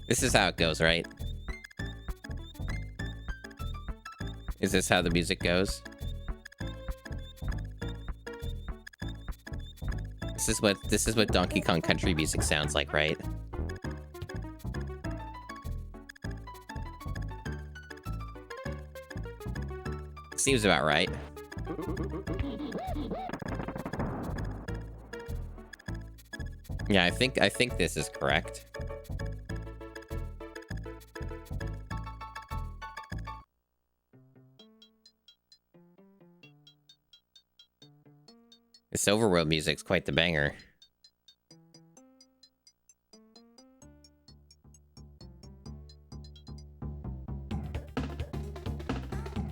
This is how it goes, right? Is this how the music goes? This is what Donkey Kong Country music sounds like, right? Seems about right. Yeah, I think this is correct. This overworld music's quite the banger.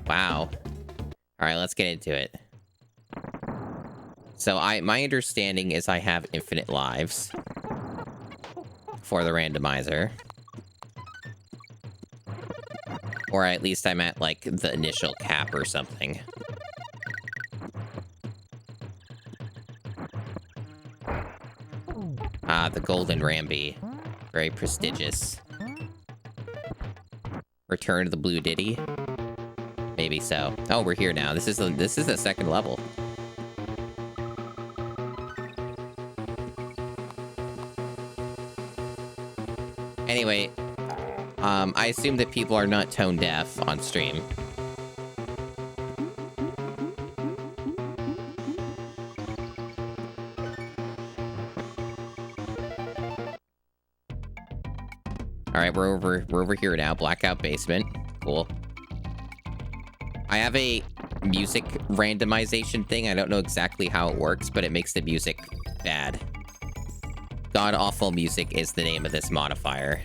Wow. Alright, let's get into it. So my understanding is I have infinite lives for the randomizer. Or at least I'm at, like, the initial cap or something. Ah, the Golden Ramby. Very prestigious. Return to the Blue Ditty? Maybe so. Oh, we're here now. This is the second level. Anyway, I assume that people are not tone deaf on stream. Alright, we're over here now. Blackout basement. Cool. I have a music randomization thing. I don't know exactly how it works, but it makes the music bad. God-awful music is the name of this modifier.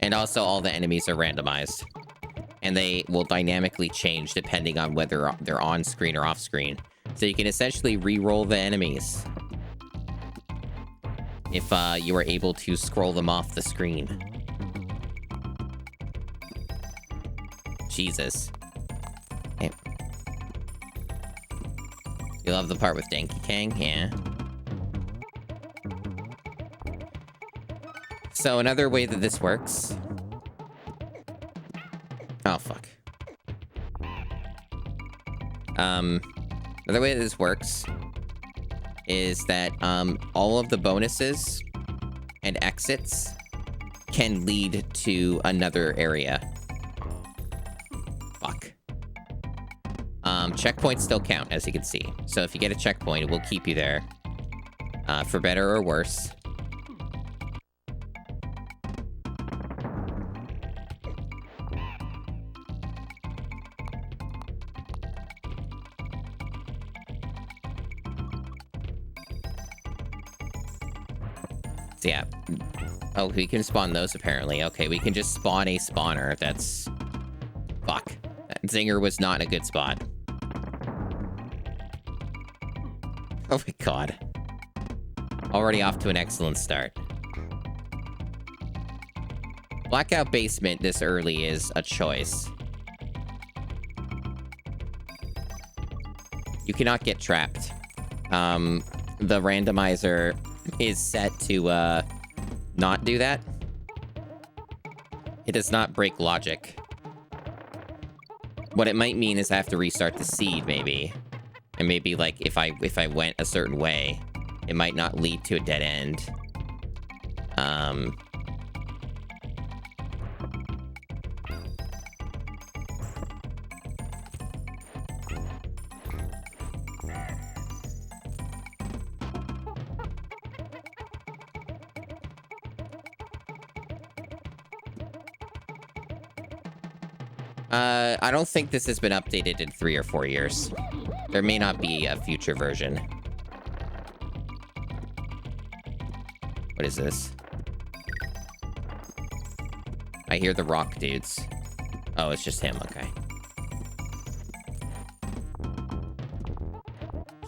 And also all the enemies are randomized. And they will dynamically change depending on whether they're on screen or off screen. So you can essentially re-roll the enemies if you are able to scroll them off the screen. Jesus. Hey. You love the part with Donkey Kong? Yeah. So another way that this works... Oh, fuck. Another way that this works is that all of the bonuses and exits can lead to another area. Fuck. Checkpoints still count, as you can see. So if you get a checkpoint, it will keep you there. For better or worse. So yeah. Oh, we can spawn those apparently. Okay, we can just spawn a spawner. That's... Fuck. That zinger was not in a good spot. Oh my god. Already off to an excellent start. Blackout basement this early is a choice. You cannot get trapped. The randomizer is set to not do that. It does not break logic. What it might mean is I have to restart the seed, maybe. And maybe, like, if I went a certain way, it might not lead to a dead end. I don't think this has been updated in 3 or 4 years. There may not be a future version. What is this? I hear the rock dudes. Oh, it's just him, okay.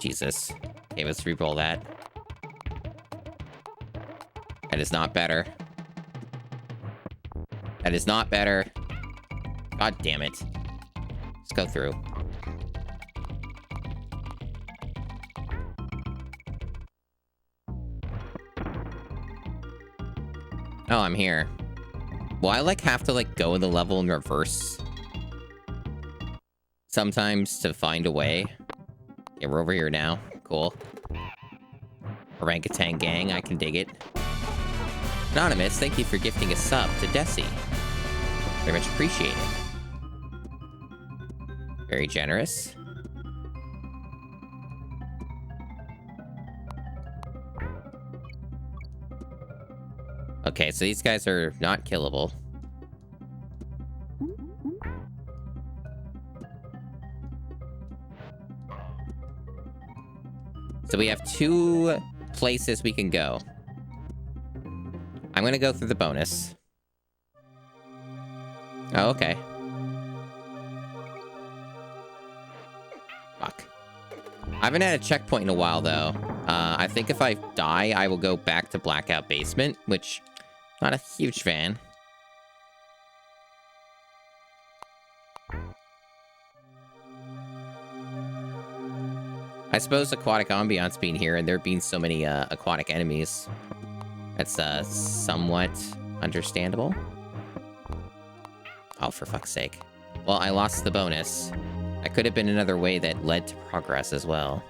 Jesus. Okay, let's re-roll that. That is not better. That is not better. God damn it. Let's go through. Oh, I'm here. Well, I, like, have to, like, go in the level in reverse sometimes to find a way. Yeah, we're over here now. Cool. Orangutan gang, I can dig it. Anonymous, thank you for gifting a sub to Desi. Very much appreciated. Very generous. Okay, so these guys are not killable. So we have 2 places we can go. I'm gonna go through the bonus. Oh, okay. Fuck. I haven't had a checkpoint in a while, though. I think if I die, I will go back to Blackout Basement, which... not a huge fan. I suppose aquatic ambiance being here and there being so many aquatic enemies. That's somewhat understandable. Oh, for fuck's sake. Well, I lost the bonus. That could have been another way that led to progress as well.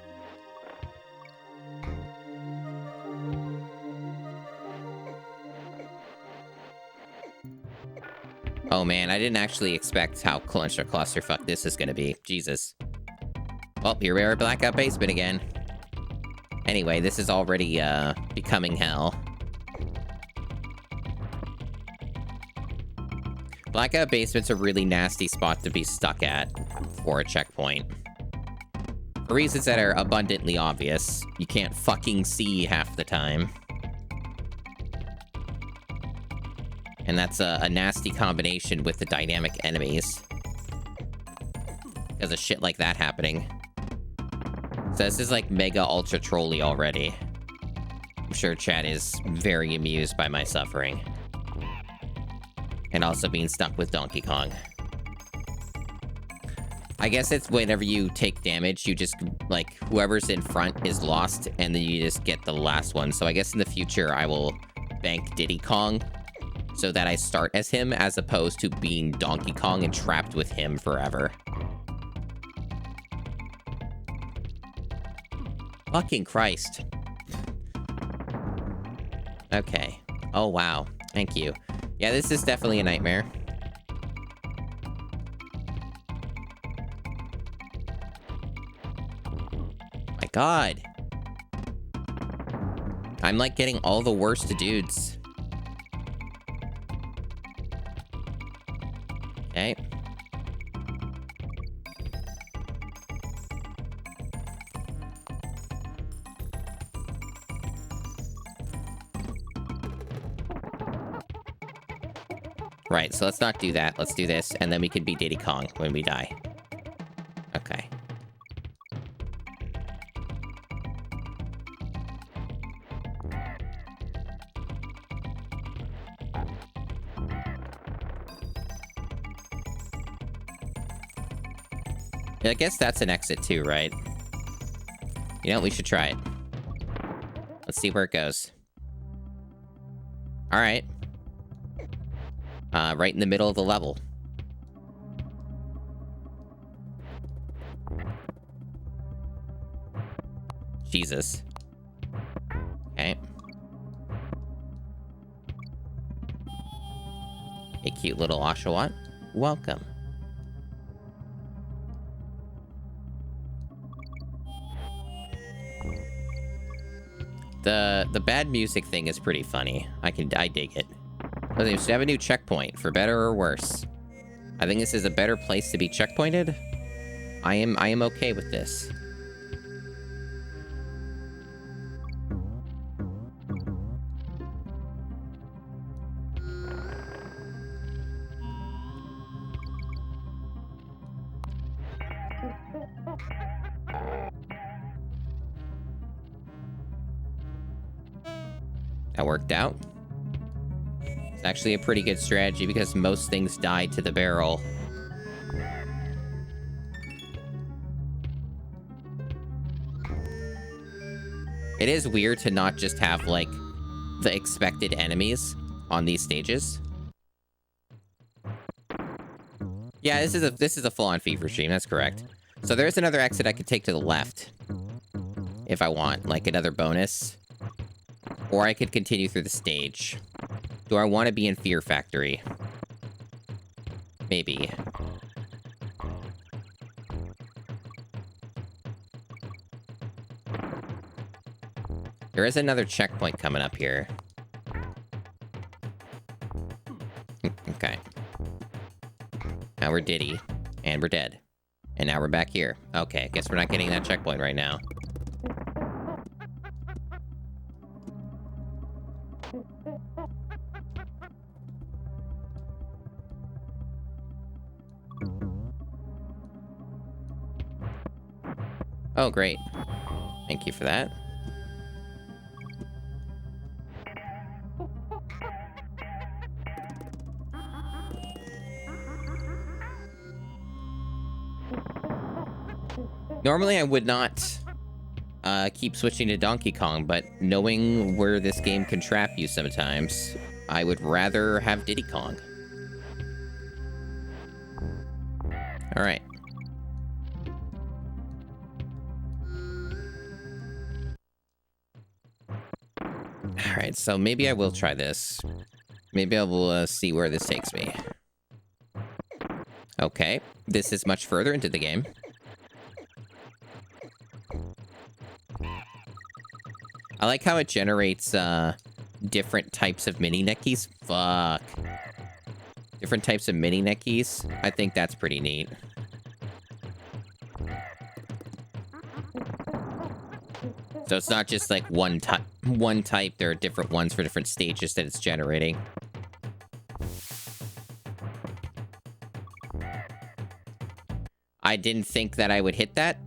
Oh man, I didn't actually expect how clusterfuck this is gonna be. Jesus. Well, here we are at Blackout Basement again. Anyway, this is already, becoming hell. Blackout Basement's a really nasty spot to be stuck at for a checkpoint. For reasons that are abundantly obvious. You can't fucking see half the time. And that's a nasty combination with the dynamic enemies. Because of shit like that happening. So this is like mega ultra trolly already. I'm sure chat is very amused by my suffering. And also being stuck with Donkey Kong. I guess it's whenever you take damage, you just, like, whoever's in front is lost, and then you just get the last one. So I guess in the future, I will bank Diddy Kong so that I start as him, as opposed to being Donkey Kong and trapped with him forever. Fucking Christ. Okay. Oh, wow. Thank you. Yeah, this is definitely a nightmare. My God. I'm, like, getting all the worst dudes. Okay. Right, so let's not do that. Let's do this, and then we can be Diddy Kong when we die. Okay. Yeah, I guess that's an exit too, right? You know, we should try it. Let's see where it goes. All right. Right in the middle of the level. Jesus. Okay. A cute little Oshawott. Welcome. The bad music thing is pretty funny. I dig it. We should have a new checkpoint, for better or worse. I think this is a better place to be checkpointed. I am okay with this. That worked out. It's actually a pretty good strategy because most things die to the barrel. It is weird to not just have, like, the expected enemies. on these stages. Yeah, this is a full-on fever stream. That's correct. So there's another exit I could take to the left if I want, like another bonus, or I could continue through the stage. Do I want to be in Fear Factory? Maybe. There is another checkpoint coming up here. Okay. Now we're Diddy, and we're dead. And now we're back here. Okay, guess we're not getting that checkpoint right now. Oh, great. Thank you for that. Normally, I would not keep switching to Donkey Kong, but knowing where this game can trap you sometimes, I would rather have Diddy Kong. All right. All right, so maybe I will try this. Maybe I will see where this takes me. Okay, this is much further into the game. I like how it generates different types of mini neckies. Fuck. Different types of mini neckies. I think that's pretty neat. So it's not just like one type. There are different ones for different stages that it's generating. I didn't think that I would hit that,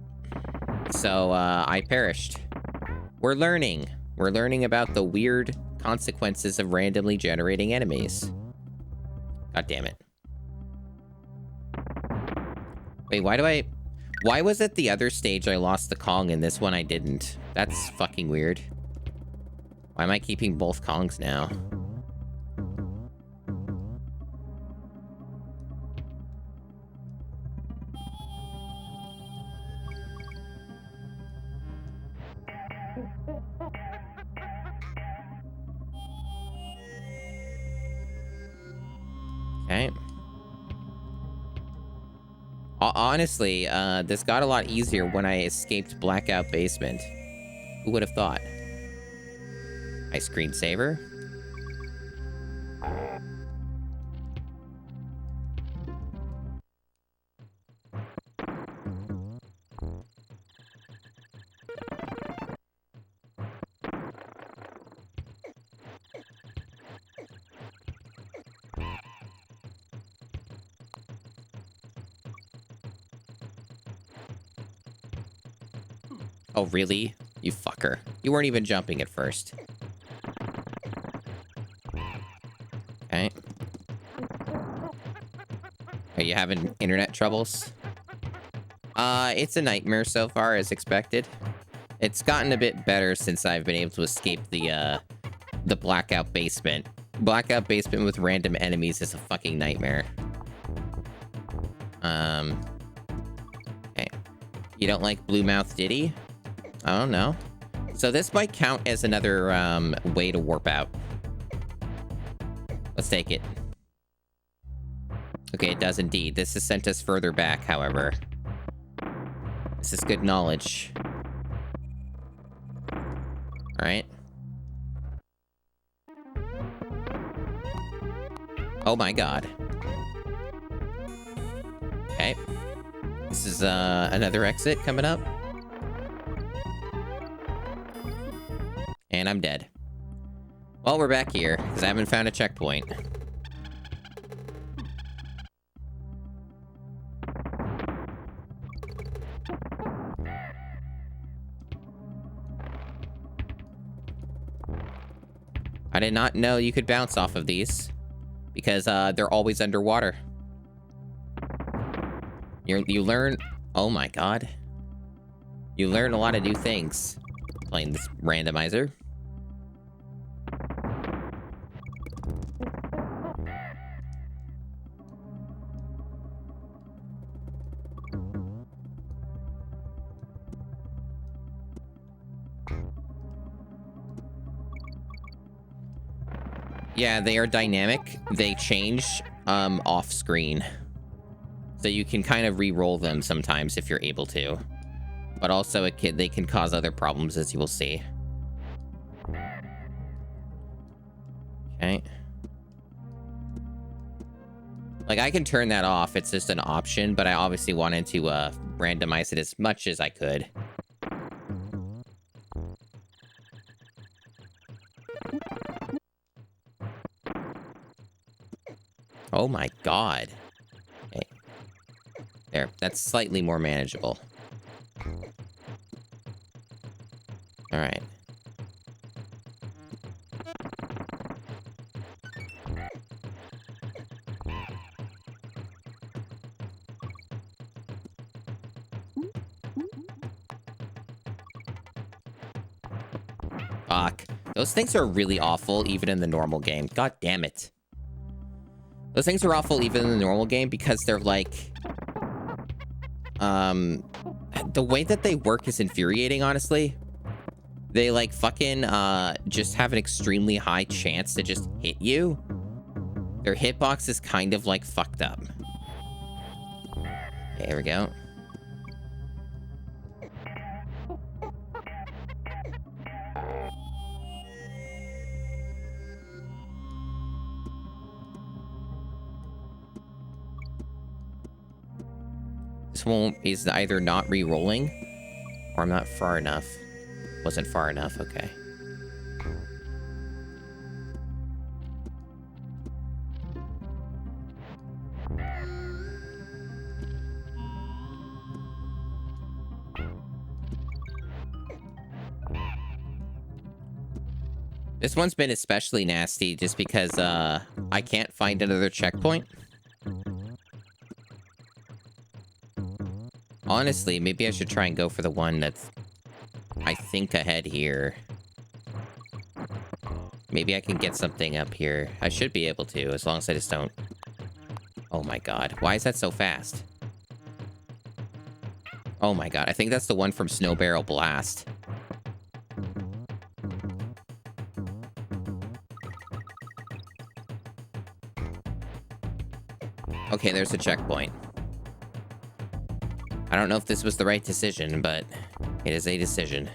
so I perished. We're learning. We're learning about the weird consequences of randomly generating enemies. God damn it. Wait, why was it the other stage I lost the Kong and this one I didn't? That's fucking weird. Why am I keeping both Kongs now? Okay. Honestly, this got a lot easier when I escaped Blackout Basement. Who would have thought? My screensaver? Oh, really? You fucker. You weren't even jumping at first. Okay. Are you having internet troubles? It's a nightmare so far, as expected. It's gotten a bit better since I've been able to escape the Blackout Basement. Blackout Basement with random enemies is a fucking nightmare. Okay. You don't like Blue Mouth Diddy? I don't know. So this might count as another way to warp out. Let's take it. Okay, it does indeed. This has sent us further back, however. This is good knowledge. Alright. Oh my god. Okay. This is another exit coming up. And I'm dead. Well, we're back here, because I haven't found a checkpoint. I did not know you could bounce off of these, because they're always underwater. You learn... Oh my god. You learn a lot of new things playing this randomizer. Yeah, they are dynamic. They change off screen. So you can kind of re-roll them sometimes if you're able to. But also they can cause other problems, as you will see. Okay. Like, I can turn that off. It's just an option, but I obviously wanted to randomize it as much as I could. Oh my god. Okay. There, that's slightly more manageable. All right. Fuck. Those things are really awful, even in the normal game. God damn it. Those things are awful even in the normal game because they're like... The way that they work is infuriating, honestly. They, like, fucking, just have an extremely high chance to just hit you. Their hitbox is kind of, like, fucked up. Okay, here we go. This one is either not re-rolling, or I'm not far enough. Wasn't far enough, okay. This one's been especially nasty just because I can't find another checkpoint. Honestly, maybe I should try and go for the one that's, I think, ahead here. Maybe I can get something up here. I should be able to, as long as I just don't... Oh my god. Why is that so fast? Oh my god. I think that's the one from Snow Barrel Blast. Okay, there's a checkpoint. I don't know if this was the right decision, but it is a decision.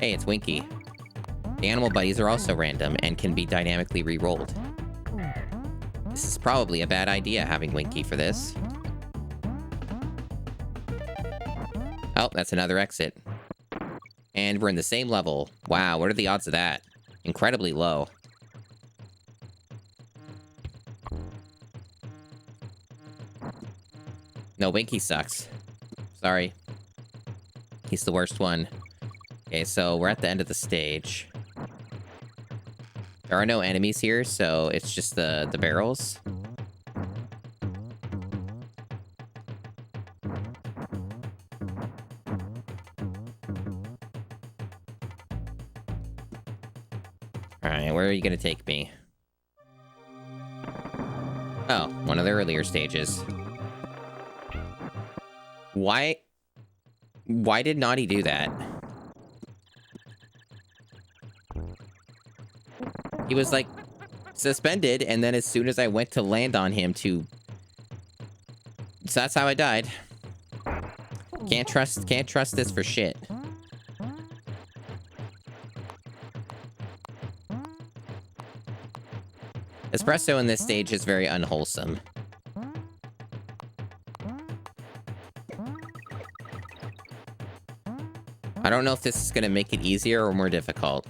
Hey, it's Winky. The animal buddies are also random and can be dynamically re-rolled. This is probably a bad idea, having Winky for this. Oh, that's another exit. And we're in the same level. Wow, what are the odds of that? Incredibly low. No, Winky sucks. Sorry. He's the worst one. Okay, so we're at the end of the stage. There are no enemies here, so it's just the barrels. Alright, where are you gonna take me? Oh, one of the earlier stages. Why did Naughty do that? He was, like, suspended, and then as soon as I went to land on him to... So that's how I died. Can't trust this for shit. Espresso in this stage is very unwholesome. I don't know if this is going to make it easier or more difficult.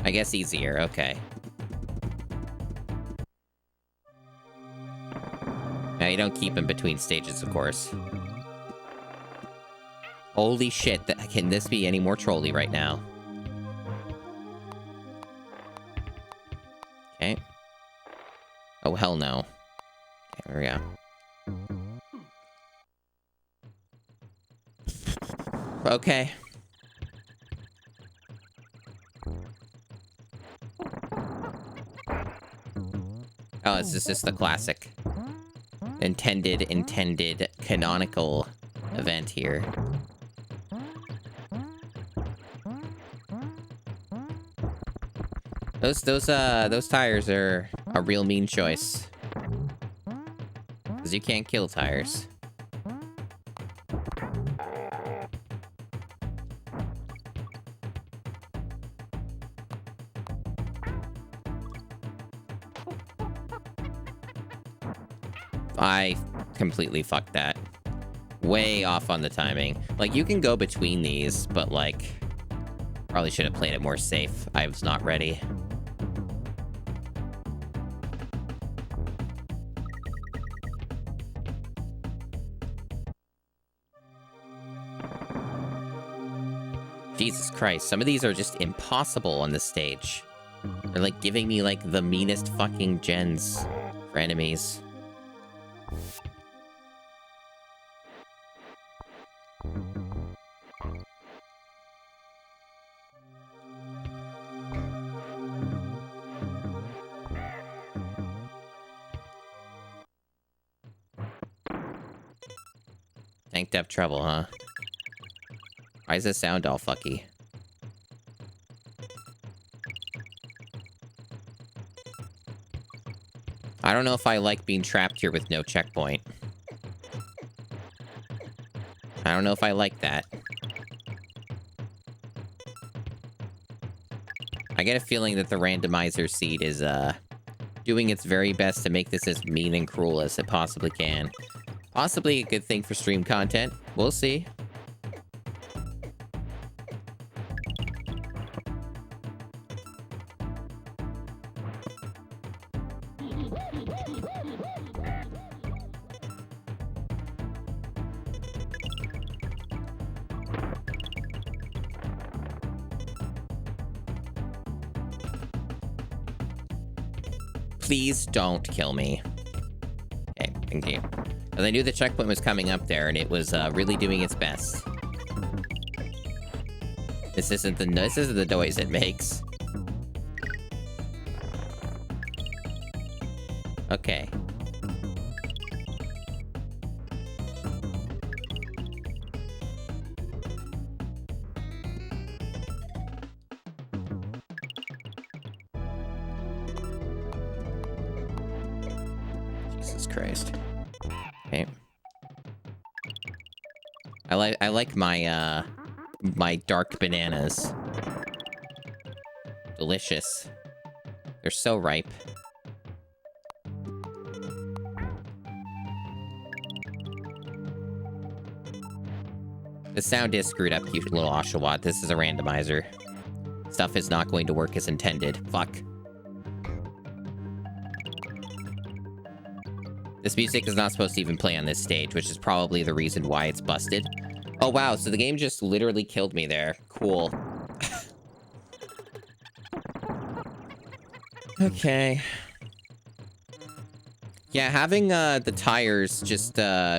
I guess easier, okay. Now, you don't keep in between stages, of course. Holy shit, can this be any more trolly right now? Okay. Oh, hell no. Okay, there we go. Okay. Oh, this is just the classic. intended canonical event here. Those tires are a real mean choice. 'Cause you can't kill tires. I completely fucked that. Way off on the timing. Like, you can go between these, but, like, probably should have played it more safe. I was not ready. Jesus Christ, some of these are just impossible on this stage. They're, like, giving me, like, the meanest fucking gens for enemies. Tank depth trouble, huh? Why does this sound all fucky? I don't know if I like being trapped here with no checkpoint. I don't know if I like that. I get a feeling that the randomizer seed is, doing its very best to make this as mean and cruel as it possibly can. Possibly a good thing for stream content. We'll see. Please don't kill me. Okay, thank you. Because I knew the checkpoint was coming up there, and it was really doing its best. This isn't the noise it makes. Okay. Jesus Christ. Okay. I like my my dark bananas. Delicious. They're so ripe. The sound is screwed up, cute little Oshawott. This is a randomizer. Stuff is not going to work as intended. Fuck. This music is not supposed to even play on this stage, which is probably the reason why it's busted. Oh, wow. So the game just literally killed me there. Cool. Okay. Yeah, having the tires just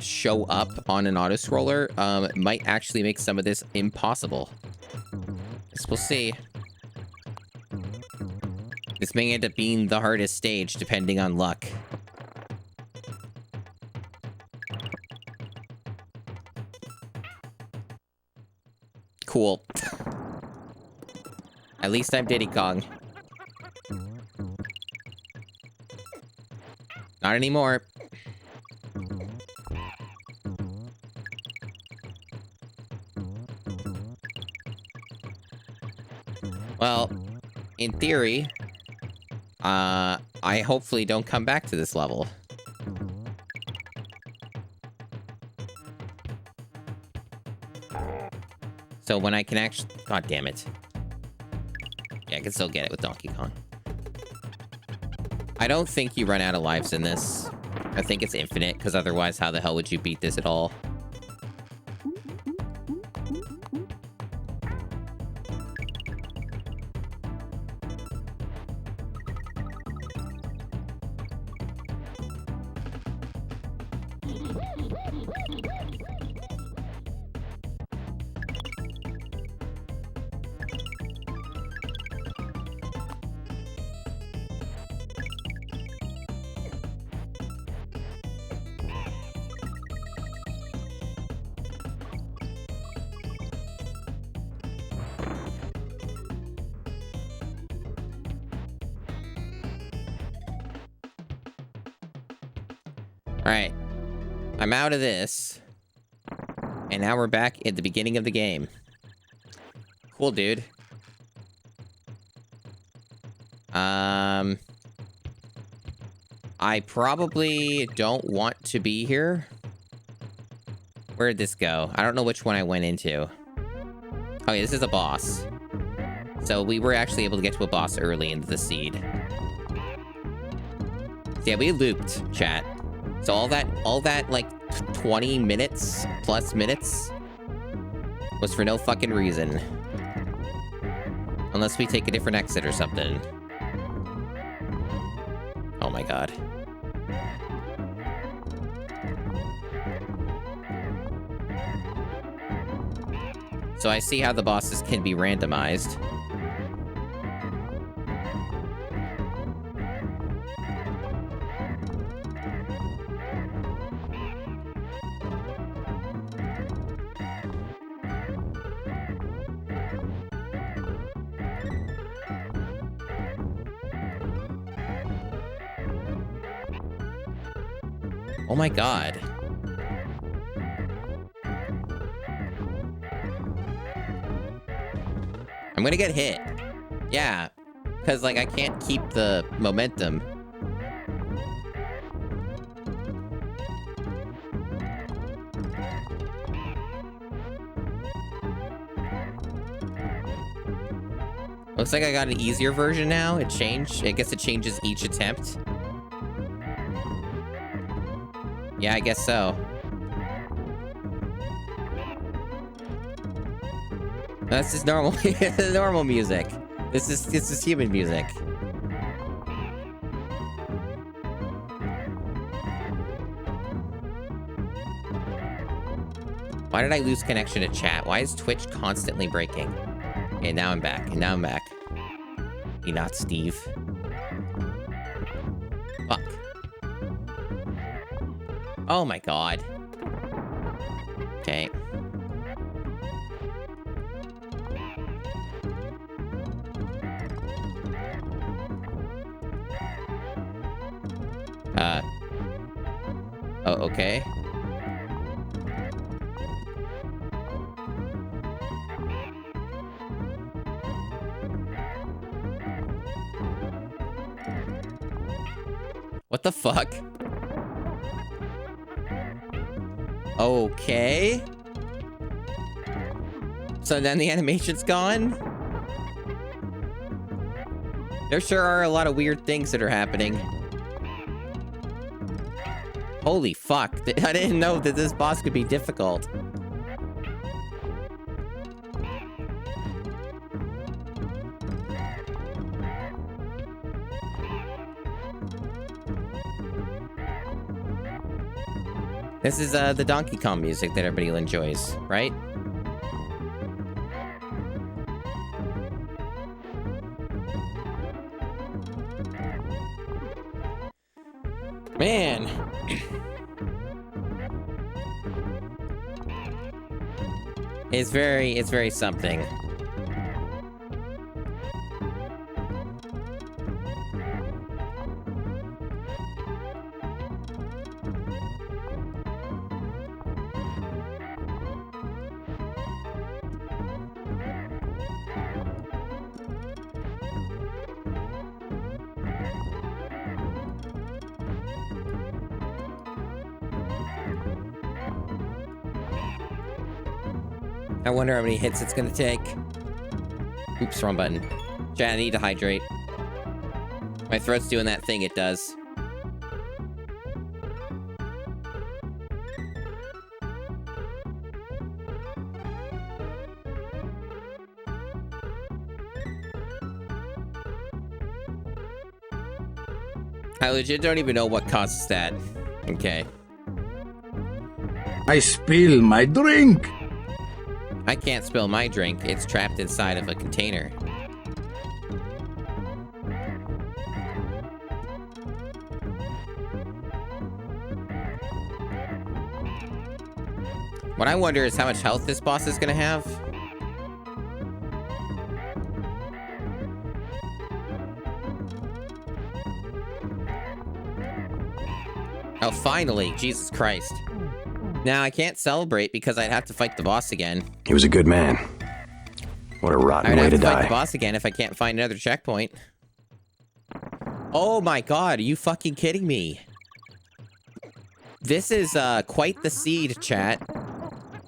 show up on an autoscroller might actually make some of this impossible. Guess we'll see. This may end up being the hardest stage, depending on luck. Cool. At least I'm Diddy Kong. Not anymore. Well, in theory, I hopefully don't come back to this level. So when I can actually... God damn it. Yeah, I can still get it with Donkey Kong. I don't think you run out of lives in this. I think it's infinite, because otherwise how the hell would you beat this at all? Alright. I'm out of this. And now we're back at the beginning of the game. Cool, dude. I probably don't want to be here. Where did this go? I don't know which one I went into. Oh, yeah, this is a boss. So we were actually able to get to a boss early into the seed. So yeah, we looped, chat. So all that, like, 20 minutes, plus minutes, was for no fucking reason. Unless we take a different exit or something. Oh my god. So I see how the bosses can be randomized. Oh my god. I'm gonna get hit. Yeah. Because, like, I can't keep the momentum. Looks like I got an easier version now. It changed. I guess it changes each attempt. Yeah, I guess so. That's just normal. Normal music. This is human music. Why did I lose connection to chat? Why is Twitch constantly breaking? Okay, now I'm back. And now I'm back. You not Steve. Fuck. Oh my god. Okay. Oh, okay. What the fuck? Okay. So then the animation's gone? There sure are a lot of weird things that are happening. Holy fuck. I didn't know that this boss could be difficult. This is the Donkey Kong music that everybody enjoys, right? Man. It's very something. I wonder how many hits it's gonna take. Oops, wrong button. Chat, I need to hydrate. My throat's doing that thing it does. I legit don't even know what causes that. Okay. I spill my drink! I can't spill my drink. It's trapped inside of a container. What I wonder is how much health this boss is gonna have. Oh, finally. Jesus Christ. Now, I can't celebrate because I'd have to fight the boss again. He was a good man. What a rotten way to die. I'd have to fight the boss again if I can't find another checkpoint. Oh my god, are you fucking kidding me? This is quite the seed, chat.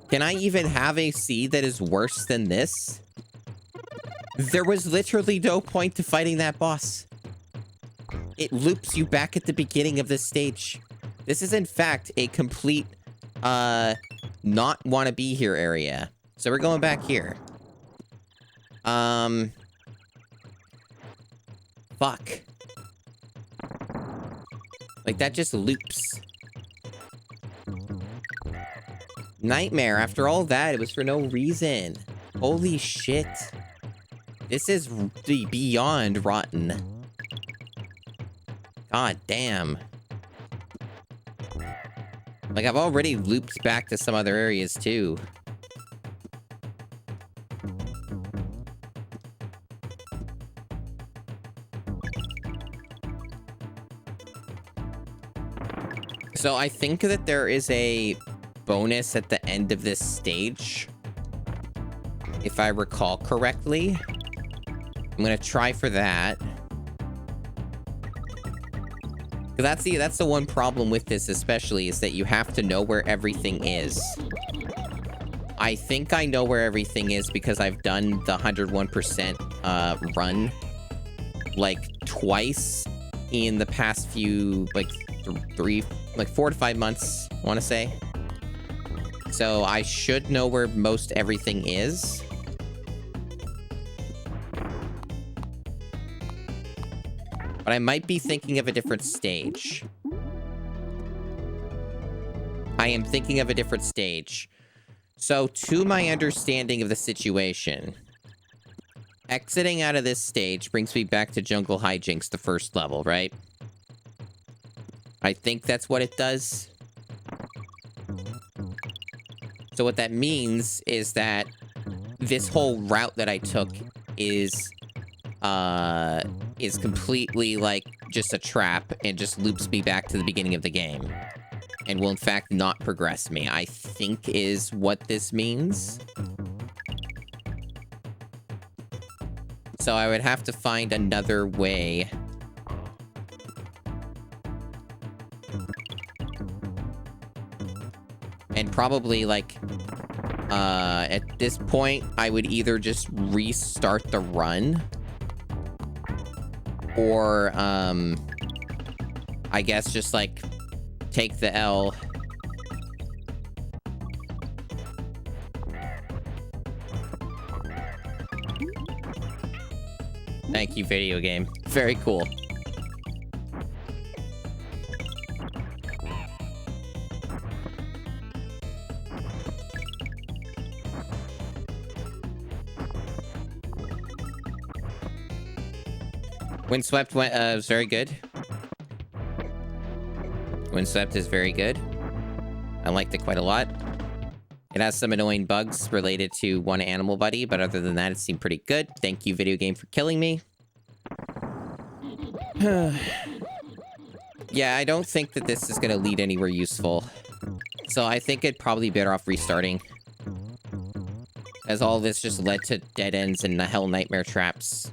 Can I even have a seed that is worse than this? There was literally no point to fighting that boss. It loops you back at the beginning of this stage. This is, in fact, a complete, not wanna be here area. So we're going back here. Fuck. Like, that just loops. Nightmare. After all that, it was for no reason. Holy shit. This is beyond rotten. God damn. Like, I've already looped back to some other areas, too. So I think that there is a bonus at the end of this stage, if I recall correctly. I'm gonna try for that. That's the one problem with this, especially, is that you have to know where everything is. I think I know where everything is because I've done the 101% run like twice in the past few, like 4 to 5 months, I want to say. So I should know where most everything is. But I might be thinking of a different stage. I am thinking of a different stage. So, to my understanding of the situation, exiting out of this stage brings me back to Jungle Hijinks, the first level, right? I think that's what it does. So what that means is that this whole route that I took is completely, like, just a trap and just loops me back to the beginning of the game. And will, in fact, not progress me, I think is what this means. So I would have to find another way. And probably, like, at this point, I would either just restart the run. Or, I guess just, like, take the L. Thank you, video game. Very cool. Windswept was very good. Windswept is very good. I liked it quite a lot. It has some annoying bugs related to one animal buddy, but other than that, it seemed pretty good. Thank you, video game, for killing me. Yeah, I don't think that this is going to lead anywhere useful. So I think it'd probably be better off restarting. As all this just led to dead ends and hell nightmare traps.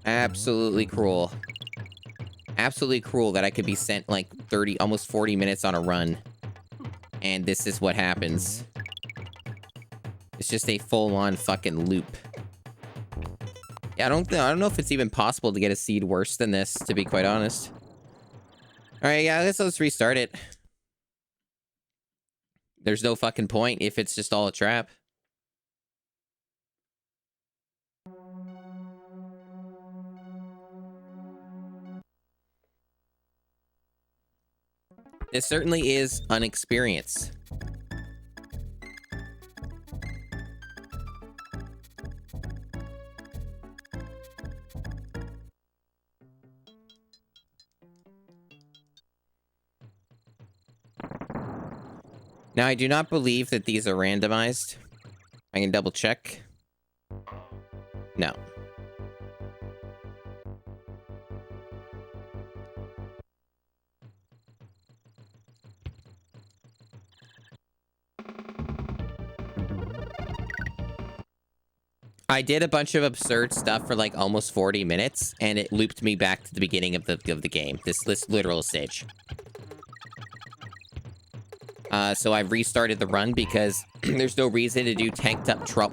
Absolutely cruel. Absolutely cruel that I could be sent like 30, almost 40 minutes on a run. And this is what happens. It's just a full-on fucking loop. Yeah, I don't know if it's even possible to get a seed worse than this, to be quite honest. Alright, yeah, let's restart it. There's no fucking point if it's just all a trap. This certainly is an experience. Now, I do not believe that these are randomized. I can double check. No. I did a bunch of absurd stuff for like almost 40 minutes, and it looped me back to the beginning of the game. This literal stage. So I've restarted the run because there's no reason to do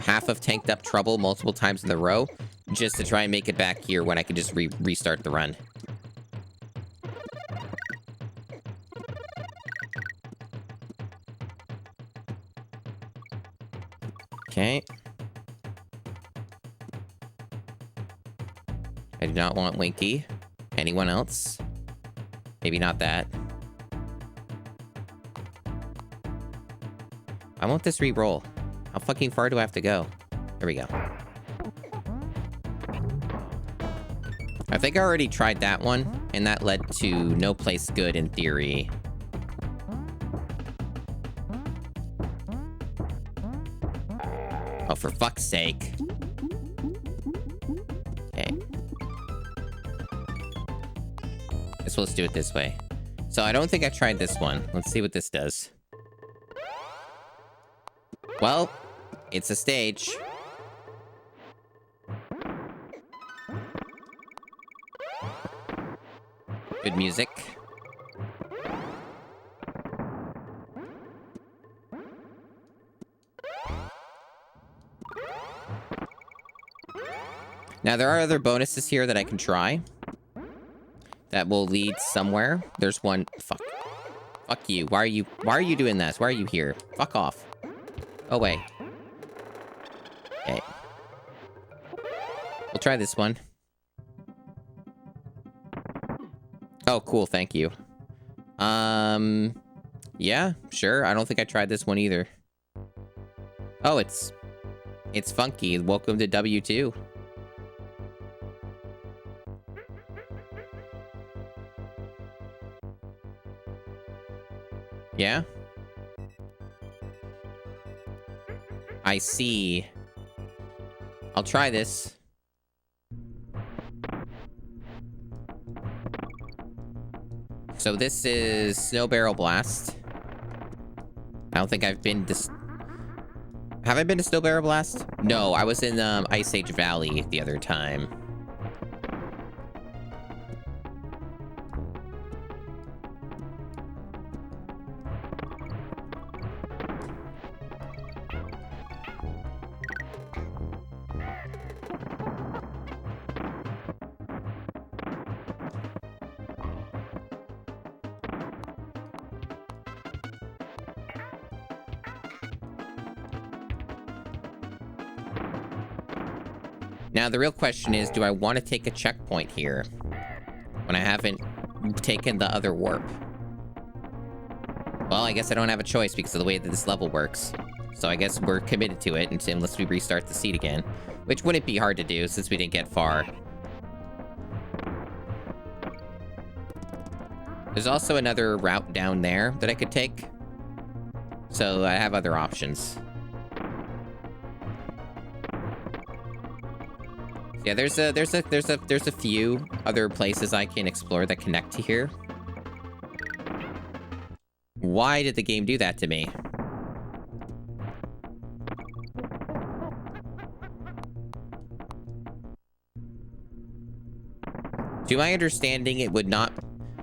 half of tanked up trouble multiple times in a row, just to try and make it back here when I can just restart the run. Okay. I do not want Winky. Anyone else? Maybe not that. I want this re-roll. How fucking far do I have to go? There we go. I think I already tried that one, and that led to no place good in theory. Oh, for fuck's sake. Okay. Guess let's do it this way. So I don't think I tried this one. Let's see what this does. Well, it's a stage. Good music. Now, there are other bonuses here that I can try that will lead somewhere. There's one. Fuck. Fuck you. Why are you doing this? Why are you here? Fuck off. Go away. Okay. We'll try this one. Oh, cool. Thank you. Yeah, sure. I don't think I tried this one either. Oh, it's funky. Welcome to W2. Yeah? I see. I'll try this. So this is Snow Barrel Blast. I don't think I've been to... Have I been to Snow Barrel Blast? No, I was in Ice Age Valley the other time. Now, the real question is, do I want to take a checkpoint here when I haven't taken the other warp? Well, I guess I don't have a choice because of the way that this level works. So I guess we're committed to it unless we restart the seed again, which wouldn't be hard to do since we didn't get far. There's also another route down there that I could take. So I have other options. Yeah, there's a few other places I can explore that connect to here. Why did the game do that to me? To my understanding, it would not...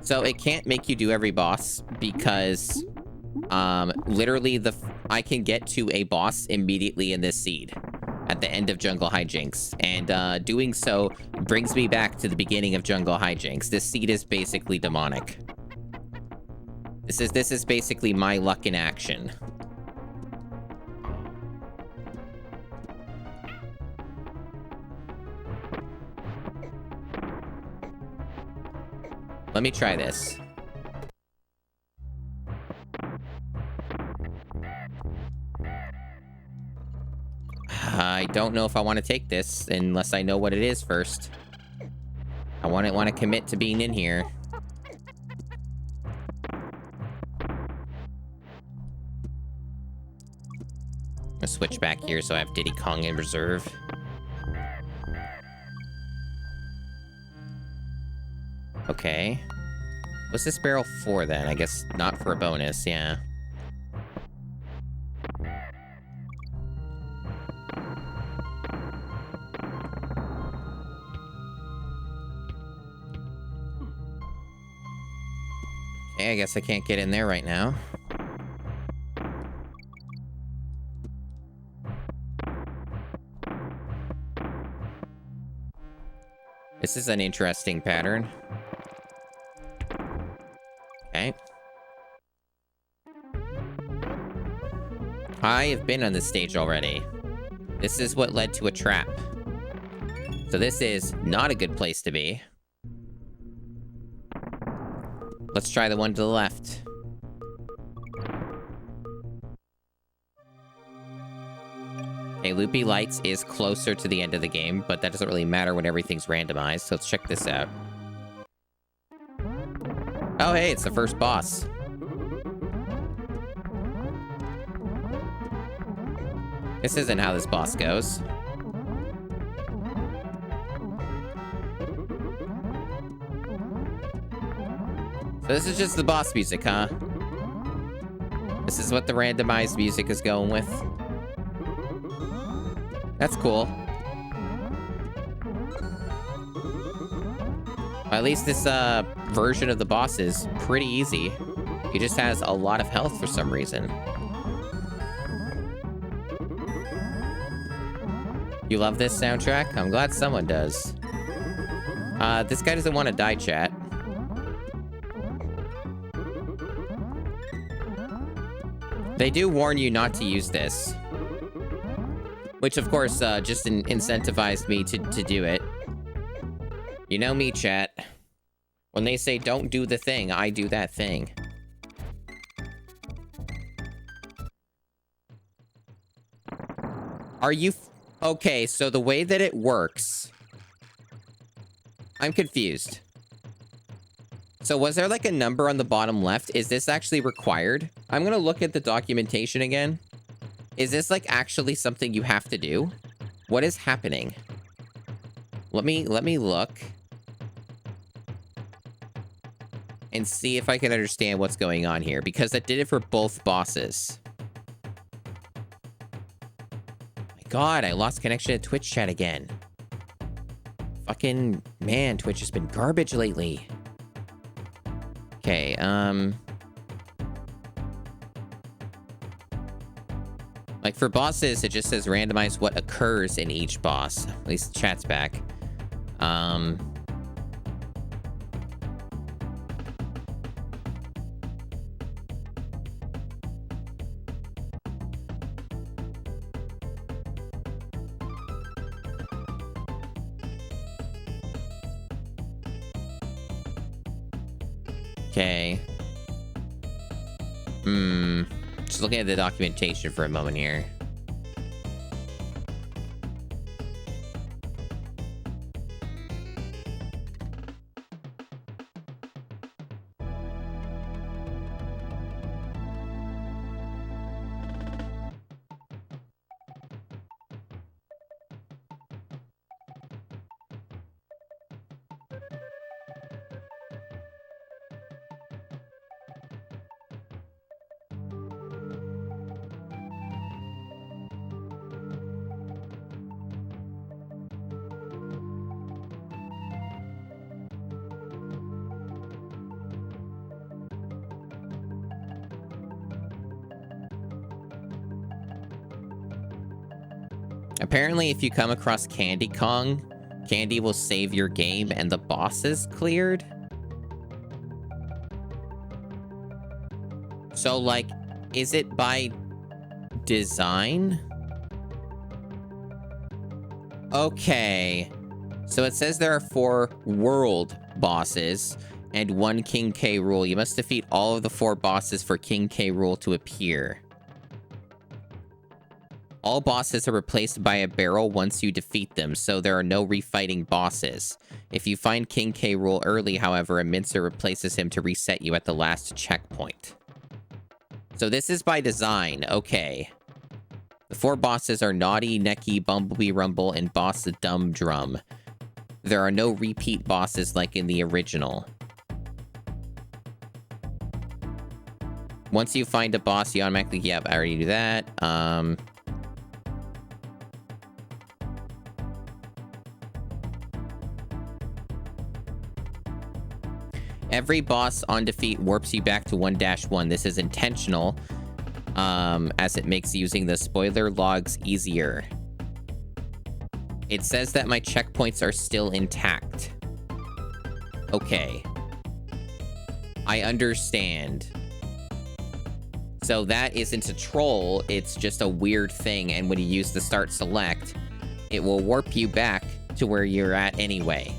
So it can't make you do every boss because, literally I can get to a boss immediately in this seed at the end of Jungle Hijinks, and doing so brings me back to the beginning of Jungle Hijinks. This seed is basically demonic. This is basically my luck in action. Let me try this. I don't know if I want to take this unless I know what it is first. I want to commit to being in here. I'll switch back here so I have Diddy Kong in reserve. Okay. What's this barrel for then? I guess not for a bonus, yeah. Okay, I guess I can't get in there right now. This is an interesting pattern. Okay. I have been on this stage already. This is what led to a trap. So this is not a good place to be. Let's try the one to the left. Okay, Loopy Lights is closer to the end of the game, but that doesn't really matter when everything's randomized, so let's check this out. Oh, hey, it's the first boss. This isn't how this boss goes. So this is just the boss music, huh? This is what the randomized music is going with. That's cool. At least this version of the boss is pretty easy. He just has a lot of health for some reason. You love this soundtrack? I'm glad someone does. This guy doesn't want to die, chat. They do warn you not to use this. Which, of course, just incentivized me to do it. You know me, chat. When they say don't do the thing, I do that thing. Are you... Okay, so the way that it works... I'm confused. So was there like a number on the bottom left? Is this actually required? I'm gonna look at the documentation again. Is this like actually something you have to do? What is happening? Let me look. And see if I can understand what's going on here. Because I did it for both bosses. My God, I lost connection to Twitch chat again. Fucking, man, Twitch has been garbage lately. Okay, like for bosses, it just says randomize what occurs in each boss. At least chat's back. Okay. Just looking at the documentation for a moment here. Apparently, if you come across Candy Kong, Candy will save your game and the boss is cleared. So, like, is it by design? Okay. So it says there are 4 world bosses and 1 King K rule. You must defeat all of the 4 bosses for King K rule to appear. All bosses are replaced by a barrel once you defeat them, so there are no refighting bosses. If you find King K rule early, however, a mincer replaces him to reset you at the last checkpoint. So this is by design, okay. The 4 bosses are Naughty, Necky, Bumblebee Rumble, and Boss the Dumb Drum. There are no repeat bosses like in the original. Once you find a boss, you automatically... Yep, I already do that. every boss on defeat warps you back to 1-1. This is intentional, as it makes using the spoiler logs easier. It says that my checkpoints are still intact. Okay. I understand. So that isn't a troll, it's just a weird thing, and when you use the start select, it will warp you back to where you're at anyway.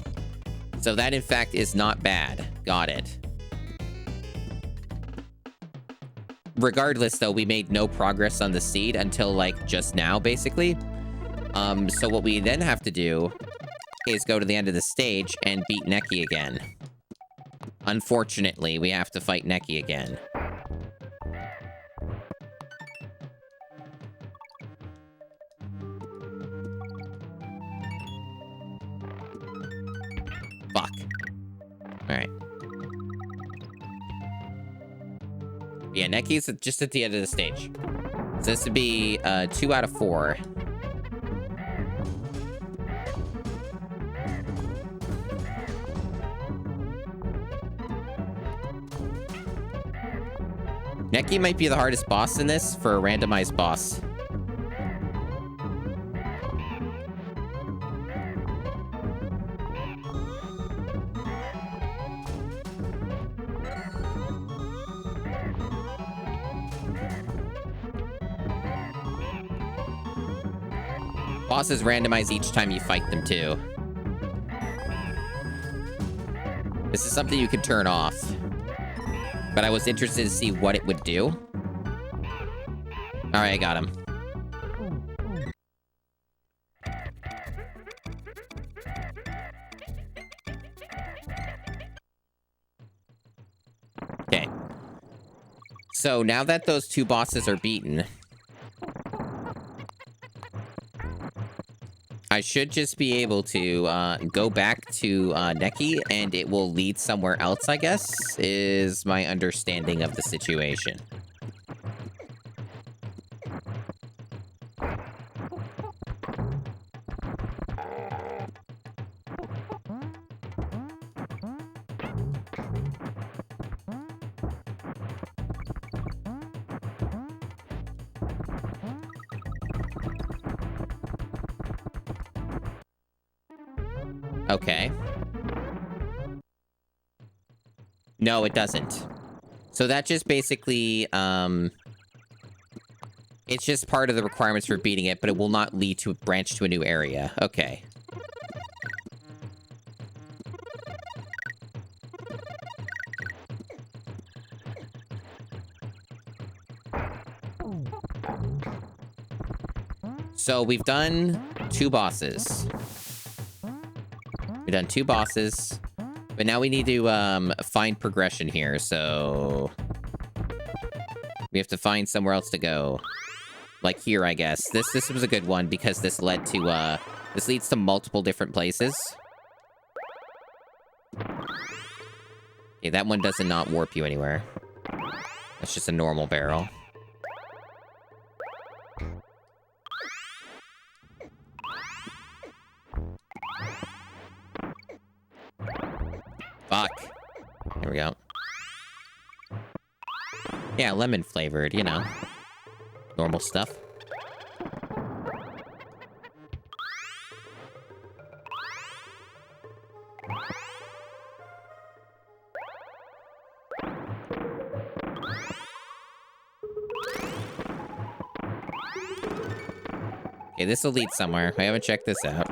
So that, in fact, is not bad. Got it. Regardless, though, we made no progress on the seed until, like, just now, basically. So what we then have to do is go to the end of the stage and beat Neki again. Unfortunately, we have to fight Neki again. Fuck. Alright. Yeah, Neki's just at the end of the stage. So this would be 2 out of 4. Neki might be the hardest boss in this for a randomized boss. Bosses randomize each time you fight them, too. This is something you can turn off. But I was interested to see what it would do. Alright, I got him. Okay. So now that those 2 bosses are beaten, I should just be able to go back to Neki, and it will lead somewhere else, I guess, is my understanding of the situation. Okay. No, it doesn't. So that just basically, it's just part of the requirements for beating it, but it will not lead to a branch to a new area. Okay. So we've done 2 bosses. We've done 2 bosses, but now we need to find progression here, so we have to find somewhere else to go. Like here, I guess. This was a good one because this led to this leads to multiple different places. Okay, that one does not warp you anywhere. That's just a normal barrel. Fuck. There we go. Yeah, lemon flavored, you know. Normal stuff. Okay, this will lead somewhere. I haven't checked this out.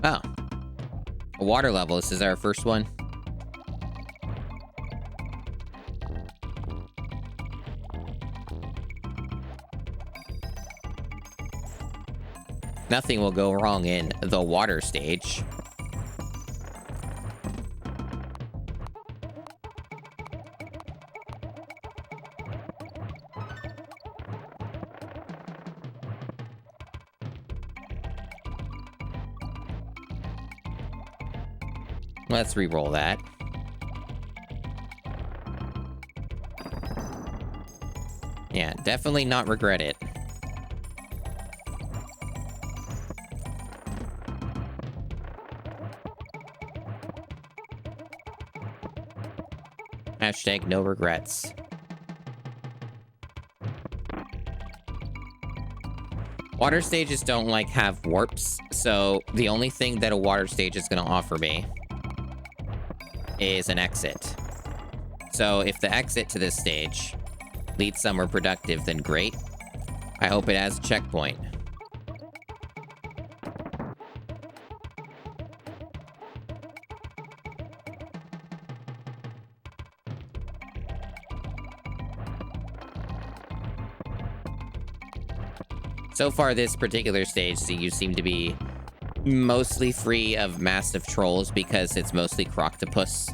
Oh. A water level. This is our first one. Nothing will go wrong in the water stage. Let's re-roll that. Yeah, definitely not regret it. Hashtag no regrets. Water stages don't like have warps, so the only thing that a water stage is going to offer me is an exit. So if the exit to this stage leads somewhere productive, then great. I hope it has a checkpoint. So far, this particular stage, you seem to be mostly free of massive trolls because it's mostly croctopus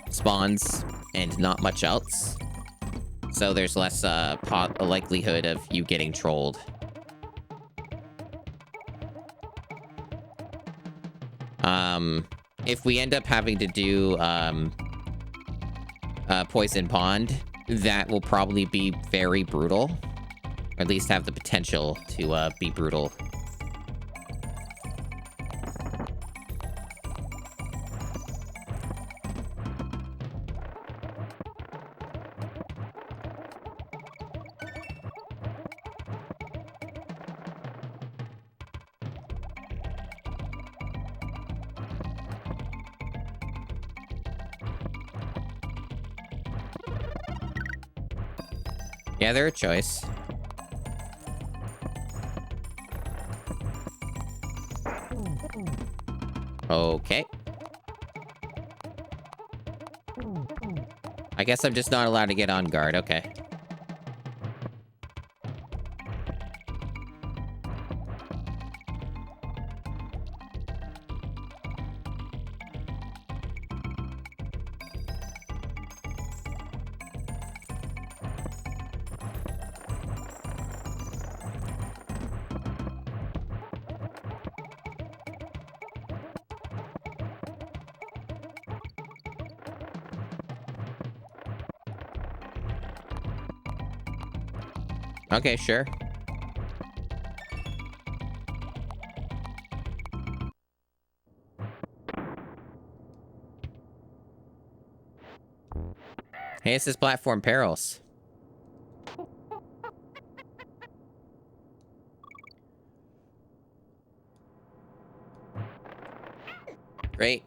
spawns and not much else. So there's less a likelihood of you getting trolled. If we end up having to do Poison Pond, that will probably be very brutal. Or at least have the potential to be brutal. Yeah, they're a choice. Okay. I guess I'm just not allowed to get on guard. Okay. Okay, sure. Hey, this is Platform Perils. Great.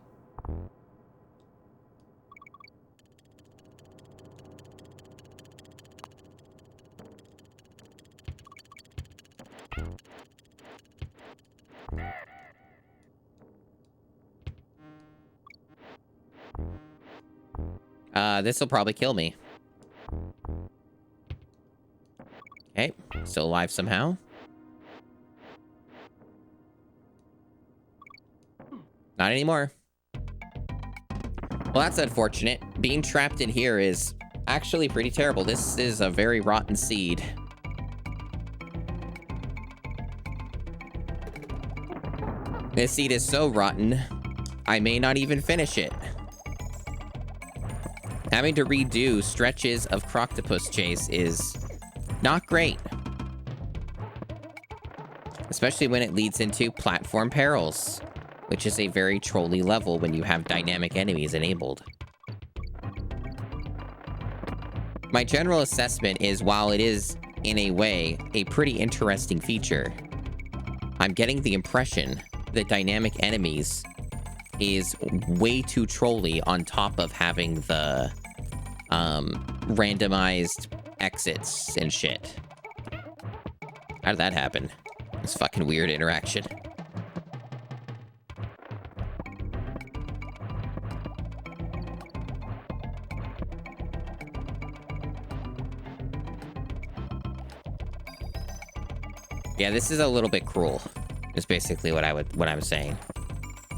This will probably kill me. Okay, still alive somehow. Not anymore. Well, that's unfortunate. Being trapped in here is actually pretty terrible. This is a very rotten seed. This seed is so rotten, I may not even finish it. Having to redo stretches of Croctopus Chase is not great. Especially when it leads into Platform Perils, which is a very trolly level when you have dynamic enemies enabled. My general assessment is, while it is, in a way, a pretty interesting feature, I'm getting the impression that dynamic enemies is way too trolly on top of having the randomized exits and shit. How did that happen? This fucking weird interaction. Yeah, this is a little bit cruel. Is basically what I'm saying.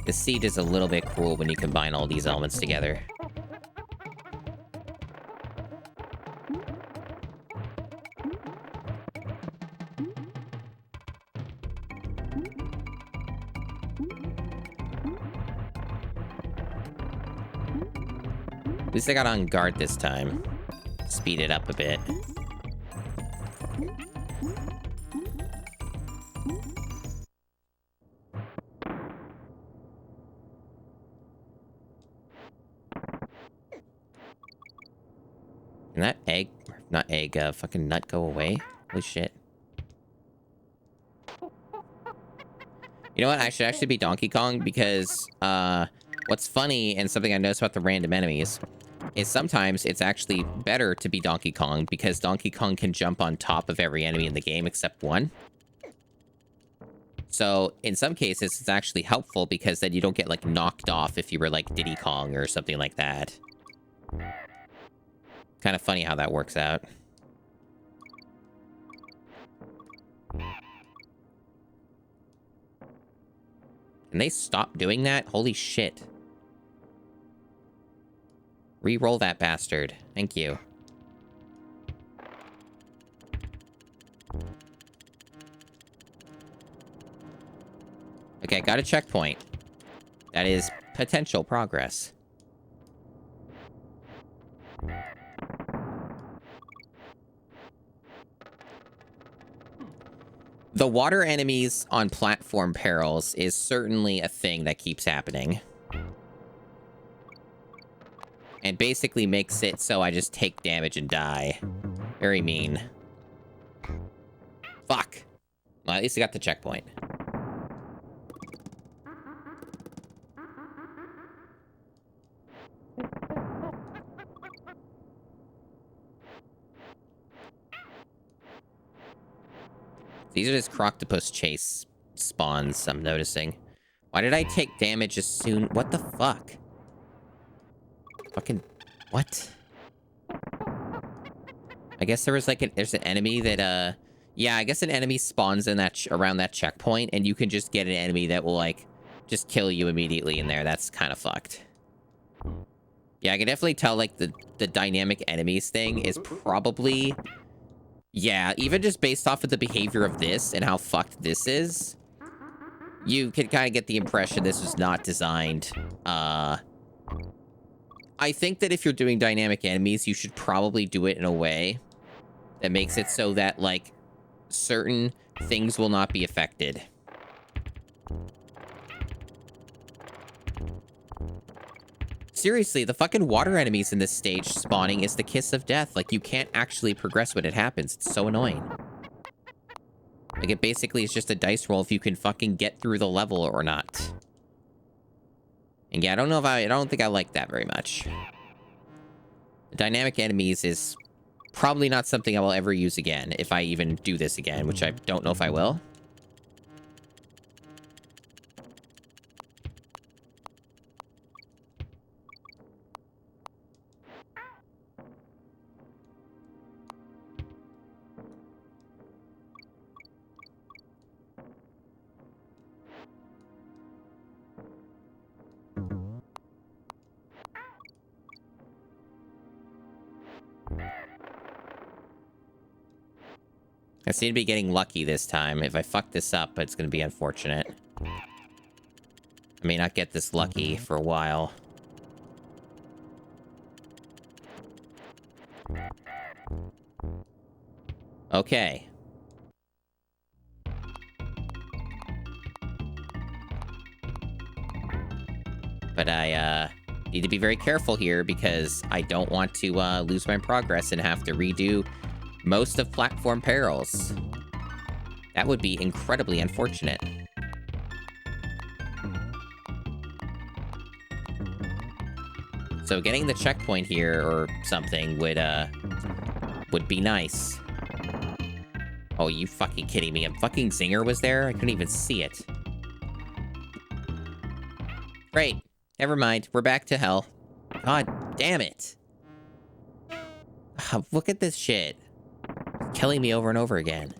The seed is a little bit cruel when you combine all these elements together. At least I got on guard this time. Speed it up a bit. Can that egg, not egg, fucking nut go away? Holy shit. You know what? I should actually be Donkey Kong because, what's funny and something I noticed about the random enemies is sometimes it's actually better to be Donkey Kong because Donkey Kong can jump on top of every enemy in the game except one. So in some cases, it's actually helpful because then you don't get like knocked off if you were like Diddy Kong or something like that. Kind of funny how that works out. Can they stop doing that? Holy shit. Re-roll that bastard. Thank you. Okay, got a checkpoint. That is potential progress. The water enemies on platform perils is certainly a thing that keeps happening. And basically makes it so I just take damage and die. Very mean. Fuck. Well, at least I got the checkpoint. These are just Croctopus chase spawns, I'm noticing. Why did I take damage as soon? What the fuck? Fucking... What? I guess there was like there's an enemy that, yeah, I guess an enemy spawns in that around that checkpoint, and you can just get an enemy that will, like, just kill you immediately in there. That's kind of fucked. Yeah, I can definitely tell, like, the dynamic enemies thing is probably... Yeah, even just based off of the behavior of this and how fucked this is, you can kind of get the impression this was not designed. I think that if you're doing dynamic enemies, you should probably do it in a way that makes it so that, like, certain things will not be affected. Seriously, the fucking water enemies in this stage spawning is the kiss of death. Like, you can't actually progress when it happens. It's so annoying. Like, it basically is just a dice roll if you can fucking get through the level or not. And yeah, I don't think I like that very much. The dynamic enemies is probably not something I will ever use again, if I even do this again, which I don't know if I will. I seem to be getting lucky this time. If I fuck this up, it's going to be unfortunate. I may not get this lucky for a while. Okay. But I need to be very careful here because I don't want to lose my progress and have to redo most of Platform Perils. That would be incredibly unfortunate. So getting the checkpoint here or something would be nice. Oh, you fucking kidding me? A fucking zinger was there? I couldn't even see it. Great. Never mind. We're back to hell. God damn it. Look at this shit. Killing me over and over again.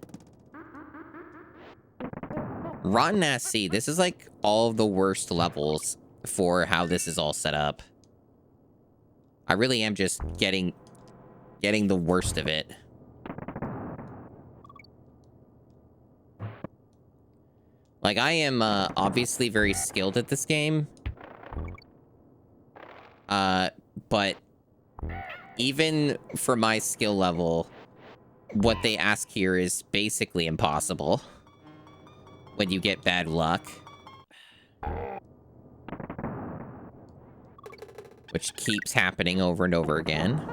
Rotten Ass Sea. This is like all of the worst levels for how this is all set up. I really am just getting the worst of it. Like, I am obviously very skilled at this game. But even for my skill level, what they ask here is basically impossible when you get bad luck. Which keeps happening over and over again.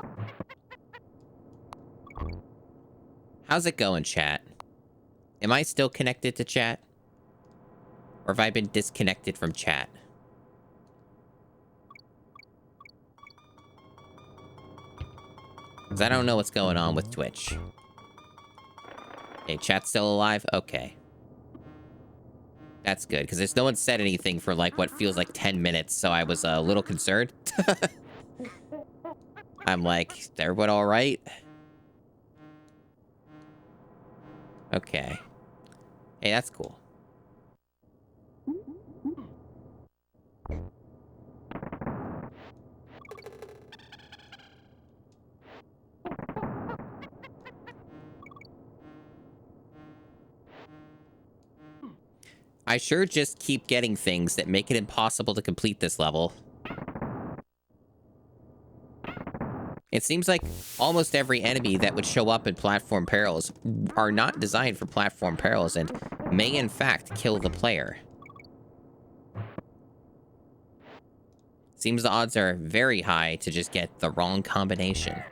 How's it going, chat? Am I still connected to chat? Or have I been disconnected from chat? Because I don't know what's going on with Twitch. Okay, chat's still alive? Okay. That's good, because there's no one said anything for like what feels like 10 minutes, so I was a little concerned. I'm like, is everyone all right? Okay. Hey, that's cool. I sure just keep getting things that make it impossible to complete this level. It seems like almost every enemy that would show up in platform perils are not designed for platform perils and may in fact kill the player. Seems the odds are very high to just get the wrong combination.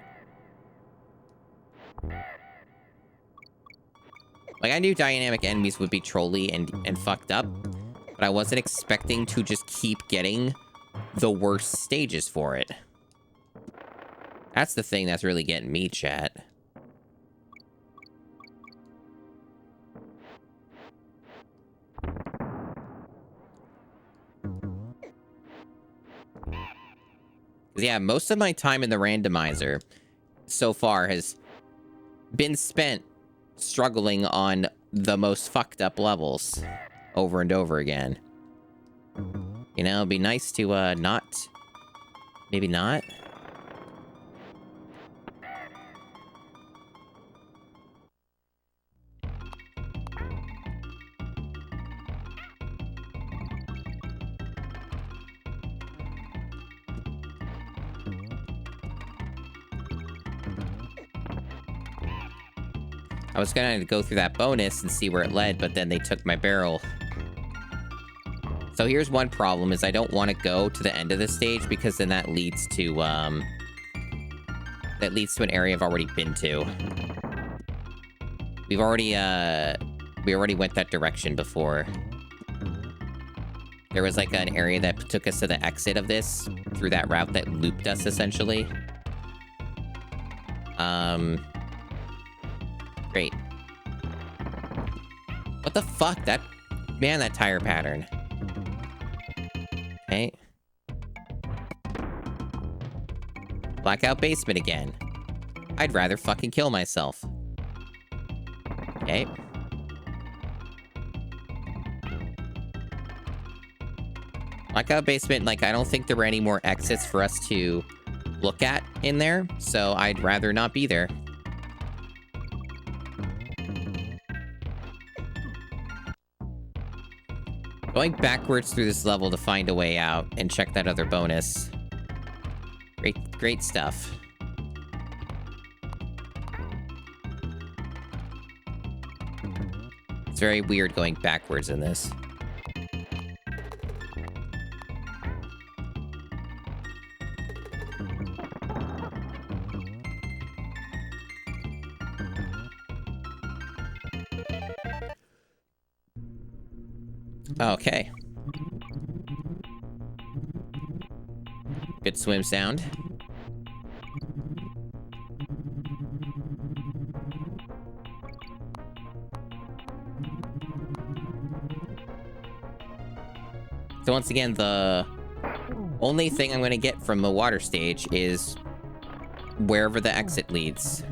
Like, I knew dynamic enemies would be trolly and fucked up, but I wasn't expecting to just keep getting the worst stages for it. That's the thing that's really getting me, chat. Yeah, most of my time in the randomizer so far has been spent struggling on the most fucked up levels over and over again. You know, it'd be nice to, not... Maybe not? I was gonna go through that bonus and see where it led, but then they took my barrel. So here's one problem, is I don't want to go to the end of the stage, because then that leads to an area I've already been to. We already went that direction before. There was like an area that took us to the exit of this, through that route that looped us, essentially. Great. What the fuck? That tire pattern. Okay. Blackout basement again. I'd rather fucking kill myself. Okay. Blackout basement, like, I don't think there were any more exits for us to look at in there, so I'd rather not be there. Going backwards through this level to find a way out and check that other bonus. Great stuff. It's very weird going backwards in this. Okay. Good swim sound. So once again, the only thing I'm going to get from the water stage is wherever the exit leads.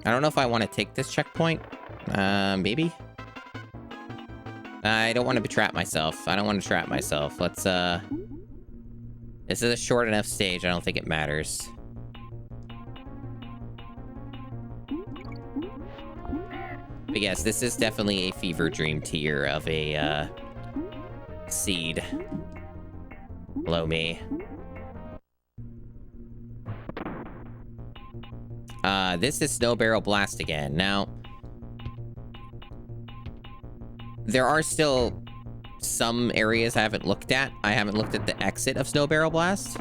I don't know if I want to take this checkpoint. Maybe? I don't want to trap myself. I don't want to trap myself. Let's, this is a short enough stage. I don't think it matters. But yes, this is definitely a fever dream tier of a, seed. Below me. This is Snow Barrel Blast again. Now, there are still some areas I haven't looked at. I haven't looked at the exit of Snow Barrel Blast.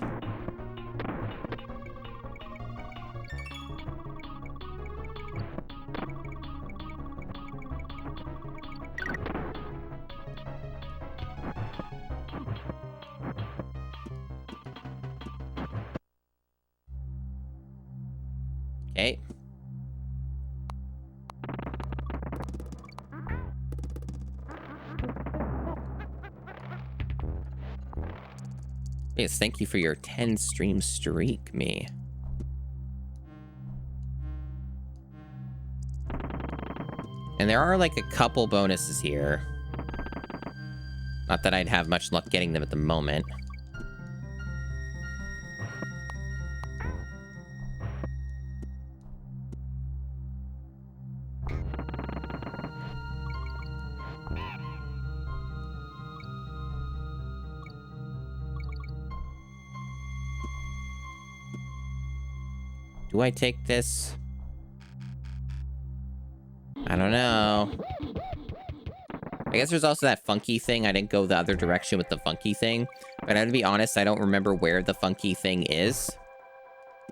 Okay. Yes, thank you for your 10 stream streak, me. And there are like a couple bonuses here. Not that I'd have much luck getting them at the moment. Do I take this? I don't know. I guess there's also that funky thing. I didn't go the other direction with the funky thing. But I have to be honest, I don't remember where the funky thing is.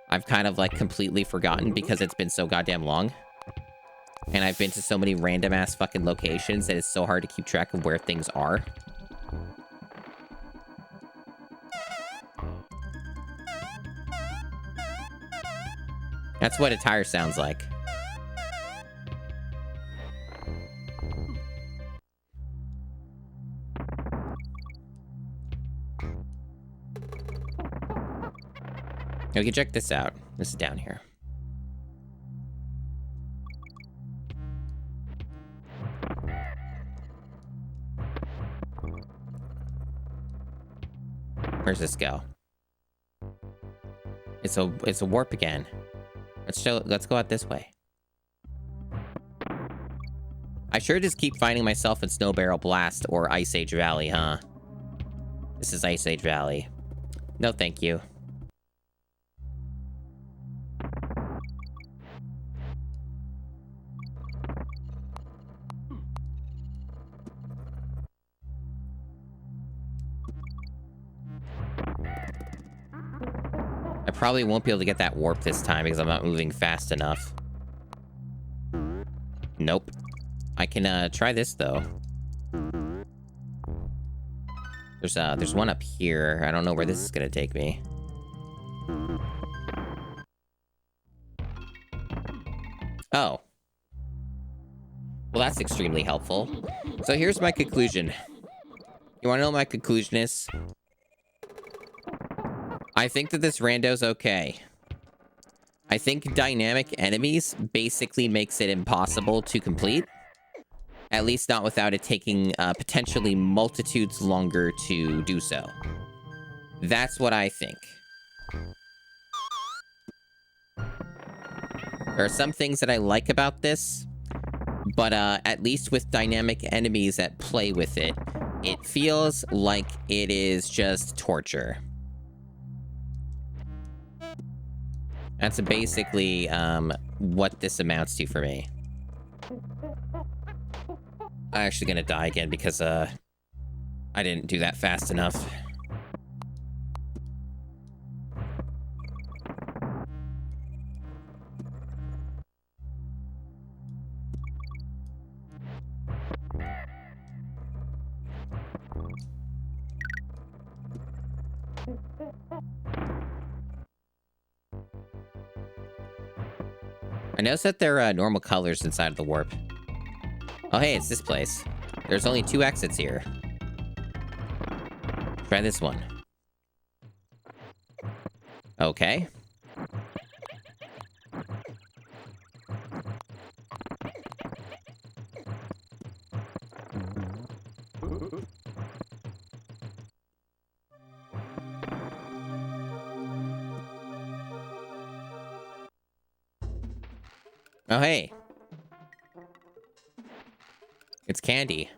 I've kind of like completely forgotten because it's been so goddamn long. And I've been to so many random ass fucking locations that it's so hard to keep track of where things are. That's what a tire sounds like. We can check this out. This is down here. Where's this go? It's a warp again. Let's go out this way. I sure just keep finding myself in Snow Barrel Blast or Ice Age Valley, huh? This is Ice Age Valley. No, thank you. I probably won't be able to get that warp this time because I'm not moving fast enough. Nope. I can try this though. There's one up here. I don't know where this is gonna take me. Oh. Well, that's extremely helpful. So here's my conclusion. You wanna know what my conclusion is? I think that this rando's okay. I think dynamic enemies basically makes it impossible to complete. At least not without it taking potentially multitudes longer to do so. That's what I think. There are some things that I like about this, but at least with dynamic enemies that play with it, it feels like it is just torture. That's basically what this amounts to for me. I'm actually gonna die again because I didn't do that fast enough. I noticed that there are normal colors inside of the warp. Oh, hey, it's this place. There's only 2 exits here. Try this one. Okay. Oh, hey. It's candy.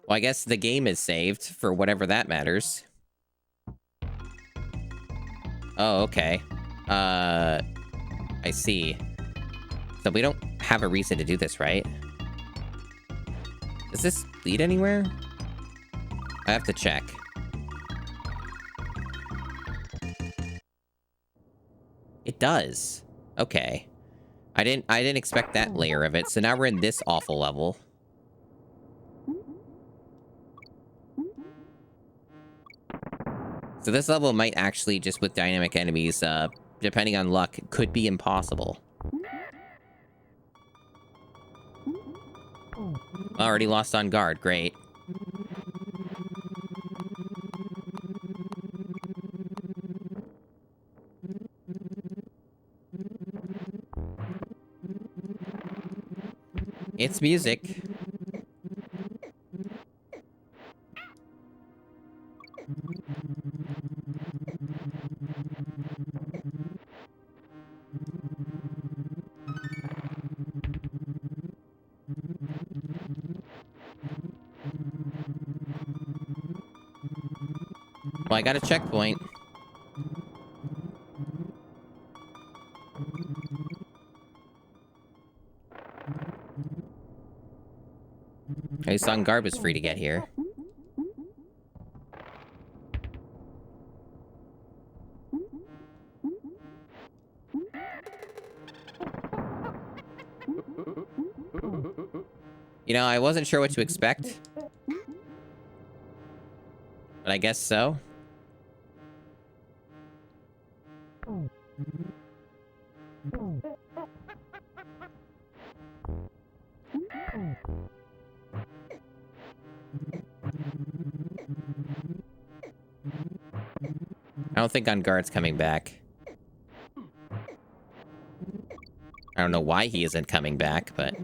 Well, I guess the game is saved, for whatever that matters. Oh, okay. I see. So we don't have a reason to do this, right? Does this lead anywhere? I have to check. It does. Okay. I didn't expect that layer of it. So now we're in this awful level. So this level might actually, just with dynamic enemies, depending on luck, could be impossible. Already lost on guard. Great. It's music. Well, I got a checkpoint. I saw guard was free to get here. You know, I wasn't sure what to expect. But I guess so. I don't think on guard's coming back. I don't know why he isn't coming back, but...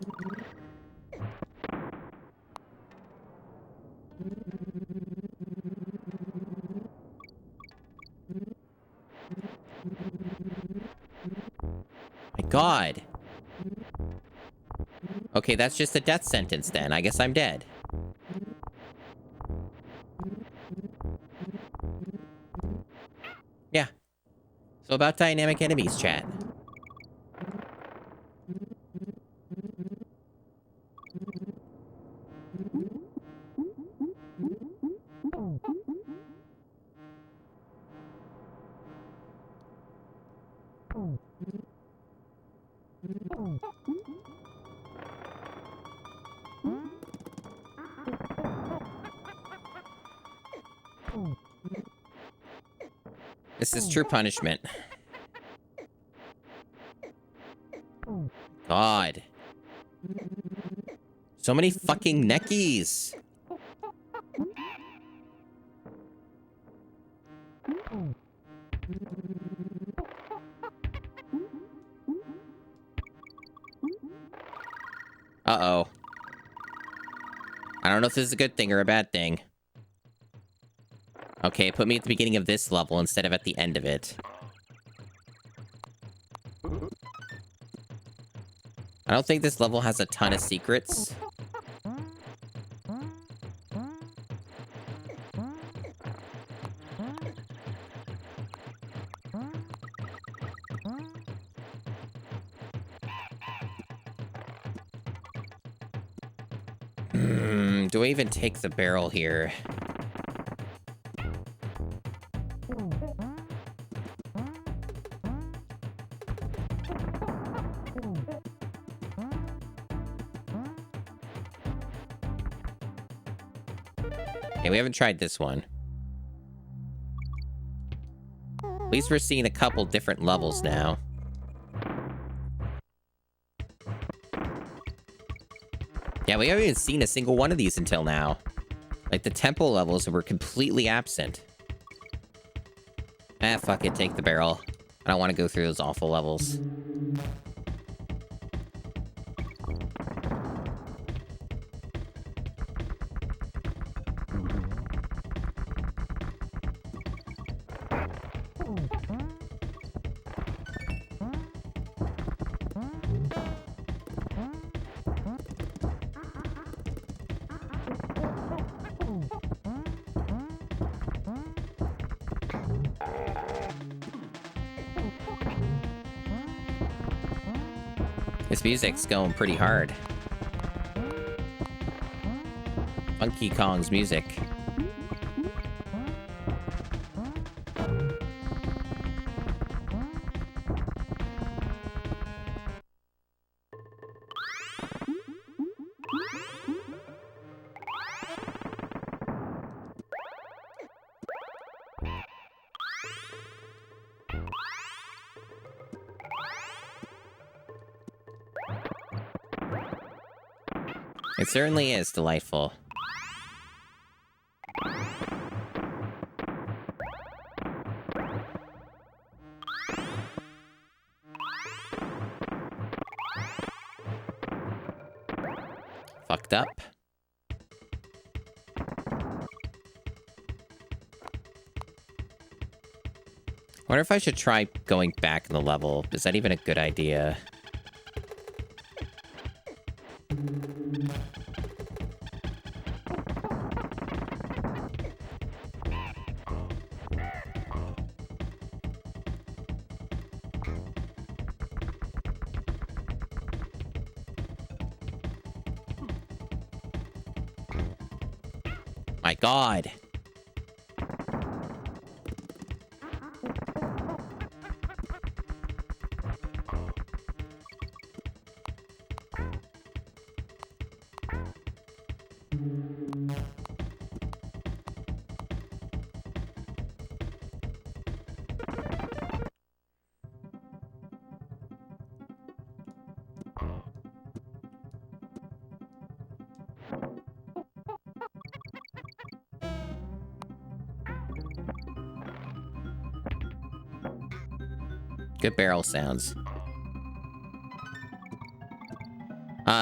My God. Okay, that's just a death sentence then. I guess I'm dead. Yeah. So about dynamic enemies, chat. This is true punishment. God. So many fucking neckies. Uh-oh. I don't know if this is a good thing or a bad thing. Okay, put me at the beginning of this level instead of at the end of it. I don't think this level has a ton of secrets. Do I even take the barrel here? Okay, we haven't tried this one. At least we're seeing a couple different levels now. Yeah, we haven't even seen a single one of these until now. Like, the temple levels were completely absent. Ah, fuck it, take the barrel. I don't want to go through those awful levels. This music's going pretty hard. Funky Kong's music. It certainly is delightful. Fucked up. Wonder if I should try going back in the level. Is that even a good idea? My God. Good barrel sounds.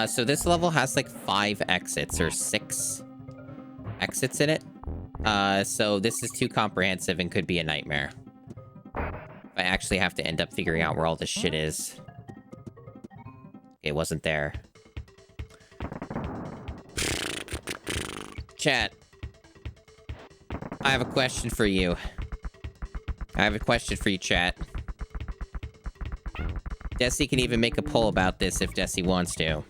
So this level has like 5 exits or 6 exits in it. So this is too comprehensive and could be a nightmare. I actually have to end up figuring out where all this shit is. It wasn't there. Chat. I have a question for you. Chat. Desi can even make a poll about this if Desi wants to.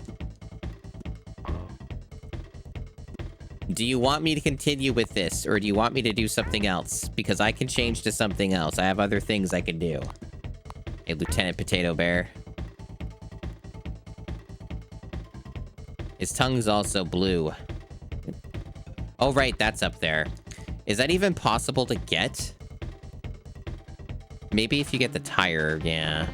Do you want me to continue with this, or do you want me to do something else? Because I can change to something else. I have other things I can do. Hey, Lieutenant Potato Bear. His tongue's also blue. Oh, right, that's up there. Is that even possible to get? Maybe if you get the tire, yeah.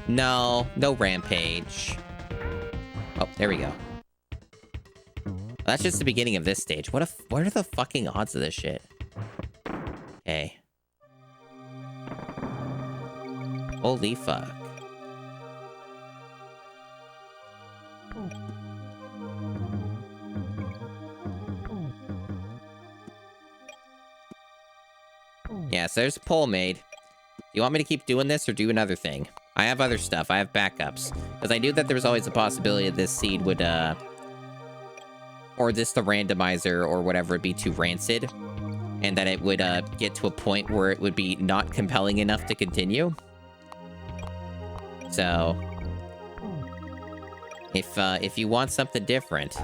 No, no rampage. Oh, there we go. That's just the beginning of this stage. What are the fucking odds of this shit? Hey. Holy fuck. Yeah, so there's a poll made. Do you want me to keep doing this or do another thing? I have other stuff. I have backups. Because I knew that there was always a possibility that this seed would, or this the randomizer or whatever would be too rancid. And that it would, get to a point where it would be not compelling enough to continue. So, if you want something different,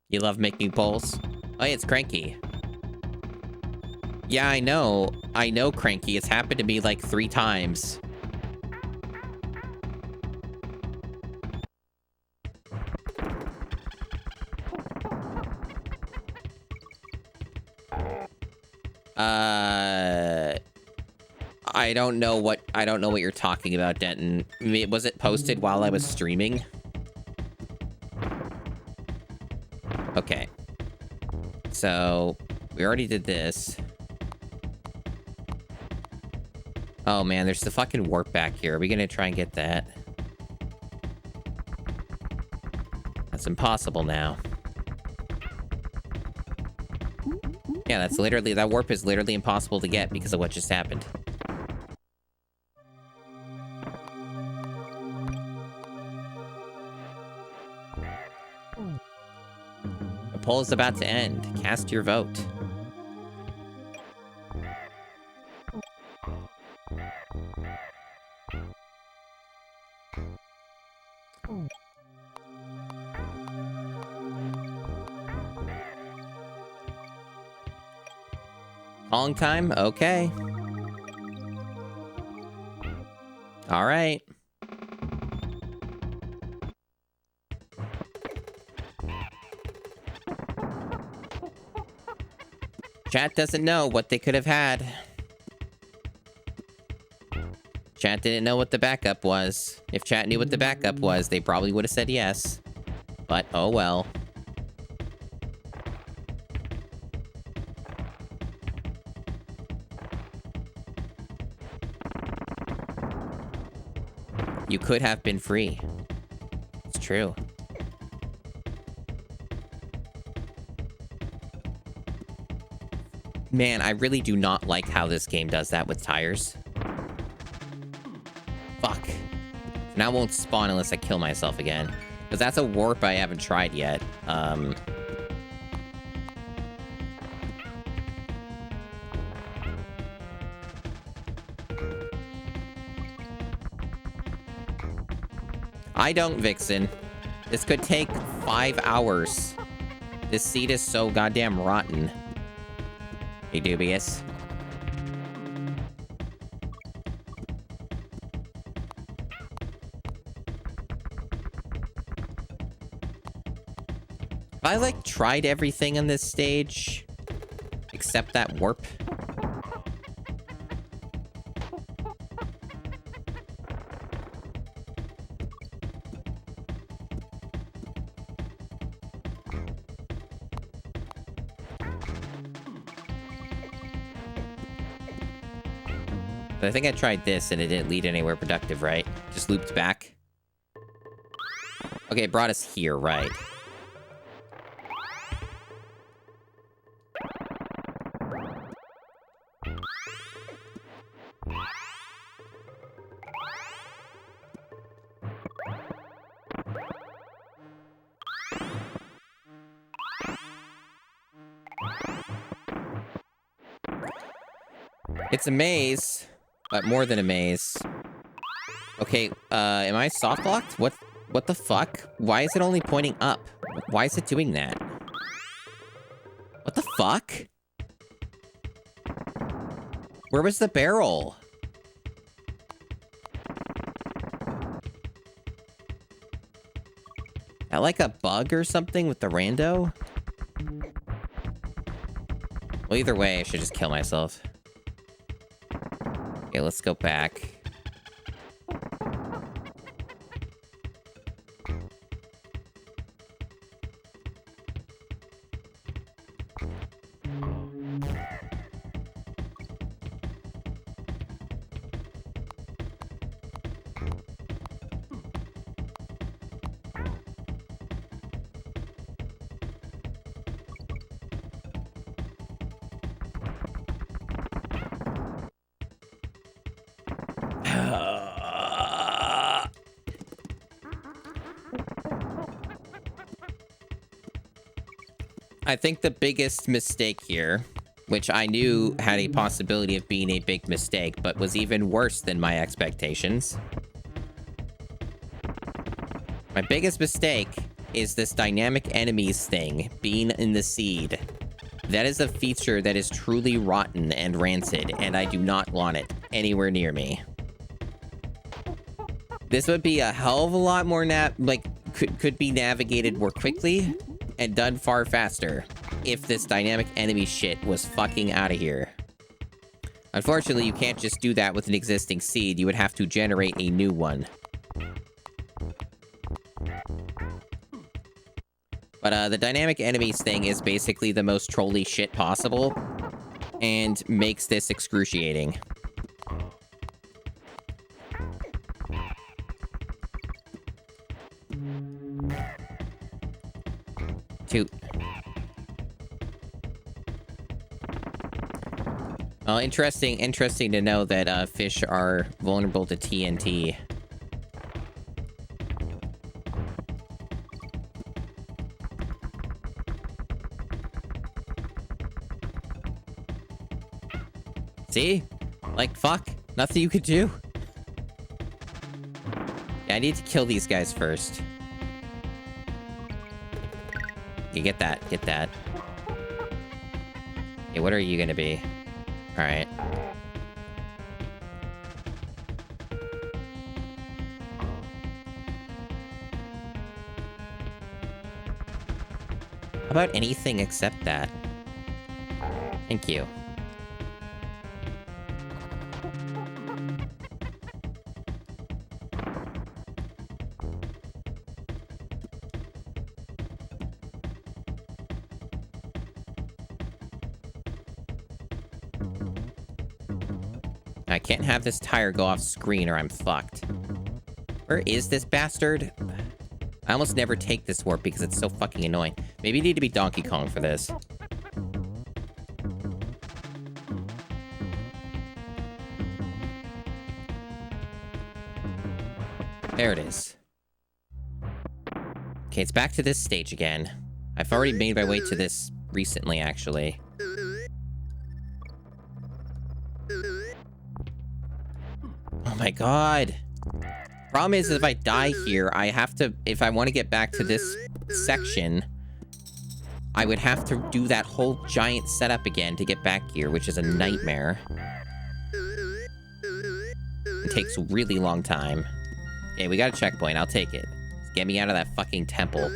you love making polls. Oh, yeah, it's Cranky. Yeah, I know, Cranky. It's happened to me like 3 times. I don't know what you're talking about, Denton. Was it posted while I was streaming? Okay. So, we already did this. Oh man, there's the fucking warp back here. Are we gonna try and get that? That's impossible now. Yeah, that's literally, that warp is literally impossible to get because of what just happened. The poll is about to end. Cast your vote. Calling time? Okay. All right. Chat doesn't know what they could have had. Chat didn't know what the backup was. If chat knew what the backup was, they probably would have said yes. But oh well. You could have been free. It's true. Man, I really do not like how this game does that with tires. Fuck. Now I won't spawn unless I kill myself again. Because that's a warp I haven't tried yet. I don't, Vixen. This could take 5 hours. This seat is so goddamn rotten. Hey, Dubious. I, like, tried everything on this stage. Except that warp. But I think I tried this and it didn't lead anywhere productive, right? Just looped back. Okay, it brought us here, right? It's a maze, but more than a maze. Okay, am I soft locked? What the fuck? Why is it only pointing up? Why is it doing that? What the fuck? Where was the barrel? That like a bug or something with the rando? Well, either way, I should just kill myself. Okay, let's go back. I think the biggest mistake here, which I knew had a possibility of being a big mistake, but was even worse than my expectations. My biggest mistake is this dynamic enemies thing being in the seed. That is a feature that is truly rotten and rancid, and I do not want it anywhere near me. This would be a hell of a lot more could be navigated more quickly and done far faster if this dynamic enemy shit was fucking out of here. Unfortunately, you can't just do that with an existing seed. You would have to generate a new one. But the dynamic enemies thing is basically the most trolly shit possible and makes this excruciating. Toot. Well, interesting to know that fish are vulnerable to TNT. See? Like, fuck. Nothing you could do. Yeah, I need to kill these guys first. You get that. Get that. Okay, what are you gonna be? Alright. How about anything except that? Thank you. I can't have this tire go off screen or I'm fucked. Where is this bastard? I almost never take this warp because it's so fucking annoying. Maybe you need to be Donkey Kong for this. There it is. Okay, it's back to this stage again. I've already made my way to this recently, actually. Oh my god. Problem is, if I die here, I have to... If I want to get back to this section, I would have to do that whole giant setup again to get back here, which is a nightmare. It takes a really long time. Okay, we got a checkpoint. I'll take it. Get me out of that fucking temple.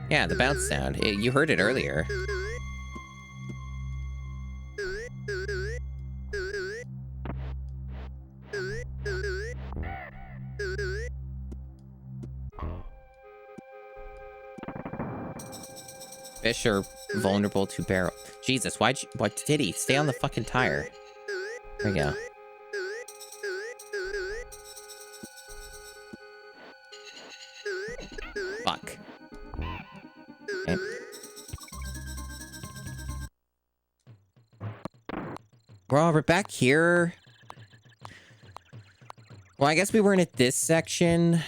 Yeah, the bounce sound. You heard it earlier. Fish are vulnerable to barrel. Jesus, what did he? Stay on the fucking tire. There we go. Fuck. Okay. Well, we're back here. Well, I guess we weren't at this section.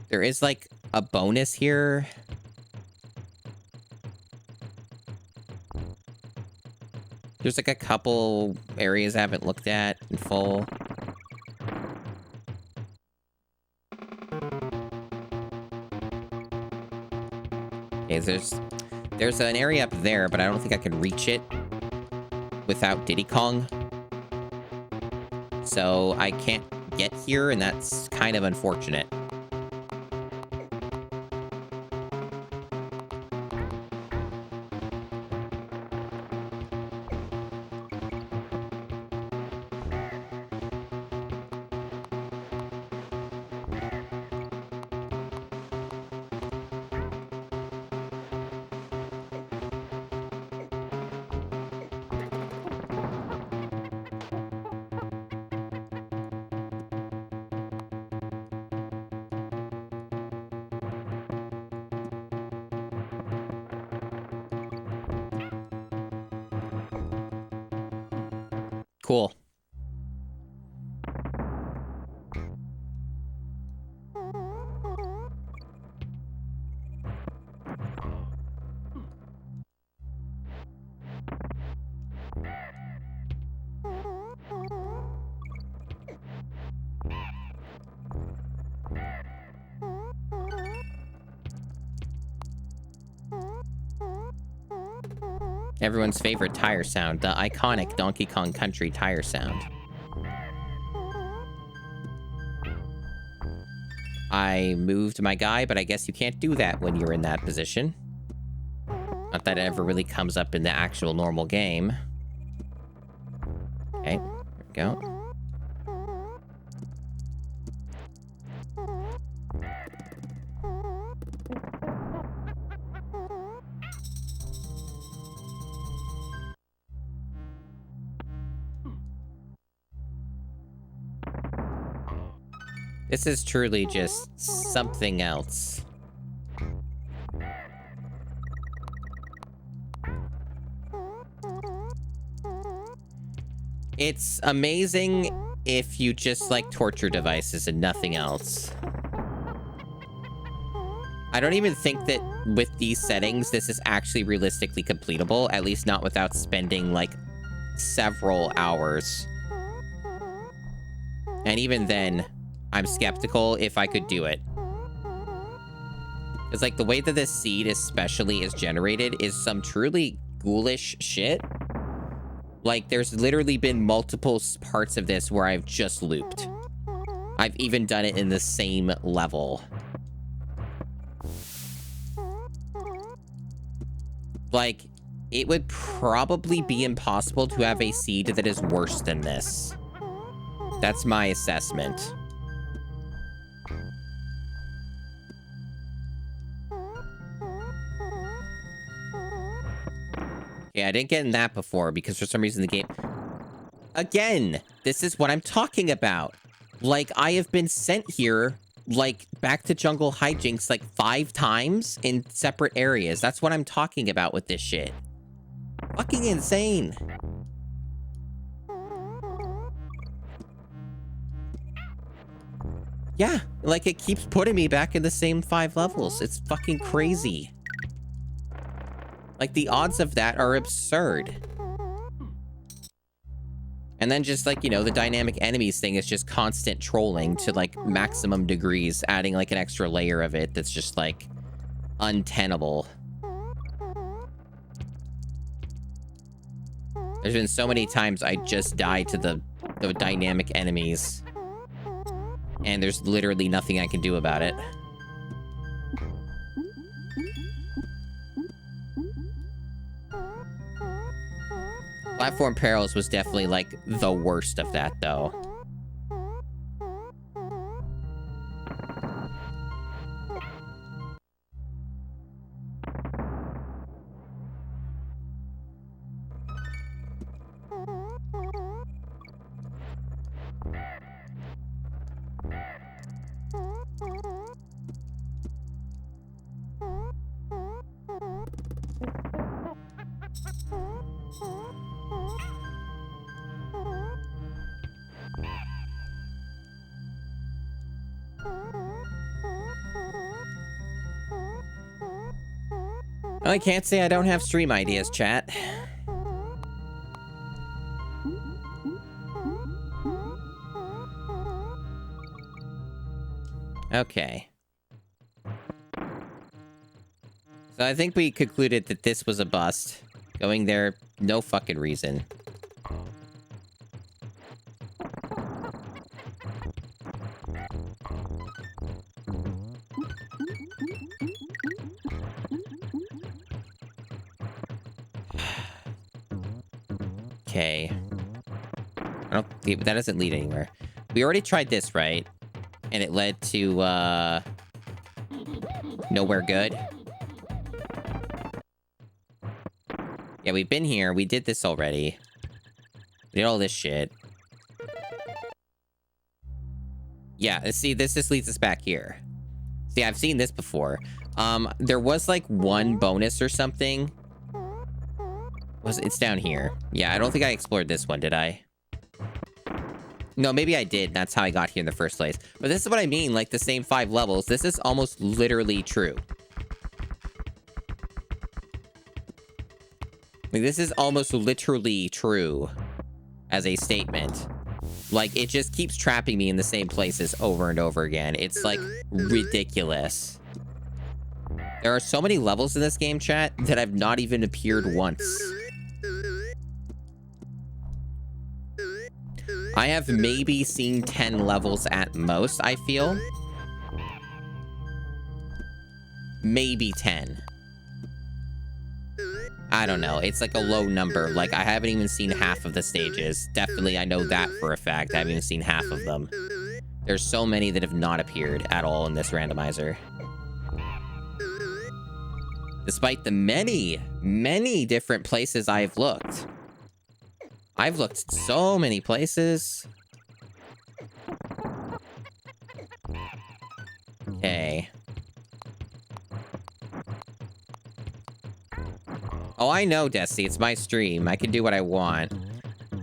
There is, like, a bonus here. There's, like, a couple areas I haven't looked at in full. Okay, there's an area up there, but I don't think I can reach it without Diddy Kong. So I can't get here, and that's kind of unfortunate. Cool. Everyone's favorite tire sound, the iconic Donkey Kong Country tire sound. I moved my guy, but I guess you can't do that when you're in that position. Not that it ever really comes up in the actual normal game. Okay, there we go. This is truly just something else. It's amazing if you just like torture devices and nothing else. I don't even think that with these settings, this is actually realistically completable, at least not without spending, like, several hours. And even then, I'm skeptical if I could do it. It's like the way that this seed especially is generated is some truly ghoulish shit. Like, there's literally been multiple parts of this where I've just looped. I've even done it in the same level. Like, it would probably be impossible to have a seed that is worse than this. That's my assessment. Yeah, I didn't get in that before because for some reason the game... Again, this is what I'm talking about. Like, I have been sent here, like, back to Jungle Hijinks, like, 5 times in separate areas. That's what I'm talking about with this shit. Fucking insane. Yeah, like, it keeps putting me back in the same 5 levels. It's fucking crazy. Like, the odds of that are absurd. And then just, like, you know, the dynamic enemies thing is just constant trolling to, like, maximum degrees, adding, like, an extra layer of it that's just, like, untenable. There's been so many times I just died to the dynamic enemies. And there's literally nothing I can do about it. Platform Perils was definitely, like, the worst of that, though. I can't say I don't have stream ideas, chat. Okay. So I think we concluded that this was a bust. Going there, no fucking reason. Okay. That doesn't lead anywhere. We already tried this, right? And it led to, nowhere good. Yeah, we've been here. We did this already. We did all this shit. Yeah, see, this just leads us back here. See, I've seen this before. There was, like, one bonus or something. It's down here. Yeah, I don't think I explored this one, did I? No, maybe I did. That's how I got here in the first place. But this is what I mean, like the same 5 levels. This is almost literally true. Like, this is almost literally true as a statement. Like, it just keeps trapping me in the same places over and over again. It's, like, ridiculous. There are so many levels in this game, chat, that have not even appeared once. I have maybe seen 10 levels at most, I feel. Maybe 10. I don't know. It's like a low number. Like, I haven't even seen half of the stages. Definitely, I know that for a fact. I haven't even seen half of them. There's so many that have not appeared at all in this randomizer. Despite the many, many different places I've looked. I've looked so many places. Okay. Oh, I know, Desi. It's my stream. I can do what I want.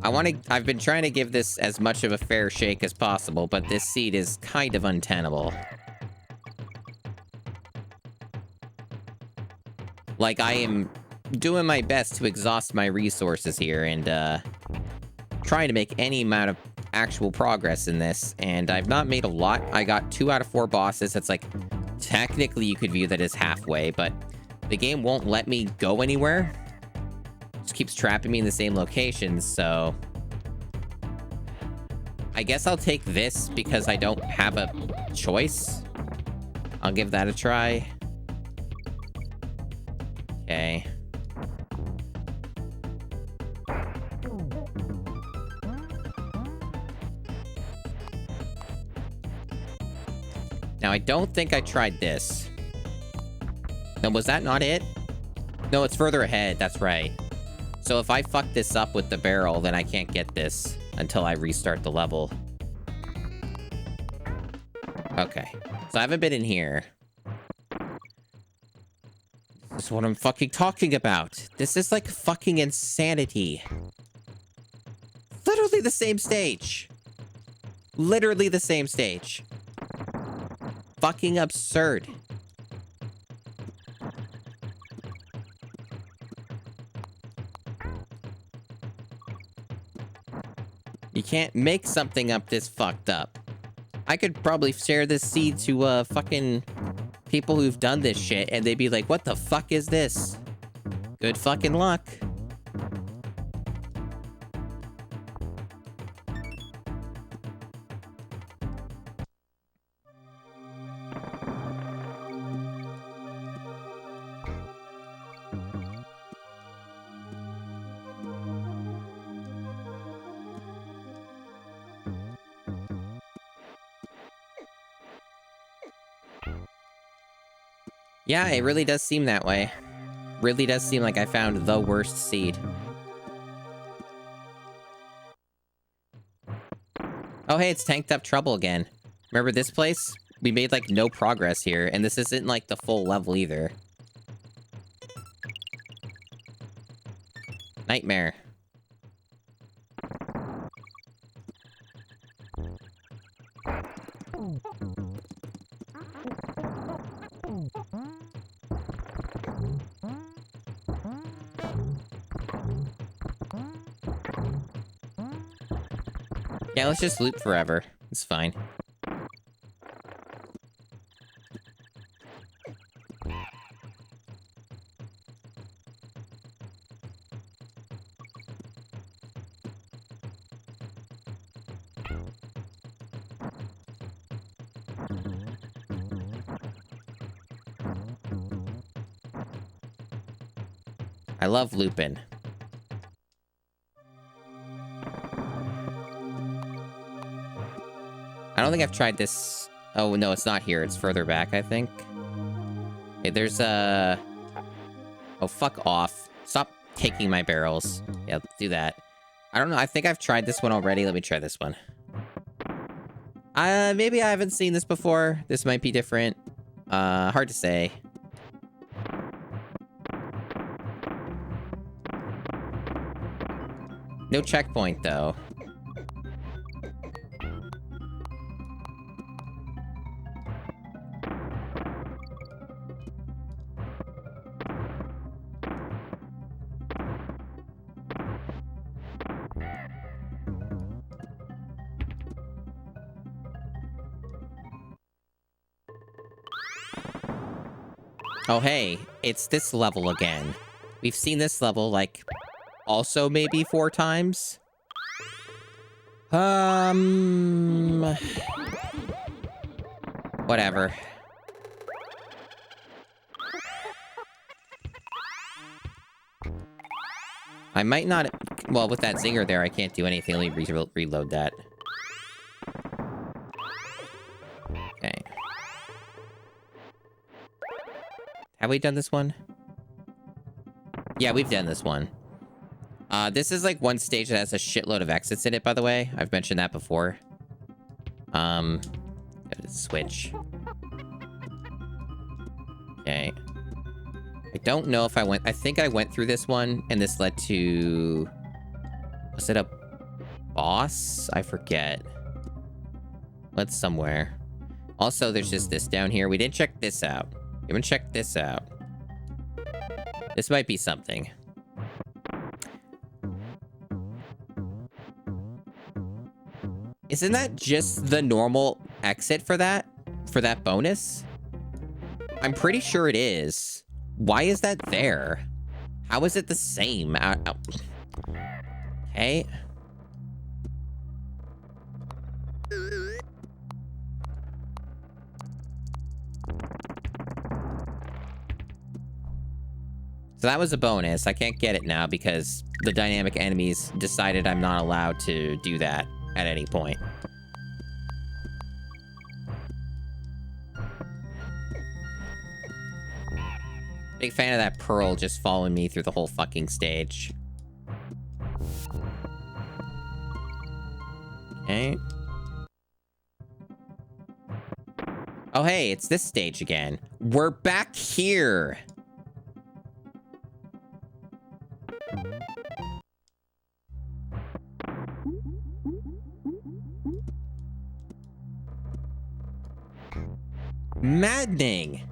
I've been trying to give this as much of a fair shake as possible, but this seed is kind of untenable. Like, I am doing my best to exhaust my resources here and, trying to make any amount of actual progress in this. And I've not made a lot. I got 2 out of 4 bosses. That's like, technically you could view that as halfway, but the game won't let me go anywhere. Just keeps trapping me in the same locations, so... I guess I'll take this because I don't have a choice. I'll give that a try. Okay. Now, I don't think I tried this. No, was that not it? No, it's further ahead. That's right. So if I fuck this up with the barrel, then I can't get this until I restart the level. Okay. So I haven't been in here. This is what I'm fucking talking about. This is like fucking insanity. Literally the same stage. Literally the same stage. Fucking absurd. You can't make something up this fucked up. I could probably share this seed to, fucking people who've done this shit, and they'd be like, what the fuck is this? Good fucking luck. Yeah, it really does seem that way. Really does seem like I found the worst seed. Oh, hey, it's Tanked Up Trouble again. Remember this place? We made, like, no progress here, and this isn't, like, the full level either. Nightmare. Yeah, let's just loop forever. It's fine. I love looping. I don't think I've tried this. Oh, no, it's not here. It's further back, I think. Okay, there's a... Oh, fuck off. Stop taking my barrels. Yeah, do that. I don't know. I think I've tried this one already. Let me try this one. Maybe I haven't seen this before. This might be different. Hard to say. No checkpoint, though. Oh, hey, it's this level again. We've seen this level, like, also maybe 4 times. Whatever. I might not... Well, with that zinger there, I can't do anything. Let me reload that. Okay. Have we done this one? Yeah, we've done this one. This is like one stage that has a shitload of exits in it, by the way. I've mentioned that before. Gotta switch. Okay. I don't know if I went... I think I went through this one, and this led to... Was it a boss? I forget. What's somewhere. Also, there's just this down here. We didn't check this out. We haven't checked this out. This might be something. Isn't that just the normal exit for that? For that bonus? I'm pretty sure it is. Why is that there? How is it the same? Okay. So that was a bonus. I can't get it now because the dynamic enemies decided I'm not allowed to do that at any point. Big fan of that pearl just following me through the whole fucking stage. Okay. Oh, hey, it's this stage again. We're back here. Maddening.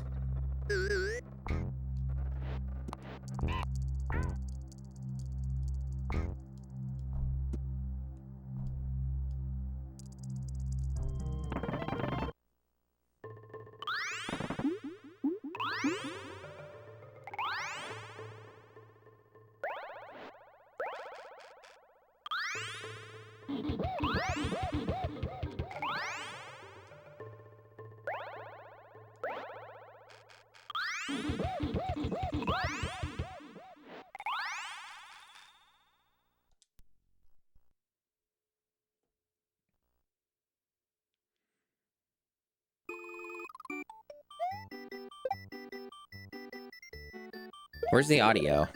Where's the audio?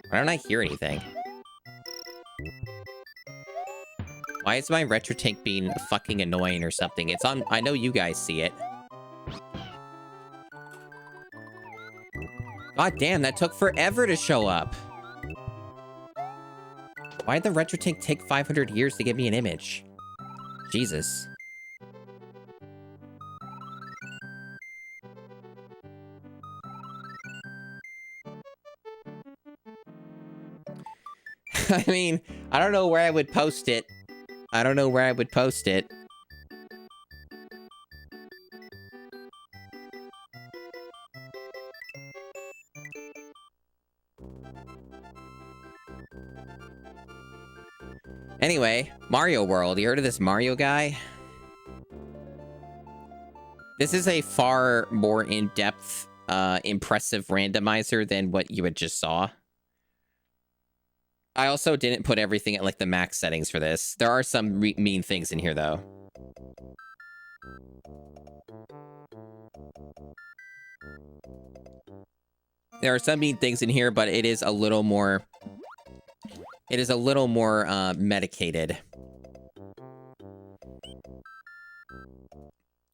Why don't I hear anything? Why is my retro tank being fucking annoying or something? It's on. I know you guys see it. God damn, that took forever to show up. Why did the retro tank take 500 years to give me an image? Jesus. I mean, I don't know where I would post it. I don't know where I would post it. Anyway, Mario World. You heard of this Mario guy? This is a far more in-depth, impressive randomizer than what you had just saw. I also didn't put everything at, like, the max settings for this. There are some mean things in here, though. There are some mean things in here, but it is a little more... It is a little more, medicated.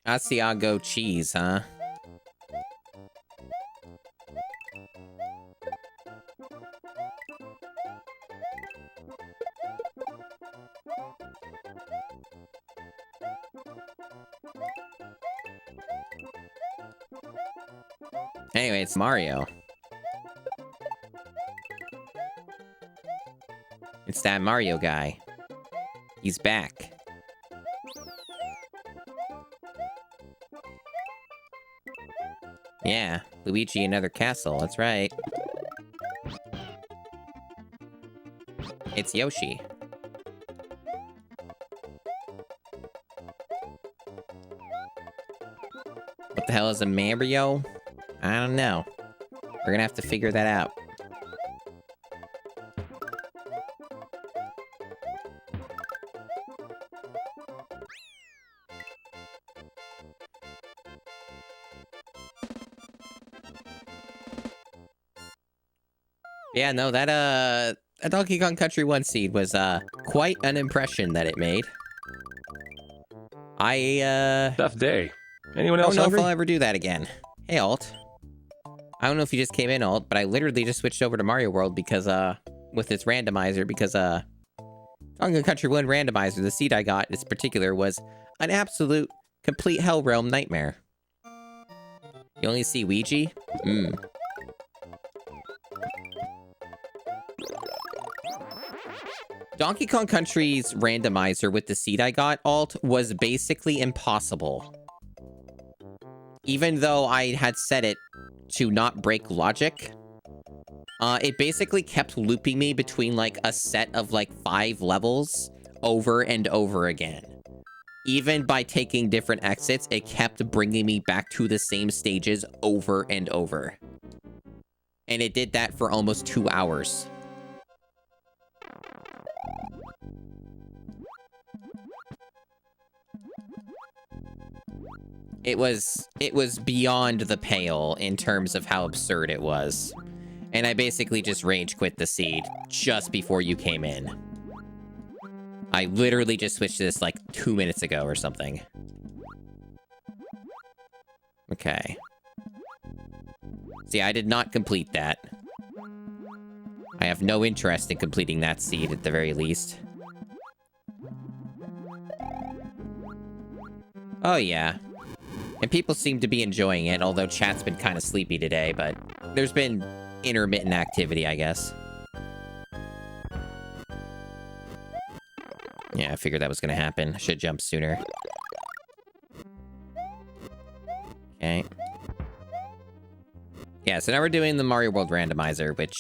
Asiago cheese, huh? Anyway, it's Mario. It's that Mario guy. He's back. Yeah, Luigi another castle, that's right. It's Yoshi. What the hell is a Mario? I don't know. We're gonna have to figure that out. Yeah, no, that, a Donkey Kong Country 1 seed was, quite an impression that it made. Tough day. Anyone I else don't know hungry? if I'll ever do that again. Hey, Alt. I don't know if you just came in, Alt, but I literally just switched over to Mario World because, with this randomizer, because, Donkey Kong Country 1 randomizer, the seed I got, in particular, was an absolute, complete Hell Realm nightmare. You only see Ouija? Donkey Kong Country's randomizer with the seed I got alt was basically impossible. Even though I had set it to not break logic, it basically kept looping me between like a set of like 5 levels over and over again. Even by taking different exits, it kept bringing me back to the same stages over and over. And it did that for almost 2 hours. It was beyond the pale in terms of how absurd it was. And I basically just rage quit the seed just before you came in. I literally just switched to this like 2 minutes ago or something. Okay. See, I did not complete that. I have no interest in completing that seed at the very least. Oh yeah. And people seem to be enjoying it, although chat's been kind of sleepy today, but there's been intermittent activity, I guess. Yeah, I figured that was gonna happen. I should jump sooner. Okay. Yeah, so now we're doing the Mario World Randomizer, which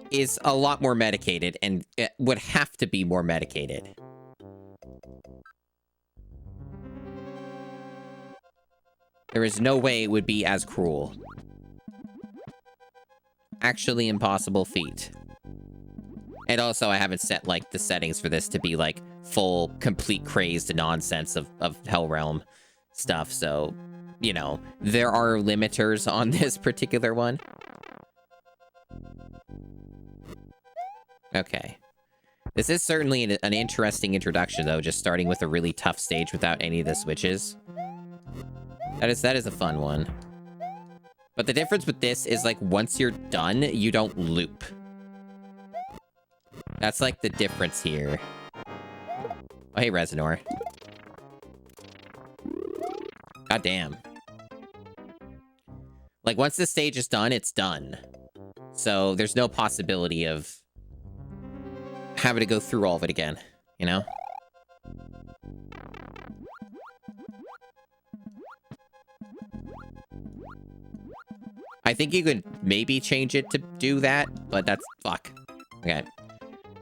is a lot more medicated, and it would have to be more medicated. There is no way it would be as cruel. Actually impossible feat. And also, I haven't set, like, the settings for this to be, like, full, complete crazed nonsense of Hell Realm stuff, so, you know, there are limiters on this particular one. Okay. This is certainly an interesting introduction, though, just starting with a really tough stage without any of the switches. That is a fun one. But the difference with this is, like, once you're done, you don't loop. That's, like, the difference here. Oh, hey, Resinor. God damn. Like, once the stage is done, it's done. So, there's no possibility of having to go through all of it again, you know? I think you could maybe change it to do that, but that's... fuck. Okay.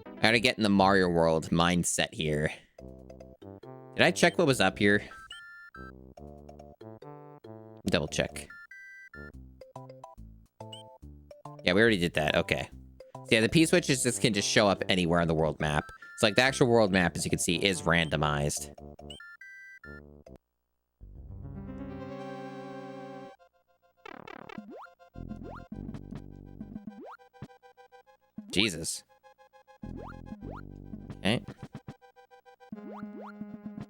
I gotta get in the Mario World mindset here. Did I check what was up here? Double check. Yeah, we already did that. Okay. So yeah, the P-switches just can just show up anywhere on the world map. So, like, the actual world map, as you can see, is randomized. Jesus. Okay.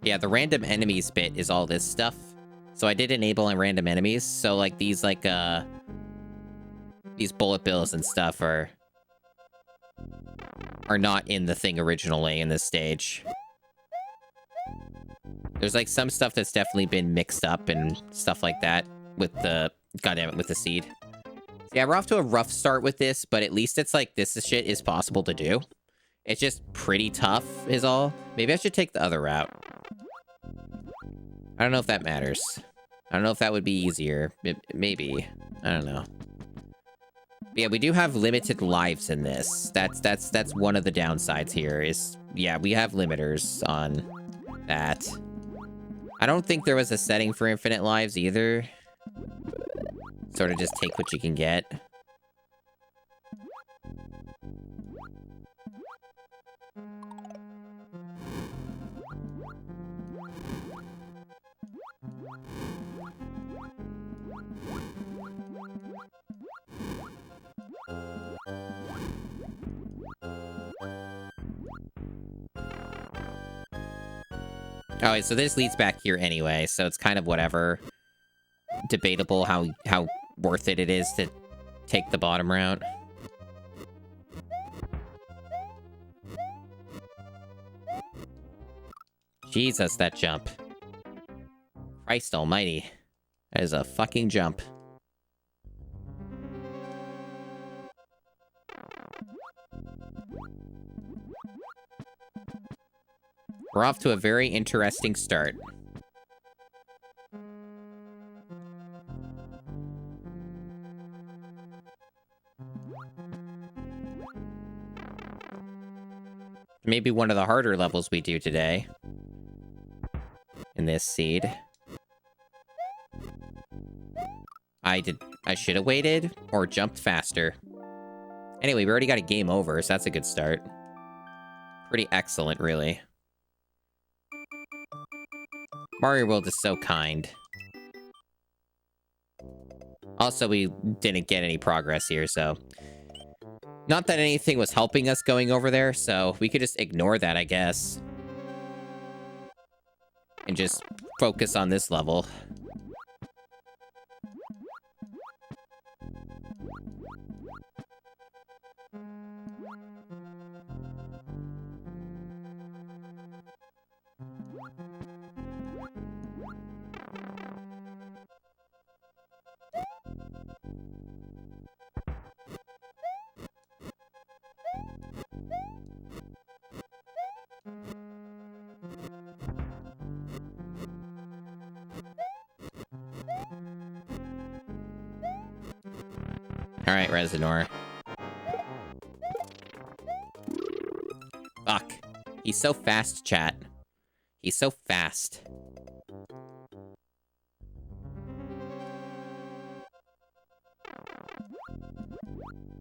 Yeah, the random enemies bit is all this stuff. So I did enable on random enemies. So, like, these, like, these bullet bills and stuff are not in the thing originally in this stage. There's, like, some stuff that's definitely been mixed up and stuff like that with the... goddammit, with the seed. Yeah, we're off to a rough start with this, but at least it's like this shit is possible to do. It's just pretty tough is all. Maybe I should take the other route. I don't know if that matters. I don't know if that would be easier. Maybe. I don't know. But yeah, we do have limited lives in this. That's one of the downsides here is, yeah, we have limiters on that. I don't think there was a setting for infinite lives either. Sort of just take what you can get. Alright, so this leads back here anyway, so it's kind of whatever. Debatable how worth it is to take the bottom route. Jesus, that jump. Christ almighty. That is a fucking jump. We're off to a very interesting start. Maybe one of the harder levels we do today. In this seed. I should have waited or jumped faster. Anyway, we already got a game over, so that's a good start. Pretty excellent, really. Mario World is so kind. Also, we didn't get any progress here, so... Not that anything was helping us going over there, so we could just ignore that, I guess. And just focus on this level. All right, Resinor. Fuck. He's so fast, chat. He's so fast.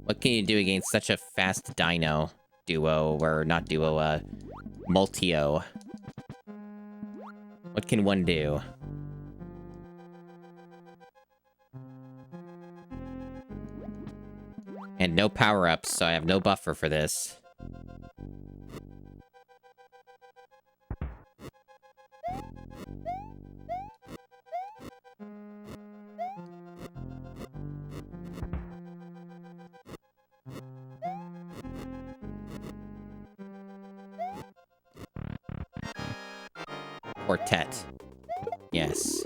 What can you do against such a fast dino duo, or not duo, multio? What can one do? And no power-ups, so I have no buffer for this. Quartet. Yes.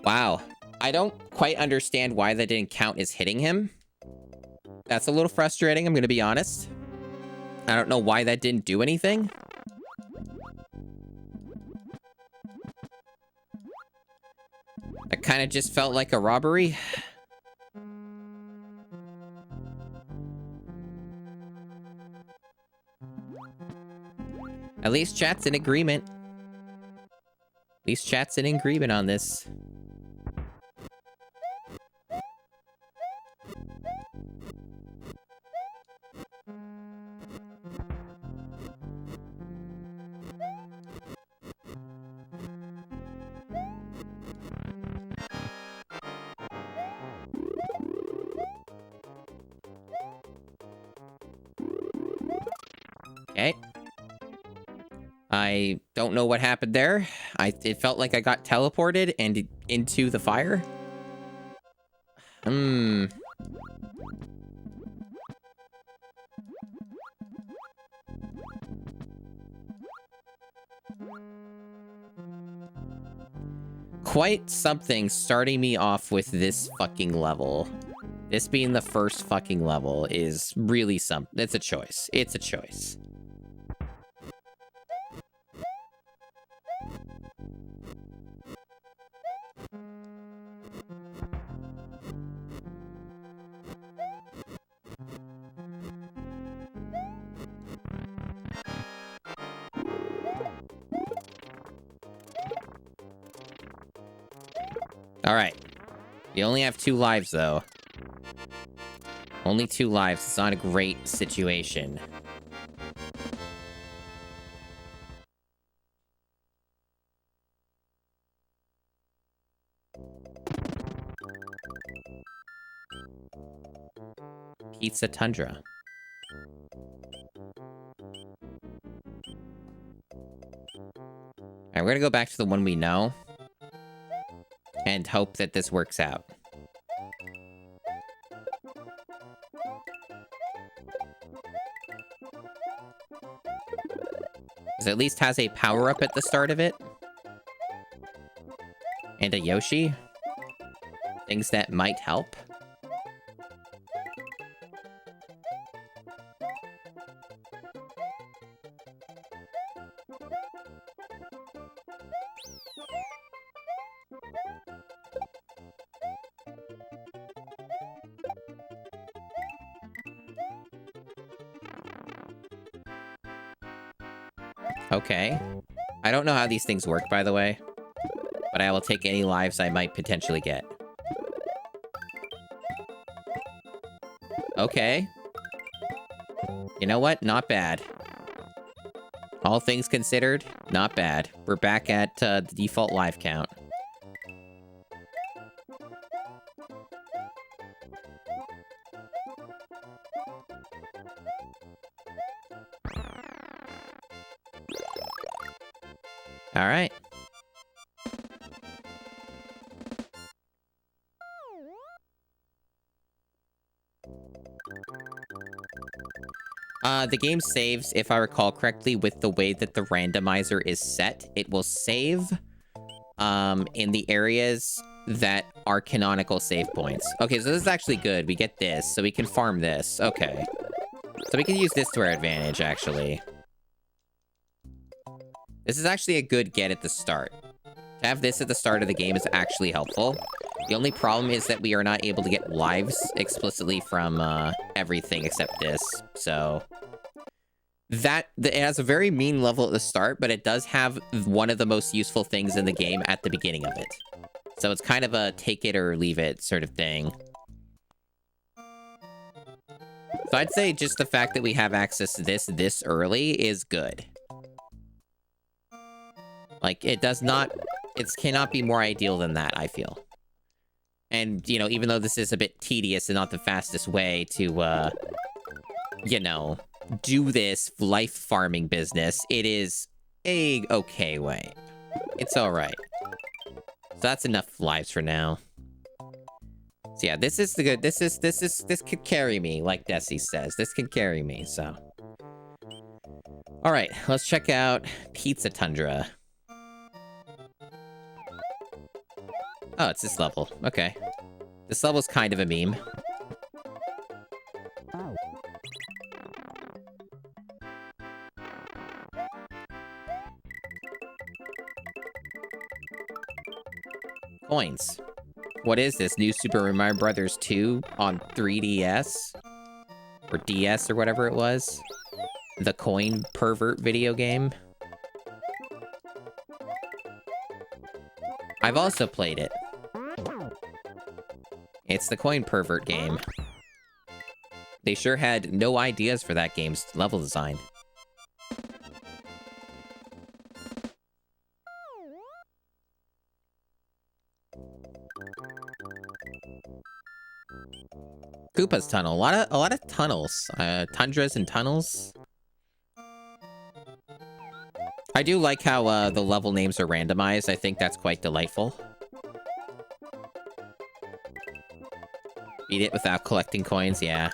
Wow. I don't quite understand why that didn't count as hitting him. That's a little frustrating, I'm gonna be honest. I don't know why that didn't do anything. That kind of just felt like a robbery. At least chat's in agreement. At least chat's in agreement on this. Okay. I don't know what happened there. It felt like I got teleported and into the fire. Quite something starting me off with this fucking level. This being the first fucking level is really something. It's a choice. It's a choice. All right. We only have 2 lives, though. Only 2 lives. It's not a great situation. Pizza Tundra. Alright, we're gonna go back to the one we know. And hope that this works out. It at least has a power-up at the start of it. And a Yoshi. things that might help. Okay. I don't know how these things work, by the way, but I will take any lives I might potentially get. Okay. You know what? Not bad. All things considered, not bad. We're back at the default live count. All right. The game saves, if I recall correctly, with the way that the randomizer is set. It will save in the areas that are canonical save points. Okay, so this is actually good. We get this, so we can farm this. Okay. So we can use this to our advantage, actually. This is actually a good get at the start. To have this at the start of the game is actually helpful. The only problem is that we are not able to get lives explicitly from everything except this. So it has a very mean level at the start, but it does have one of the most useful things in the game at the beginning of it. So it's kind of a take it or leave it sort of thing. So I'd say just the fact that we have access to this early is good. Like, it cannot be more ideal than that, I feel. And, you know, even though this is a bit tedious and not the fastest way to, you know, do this life farming business, it is a okay way. It's all right. So that's enough lives for now. So yeah, this is the good. This could carry me, like Desi says. This can carry me. So, all right, let's check out Pizza Tundra. Oh, it's this level. Okay. This level's kind of a meme. Coins. What is this? New Super Mario Brothers 2 on 3DS? Or DS or whatever it was? The coin pervert video game? I've also played it. It's the coin pervert game. They sure had no ideas for that game's level design. Koopa's tunnel. A lot of tunnels. Tundras and tunnels. I do like how the level names are randomized. I think that's quite delightful. Beat it without collecting coins, yeah.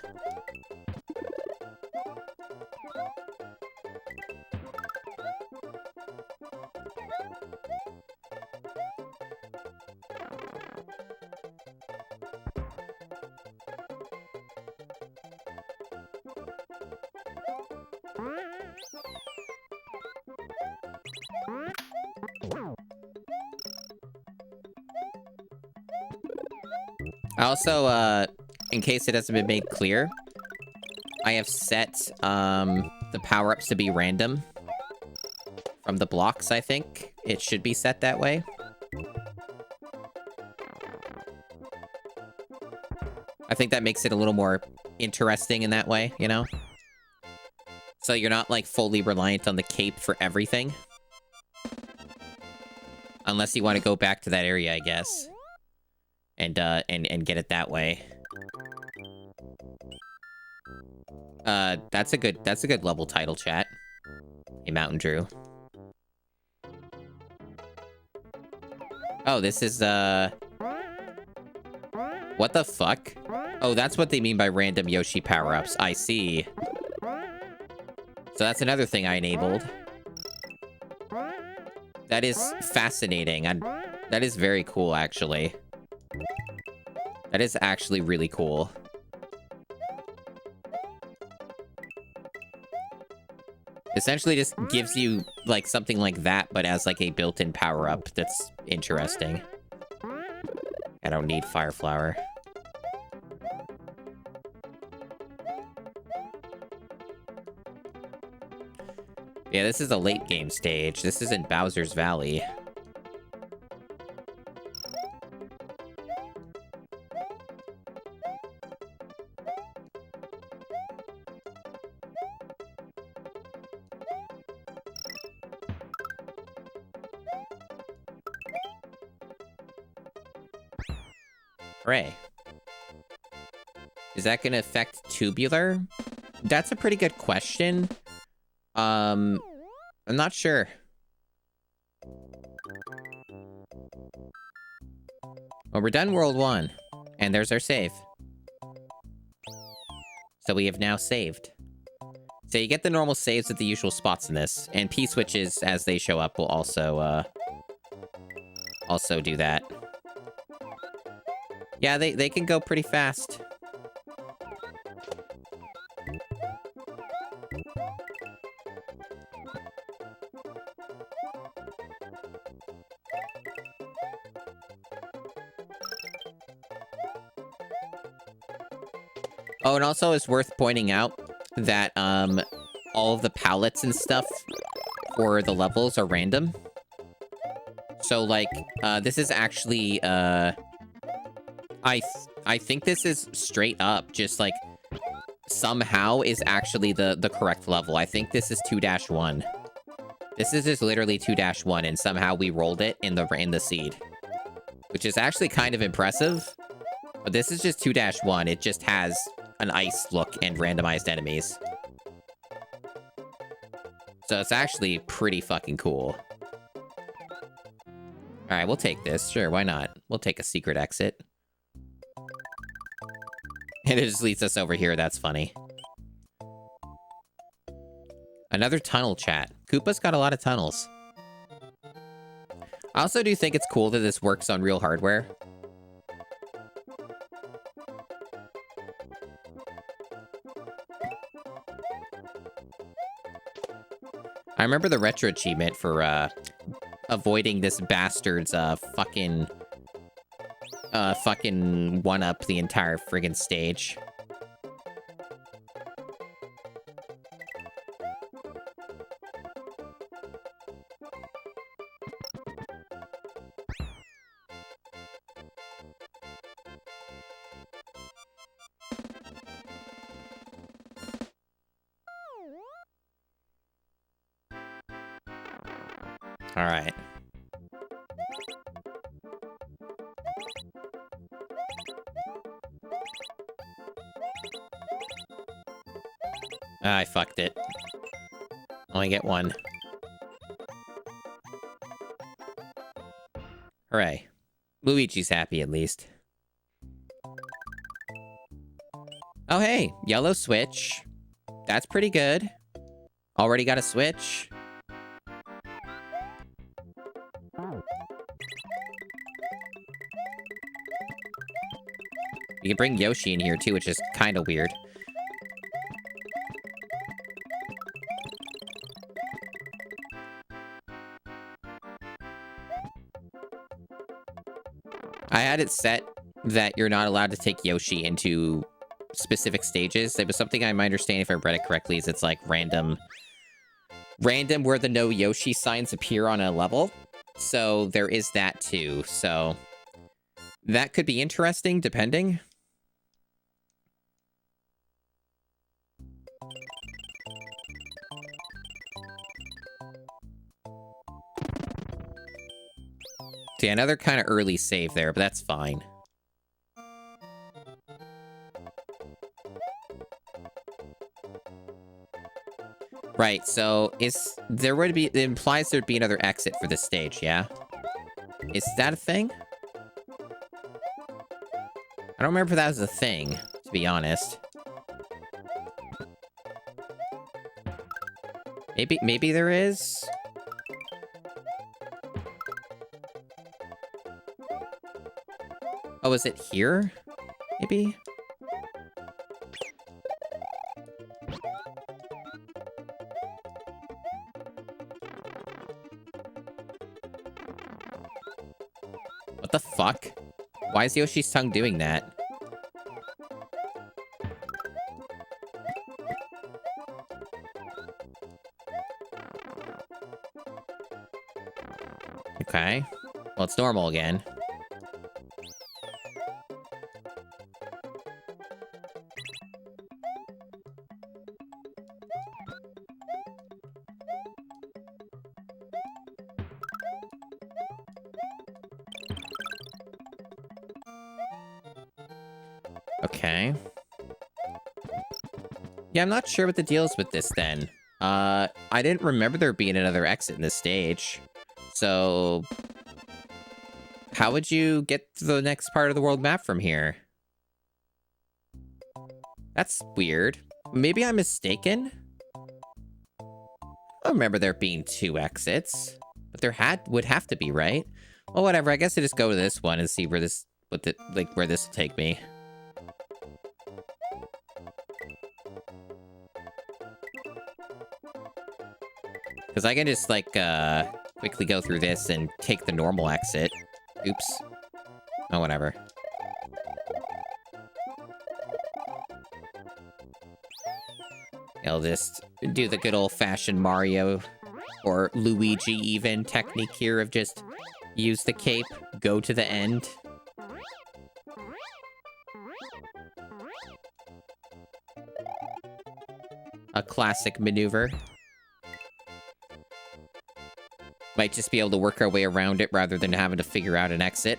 I also, in case it hasn't been made clear, I have set the power-ups to be random from the blocks, I think. It should be set that way. I think that makes it a little more interesting in that way, you know? So you're not, like, fully reliant on the cape for everything. Unless you want to go back to that area, I guess. And get it that way. That's a good level title, chat. Hey, Mountain Drew. Oh, this is, what the fuck? Oh, that's what they mean by random Yoshi power-ups. I see. So that's another thing I enabled. That is fascinating. That is very cool, actually. That is actually really cool. Essentially just gives you, like, something like that, but as, like, a built-in power-up that's interesting. I don't need Fire Flower. Yeah, this is a late game stage. This isn't Bowser's Valley. Hooray. Is that going to affect Tubular? That's a pretty good question. I'm not sure. Well, we're done World 1. And there's our save. So we have now saved. So you get the normal saves at the usual spots in this. And P-switches, as they show up, will also do that. Yeah, they can go pretty fast. Oh, and also it's worth pointing out that all of the palettes and stuff for the levels are random. So, like, this is actually, I think this is straight up just, like, somehow is actually the correct level. I think this is 2-1. This is just literally 2-1, and somehow we rolled it in the seed. Which is actually kind of impressive. But this is just 2-1. It just has an ice look and randomized enemies. So it's actually pretty fucking cool. Alright, we'll take this. Sure, why not? We'll take a secret exit. And it just leads us over here. That's funny. Another tunnel chat. Koopa's got a lot of tunnels. I also do think it's cool that this works on real hardware. I remember the retro achievement for avoiding this bastard's fucking one-up the entire friggin' stage. All right. I fucked it. Only get one. Hooray. Luigi's happy, at least. Oh, hey! Yellow switch. That's pretty good. Already got a switch. You can bring Yoshi in here, too, which is kind of weird. I had it set that you're not allowed to take Yoshi into specific stages. It was something I might understand if I read it correctly, is it's like random where the no Yoshi signs appear on a level. So there is that too. So that could be interesting, depending. See, another kind of early save there, but that's fine. Right, so it implies there'd be another exit for this stage, yeah? Is that a thing? I don't remember if that was a thing, to be honest. Maybe there is? Oh, is it here? Maybe? What the fuck? Why is Yoshi's tongue doing that? Okay. Well, it's normal again. Okay. Yeah, I'm not sure what the deal is with this then. I didn't remember there being another exit in this stage. So, how would you get to the next part of the world map from here? That's weird. Maybe I'm mistaken? I remember there being 2 exits. But there would have to be, right? Well, whatever. I guess I just go to this one and see where this where this will take me. Because I can just, like, quickly go through this and take the normal exit. Oops. Oh, whatever. I'll just do the good old-fashioned Mario, or Luigi even, technique here of just use the cape, go to the end. A classic maneuver. Might just be able to work our way around it rather than having to figure out an exit.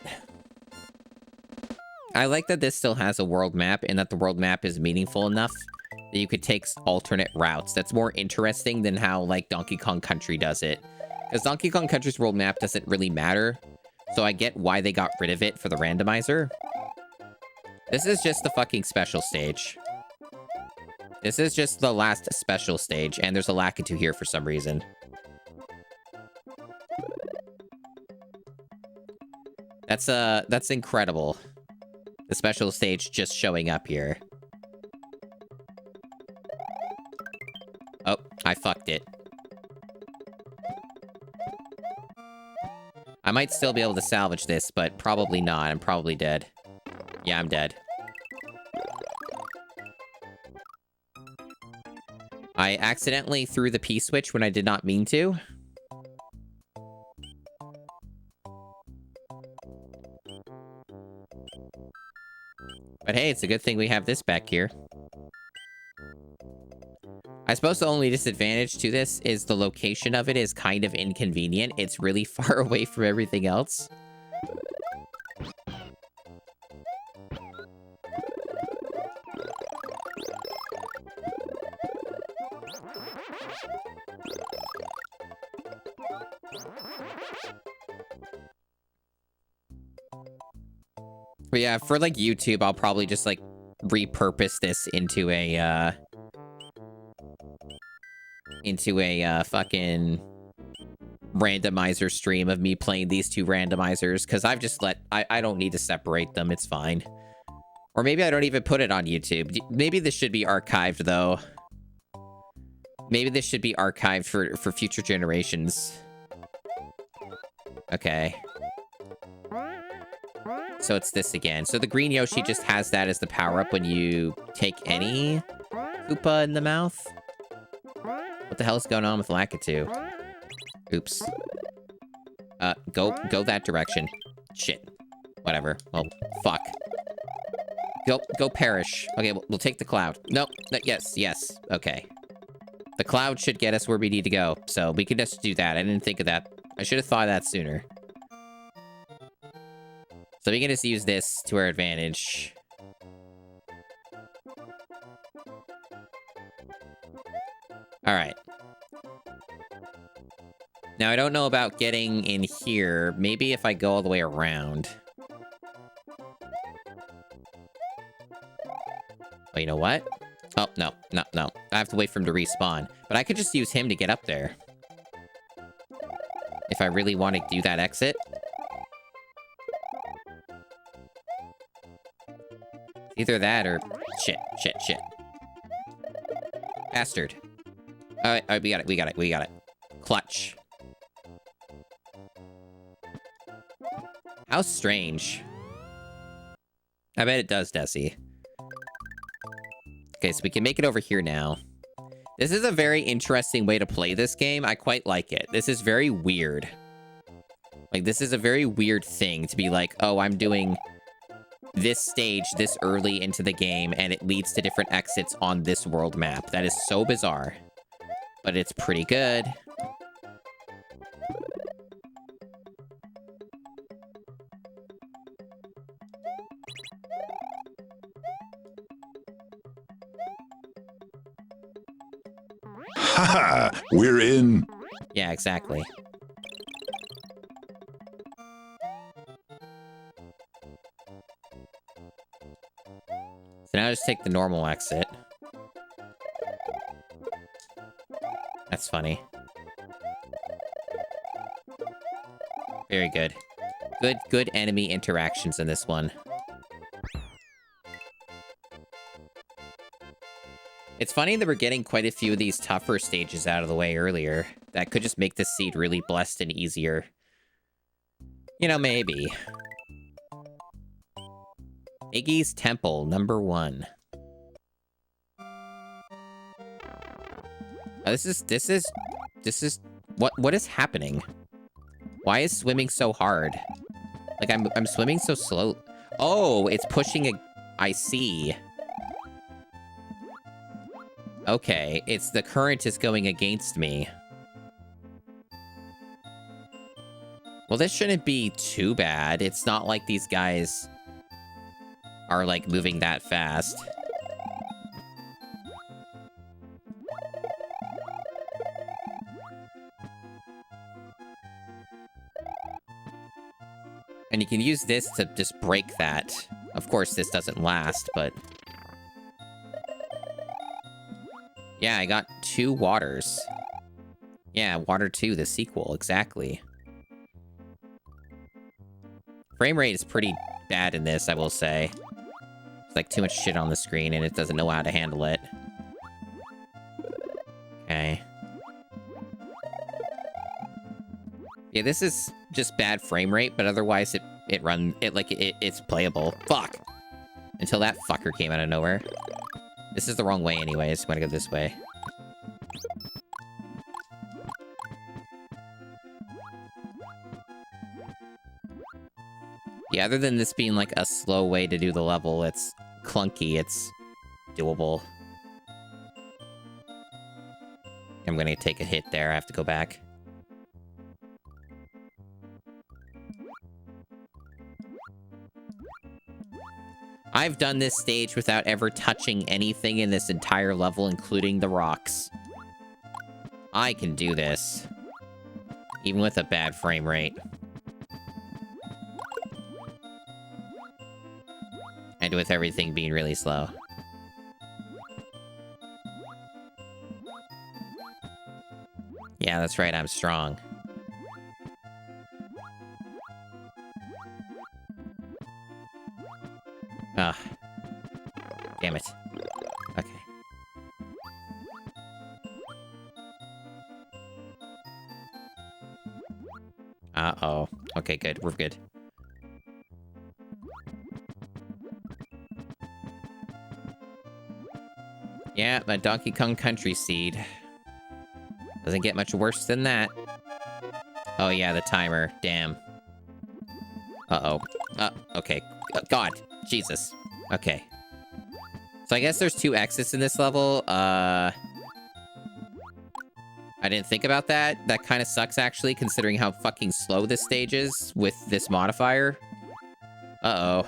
I like that this still has a world map and that the world map is meaningful enough that you could take alternate routes. That's more interesting than how, like, Donkey Kong Country does it. Because Donkey Kong Country's world map doesn't really matter, so I get why they got rid of it for the randomizer. This is just the fucking special stage. This is just the last special stage, and there's a Lakitu here for some reason. That's incredible. The special stage just showing up here. Oh, I fucked it. I might still be able to salvage this, but probably not. I'm probably dead. Yeah, I'm dead. I accidentally threw the P-switch when I did not mean to. But hey, it's a good thing we have this back here. I suppose the only disadvantage to this is the location of it is kind of inconvenient. It's really far away from everything else. But yeah, for like YouTube, I'll probably just like repurpose this into a fucking randomizer stream of me playing these 2 randomizers, because I've just I don't need to separate them. It's fine. Or maybe I don't even put it on YouTube. Maybe this should be archived though. Maybe this should be archived for future generations. Okay. So it's this again. So the green Yoshi just has that as the power-up when you take any Koopa in the mouth. What the hell is going on with Lakitu? Oops. Go that direction. Shit. Whatever. Oh, fuck. Go perish. Okay, we'll take the cloud. Nope. Yes. Okay. The cloud should get us where we need to go. So we can just do that. I didn't think of that. I should have thought of that sooner. So we can just use this to our advantage. Alright. Now, I don't know about getting in here. Maybe if I go all the way around. Oh, you know what? Oh, no. I have to wait for him to respawn. But I could just use him to get up there. If I really want to do that exit. Either that or... Shit. Bastard. Alright, we got it. Clutch. How strange. I bet it does, Desi. Okay, so we can make it over here now. This is a very interesting way to play this game. I quite like it. This is very weird. Like, this is a very weird thing to be like, oh, I'm doing this stage this early into the game, and it leads to different exits on this world map. That is so bizarre. But it's pretty good. Haha, we're in. Yeah, exactly. So now just take the normal exit. That's funny. Very good. Good enemy interactions in this one. It's funny that we're getting quite a few of these tougher stages out of the way earlier. That could just make this seed really blessed and easier. You know, maybe. Iggy's Temple, number 1. This is what is happening? Why is swimming so hard? Like I'm swimming so slow. Oh, it's pushing I see. Okay, it's the current is going against me. Well, this shouldn't be too bad. It's not like these guys are like moving that fast. And you can use this to just break that. Of course, this doesn't last, but... Yeah, I got 2 waters. Yeah, Water 2, the sequel, exactly. Frame rate is pretty bad in this, I will say. It's like too much shit on the screen, and it doesn't know how to handle it. Okay. Yeah, this is just bad frame rate, but otherwise it's playable. Fuck! Until that fucker came out of nowhere. This is the wrong way anyways. I'm gonna go this way. Yeah, other than this being like a slow way to do the level, it's clunky, it's doable. I'm gonna take a hit there, I have to go back. I've done this stage without ever touching anything in this entire level, including the rocks. I can do this. Even with a bad frame rate. And with everything being really slow. Yeah, that's right, I'm strong. Ugh. Damn it. Okay. Uh-oh. Okay, good. We're good. Yeah, my Donkey Kong Country seed. Doesn't get much worse than that. Oh yeah, the timer. Damn. Uh-oh. Okay. God. Jesus. Okay. So I guess there's 2 exits in this level. I didn't think about that. That kind of sucks, actually, considering how fucking slow this stage is with this modifier. Uh-oh.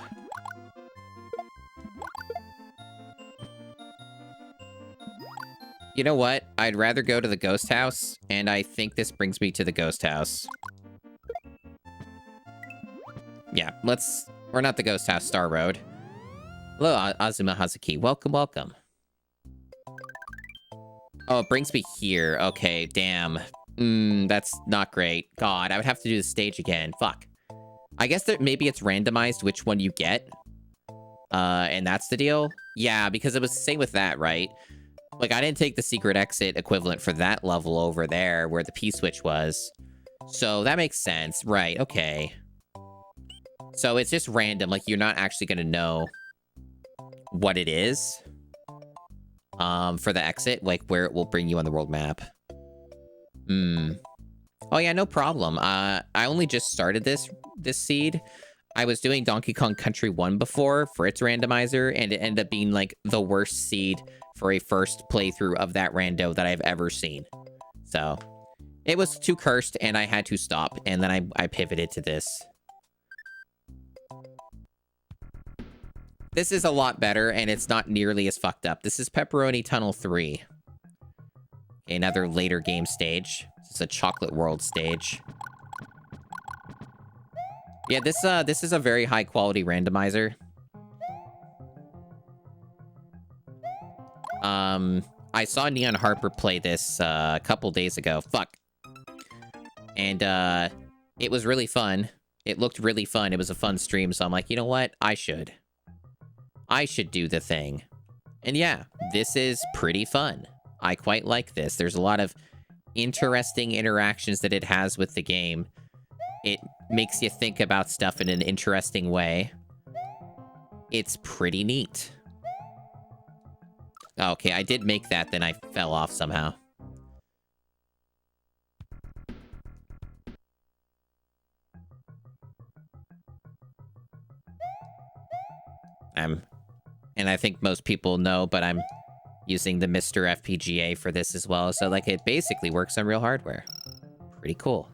You know what? I'd rather go to the ghost house, and I think this brings me to the ghost house. Yeah, let's... Or not the ghost house, Star Road. Hello, Azuma Hazuki. Welcome, welcome. Oh, it brings me here. Okay, damn. That's not great. God, I would have to do the stage again. Fuck. I guess that maybe it's randomized which one you get. And that's the deal? Yeah, because it was the same with that, right? Like, I didn't take the secret exit equivalent for that level over there where the P-switch was. So that makes sense. Right, okay. So it's just random. Like, you're not actually going to know what it is for the exit, like where it will bring you on the world map. Oh yeah, no problem. I only just started this seed. I was doing Donkey Kong Country 1 before for its randomizer, and it ended up being like the worst seed for a first playthrough of that rando that I've ever seen. So it was too cursed and I had to stop, and then I pivoted to this. This is a lot better, and it's not nearly as fucked up. This is Pepperoni Tunnel 3. Okay, another later game stage. This is a Chocolate World stage. Yeah, this is a very high quality randomizer. I saw Neon Harper play this a couple days ago. Fuck. And it was really fun. It looked really fun. It was a fun stream, so I'm like, you know what? I should do the thing. And yeah, this is pretty fun. I quite like this. There's a lot of interesting interactions that it has with the game. It makes you think about stuff in an interesting way. It's pretty neat. Okay, I did make that, then I fell off somehow. And I think most people know, but I'm using the Mr. FPGA for this as well, so like it basically works on real hardware. Pretty cool.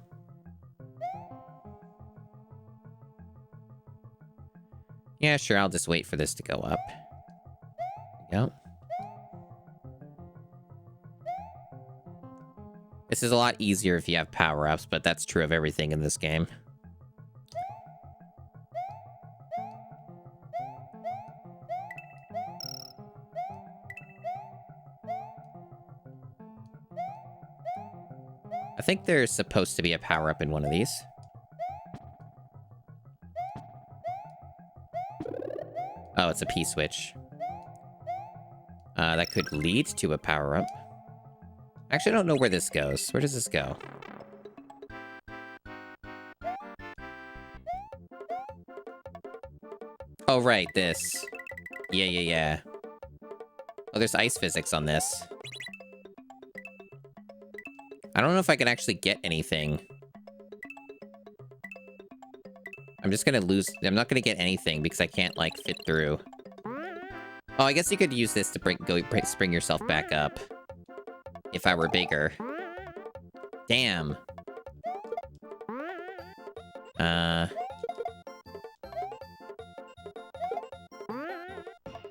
Yeah, sure, I'll just wait for this to go up. Yep. This is a lot easier if you have power-ups, but that's true of everything in this game. I think there's supposed to be a power-up in one of these. Oh, it's a P-switch. That could lead to a power-up. Actually, I don't know where this goes. Where does this go? Oh, right, this. Yeah. Oh, there's ice physics on this. I don't know if I can actually get anything. I'm just gonna lose. I'm not gonna get anything because I can't, like, fit through. Oh, I guess you could use this to spring yourself back up. If I were bigger. Damn.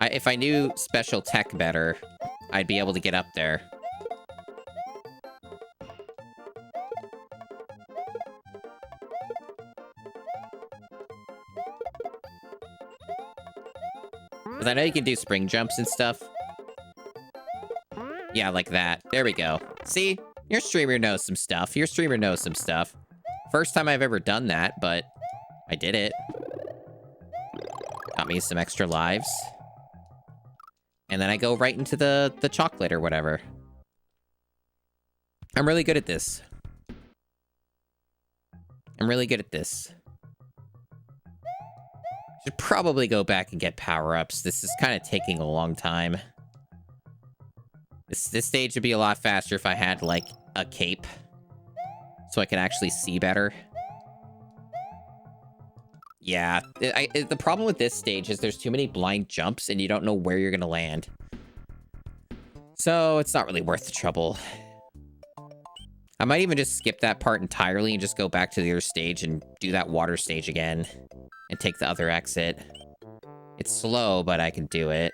If I knew special tech better, I'd be able to get up there. Because I know you can do spring jumps and stuff. Yeah, like that. There we go. See? Your streamer knows some stuff. Your streamer knows some stuff. First time I've ever done that, but I did it. Got me some extra lives. And then I go right into the chocolate or whatever. I'm really good at this. Should probably go back and get power-ups. This is kind of taking a long time. This stage would be a lot faster if I had, like, a cape. So I can actually see better. Yeah. The problem with this stage is there's too many blind jumps and you don't know where you're going to land. So it's not really worth the trouble. I might even just skip that part entirely and just go back to the other stage and do that water stage again. And take the other exit. It's slow, but I can do it.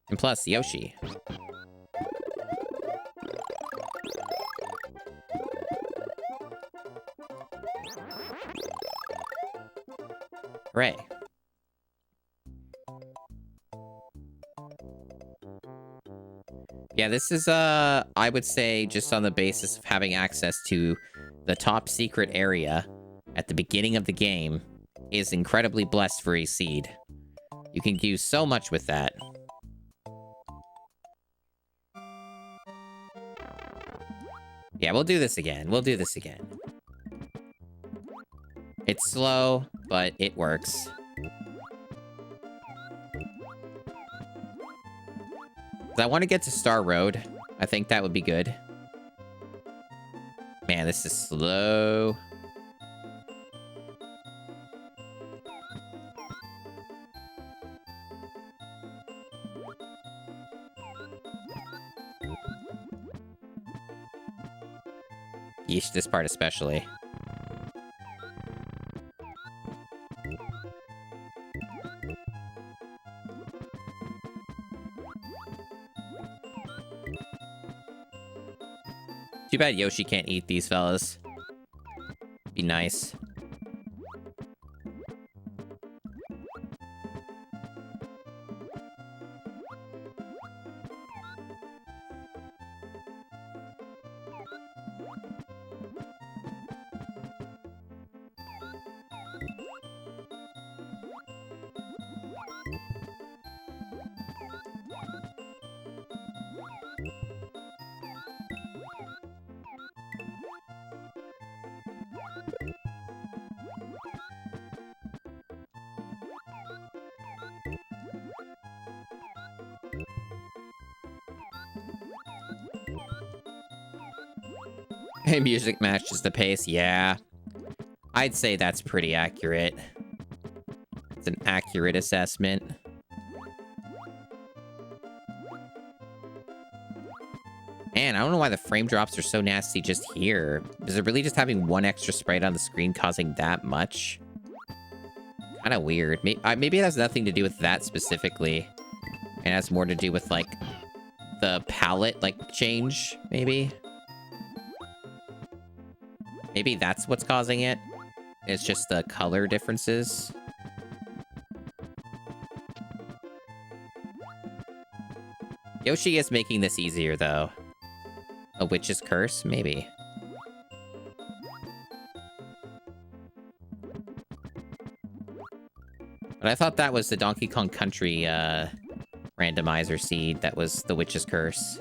And plus, Yoshi. Hooray. Yeah, this is, I would say just on the basis of having access to the top secret area at the beginning of the game is incredibly blessed for a seed. You can do so much with that. Yeah, we'll do this again. We'll do this again. It's slow, but it works. I want to get to Star Road. I think that would be good. Man, this is slow. Yeesh, this part especially. Too bad Yoshi can't eat these fellas. Be nice. Music matches the pace, yeah. I'd say that's pretty accurate. It's an accurate assessment. Man, I don't know why the frame drops are so nasty just here. Is it really just having one extra sprite on the screen causing that much? Kind of weird. Maybe it has nothing to do with that specifically. It has more to do with, like, the palette, like, change, maybe? Maybe that's what's causing it. It's just the color differences. Yoshi is making this easier, though. A witch's curse? Maybe. But I thought that was the Donkey Kong Country randomizer seed that was the witch's curse.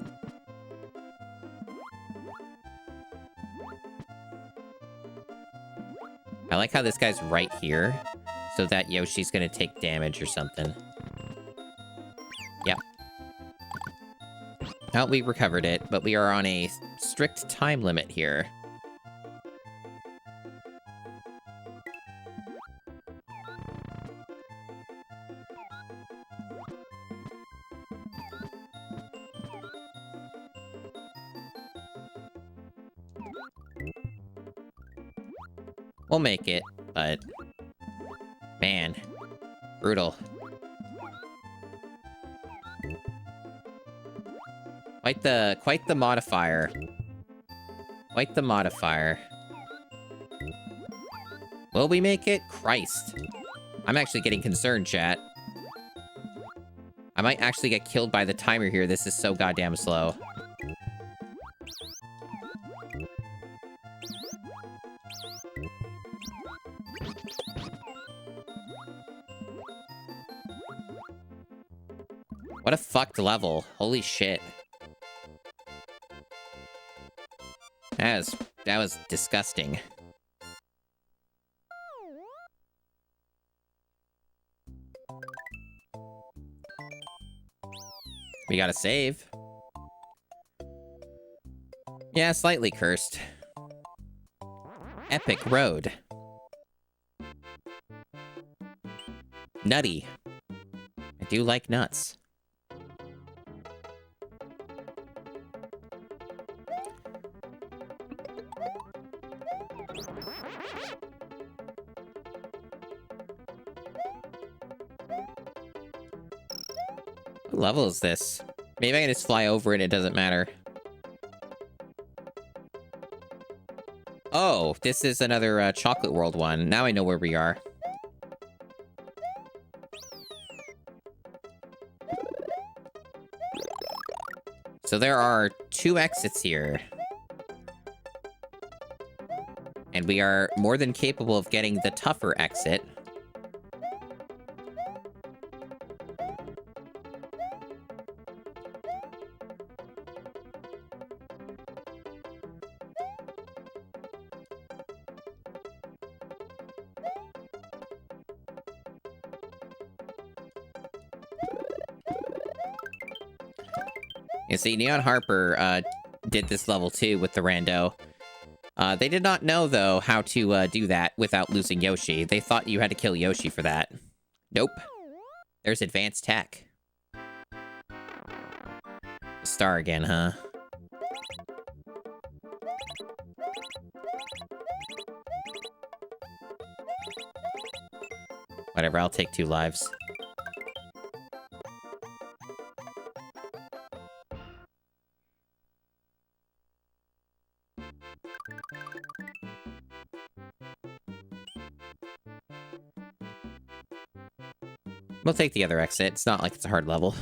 I like how this guy's right here, so that Yoshi's gonna take damage or something. Yep. Well, we recovered it, but we are on a strict time limit here. We'll make it, but... Man. Brutal. Quite the modifier. Quite the modifier. Will we make it? Christ. I'm actually getting concerned, chat. I might actually get killed by the timer here. This is so goddamn slow. What a fucked level. Holy shit. That was disgusting. We gotta save. Yeah, slightly cursed. Epic Road. Nutty. I do like nuts. What level is this? Maybe I can just fly over it, it doesn't matter. Oh, this is another Chocolate World one. Now I know where we are. So there are 2 exits here. And we are more than capable of getting the tougher exit. You see, Neon Harper did this level too with the rando. They did not know, though, how to do that without losing Yoshi. They thought you had to kill Yoshi for that. Nope. There's advanced tech. Star again, huh? Whatever, I'll take 2 lives. We'll take the other exit. It's not like it's a hard level.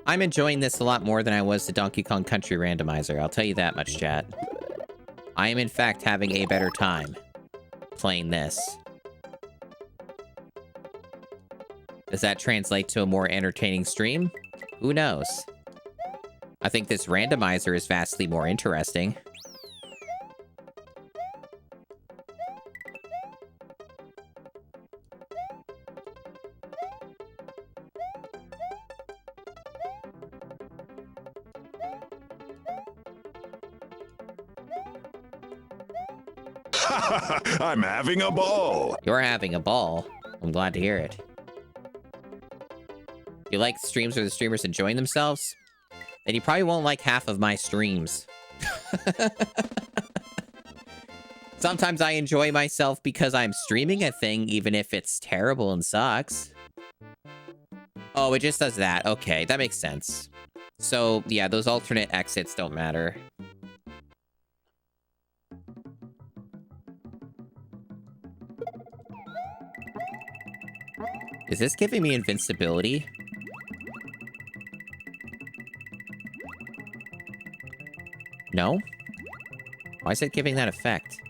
I'm enjoying this a lot more than I was the Donkey Kong Country Randomizer. I'll tell you that much, chat. I am, in fact, having a better time playing this. Does that translate to a more entertaining stream? Who knows? I think this randomizer is vastly more interesting. I'm having a ball. You're having a ball. I'm glad to hear it. You like streams where the streamers enjoying themselves? Then you probably won't like half of my streams. Sometimes I enjoy myself because I'm streaming a thing, even if it's terrible and sucks. Oh, it just does that. Okay, that makes sense. So, yeah, those alternate exits don't matter. Is this giving me invincibility? No? Why is it giving that effect?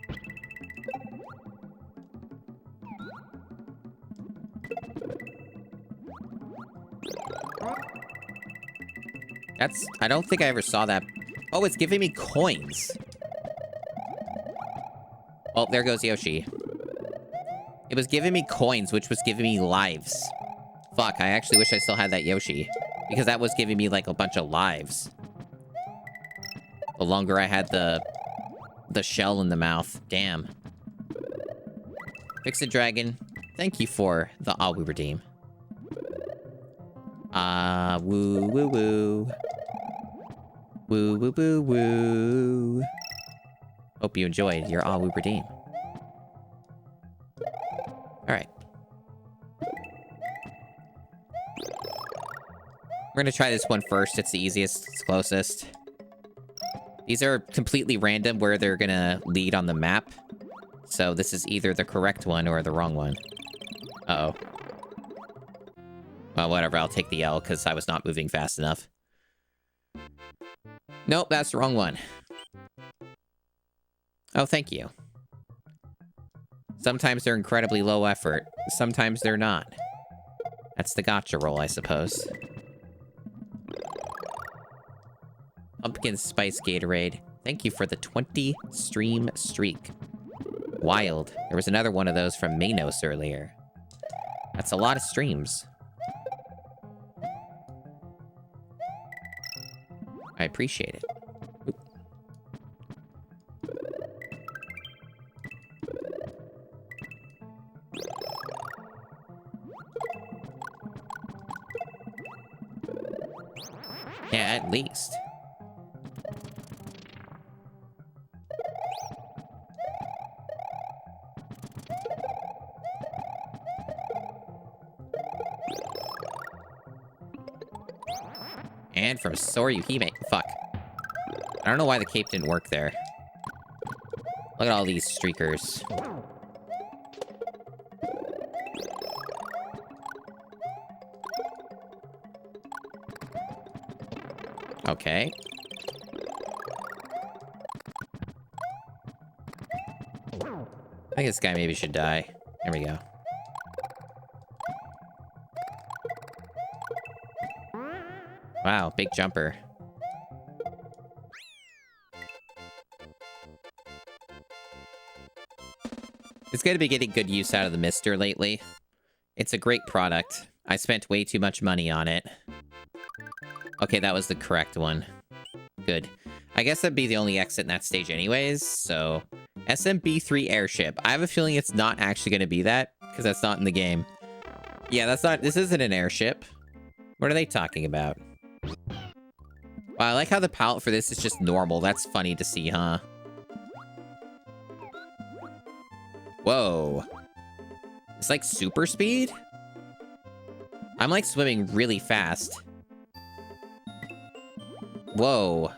I don't think I ever saw that. Oh, it's giving me coins. Oh, there goes Yoshi. It was giving me coins, which was giving me lives. Fuck, I actually wish I still had that Yoshi. Because that was giving me, like, a bunch of lives. The longer I had the shell in the mouth. Damn. Fix it, Dragon. Thank you for the we redeem. Woo, woo, woo. Woo, woo, woo, woo. Hope you enjoyed your we redeem. Alright. We're gonna try this one first. It's the easiest. It's closest. These are completely random where they're gonna lead on the map. So this is either the correct one or the wrong one. Uh-oh. Well, whatever. I'll take the L because I was not moving fast enough. Nope, that's the wrong one. Oh, thank you. Sometimes they're incredibly low effort. Sometimes they're not. That's the gotcha roll, I suppose. Pumpkin Spice Gatorade. Thank you for the 20 stream streak. Wild. There was another one of those from Manos earlier. That's a lot of streams. I appreciate it. Oop. Yeah, at least. And from Soryuhime. Fuck. I don't know why the cape didn't work there. Look at all these streakers. Okay. I think this guy maybe should die. There we go. Wow, big jumper. It's going to be getting good use out of the Mister lately. It's a great product. I spent way too much money on it. Okay, that was the correct one. Good. I guess that'd be the only exit in that stage anyways, so... SMB3 airship. I have a feeling it's not actually going to be that, because that's not in the game. Yeah, that's not... This isn't an airship. What are they talking about? Wow, I like how the palette for this is just normal. That's funny to see, huh? Whoa. It's like super speed? I'm like swimming really fast. Whoa.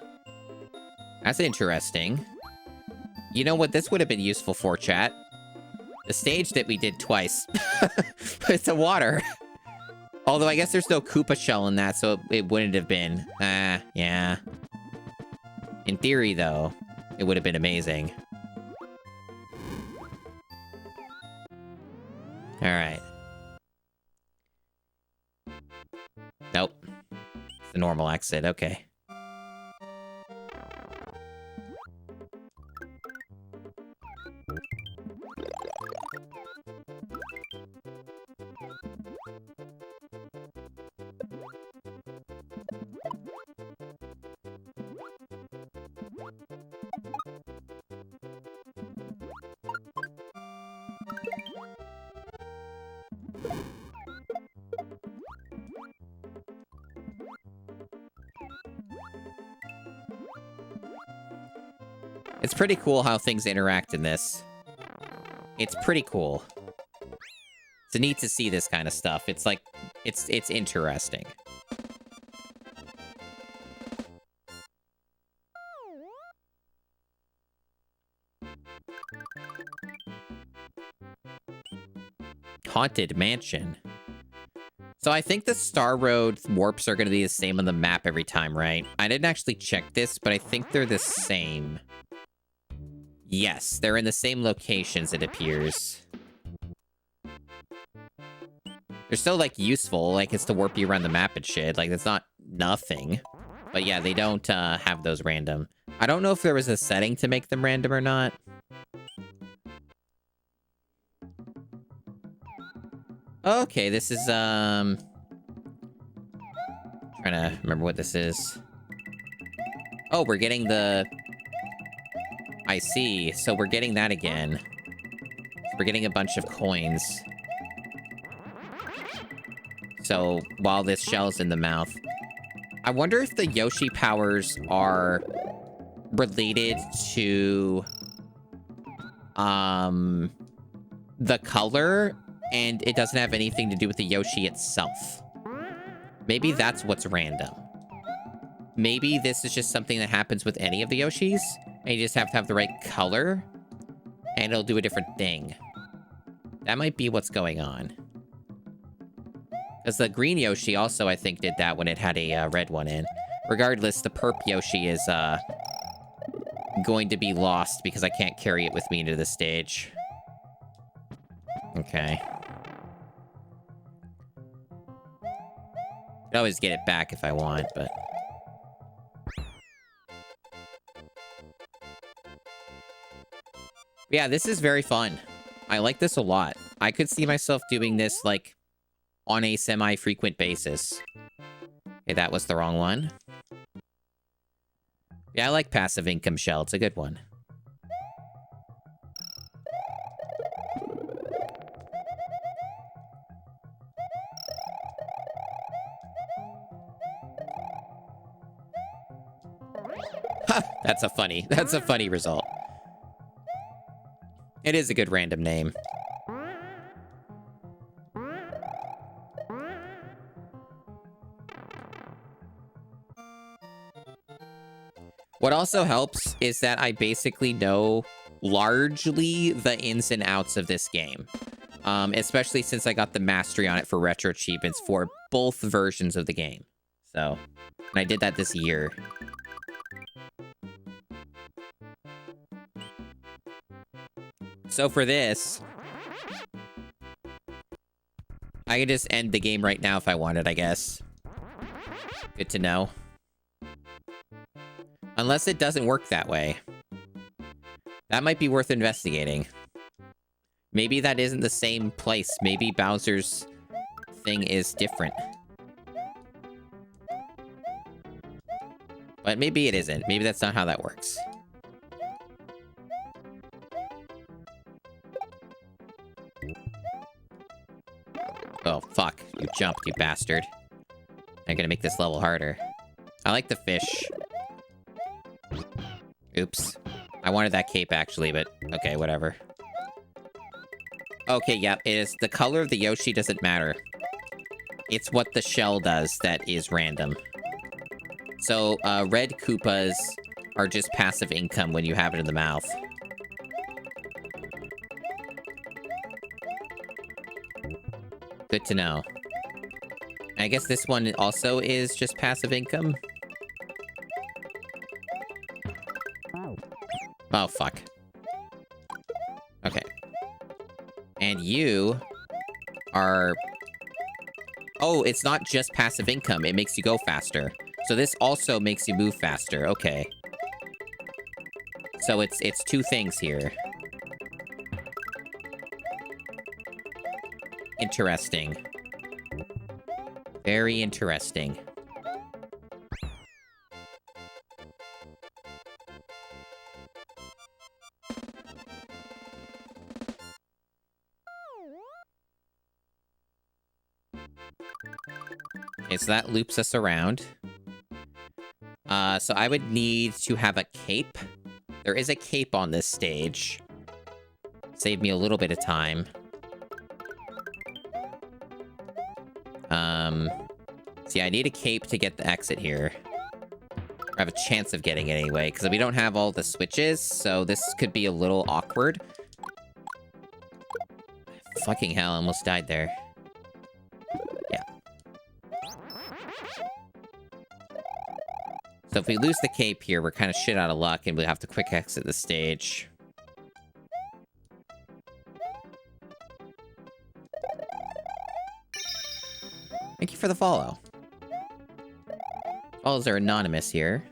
That's interesting. You know what this would have been useful for, chat? The stage that we did twice. It's the water. Although I guess there's no Koopa shell in that, so it wouldn't have been. Yeah. In theory, though, it would have been amazing. Alright. Nope. It's the normal exit, okay. It's pretty cool how things interact in this. It's pretty cool. It's neat to see this kind of stuff. It's like, it's interesting. Haunted Mansion. So I think the Star Road warps are going to be the same on the map every time, right? I didn't actually check this, but I think they're the same. Yes, they're in the same locations, it appears. They're still, like, useful. Like, it's to warp you around the map and shit. Like, it's not nothing. But yeah, they don't have those random. I don't know if there was a setting to make them random or not. Okay, this is, trying to remember what this is. Oh, we're getting the... I see. So we're getting that again. We're getting a bunch of coins. So while this shell's in the mouth... I wonder if the Yoshi powers are related to... the color, and it doesn't have anything to do with the Yoshi itself. Maybe that's what's random. Maybe this is just something that happens with any of the Yoshis, and you just have to have the right color, and it'll do a different thing. That might be what's going on. Because the green Yoshi also, I think, did that when it had a red one in. Regardless, the perp Yoshi is going to be lost because I can't carry it with me into the stage. Okay. Could always get it back if I want, but... Yeah, this is very fun. I like this a lot. I could see myself doing this, like, on a semi-frequent basis. Okay, that was the wrong one. Yeah, I like Passive Income Shell. It's a good one. Ha! That's a funny result. It is a good random name. What also helps is that I basically know largely the ins and outs of this game. Especially since I got the mastery on it for retro achievements for both versions of the game. So, and I did that this year. So for this, I can just end the game right now if I wanted, I guess. Good to know. Unless it doesn't work that way. That might be worth investigating. Maybe that isn't the same place. Maybe Bowser's thing is different. But maybe it isn't. Maybe that's not how that works. Oh, fuck. You jumped, you bastard. I'm gonna make this level harder. I like the fish. Oops. I wanted that cape, actually, but okay, whatever. Okay, yeah, it is. The color of the Yoshi doesn't matter. It's what the shell does that is random. So, red Koopas are just passive income when you have it in the mouth. Good to know. I guess this one also is just passive income. Oh, fuck. Okay. And you are... Oh, it's not just passive income. It makes you go faster. So this also makes you move faster. Okay. So it's two things here. Interesting. Very interesting. Okay, so that loops us around. So I would need to have a cape. There is a cape on this stage. Save me a little bit of time. See, I need a cape to get the exit here. Or have a chance of getting it anyway, because we don't have all the switches, so this could be a little awkward. Fucking hell, I almost died there. Yeah. So if we lose the cape here, we're kind of shit out of luck, and we have to quick exit the stage. Thank you for the follow. Follows are anonymous here.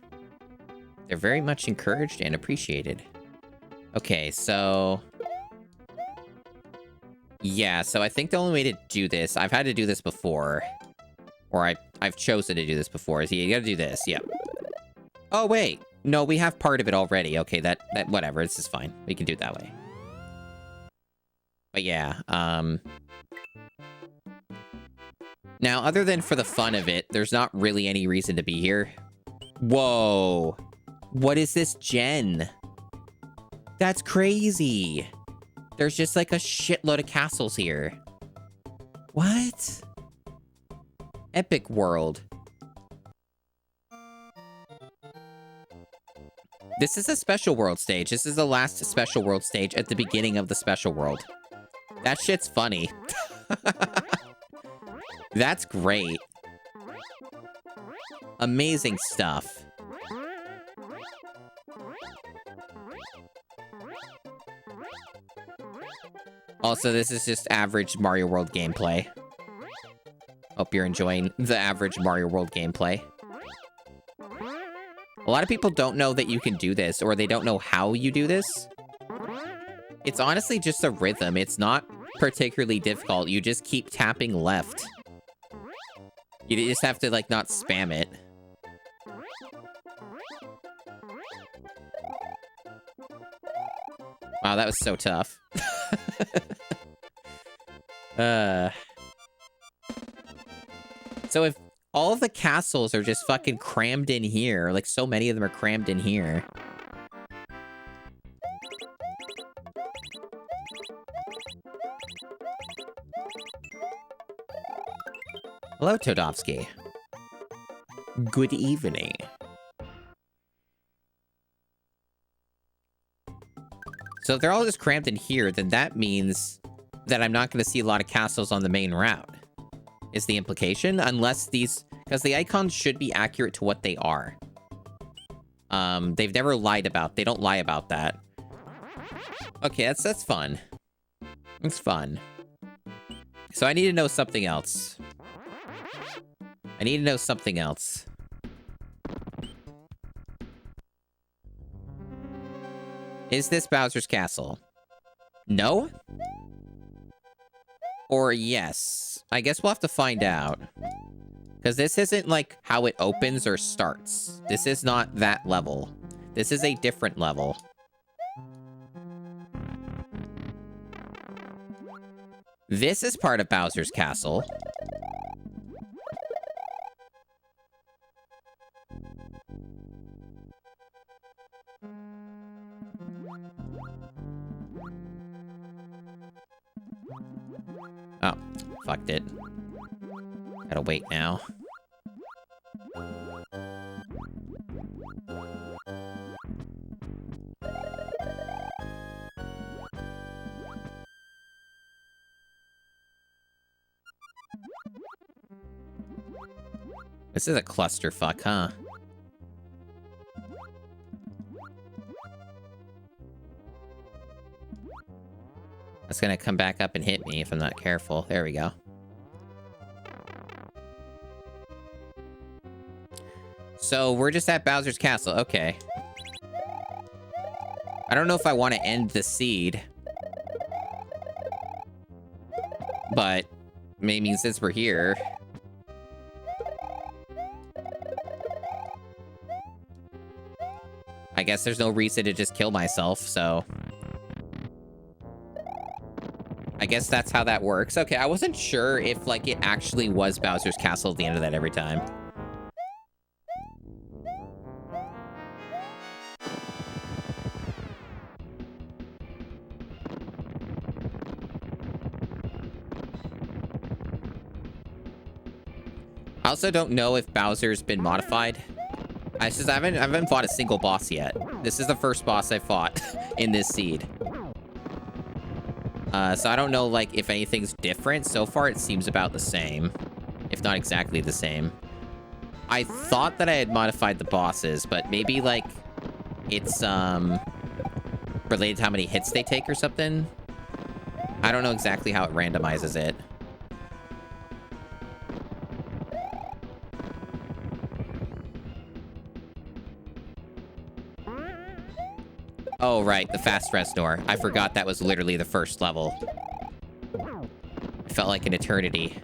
They're very much encouraged and appreciated. Okay, so... Yeah, so I think the only way to do this... I've had to do this before. Or I've chosen to do this before. So you gotta do this, yep. Oh, wait. No, we have part of it already. Okay, that whatever. This is fine. We can do it that way. But yeah, now, other than for the fun of it, there's not really any reason to be here. Whoa. What is this gen? That's crazy. There's just like a shitload of castles here. What? Epic world. This is a special world stage. This is the last special world stage at the beginning of the special world. That shit's funny. That's great. Amazing stuff. Also, this is just average Mario World gameplay. Hope you're enjoying the average Mario World gameplay. A lot of people don't know that you can do this, or they don't know how you do this. It's honestly just a rhythm. It's not particularly difficult. You just keep tapping left. You just have to, like, not spam it. Wow, that was so tough. So if all of the castles are just fucking crammed in here, like so many of them are crammed in here. Hello, Todovsky. Good evening. So if they're all just crammed in here, then that means that I'm not going to see a lot of castles on the main route. is the implication, unless these... Because the icons should be accurate to what they are. They've never lied about... They don't lie about that. Okay, that's fun. It's fun. So I need to know something else. I need to know something else. Is this Bowser's Castle? No? Or yes? I guess we'll have to find out. Because this isn't like how it opens or starts. This is not that level. This is a different level. This is part of Bowser's Castle. Oh, fucked it. Gotta wait now. This is a clusterfuck, huh? That's gonna come back up and hit me if I'm not careful. There we go. So we're just at Bowser's Castle. Okay. I don't know if I want to end the seed. But maybe since we're here... I guess there's no reason to just kill myself, so... I guess that's how that works. Okay, I wasn't sure if, like, it actually was Bowser's Castle at the end of that every time. I also don't know if Bowser's been modified. I haven't fought a single boss yet. This is the first boss I fought in this seed. So I don't know, like, if anything's different. So far, it seems about the same, if not exactly the same. I thought that I had modified the bosses, but maybe, like, it's, related to how many hits they take or something. I don't know exactly how it randomizes it. Oh, right, the fast res door. I forgot that was literally the first level. It felt like an eternity.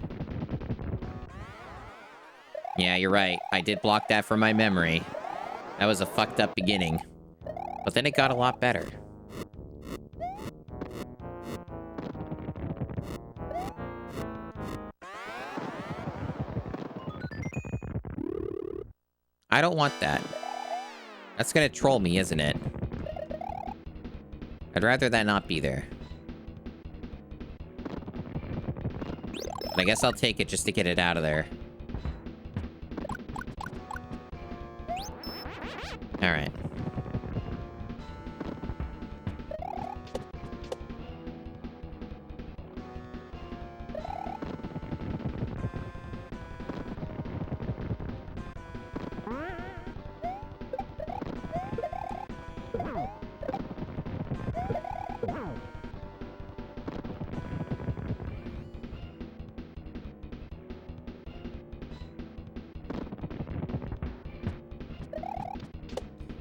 Yeah, you're right. I did block that from my memory. That was a fucked up beginning. But then it got a lot better. I don't want that. That's gonna troll me, isn't it? I'd rather that not be there. But I guess I'll take it just to get it out of there. Alright.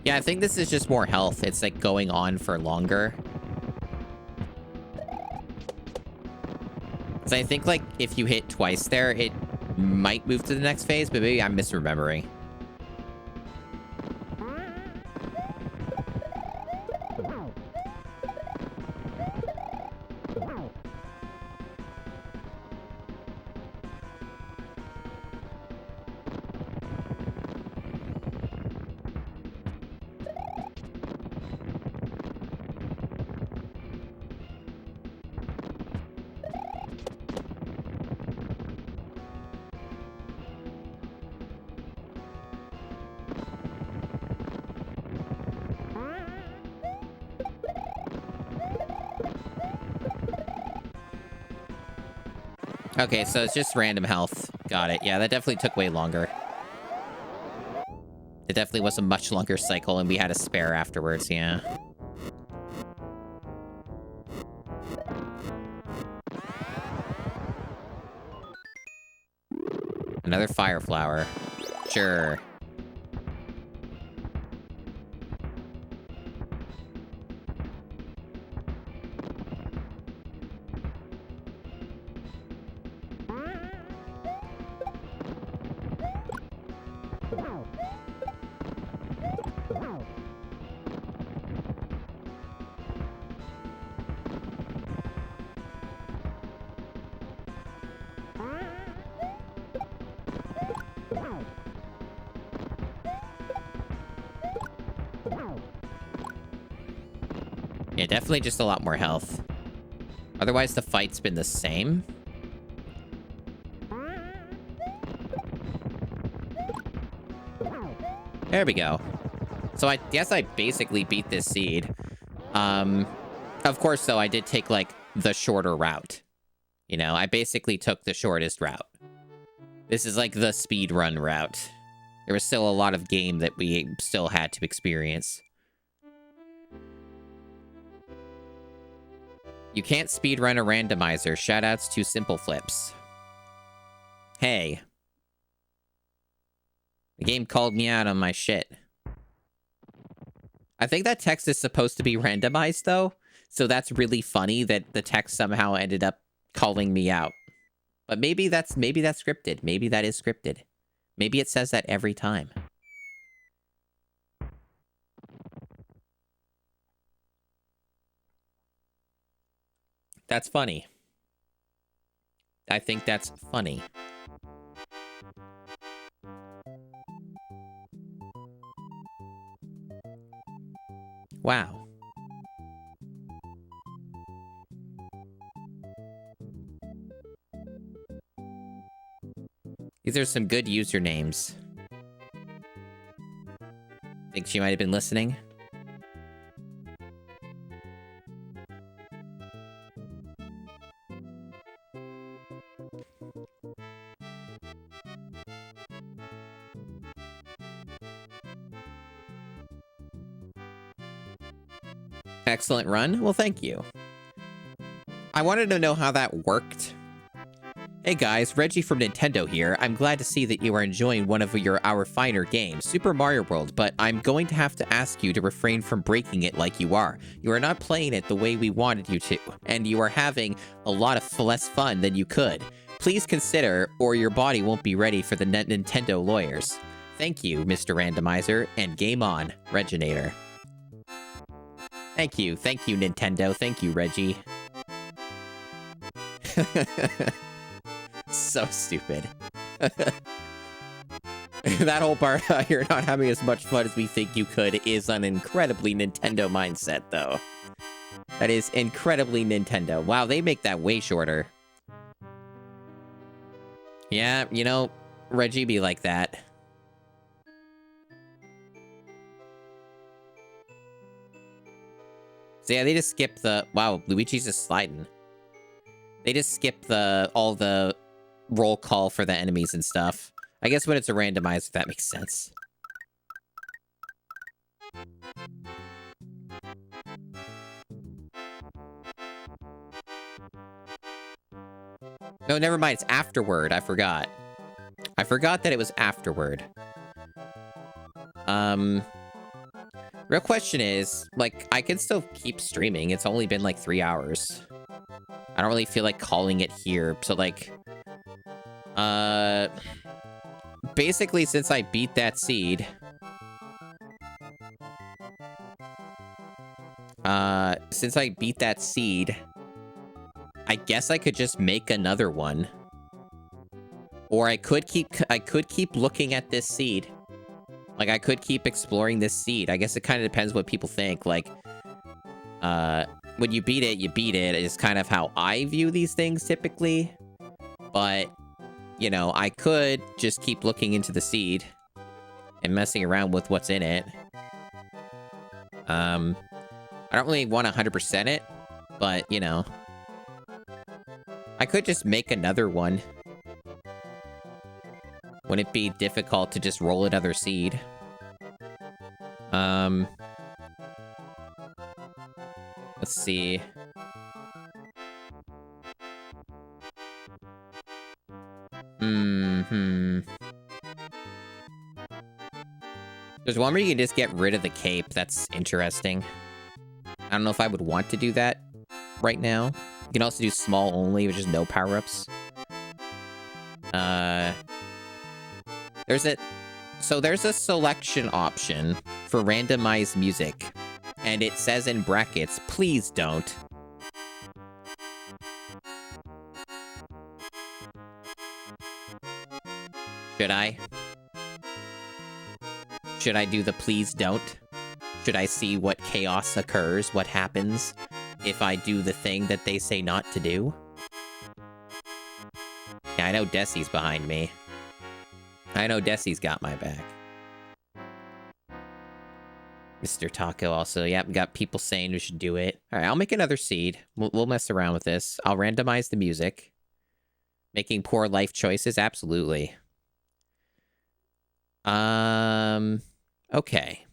Yeah, I think this is just more health. It's like going on for longer. So I think like if you hit twice there, it might move to the next phase, but maybe I'm misremembering. Okay, so it's just random health. Got it. Yeah, that definitely took way longer. It definitely was a much longer cycle, and we had a spare afterwards, yeah. Another fire flower. Sure. Yeah, definitely just a lot more health. Otherwise, the fight's been the same. There we go. So I guess I basically beat this seed. Of course, though, I did take, like, the shorter route. You know, I basically took the shortest route. This is like the speed run route. There was still a lot of game that we still had to experience. You can't speedrun a randomizer. Shoutouts to Simple Flips. Hey. The game called me out on my shit. I think that text is supposed to be randomized, though. So that's really funny that the text somehow ended up calling me out. But maybe that's scripted. Maybe that is scripted. Maybe it says that every time. That's funny. I think that's funny. Wow. These are some good usernames. Think she might have been listening? Excellent run. Well, thank you. I wanted to know how that worked. Hey guys, Reggie from Nintendo here. I'm glad to see that you are enjoying one of our finer games, Super Mario World, but I'm going to have to ask you to refrain from breaking it like you are. You are not playing it the way we wanted you to, and you are having a lot of less fun than you could. Please consider, or your body won't be ready for the Nintendo lawyers. Thank you, Mr. Randomizer, and game on, Reginator. Thank you, Nintendo. Thank you, Reggie. So stupid. That whole part, you're not having as much fun as we think you could, is an incredibly Nintendo mindset, though. That is incredibly Nintendo. Wow, they make that way shorter. Yeah, you know, Reggie be like that. So yeah, they just skip the... Wow, Luigi's just sliding. They just skip all the roll call for the enemies and stuff. I guess when it's a randomizer, that makes sense. No, never mind. It's afterward. I forgot. I forgot that it was afterward. Real question is, like, I can still keep streaming. It's only been like 3 hours. I don't really feel like calling it here. So, like, basically, since I beat that seed, I guess I could just make another one. Or I could keep looking at this seed. Like, I could keep exploring this seed. I guess it kind of depends what people think. Like, when you beat it, you beat it. It's kind of how I view these things typically. But, you know, I could just keep looking into the seed and messing around with what's in it. I don't really want to 100% it, but, you know. I could just make another one. Wouldn't it be difficult to just roll another seed? Let's see. There's one where you can just get rid of the cape. That's interesting. I don't know if I would want to do that right now. You can also do small only, which is no power-ups. There's a selection option for randomized music, and it says in brackets, please don't. Should I? Should I do the please don't? Should I see what chaos occurs, what happens if I do the thing that they say not to do? Yeah, I know Desi's behind me. I know Desi's got my back. Mr. Taco also, yep, got people saying we should do it. All right, I'll make another seed. We'll mess around with this. I'll randomize the music. Making poor life choices, absolutely. Okay.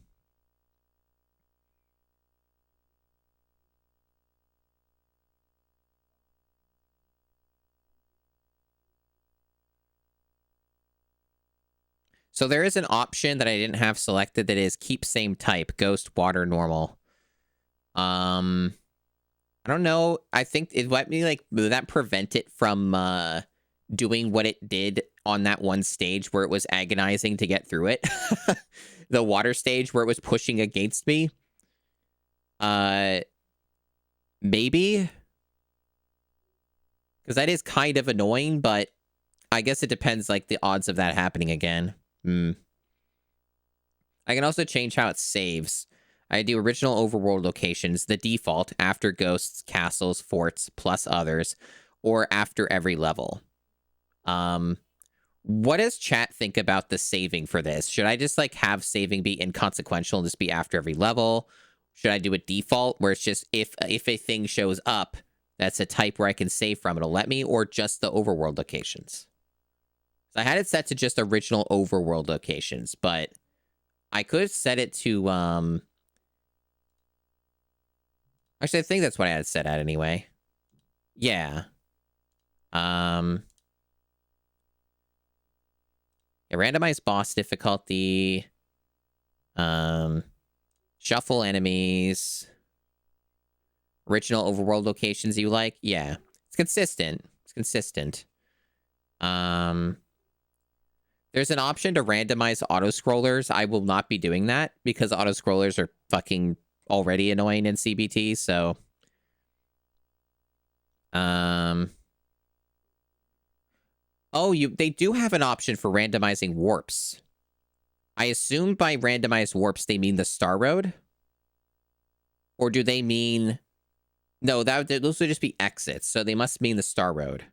So there is an option that I didn't have selected that is keep same type, ghost, water, normal. I don't know. I think it let me, like, would that prevent it from doing what it did on that one stage where it was agonizing to get through it? The water stage where it was pushing against me? Maybe? Because that is kind of annoying, but I guess it depends, like, the odds of that happening again. I can also change how it saves. I do original overworld locations, the default, after ghosts, castles, forts, plus others, or after every level. What does chat think about the saving for this? Should I just, like, have saving be inconsequential and just be after every level? Should I do a default where it's just if a thing shows up that's a type where I can save from, it'll let me, or just the overworld locations? So I had it set to just original overworld locations, but I could set it to, actually, I think that's what I had it set at anyway. Yeah. Yeah, randomized boss difficulty. Shuffle enemies. Original overworld locations you like? Yeah. It's consistent. It's consistent. There's an option to randomize auto-scrollers. I will not be doing that because auto-scrollers are fucking already annoying in CBT, so... Oh, they do have an option for randomizing warps. I assume by randomized warps they mean the Star Road? Or do they mean... No, those would just be exits, so they must mean the Star Road.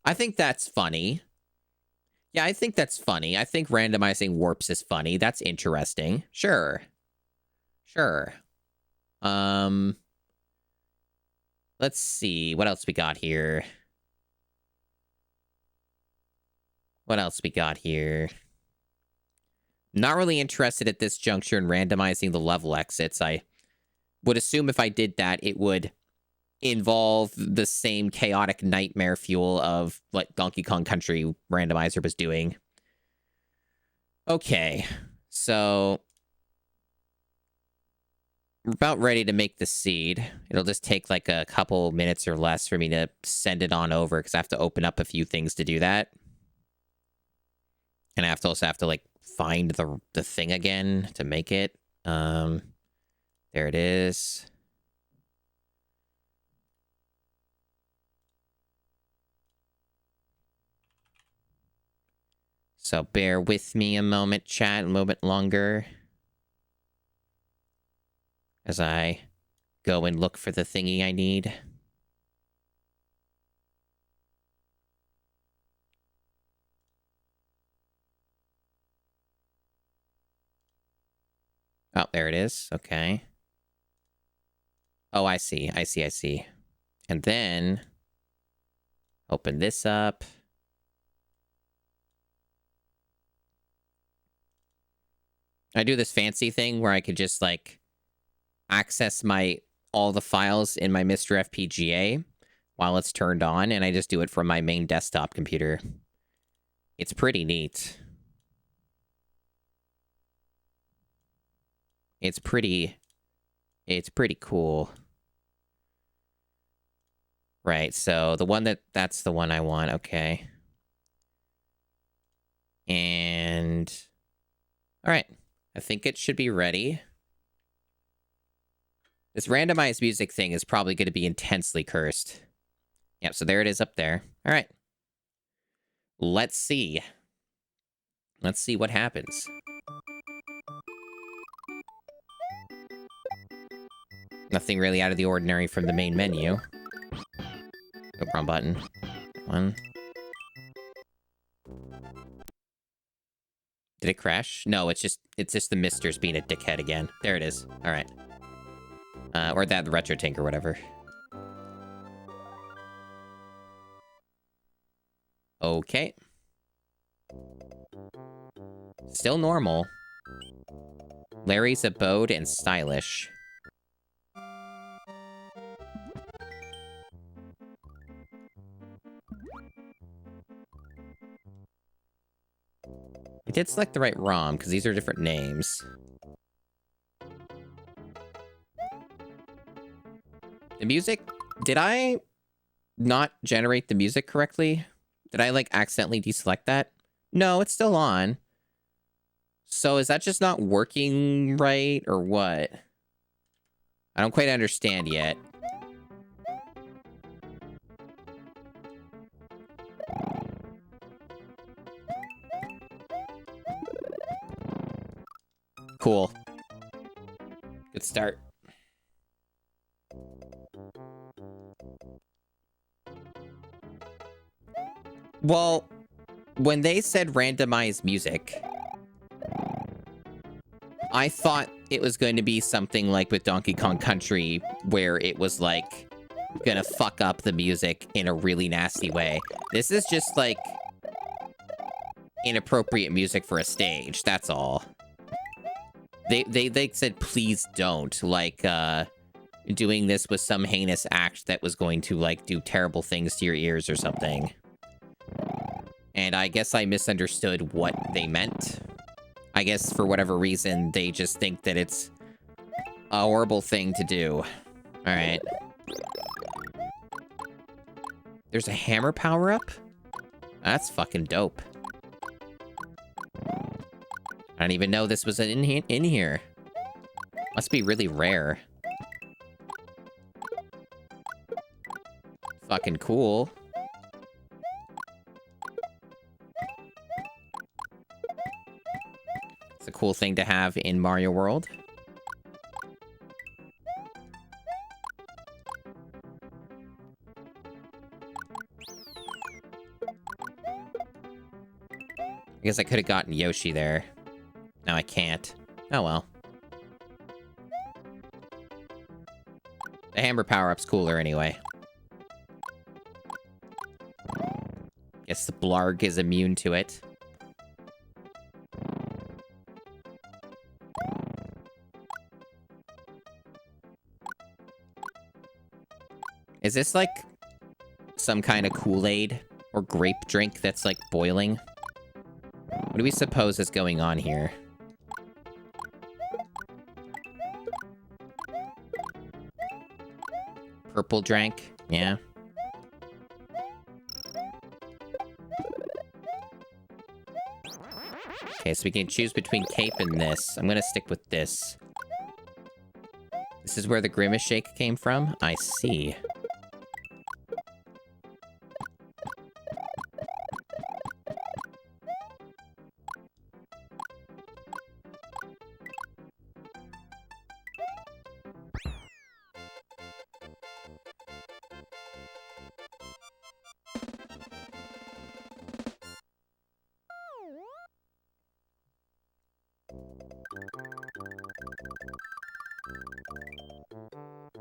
I think that's funny. Yeah, I think that's funny. I think randomizing warps is funny. That's interesting. Sure. Sure. Let's see. What else we got here? What else we got here? Not really interested at this juncture in randomizing the level exits. I would assume if I did that, it would involve the same chaotic nightmare fuel of what Donkey Kong Country randomizer was doing. Okay, so we're about ready to make the seed. It'll just take like a couple minutes or less for me to send it on over because I have to open up a few things to do that. And I also have to like find the thing again to make it. There it is. So bear with me a moment, chat, a little bit longer. As I go and look for the thingy I need. Oh, there it is. Okay. Oh, I see. I see. And then... Open this up. I do this fancy thing where I could just like access all the files in my Mr. FPGA while it's turned on, and I just do it from my main desktop computer. It's pretty neat. It's pretty cool. Right, so the one that's the one I want, okay. And all right, I think it should be ready. This randomized music thing is probably going to be intensely cursed. Yep, so there it is up there. All right. Let's see. Let's see what happens. Nothing really out of the ordinary from the main menu. Oh, wrong button. One. Did it crash? No, it's just the Misters being a dickhead again. There it is. All right. Or that retro tank or whatever. Okay. Still normal. Larry's abode and stylish. I did select the right ROM because these are different names. The music, did I not generate the music correctly? Did I like accidentally deselect that? No, it's still on. So is that just not working right or what? I don't quite understand yet. Cool. Good start. Well, when they said randomized music, I thought it was going to be something like with Donkey Kong Country, where it was like gonna fuck up the music in a really nasty way. This is just like inappropriate music for a stage, that's all. They said please don't, like doing this was some heinous act that was going to like do terrible things to your ears or something. And I guess I misunderstood what they meant. I guess for whatever reason, they just think that it's a horrible thing to do. All right. There's a hammer power-up? That's fucking dope. I didn't even know this was in here. Must be really rare. Fucking cool. It's a cool thing to have in Mario World. I guess I could have gotten Yoshi there. Now I can't. Oh well. The hammer power-up's cooler anyway. Guess the Blarg is immune to it. Is this like some kind of Kool-Aid or grape drink that's like boiling? What do we suppose is going on here? Purple drink? Yeah. Okay, so we can choose between Cape and this. I'm gonna stick with this. This is where the Grimace Shake came from? I see.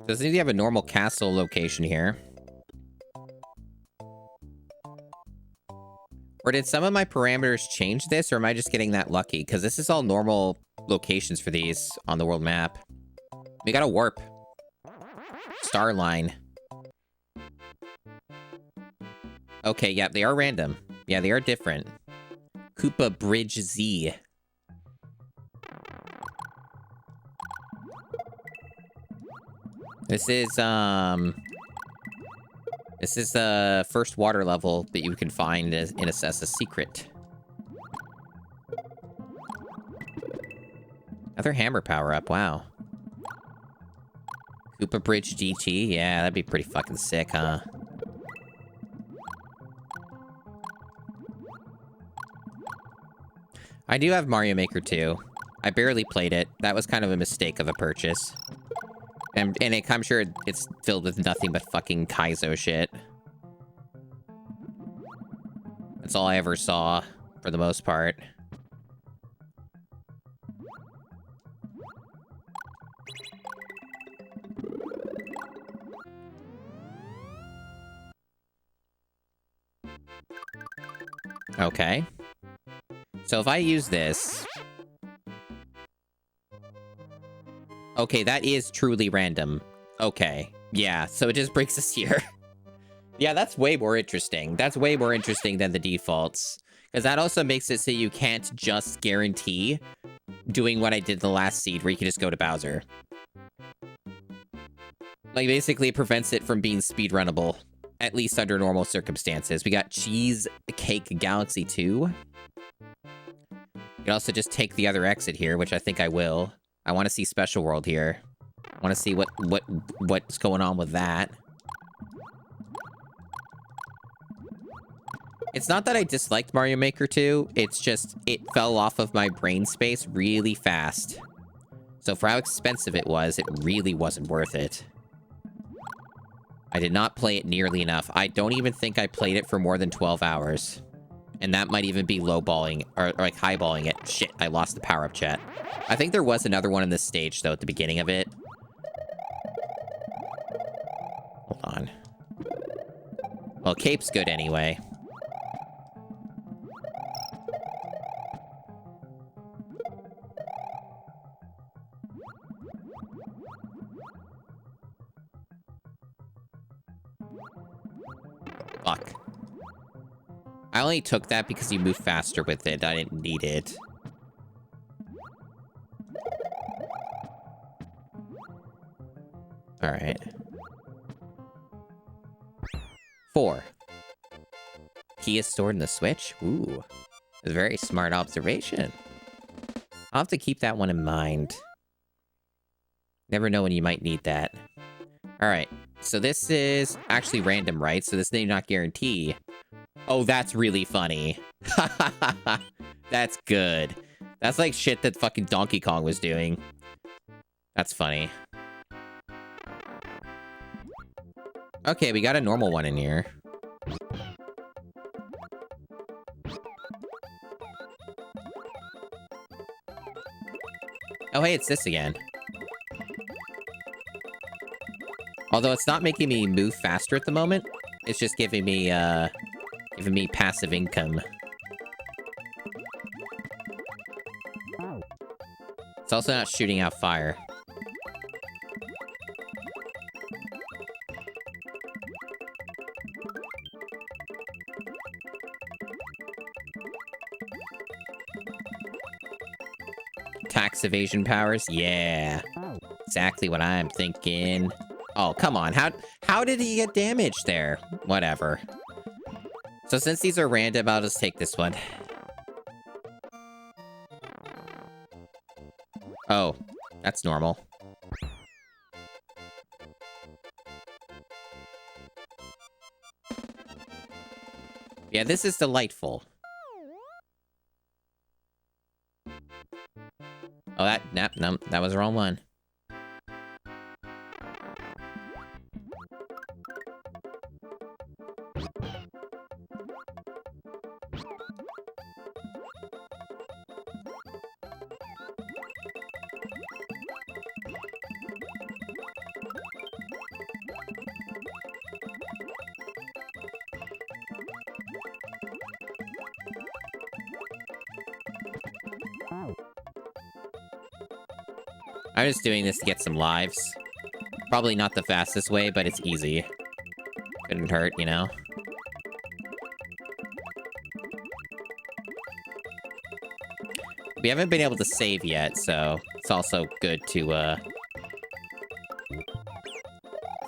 Doesn't he have a normal castle location here? Or did some of my parameters change this, or am I just getting that lucky? Because this is all normal locations for these on the world map. We got a warp. Star line. Okay, yeah, they are random. Yeah, they are different. Koopa Bridge Z. This is the first water level that you can find in Assess a Secret. Another hammer power-up, wow. Koopa Bridge DT, yeah, that'd be pretty fucking sick, huh? I do have Mario Maker 2. I barely played it. That was kind of a mistake of a purchase. And I'm sure it's filled with nothing but fucking Kaizo shit. That's all I ever saw, for the most part. Okay. So if I use this... Okay, that is truly random. Okay. Yeah, so it just brings us here. Yeah, that's way more interesting. That's way more interesting than the defaults. Because that also makes it so you can't just guarantee doing what I did the last seed, where you can just go to Bowser. Like, basically, it prevents it from being speedrunnable. At least under normal circumstances. We got Cheesecake Galaxy 2. You can also just take the other exit here, which I think I will. I want to see Special World here. I want to see what's going on with that. It's not that I disliked Mario Maker 2. It's just, it fell off of my brain space really fast. So for how expensive it really wasn't worth it. I did not play it nearly enough. I don't even think I played it for more than 12 hours. And that might even be lowballing, or like highballing it. Shit, I lost the power-up chat. I think there was another one in this stage, though, at the beginning of it. Hold on. Well, Cape's good anyway. Fuck. I only took that because you move faster with it. I didn't need it. Alright. 4. Key is stored in the Switch? Ooh. A very smart observation. I'll have to keep that one in mind. Never know when you might need that. Alright. So this is actually random, right? So this may not guarantee. Oh, that's really funny. That's good. That's like shit that fucking Donkey Kong was doing. That's funny. Okay, we got a normal one in here. Oh, hey, it's this again. Although it's not making me move faster at the moment. It's just giving me passive income. It's also not shooting out fire. Tax evasion powers? Yeah. Exactly what I'm thinking. Oh, come on. How did he get damaged there? Whatever. So since these are random, I'll just take this one. Oh, that's normal. Yeah, this is delightful. Oh, no, that was the wrong one. I'm just doing this to get some lives. Probably not the fastest way, but it's easy. Couldn't hurt, you know? We haven't been able to save yet, so it's also good to,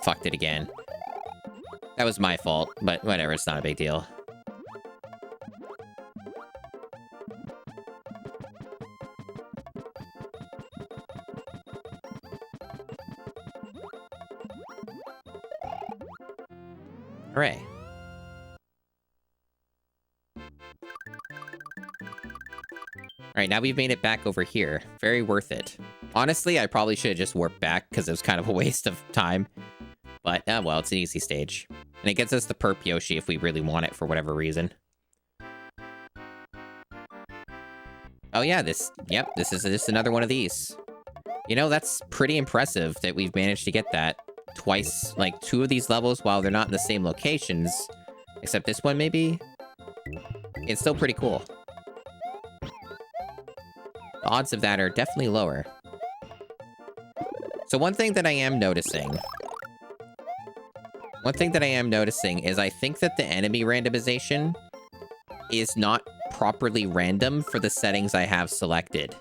fucked it again. That was my fault, but whatever, it's not a big deal. Hooray. Alright, now we've made it back over here. Very worth it. Honestly, I probably should have just warped back, because it was kind of a waste of time. But, well, it's an easy stage. And it gets us the perp Yoshi if we really want it for whatever reason. Oh yeah, this is just another one of these. You know, that's pretty impressive that we've managed to get that twice, like 2 of these levels while they're not in the same locations. Except this one, maybe? It's still pretty cool. The odds of that are definitely lower. So one thing that I am noticing is I think that the enemy randomization is not properly random for the settings I have selected.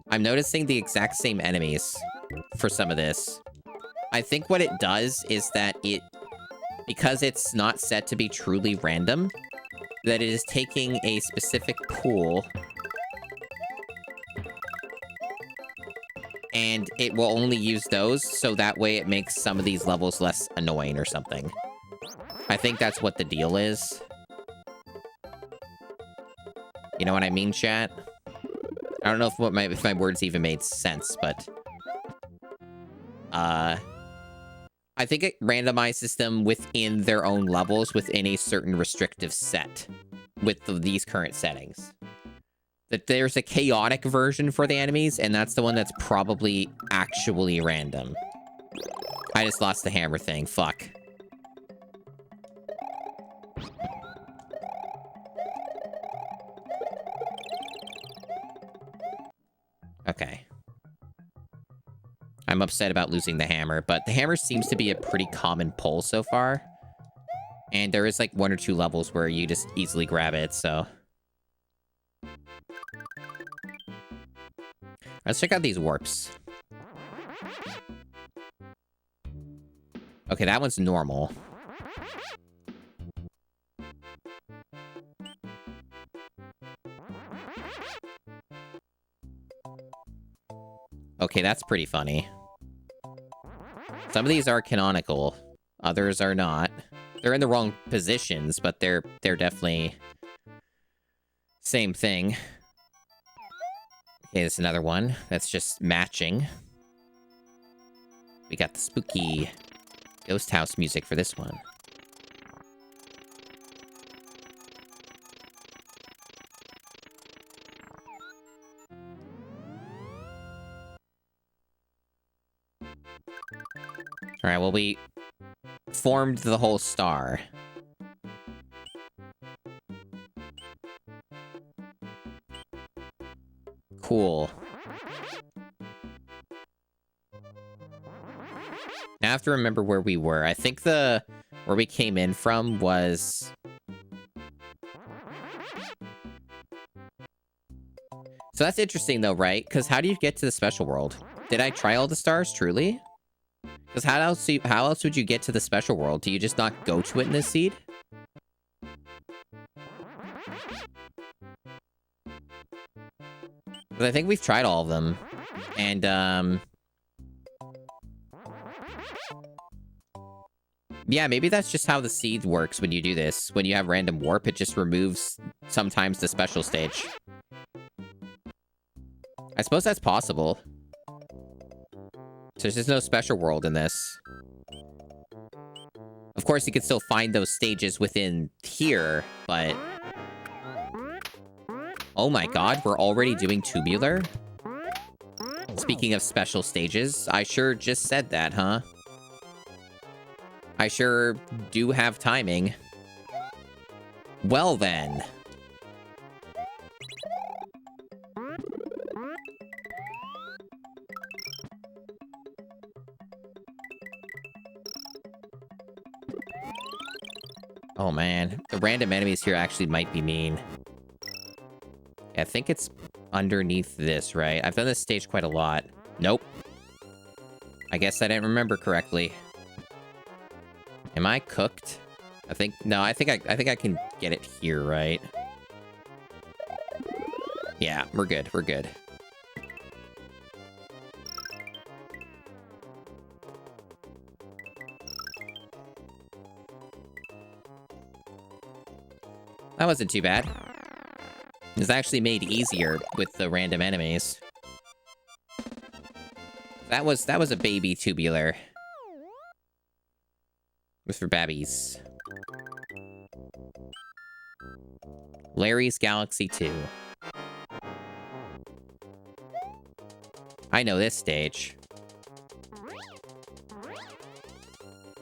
I'm noticing the exact same enemies for some of this. I think what it does is that because it's not set to be truly random, that it is taking a specific pool and it will only use those, so that way it makes some of these levels less annoying or something. I think that's what the deal is. You know what I mean, chat? I don't know if my words even made sense, but... I think it randomizes them within their own levels, within a certain restrictive set, with these current settings. That there's a chaotic version for the enemies, and that's the one that's probably actually random. I just lost the hammer thing. Fuck. Okay. I'm upset about losing the hammer, but the hammer seems to be a pretty common pull so far. And there is like 1 or 2 levels where you just easily grab it, so... Let's check out these warps. Okay, that one's normal. Okay, that's pretty funny. Some of these are canonical. Others are not. They're in the wrong positions, but they're definitely... same thing. Okay, there's another one that's just matching. We got the spooky ghost house music for this one. Alright, well, we formed the whole star. Cool. Now I have to remember where we were. I think where we came in from was... So that's interesting though, right? Because how do you get to the special world? Did I try all the stars, truly? Because how else would you get to the special world? Do you just not go to it in this seed? Because I think we've tried all of them. And, yeah, maybe that's just how the seed works when you do this. When you have random warp, it just removes sometimes the special stage. I suppose that's possible. So there's just no special world in this. Of course, you can still find those stages within here, but... Oh my god, we're already doing tubular? Speaking of special stages, I sure just said that, huh? I sure do have timing. Well then. Oh, man. The random enemies here actually might be mean. Yeah, I think it's underneath this, right? I've done this stage quite a lot. Nope. I guess I didn't remember correctly. Am I cooked? I think I think I can get it here, right? Yeah, we're good. We're good. That wasn't too bad. It was actually made easier with the random enemies. That was a baby tubular. It was for babbies. Larry's Galaxy 2. I know this stage.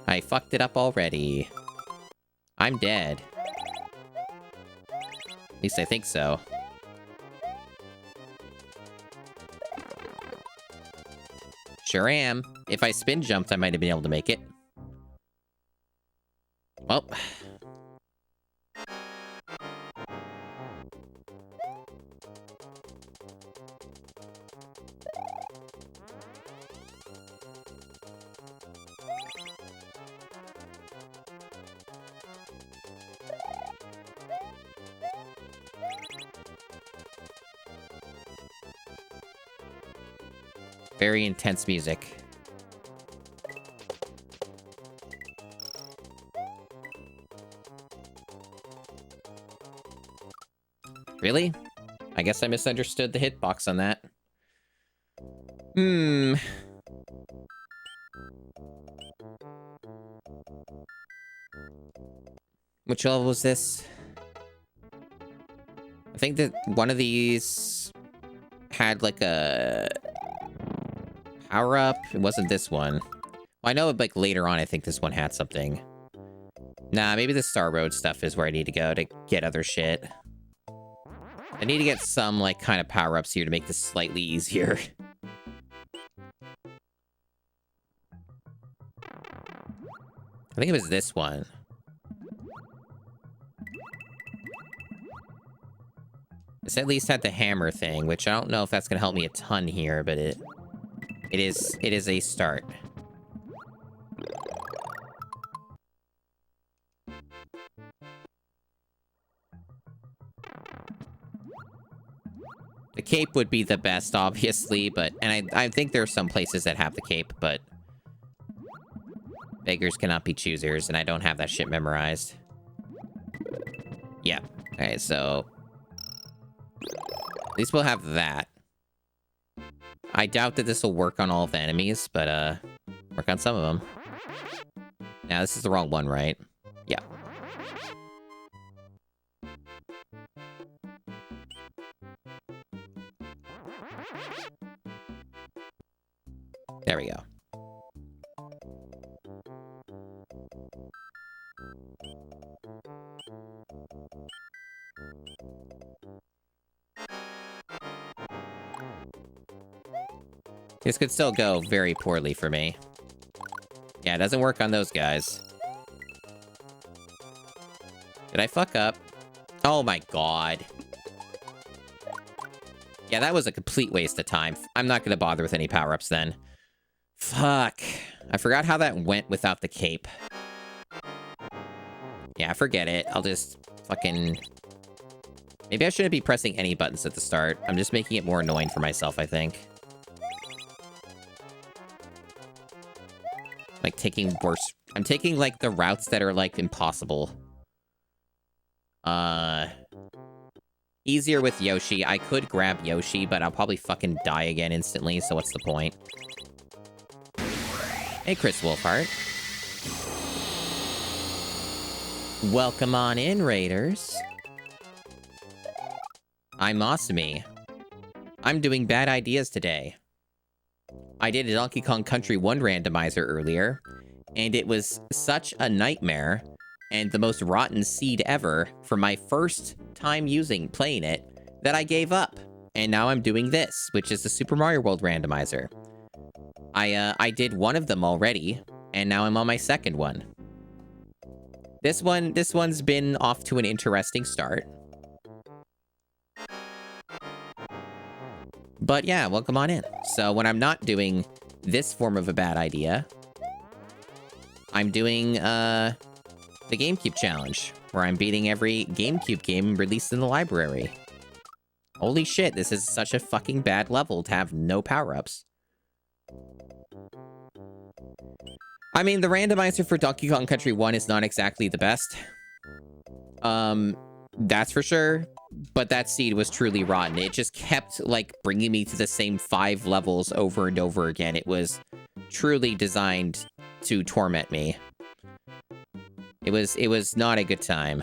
I fucked it up already. I'm dead. At least I think so. Sure am. If I spin jumped, I might have been able to make it. Well. Very intense music. Really? I guess I misunderstood the hitbox on that. Which level was this? I think that one of these had like a power up. It wasn't this one. Well, I know like later on, I think this one had something. Nah, maybe the Star Road stuff is where I need to go to get other shit. I need to get some like kind of power ups here to make this slightly easier. I think it was this one. This at least had the hammer thing, which I don't know if that's gonna help me a ton here, but it is a start. The cape would be the best, obviously, but and I think there are some places that have the cape, but beggars cannot be choosers, and I don't have that shit memorized. Yeah. Okay, so at least we'll have that. I doubt that this will work on all of the enemies, but work on some of them. Now, this is the wrong one, right? Yeah. There we go. This could still go very poorly for me. Yeah, it doesn't work on those guys. Did I fuck up? Oh my god. Yeah, that was a complete waste of time. I'm not gonna bother with any power-ups then. Fuck. I forgot how that went without the cape. Yeah, forget it. I'll just fucking... Maybe I shouldn't be pressing any buttons at the start. I'm just making it more annoying for myself, I think. Like, taking worse... I'm taking, like, the routes that are, like, impossible. Easier with Yoshi. I could grab Yoshi, but I'll probably fucking die again instantly, so what's the point? Hey, Chris Wolfhart. Welcome on in, Raiders. I'm Masumi. I'm doing bad ideas today. I did a Donkey Kong Country 1 randomizer earlier, and it was such a nightmare and the most rotten seed ever for my first time playing it that I gave up. And now I'm doing this, which is the Super Mario World randomizer. I did one of them already, and now I'm on my second one. This one's been off to an interesting start. But yeah, welcome on in. So when I'm not doing this form of a bad idea, I'm doing the GameCube challenge, where I'm beating every GameCube game released in the library. Holy shit, this is such a fucking bad level to have no power-ups. I mean, the randomizer for Donkey Kong Country 1 is not exactly the best. That's for sure. But that seed was truly rotten. It just kept, like, bringing me to the same 5 levels over and over again. It was truly designed to torment me. It was not a good time.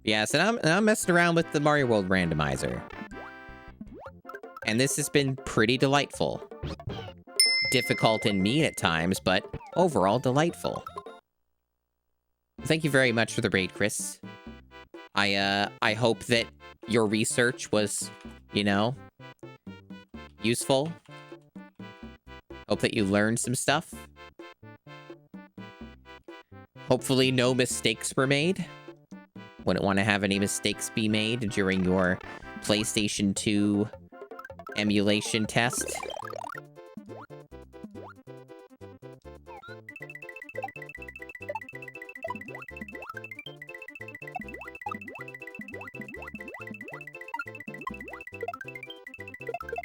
Yeah, so now I'm messing around with the Mario World randomizer. And this has been pretty delightful. Difficult and mean at times, but overall delightful. Thank you very much for the raid, Chris. I hope that your research was, you know, useful. Hope that you learned some stuff. Hopefully no mistakes were made. Wouldn't want to have any mistakes be made during your PlayStation 2 emulation test.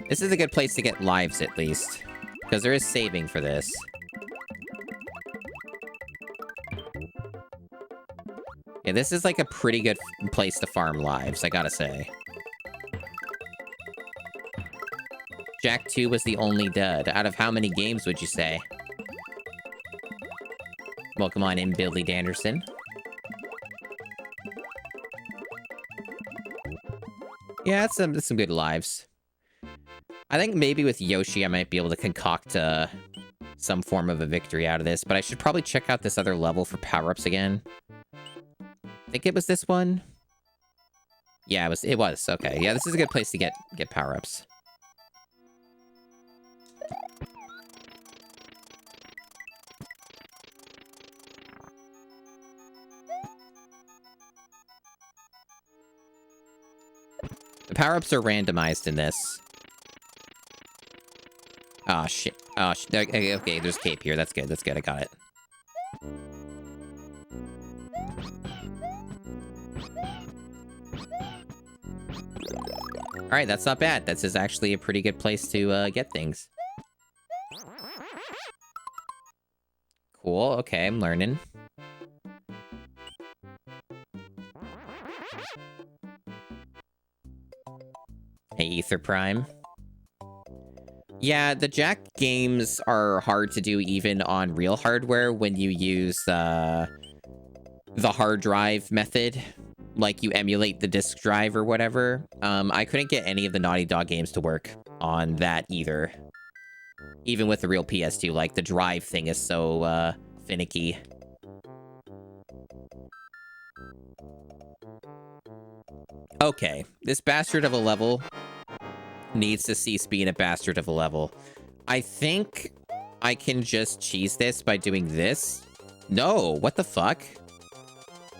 This is a good place to get lives, at least. Because there is saving for this. Yeah, this is like a pretty good place to farm lives, I gotta say. Jack 2 was the only dud. Out of how many games would you say? Welcome on in, Billy Danderson. Yeah, that's some good lives. I think maybe with Yoshi I might be able to concoct some form of a victory out of this, but I should probably check out this other level for power-ups again. I think it was this one. Yeah, it was. Okay, yeah, this is a good place to get power-ups. The power-ups are randomized in this. Oh, shit. Oh, okay, there's cape here. That's good. That's good. I got it. Alright, that's not bad. This is actually a pretty good place to get things. Cool. Okay, I'm learning. Hey, Ether Prime. Yeah, the Jack games are hard to do even on real hardware when you use the hard drive method. Like, you emulate the disk drive or whatever. I couldn't get any of the Naughty Dog games to work on that either. Even with the real PS2, like, the drive thing is so, finicky. Okay, this bastard of a level needs to cease being a bastard of a level. I think I can just cheese this by doing this. No, what the fuck?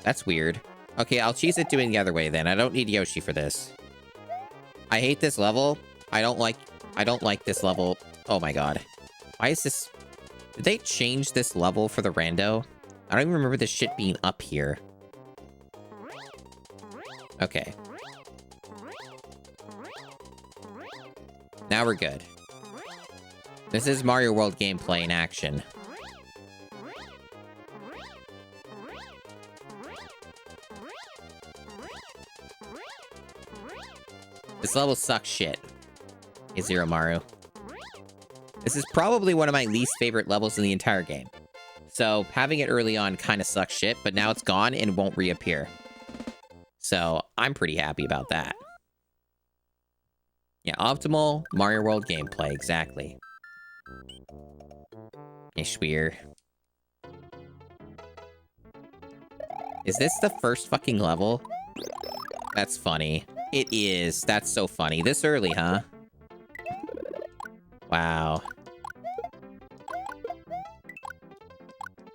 That's weird. Okay, I'll cheese it doing the other way then. I don't need Yoshi for this. I hate this level. I don't like this level. Oh my god. Why is this... Did they change this level for the rando? I don't even remember this shit being up here. Okay. Now we're good. This is Mario World gameplay in action. This level sucks shit. Hey, Zero Maru. This is probably one of my least favorite levels in the entire game. So, having it early on kind of sucks shit, but now it's gone and won't reappear. So, I'm pretty happy about that. Yeah, optimal Mario World gameplay, exactly. Ishweer. Is this the first fucking level? That's funny. It is. That's so funny. This early, huh?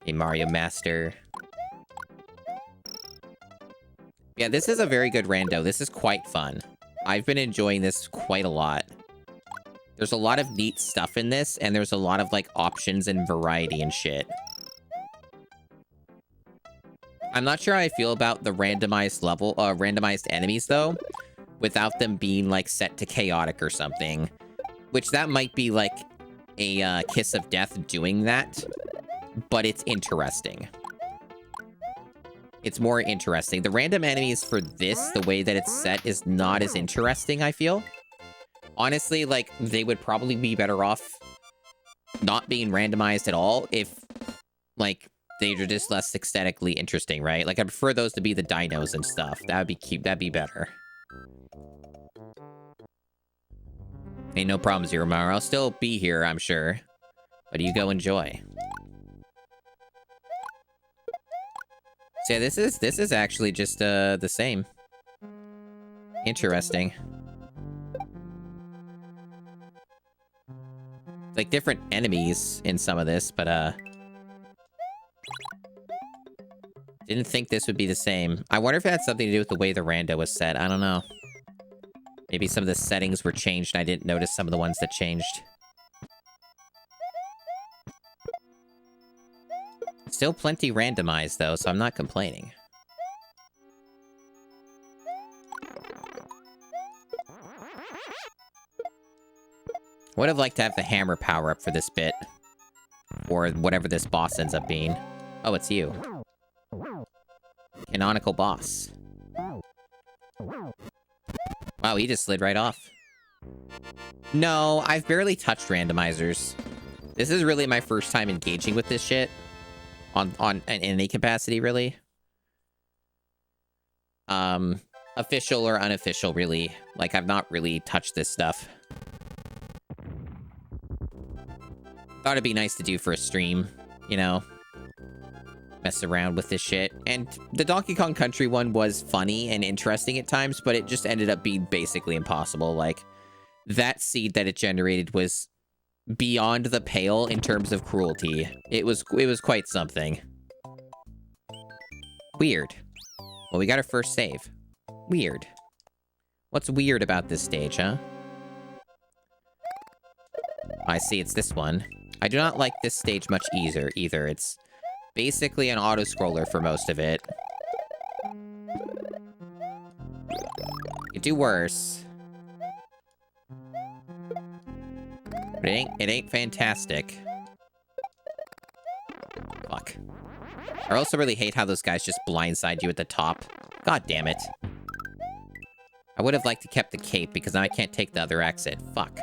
Hey, Mario Master. Yeah, this is a very good rando. This is quite fun. I've been enjoying this quite a lot. There's a lot of neat stuff in this, and there's a lot of, like, options and variety and shit. I'm not sure how I feel about the randomized enemies, though, without them being, like, set to chaotic or something. Which that might be, like, a kiss of death doing that, but it's interesting. It's more interesting. The random enemies for this, the way that it's set, is not as interesting, I feel. Honestly, like, they would probably be better off not being randomized at all if, like, they're just less aesthetically interesting, right? Like, I prefer those to be the dinos and stuff. That would be cute. That'd be better. Hey, no problem, Zero Mara. I'll still be here, I'm sure. But you go enjoy. So yeah, this is actually just the same. Interesting. Like different enemies in some of this, but didn't think this would be the same. I wonder if it had something to do with the way the rando was set. I don't know. Maybe some of the settings were changed and I didn't notice some of the ones that changed. Still plenty randomized, though, so I'm not complaining. Would have liked to have the hammer power-up for this bit. Or whatever this boss ends up being. Oh, it's you. Canonical boss. Wow, he just slid right off. No, I've barely touched randomizers. This is really my first time engaging with this shit. In any capacity, really. Official or unofficial, really. Like, I've not really touched this stuff. Thought it'd be nice to do for a stream, you know? Mess around with this shit. And the Donkey Kong Country one was funny and interesting at times, but it just ended up being basically impossible. Like, that seed that it generated was beyond the pale in terms of cruelty. It was quite something. Weird. Well, we got our first save. Weird. What's weird about this stage, huh? I see, it's this one. I do not like this stage much either. It's basically an auto-scroller for most of it. Could do worse. But it ain't fantastic. Fuck. I also really hate how those guys just blindside you at the top. God damn it. I would have liked to kept the cape because now I can't take the other exit. Fuck.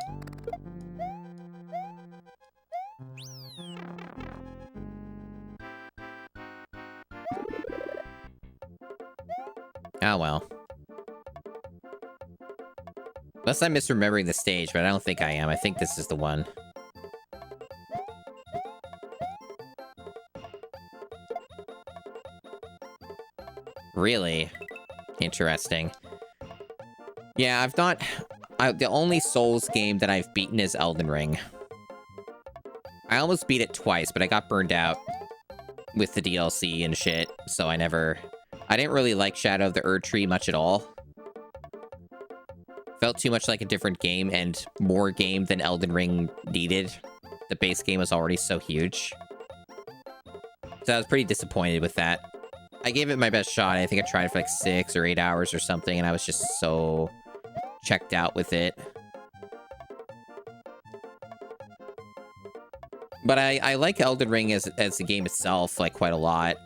Oh well. Unless I'm misremembering the stage, but I don't think I am. I think this is the one. Really? Interesting. Yeah, I've not... the only Souls game that I've beaten is Elden Ring. I almost beat it twice, but I got burned out with the DLC and shit, so I didn't really like Shadow of the Erdtree much at all. Felt too much like a different game and more game than Elden Ring needed. The base game was already so huge. So I was pretty disappointed with that. I gave it my best shot. I think I tried it for like 6 or 8 hours or something, and I was just so checked out with it. But I like Elden Ring as the game itself, like, quite a lot.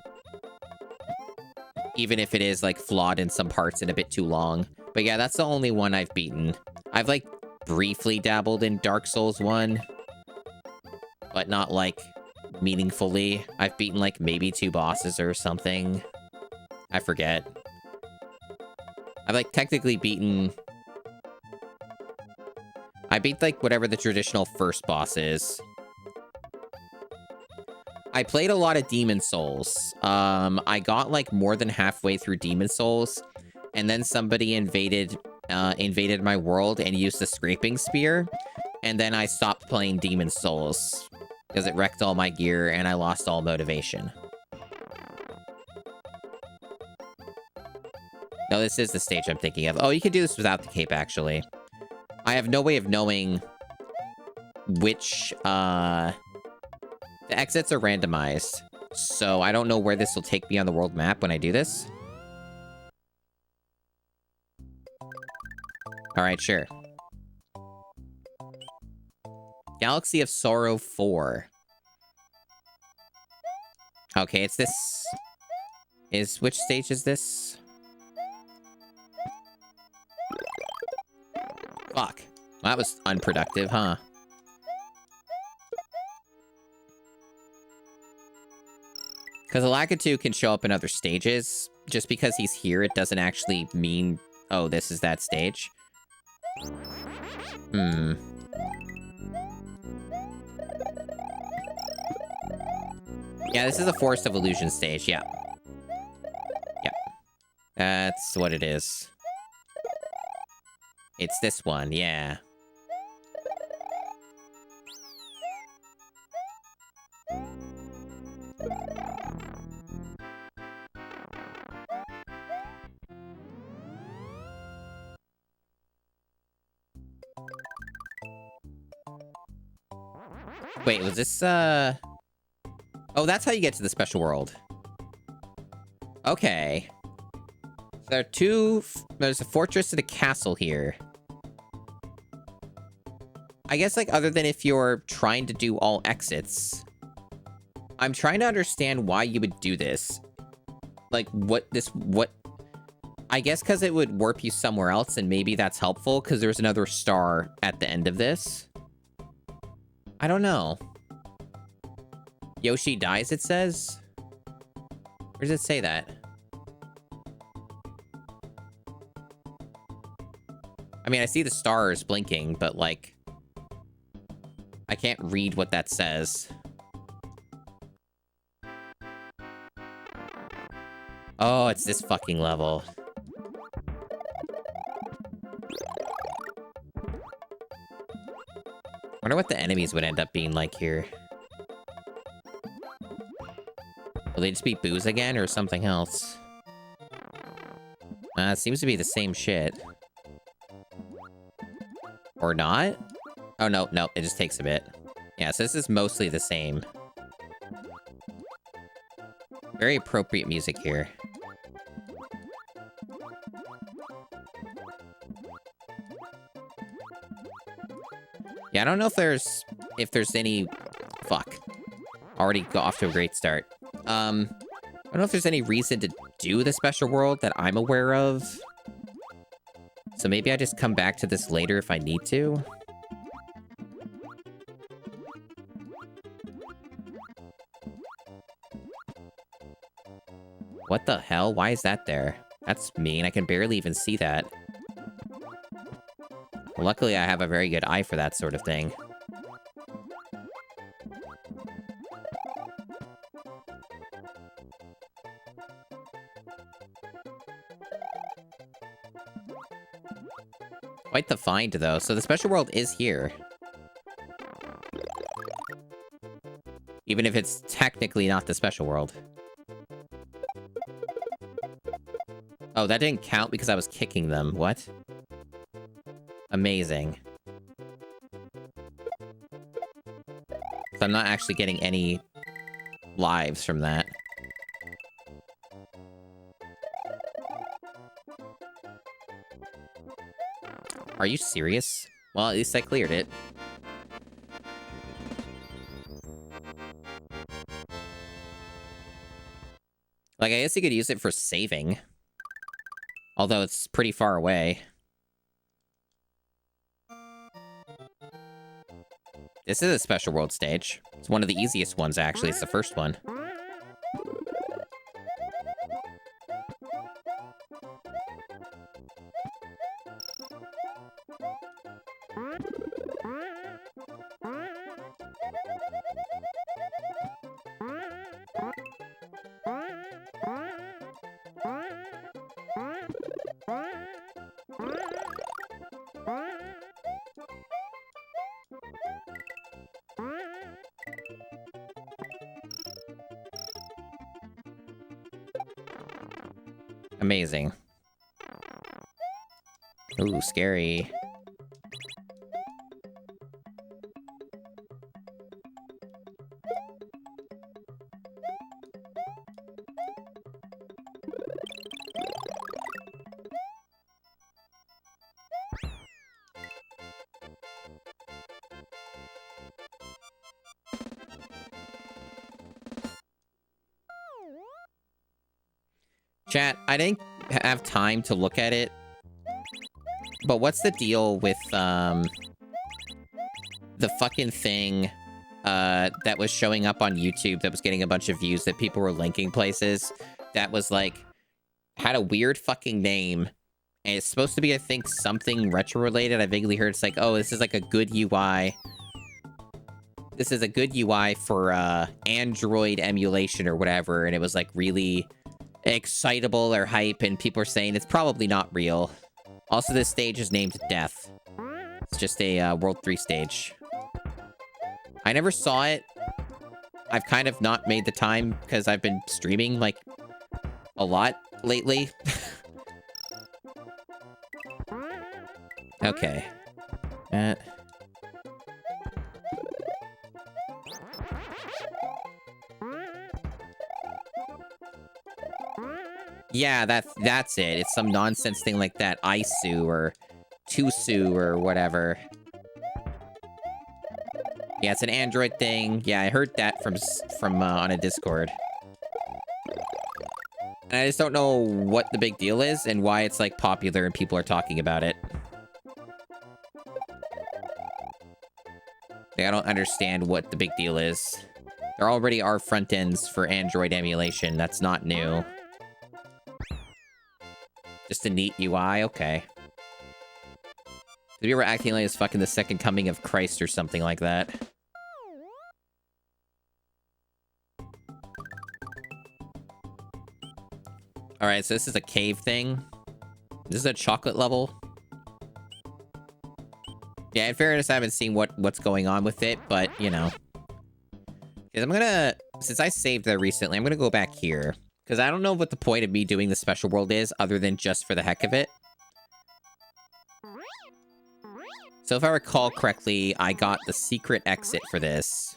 Even if it is, like, flawed in some parts and a bit too long. But yeah, that's the only one I've beaten. I've, like, briefly dabbled in Dark Souls 1. But not, like, meaningfully. I've beaten, like, maybe 2 bosses or something. I forget. I've, like, technically beaten... I beat, like, whatever the traditional first boss is. I played a lot of Demon Souls. I got, like, more than halfway through Demon Souls, and then somebody invaded my world and used the scraping spear, and then I stopped playing Demon Souls. Because it wrecked all my gear and I lost all motivation. No, this is the stage I'm thinking of. Oh, you can do this without the cape, actually. I have no way of knowing which, the exits are randomized. So I don't know where this will take me on the world map when I do this. Alright, sure. Galaxy of Sorrow 4. Okay, it's this... Which stage is this? Fuck. Well, that was unproductive, huh? Because Lakitu can show up in other stages. Just because he's here, it doesn't actually mean... Oh, this is that stage. Hmm. Yeah, this is a Forest of Illusion stage, yeah. Yeah. That's what it is. It's this one, yeah. Wait, was this, Oh, that's how you get to the special world. Okay. So there are two... There's a fortress and a castle here. I guess, like, other than if you're trying to do all exits. I'm trying to understand why you would do this. Like, what... I guess because it would warp you somewhere else, and maybe that's helpful, because there's another star at the end of this. I don't know. Yoshi dies, it says? Where does it say that? I mean, I see the stars blinking, but, like... I can't read what that says. Oh, it's this fucking level. Wonder what the enemies would end up being like here. Will they just be booze again, or something else? It seems to be the same shit. Or not? Oh, no, no, it just takes a bit. Yeah, so this is mostly the same. Very appropriate music here. Yeah, I don't know if there's any... Fuck. Already got off to a great start. I don't know if there's any reason to do the special world that I'm aware of. So maybe I just come back to this later if I need to. What the hell? Why is that there? That's mean. I can barely even see that. Well, luckily, I have a very good eye for that sort of thing. Quite the find, though. So the special world is here. Even if it's technically not the special world. Oh, that didn't count because I was kicking them. What? Amazing. So I'm not actually getting any lives from that. Are you serious? Well, at least I cleared it. Like, I guess you could use it for saving. Although it's pretty far away. This is a special world stage. It's one of the easiest ones, actually. It's the first one. Amazing. Ooh, scary. Chat, I didn't have time to look at it, but what's the deal with, the fucking thing, that was showing up on YouTube that was getting a bunch of views that people were linking places that was, like, had a weird fucking name, and it's supposed to be, I think, something retro-related. I vaguely heard it's like, oh, this is, like, a good UI. This is a good UI for, Android emulation or whatever, and it was, like, really excitable or hype, and people are saying it's probably not real. Also, this stage is named Death. It's just a World 3 stage. I never saw it. I've kind of not made the time because I've been streaming, like, a lot lately. Okay. Yeah, that's it. It's some nonsense thing like that. Isu or Tusu or whatever. Yeah, it's an Android thing. Yeah, I heard that from on a Discord. And I just don't know what the big deal is and why it's, like, popular and people are talking about it. Like, I don't understand what the big deal is. There already are front ends for Android emulation. That's not new. Just a neat UI? Okay. Maybe we're acting like it's fucking the second coming of Christ or something like that. Alright, so this is a cave thing. This is a chocolate level. Yeah, in fairness, I haven't seen what's going on with it, but, you know. Because I'm gonna... Since I saved there recently, I'm gonna go back here. Because I don't know what the point of me doing the special world is, other than just for the heck of it. So if I recall correctly, I got the secret exit for this.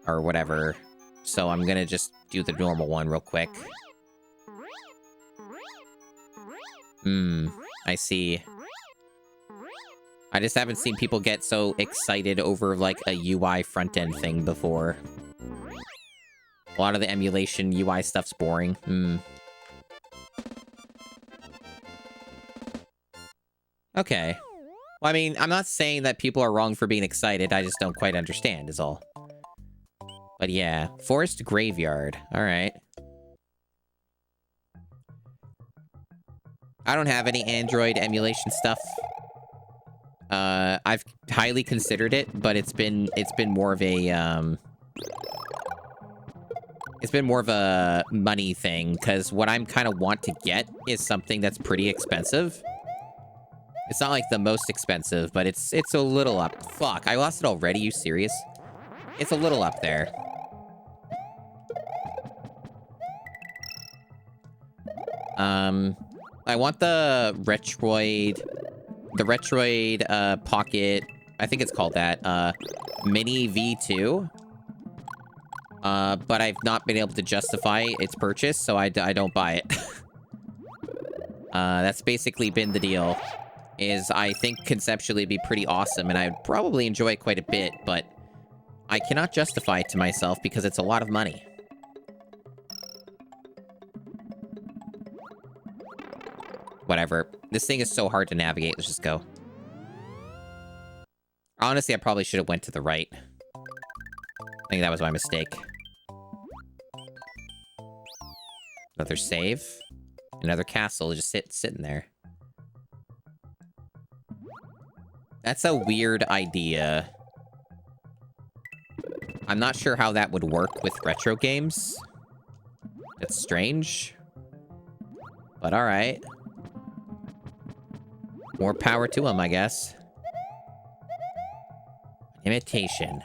Or whatever. So I'm gonna just do the normal one real quick. I see. I just haven't seen people get so excited over, like, a UI front-end thing before. A lot of the emulation UI stuff's boring. Okay. Well, I mean, I'm not saying that people are wrong for being excited. I just don't quite understand, is all. But yeah. Forest Graveyard. Alright. I don't have any Android emulation stuff. I've highly considered it, but it's been more of a, it's been more of a money thing, because what I'm kind of want to get is something that's pretty expensive. It's not like the most expensive, but it's a little up. Fuck, I lost it already, you serious? It's a little up there. I want the Retroid Pocket, I think it's called that, Mini V2. But I've not been able to justify its purchase, so I don't buy it. That's basically been the deal. Is I think conceptually it'd be pretty awesome, and I'd probably enjoy it quite a bit, but I cannot justify it to myself because it's a lot of money. Whatever. This thing is so hard to navigate. Let's just go. Honestly, I probably should have went to the right. I think that was my mistake. Another save. Another castle just sitting there. That's a weird idea. I'm not sure how that would work with retro games. It's strange. But alright. More power to him, I guess. Imitation.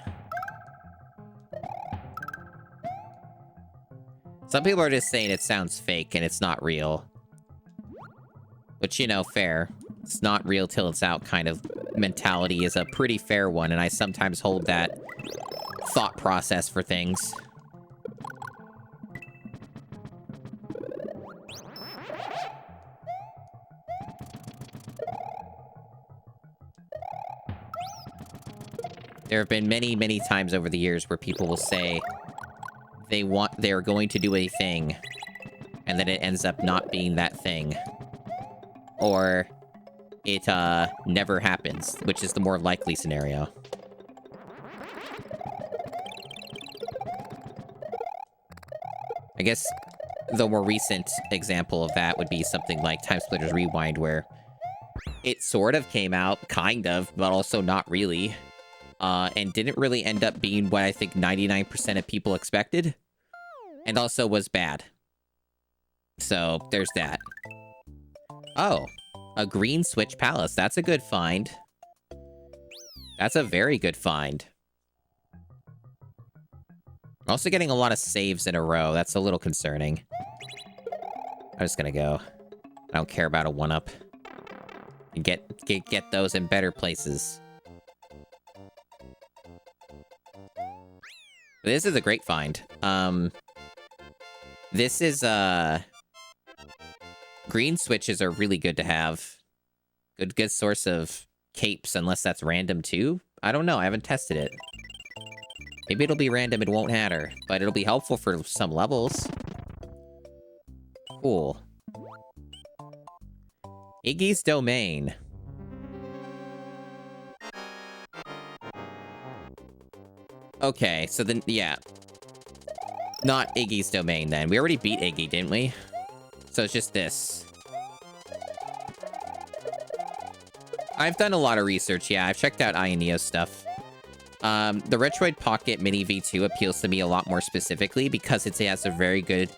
Some people are just saying it sounds fake and it's not real. Which, you know, fair. It's not real till it's out kind of mentality is a pretty fair one, and I sometimes hold that thought process for things. There have been many, many times over the years where people will say they're going to do a thing, and then it ends up not being that thing. Or it never happens, which is the more likely scenario. I guess the more recent example of that would be something like Time Splitters Rewind, where it sort of came out, kind of, but also not really. And didn't really end up being what I think 99% of people expected. And also was bad. So, there's that. Oh, a green switch palace. That's a good find. That's a very good find. Also getting a lot of saves in a row. That's a little concerning. I'm just gonna go. I don't care about a 1-up. Get those in better places. This is a great find. This is, green switches are really good to have. Good source of capes, unless that's random too. I don't know, I haven't tested it. Maybe it'll be random, it won't matter. But it'll be helpful for some levels. Cool. Iggy's Domain. Okay, so then, yeah. Not Iggy's Domain, then. We already beat Iggy, didn't we? So it's just this. I've done a lot of research, yeah. I've checked out Ioneo's stuff. The Retroid Pocket Mini V2 appeals to me a lot more specifically because it has a very good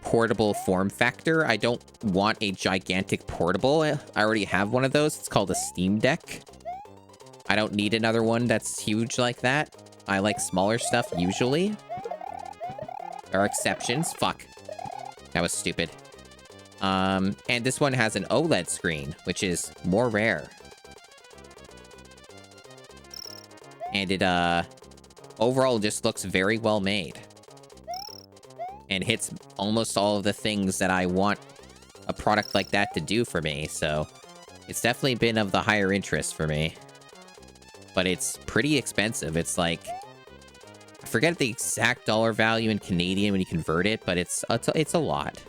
portable form factor. I don't want a gigantic portable. I already have one of those. It's called a Steam Deck. I don't need another one that's huge like that. I like smaller stuff, usually. There are exceptions. Fuck. That was stupid. And this one has an OLED screen, which is more rare. And it, overall just looks very well made. And hits almost all of the things that I want a product like that to do for me, so... It's definitely been of the higher interest for me. But it's pretty expensive. It's like... I forget the exact dollar value in Canadian when you convert it, but it's a lot.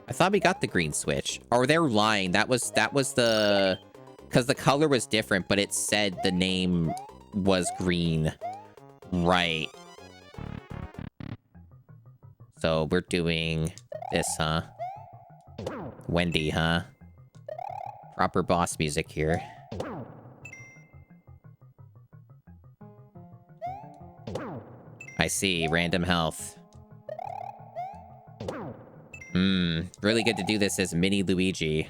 I thought we got the green switch. Or they're lying. That was the... Because the color was different, but it said the name was green. Right. So we're doing this, huh? Wendy, huh? Proper boss music here. I see. Random health. Really good to do this as Mini Luigi.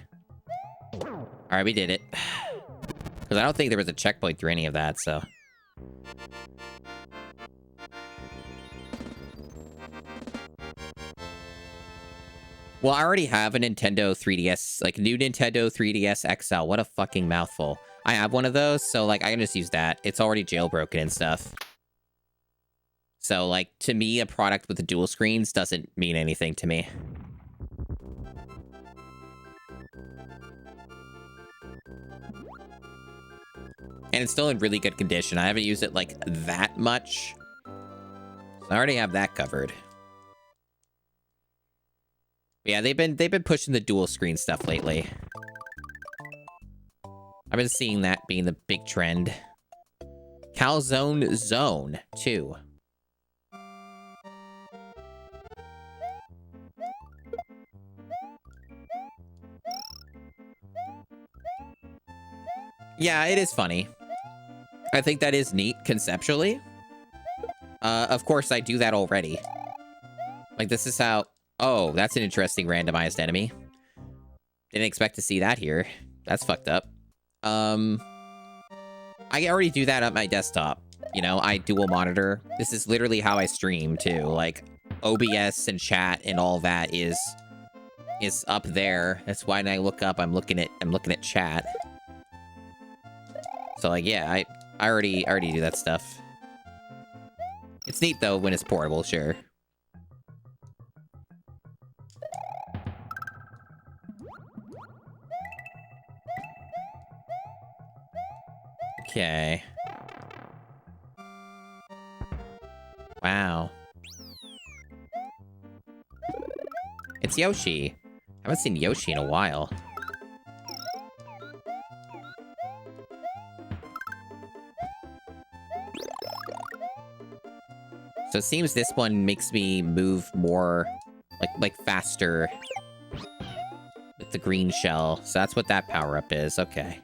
Alright, we did it. Because I don't think there was a checkpoint through any of that, so... Well, I already have a Nintendo 3DS, like, new Nintendo 3DS XL. What a fucking mouthful. I have one of those, so, like, I can just use that. It's already jailbroken and stuff. So, like, to me, a product with the dual screens doesn't mean anything to me. And it's still in really good condition. I haven't used it, like, that much. So I already have that covered. But yeah, they've been pushing the dual screen stuff lately. I've been seeing that being the big trend. Calzone Zone 2. Yeah, it is funny. I think that is neat conceptually. Of course, I do that already. Like, this is how... Oh, that's an interesting randomized enemy. Didn't expect to see that here. That's fucked up. I already do that on my desktop. You know, I dual monitor. This is literally how I stream too. Like OBS and chat and all that is up there. That's why when I look up, I'm looking at chat. So like, yeah, I already do that stuff. It's neat though when it's portable, sure. Okay. Wow. It's Yoshi. I haven't seen Yoshi in a while. So it seems this one makes me move more, like faster with the green shell. So that's what that power-up is. Okay.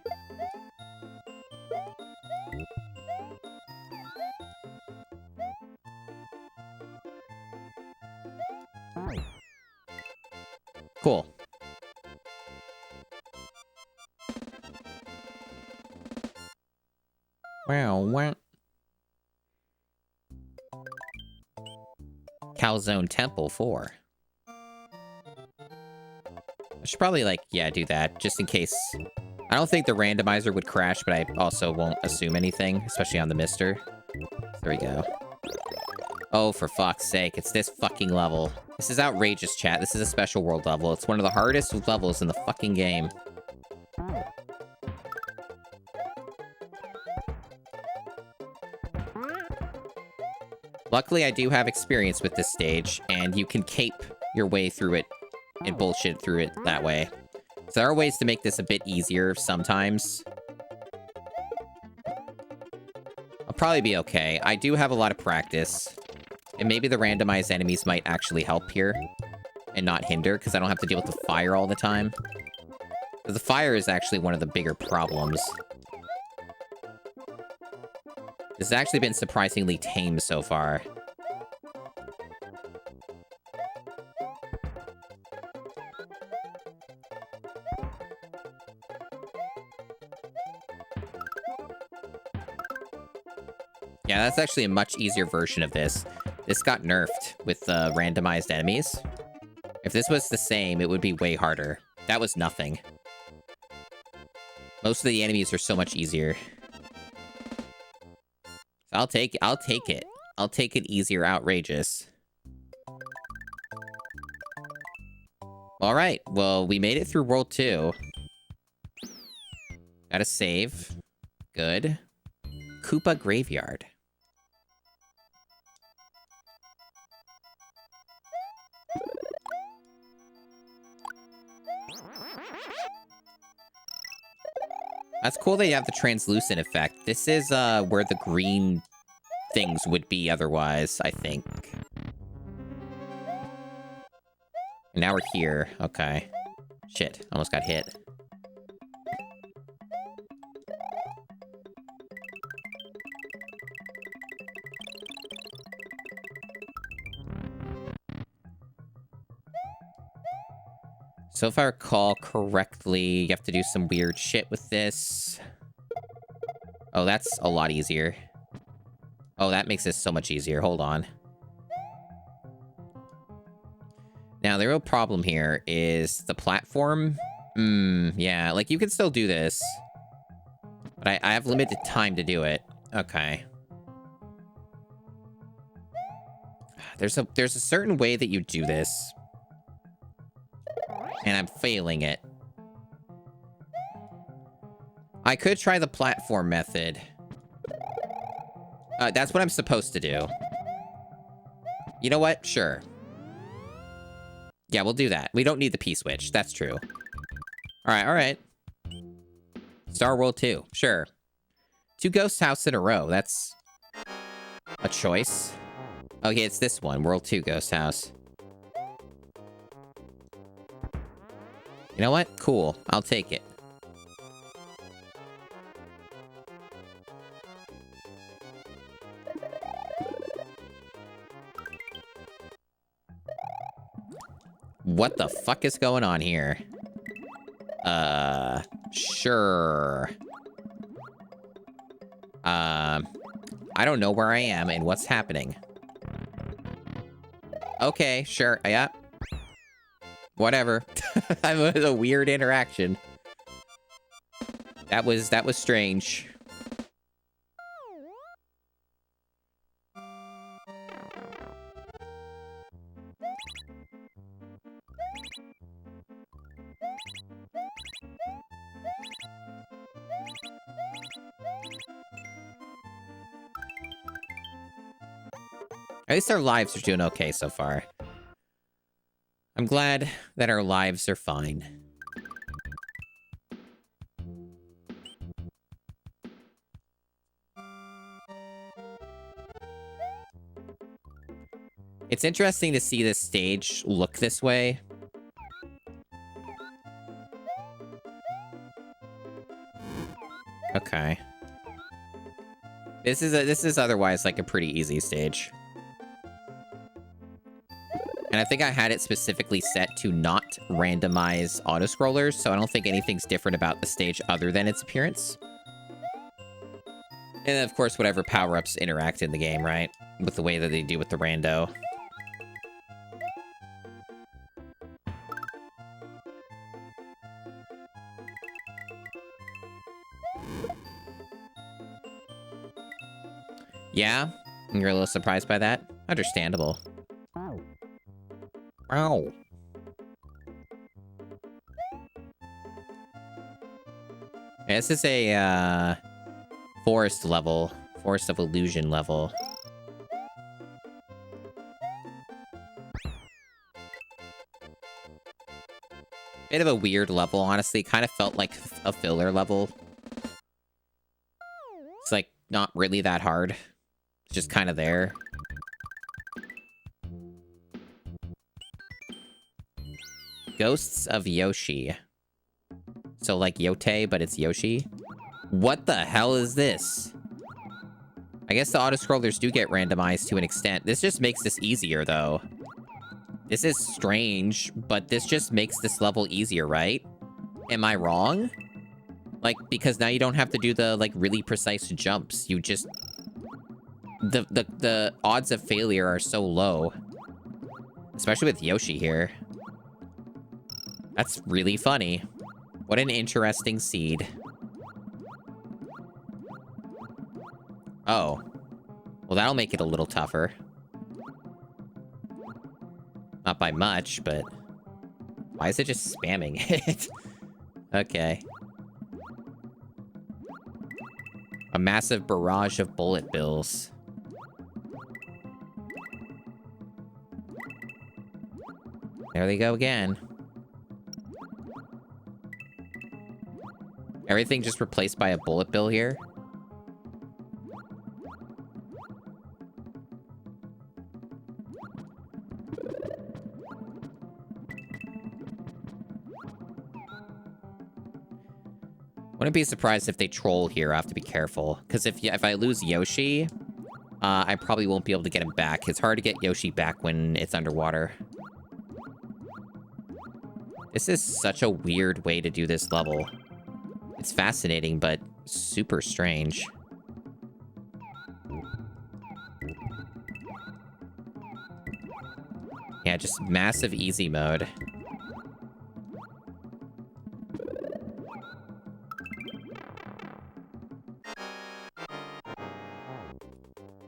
Cool. Wow. Calzone Temple 4. I should probably, like, yeah, do that, just in case. I don't think the randomizer would crash, but I also won't assume anything, especially on the Mister. There we go. Oh, for fuck's sake, it's this fucking level. This is outrageous, chat. This is a special world level. It's one of the hardest levels in the fucking game. Luckily, I do have experience with this stage, and you can cape your way through it and bullshit through it that way. So there are ways to make this a bit easier sometimes. I'll probably be okay. I do have a lot of practice. And maybe the randomized enemies might actually help here and not hinder, because I don't have to deal with the fire all the time. But the fire is actually one of the bigger problems. This has actually been surprisingly tame so far. Yeah, that's actually a much easier version of this. This got nerfed with randomized enemies. If this was the same, it would be way harder. That was nothing. Most of the enemies are so much easier. So I'll take it. I'll take it easier, outrageous. All right. Well, we made it through World 2. Gotta save. Good. Koopa Graveyard. That's cool that you have the translucent effect. This is where the green things would be otherwise, I think. And now we're here. Okay. Shit, almost got hit. So if I recall correctly, you have to do some weird shit with this. Oh, that's a lot easier. Oh, that makes this so much easier. Hold on. Now, the real problem here is the platform. Yeah, like, you can still do this. But I have limited time to do it. Okay. There's a certain way that you do this. And I'm failing it. I could try the platform method. That's what I'm supposed to do. You know what? Sure. Yeah, we'll do that. We don't need the P-switch. That's true. Alright, alright. Star World 2. Sure. 2 Ghost House in a row. That's a choice. Oh, yeah, it's this one. World 2 Ghost House. You know what? Cool. I'll take it. What the fuck is going on here? Sure. I I don't know where I am and what's happening. Okay, sure, yeah. Whatever. That was a weird interaction. That was strange. At least our lives are doing okay so far. I'm glad that our lives are fine. It's interesting to see this stage look this way. Okay. This is otherwise like a pretty easy stage. And I think I had it specifically set to not randomize auto-scrollers, so I don't think anything's different about the stage other than its appearance. And then, of course, whatever power-ups interact in the game, right? With the way that they do with the rando. Yeah? You're a little surprised by that? Understandable. Ow. Yeah, this is a, forest level. Forest of Illusion level. Bit of a weird level, honestly. Kind of felt like a filler level. It's, like, not really that hard. It's just kind of there. Ghosts of Yoshi. So like Yote, but it's Yoshi. What the hell is this? I guess the auto-scrollers do get randomized to an extent. This just makes this easier, though. This is strange, but this just makes this level easier, right? Am I wrong? Like, because now you don't have to do the, like, really precise jumps. You just... The odds of failure are so low. Especially with Yoshi here. That's really funny. What an interesting seed. Oh. Well, that'll make it a little tougher. Not by much, but... Why is it just spamming it? Okay. A massive barrage of bullet bills. There they go again. Everything just replaced by a bullet bill here? Wouldn't be surprised if they troll here. I have to be careful. Because if I lose Yoshi, I probably won't be able to get him back. It's hard to get Yoshi back when it's underwater. This is such a weird way to do this level. It's fascinating, but super strange. Yeah, just massive easy mode.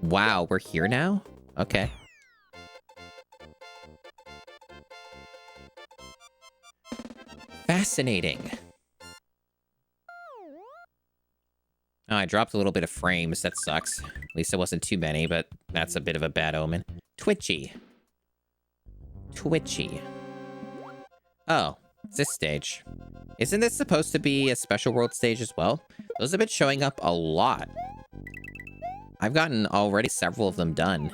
Wow, we're here now? Okay. Fascinating. Oh, I dropped a little bit of frames. That sucks. At least it wasn't too many, but that's a bit of a bad omen. Twitchy. Twitchy. Oh, it's this stage. Isn't this supposed to be a special world stage as well? Those have been showing up a lot. I've gotten already several of them done.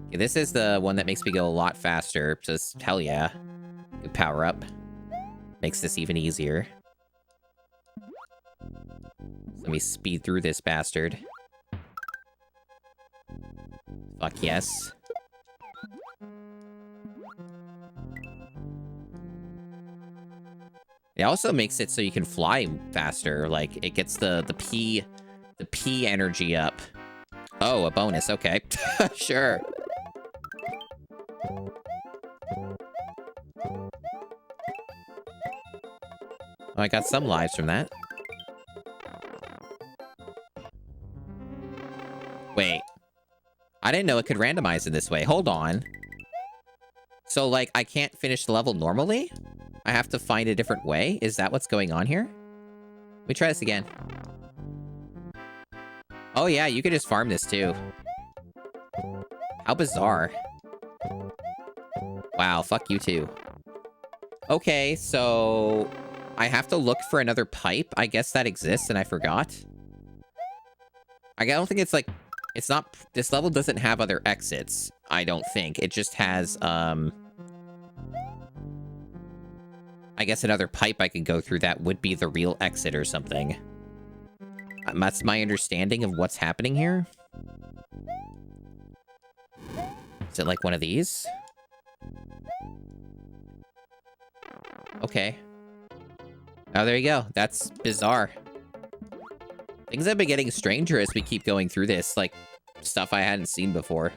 Okay, this is the one that makes me go a lot faster. Just, hell yeah. Good power up. Makes this even easier. Let me speed through this bastard. Fuck yes. It also makes it so you can fly faster. Like, it gets the P energy up. Oh, a bonus. Okay. Sure. Oh, I got some lives from that. Wait. I didn't know it could randomize it this way. Hold on. So, like, I can't finish the level normally? I have to find a different way? Is that what's going on here? Let me try this again. Oh, yeah, you could just farm this, too. How bizarre. Wow, fuck you, too. Okay, so... I have to look for another pipe. I guess that exists, and I forgot. I don't think it's, like... It's not... This level doesn't have other exits, I don't think. It just has, I guess another pipe I can go through that would be the real exit or something. That's my understanding of what's happening here. Is it like one of these? Okay. Oh, there you go. That's bizarre. Things have been getting stranger as we keep going through this, like, stuff I hadn't seen before.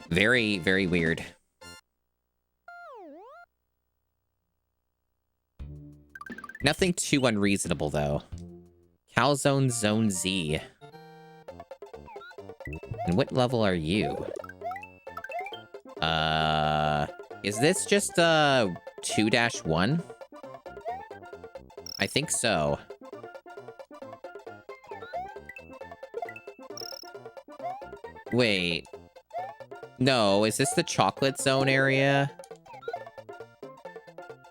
Very, very weird. Nothing too unreasonable, though. Calzone Zone Z. And what level are you? Is this just, 2-1? I think so. Wait. No, is this the chocolate zone area?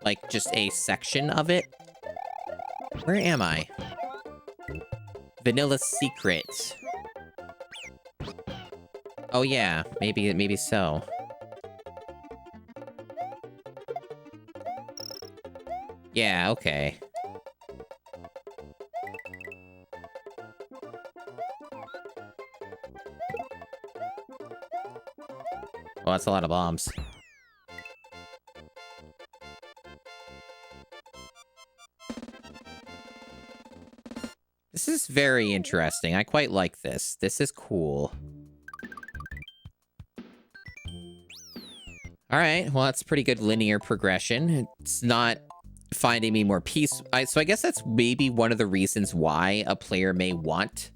Like, just a section of it? Where am I? Vanilla Secret. Oh yeah, maybe so. Yeah, okay. Well, that's a lot of bombs. This is very interesting. I quite like this. This is cool. Alright, well, that's pretty good linear progression. It's not finding me more peace. So I guess that's maybe one of the reasons why a player may want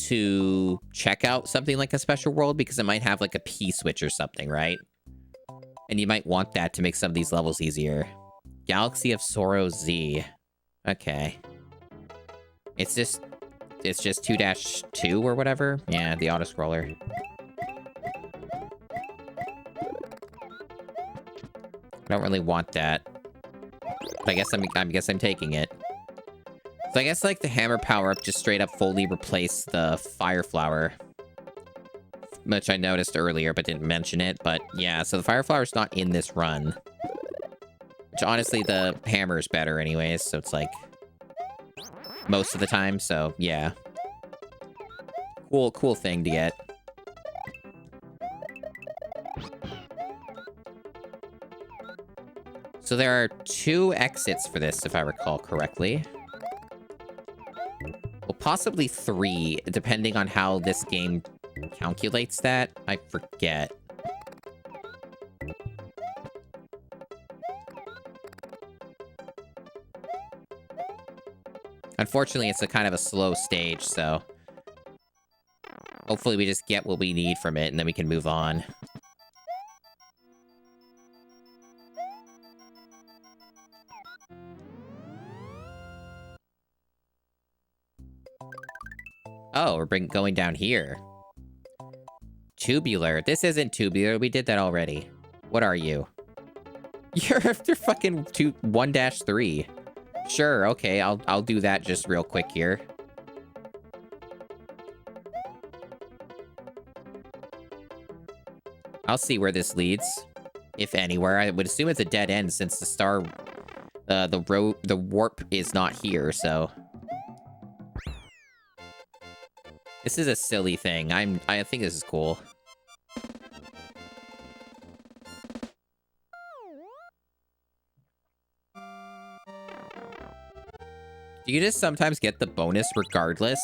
to check out something like a special world, because it might have like a P-switch or something, right? And you might want that to make some of these levels easier. Galaxy of Sorrow Z. Okay. It's just 2-2 or whatever? Yeah, the auto-scroller. I don't really want that. But I guess I'm taking it. So I guess, like, the hammer power-up just straight up fully replaced the fire flower. Which I noticed earlier, but didn't mention it. But, yeah, so the fire flower's not in this run. Which, honestly, the hammer's better anyways, so it's, like, most of the time, so, yeah. Cool thing to get. So there are 2 exits for this, if I recall correctly. Well, possibly 3, depending on how this game calculates that. I forget. Unfortunately, it's a kind of a slow stage, so... Hopefully we just get what we need from it, and then we can move on. Oh, we're going down here. Tubular. This isn't tubular. We did that already. What are you? You're fucking 1-3. Sure, okay. I'll do that just real quick here. I'll see where this leads, if anywhere. I would assume it's a dead end since the star, the warp is not here. So this is a silly thing. I think this is cool. Do you just sometimes get the bonus regardless?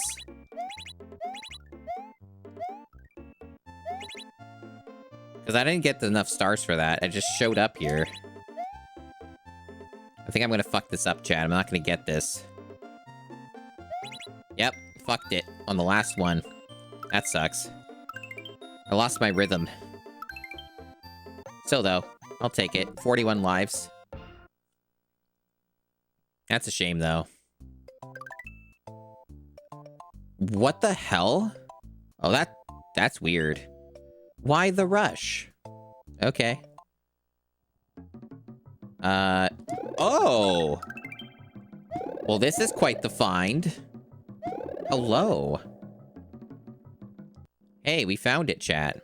Because I didn't get enough stars for that. I just showed up here. I think I'm gonna fuck this up, Chad. I'm not gonna get this. Yep, fucked it on the last one. That sucks. I lost my rhythm. Still, though, I'll take it. 41 lives. That's a shame, though. What the hell? Oh, that's weird. Why the rush? Okay. Oh! Well, this is quite the find. Hello. Hey, we found it, chat.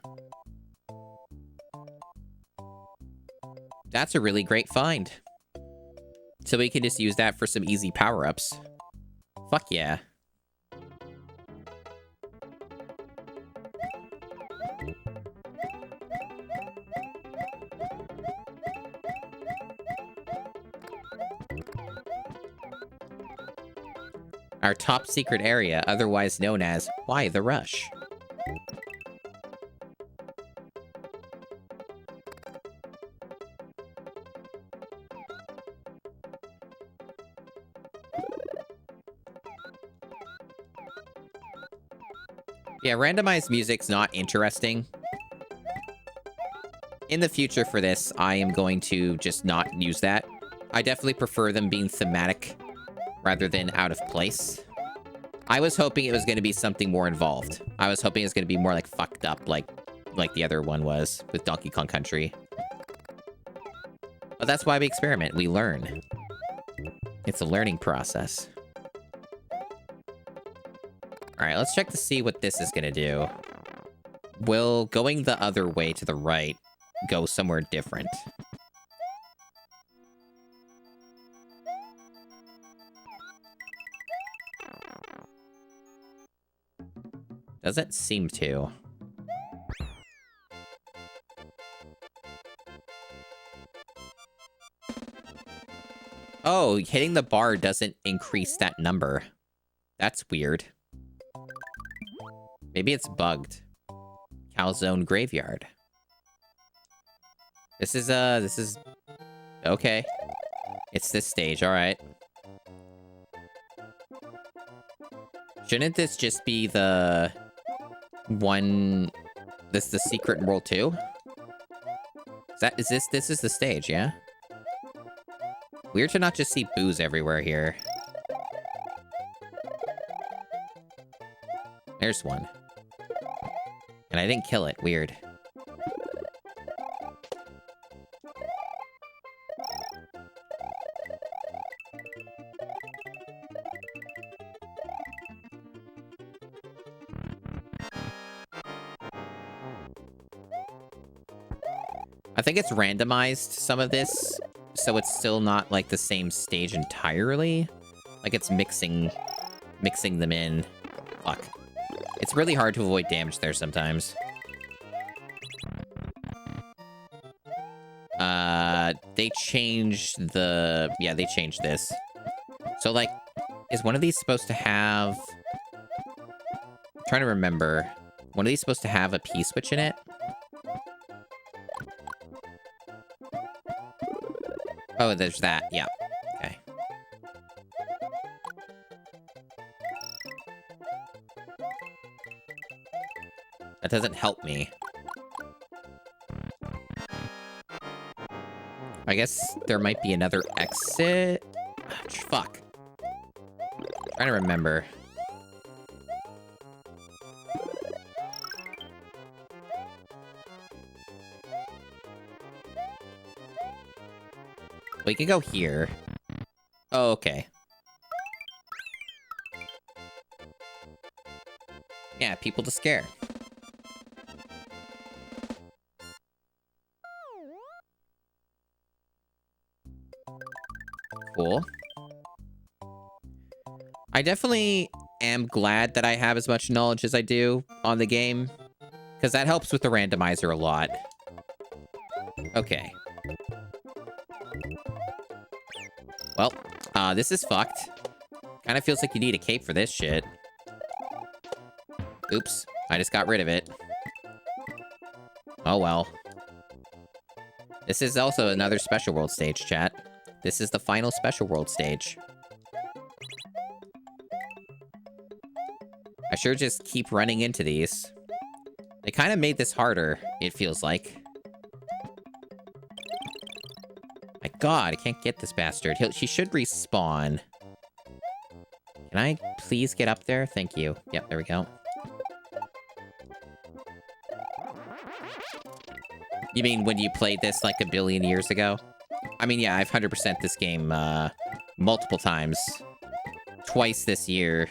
That's a really great find. So we can just use that for some easy power-ups. Fuck yeah. Our top secret area, otherwise known as Why the Rush. Yeah, randomized music's not interesting. In the future for this, I am going to just not use that. I definitely prefer them being thematic rather than out of place. I was hoping it was going to be something more involved. I was hoping it was going to be more like fucked up like the other one was with Donkey Kong Country. But that's why we experiment. We learn. It's a learning process. Alright, let's check to see what this is going to do. Will going the other way to the right go somewhere different? Doesn't seem to. Oh, hitting the bar doesn't increase that number. That's weird. Maybe it's bugged. Calzone Graveyard. This is... Okay. It's this stage, alright. Shouldn't this just be the... one... This the secret world 2? This is the stage, yeah? Weird to not just see booze everywhere here. There's one. And I didn't kill it. Weird. I think it's randomized, some of this, so it's still not, like, the same stage entirely. Like, it's mixing them in. Fuck. It's really hard to avoid damage there sometimes. They changed the... Yeah, they changed this. So, like, is one of these supposed to have... I'm trying to remember. One of these supposed to have a P-switch in it? Oh, there's that. Yeah. Okay. That doesn't help me. I guess there might be another exit. Fuck. Trying to remember. We can go here. Oh, okay. Yeah, people to scare. Cool. I definitely am glad that I have as much knowledge as I do on the game, because that helps with the randomizer a lot. Okay. Well, this is fucked. Kind of feels like you need a cape for this shit. Oops. I just got rid of it. Oh, well. This is also another Special World stage, chat. This is the final Special World stage. I sure just keep running into these. They kind of made this harder, it feels like. My god, I can't get this bastard. She should respawn. Can I please get up there? Thank you. Yep, there we go. You mean when you played this like a billion years ago? I mean, yeah, I've 100% this game multiple times. Twice this year.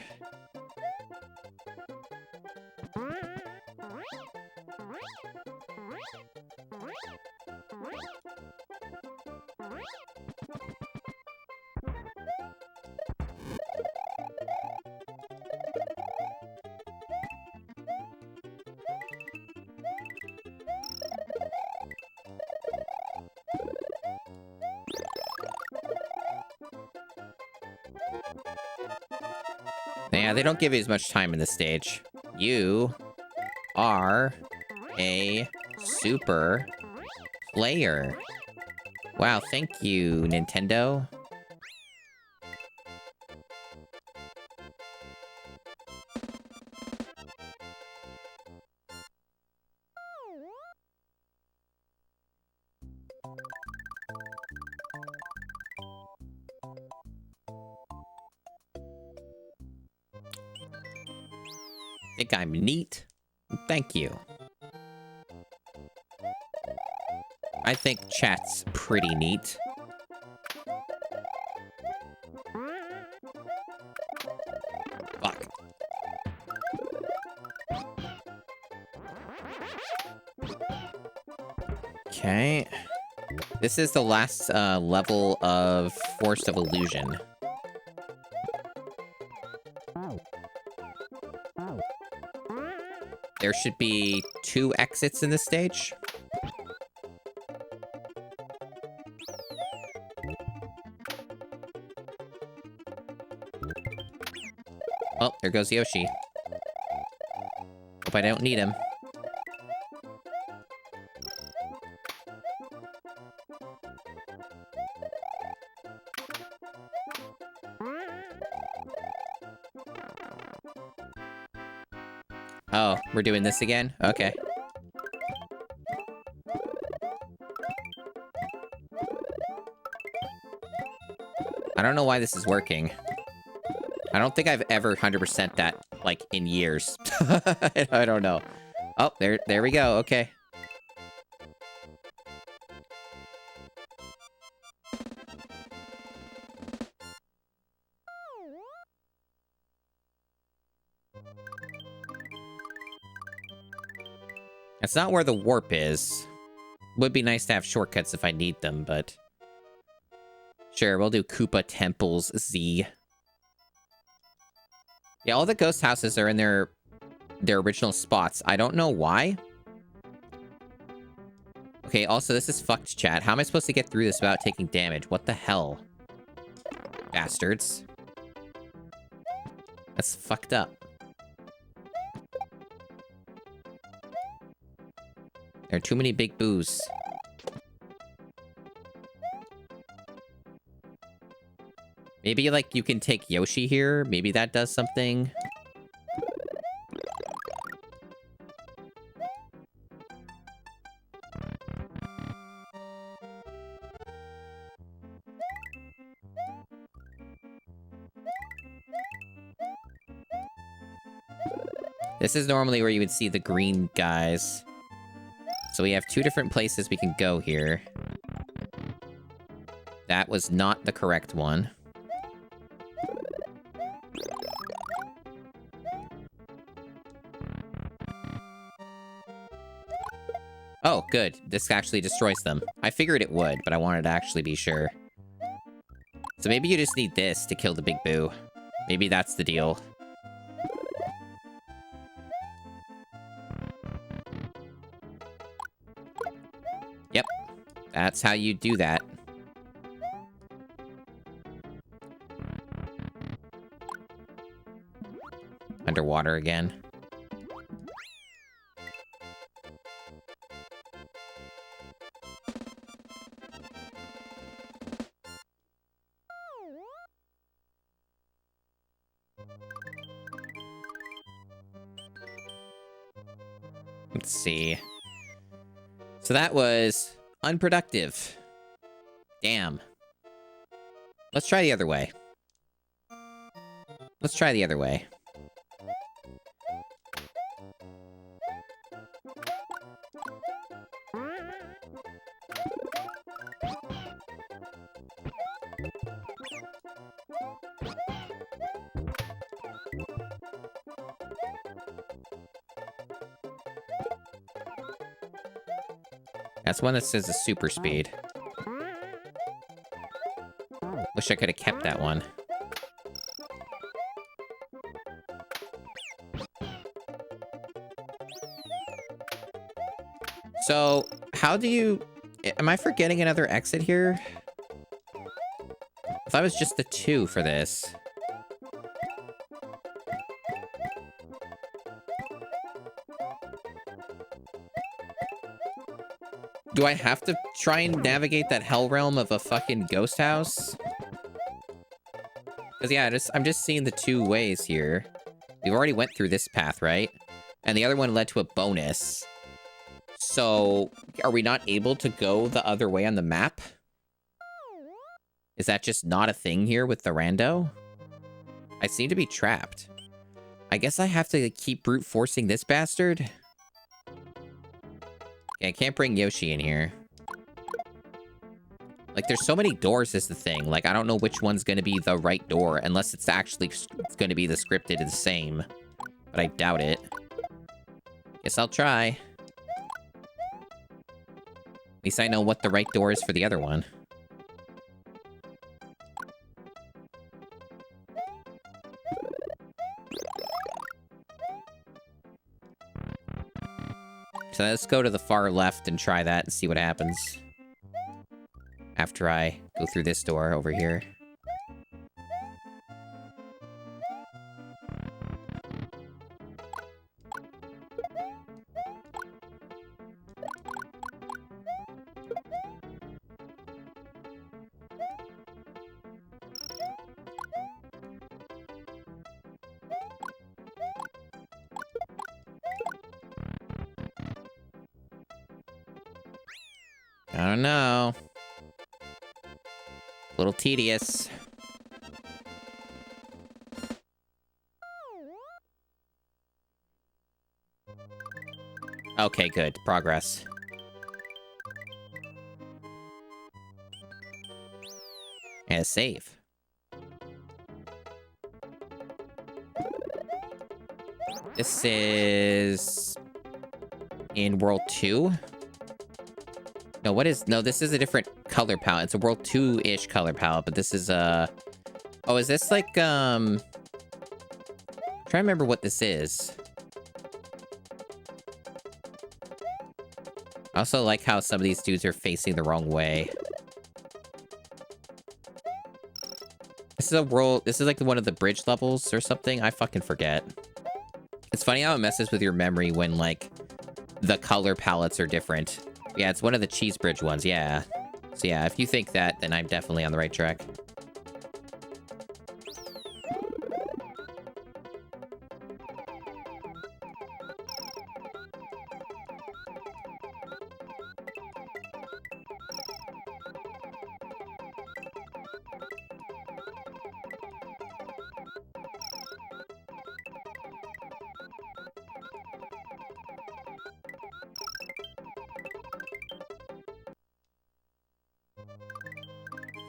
Yeah, they don't give you as much time in this stage. You are a super player. Wow, thank you, Nintendo. Think I'm neat? Thank you. I think chat's pretty neat. Fuck. Okay. This is the last level of Force of Illusion. There should be 2 exits in this stage. Oh, there goes Yoshi. Hope I don't need him. Oh, we're doing this again? Okay. I don't know why this is working. I don't think I've ever 100% that, like, in years. I don't know. Oh, there we go. Okay. That's not where the warp is. Would be nice to have shortcuts if I need them, but... Sure, we'll do Koopa Temples Z. Yeah, all the ghost houses are in their original spots. I don't know why. Okay, also, this is fucked, chat. How am I supposed to get through this without taking damage? What the hell? Bastards. That's fucked up. There are too many big boos. Maybe, like, you can take Yoshi here. Maybe that does something. This is normally where you would see the green guys. So we have 2 different places we can go here. That was not the correct one. Oh, good. This actually destroys them. I figured it would, but I wanted to actually be sure. So maybe you just need this to kill the big boo. Maybe that's the deal. Yep. That's how you do that. water again. Let's see. So that was unproductive. Damn. Let's try the other way. Let's try the other way. That's one that says a super speed. Wish I could have kept that one. So, how do you... Am I forgetting another exit here? I thought it was just the 2 for this. Do I have to try and navigate that hell realm of a fucking ghost house? Because, yeah, I'm just seeing the 2 ways here. We've already went through this path, right? And the other one led to a bonus. So, are we not able to go the other way on the map? Is that just not a thing here with the rando? I seem to be trapped. I guess I have to keep brute forcing this bastard? Okay, I can't bring Yoshi in here. Like, there's so many doors is the thing. Like, I don't know which one's going to be the right door, unless it's actually going to be the scripted the same. But I doubt it. Guess I'll try. At least I know what the right door is for the other one. So let's go to the far left and try that and see what happens. After I go through this door over here. I don't know. A little tedious. Okay, good. Progress. And a save. This is... in World 2? No, what is... No, this is a different color palette. It's a World 2-ish color palette, but this is, Oh, is this like, trying to remember what this is. I also like how some of these dudes are facing the wrong way. This is a world... This is like one of the bridge levels or something. I fucking forget. It's funny how it messes with your memory when, like, the color palettes are different. Yeah, it's one of the cheese bridge ones, yeah. So yeah, if you think that, then I'm definitely on the right track.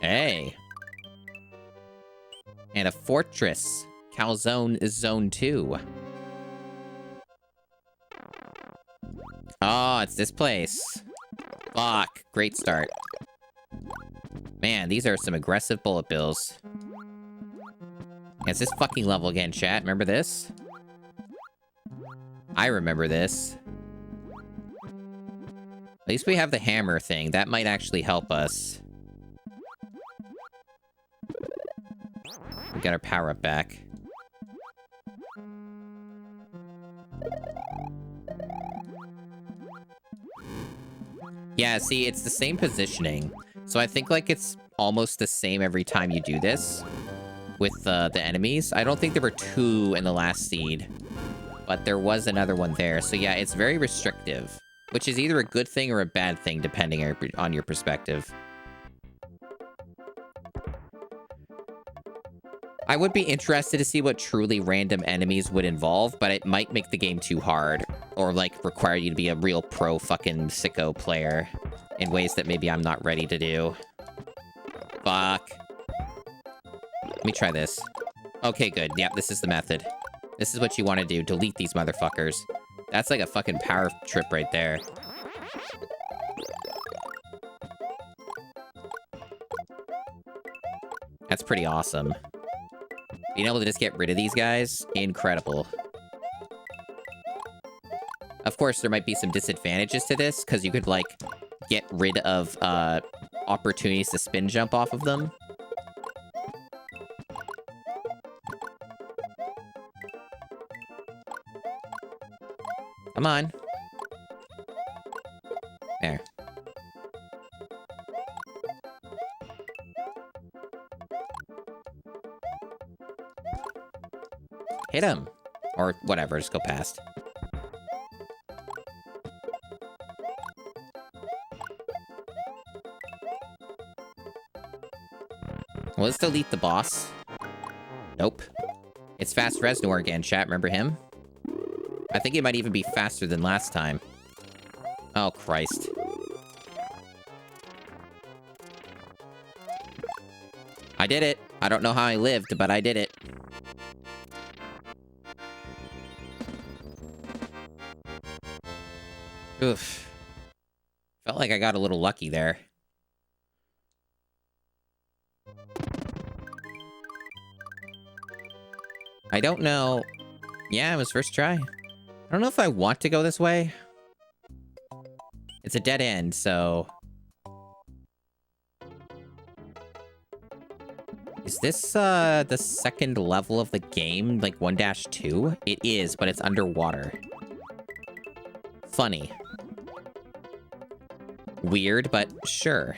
Hey. And a fortress. Calzone is zone 2. Oh, it's this place. Fuck. Great start. Man, these are some aggressive bullet bills. It's this fucking level again, chat. Remember this? I remember this. At least we have the hammer thing. That might actually help us. We got our power up back. Yeah, see, it's the same positioning. So I think, like, it's almost the same every time you do this with the enemies. I don't think there were 2 in the last seed, but there was another one there. So yeah, it's very restrictive, which is either a good thing or a bad thing, depending on your perspective. I would be interested to see what truly random enemies would involve, but it might make the game too hard, or, like, require you to be a real pro fucking sicko player in ways that maybe I'm not ready to do. Fuck. Let me try this. Okay, good. Yep, this is the method. This is what you want to do. Delete these motherfuckers. That's like a fucking power trip right there. That's pretty awesome. Being able to just get rid of these guys, incredible. Of course, there might be some disadvantages to this, because you could, like, get rid of opportunities to spin jump off of them. Come on. There. Hit him. Or whatever, just go past. Well, let's delete the boss. Nope. It's Fast Reznor again, chat. Remember him? I think it might even be faster than last time. Oh, Christ. I did it. I don't know how I lived, but I did it. Oof. Felt like I got a little lucky there. I don't know. Yeah, it was first try. I don't know if I want to go this way. It's a dead end, so... Is this, the second level of the game, like 1-2? It is, but it's underwater. Funny. Weird, but sure.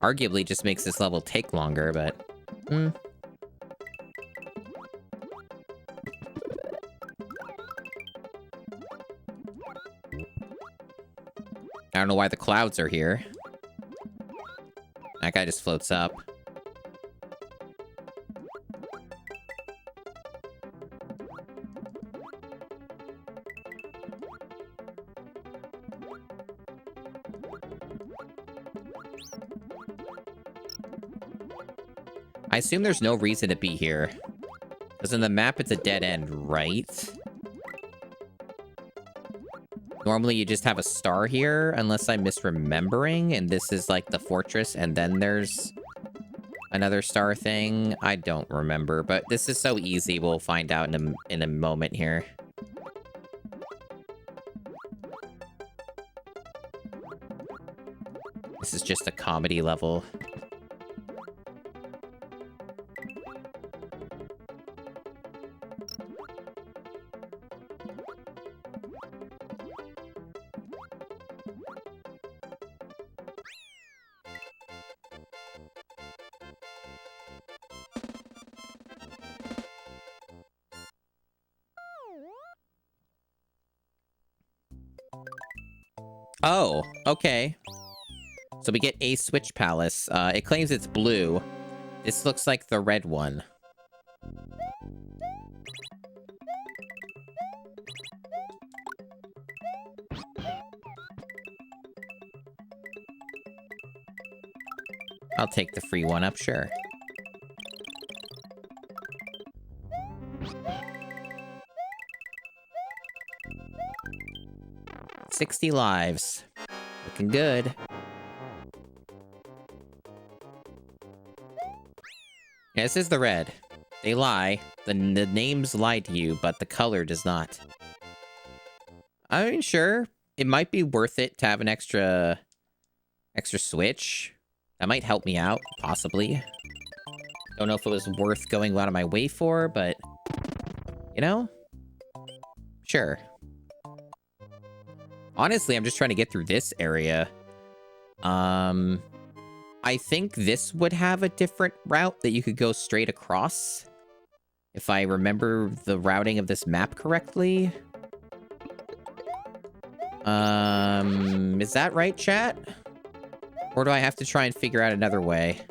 Arguably just makes this level take longer, but... I don't know why the clouds are here. That guy just floats up. I assume there's no reason to be here. Because in the map, it's a dead end, right? Normally, you just have a star here, unless I'm misremembering, and this is, like, the fortress, and then there's another star thing. I don't remember, but this is so easy. We'll find out in a moment here. This is just a comedy level. Oh, okay. So we get a Switch Palace. It claims it's blue. This looks like the red one. I'll take the free one up, sure. $60 lives. Looking good. Yeah, this is the red. They lie. The names lie to you, but the color does not. I mean, sure. It might be worth it to have an extra switch. That might help me out, possibly. Don't know if it was worth going out of my way for, but... You know? Sure. Honestly, I'm just trying to get through this area. I think this would have a different route that you could go straight across. If I remember the routing of this map correctly. Is that right, chat? Or do I have to try and figure out another way?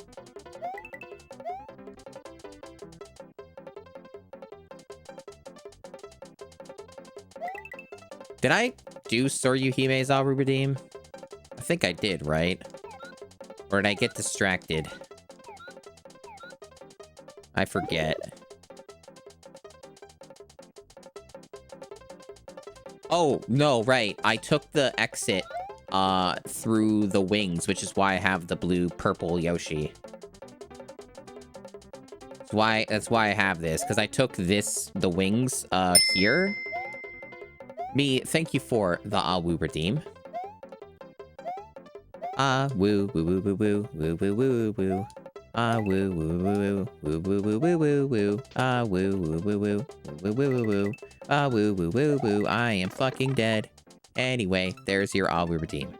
Did I do Soryuhime's Aru Redeem? I think I did, right? Or did I get distracted? I forget. Oh, no, right. I took the exit through the wings, which is why I have the blue-purple Yoshi. That's why I have this, because I took the wings here. Thank you for the Awu Redeem. Woo, woo, woo, woo, woo, woo, woo, woo, woo. Woo, woo, woo, woo, woo, woo, woo, woo, woo. Woo, woo, woo, woo, woo, woo, woo, woo. Woo, woo, woo, woo. I am fucking dead. Anyway, there's your Awu Redeem.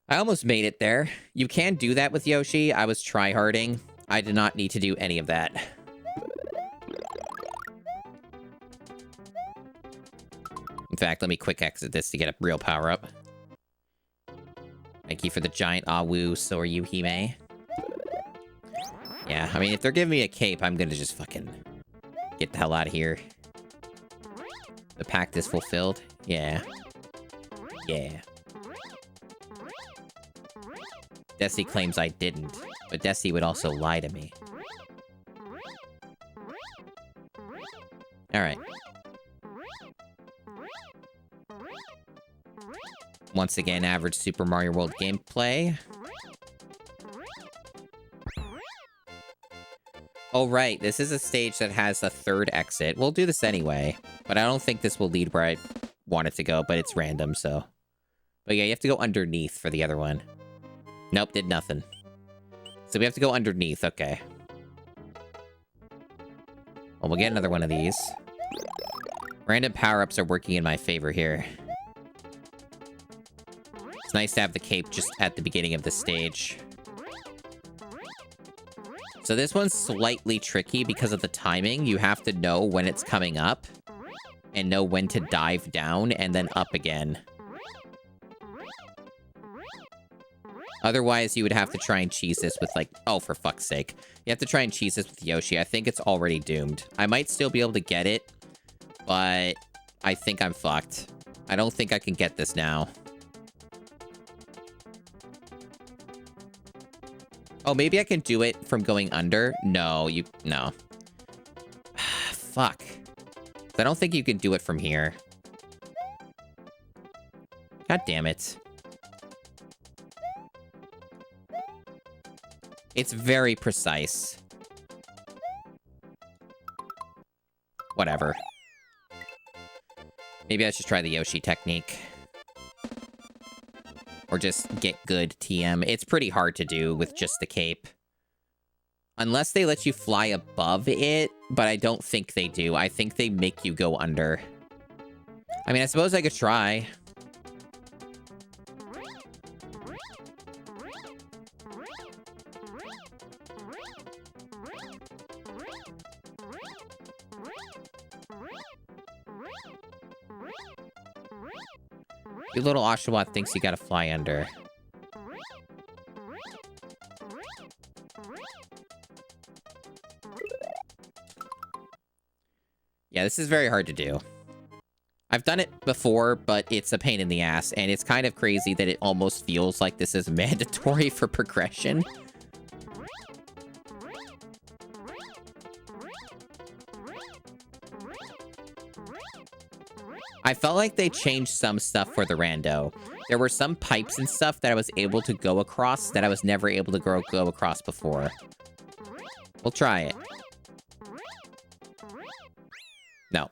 I almost made it there. You can do that with Yoshi. I was tryharding. I did not need to do any of that. In fact, let me quick exit this to get a real power-up. Thank you for the giant Awu Soryuhime. Yeah, I mean, if they're giving me a cape, I'm gonna just fucking get the hell out of here. The pact is fulfilled. Yeah. Yeah. Desi claims I didn't, but Desi would also lie to me. Alright. Once again, average Super Mario World gameplay. Oh, right. This is a stage that has a third exit. We'll do this anyway, but I don't think this will lead where I want it to go, but it's random, so. But yeah, you have to go underneath for the other one. Nope, did nothing. So we have to go underneath, okay. Well, we'll get another one of these. Random power-ups are working in my favor here. It's nice to have the cape just at the beginning of the stage. So this one's slightly tricky because of the timing. You have to know when it's coming up and know when to dive down and then up again. Otherwise, you would have to try and cheese this with, like... Oh, for fuck's sake. You have to try and cheese this with Yoshi. I think it's already doomed. I might still be able to get it, but I think I'm fucked. I don't think I can get this now. Oh, maybe I can do it from going under? No, no. Fuck. I don't think you can do it from here. God damn it. It's very precise. Whatever. Maybe I should try the Yoshi technique. Or just get good TM. It's pretty hard to do with just the cape. Unless they let you fly above it, but I don't think they do. I think they make you go under. I mean, I suppose I could try. Your little Oshawott thinks you gotta fly under. Yeah, this is very hard to do. I've done it before, but it's a pain in the ass, and it's kind of crazy that it almost feels like this is mandatory for progression. I felt like they changed some stuff for the rando. There were some pipes and stuff that I was able to go across that I was never able to go across before. We'll try it. No.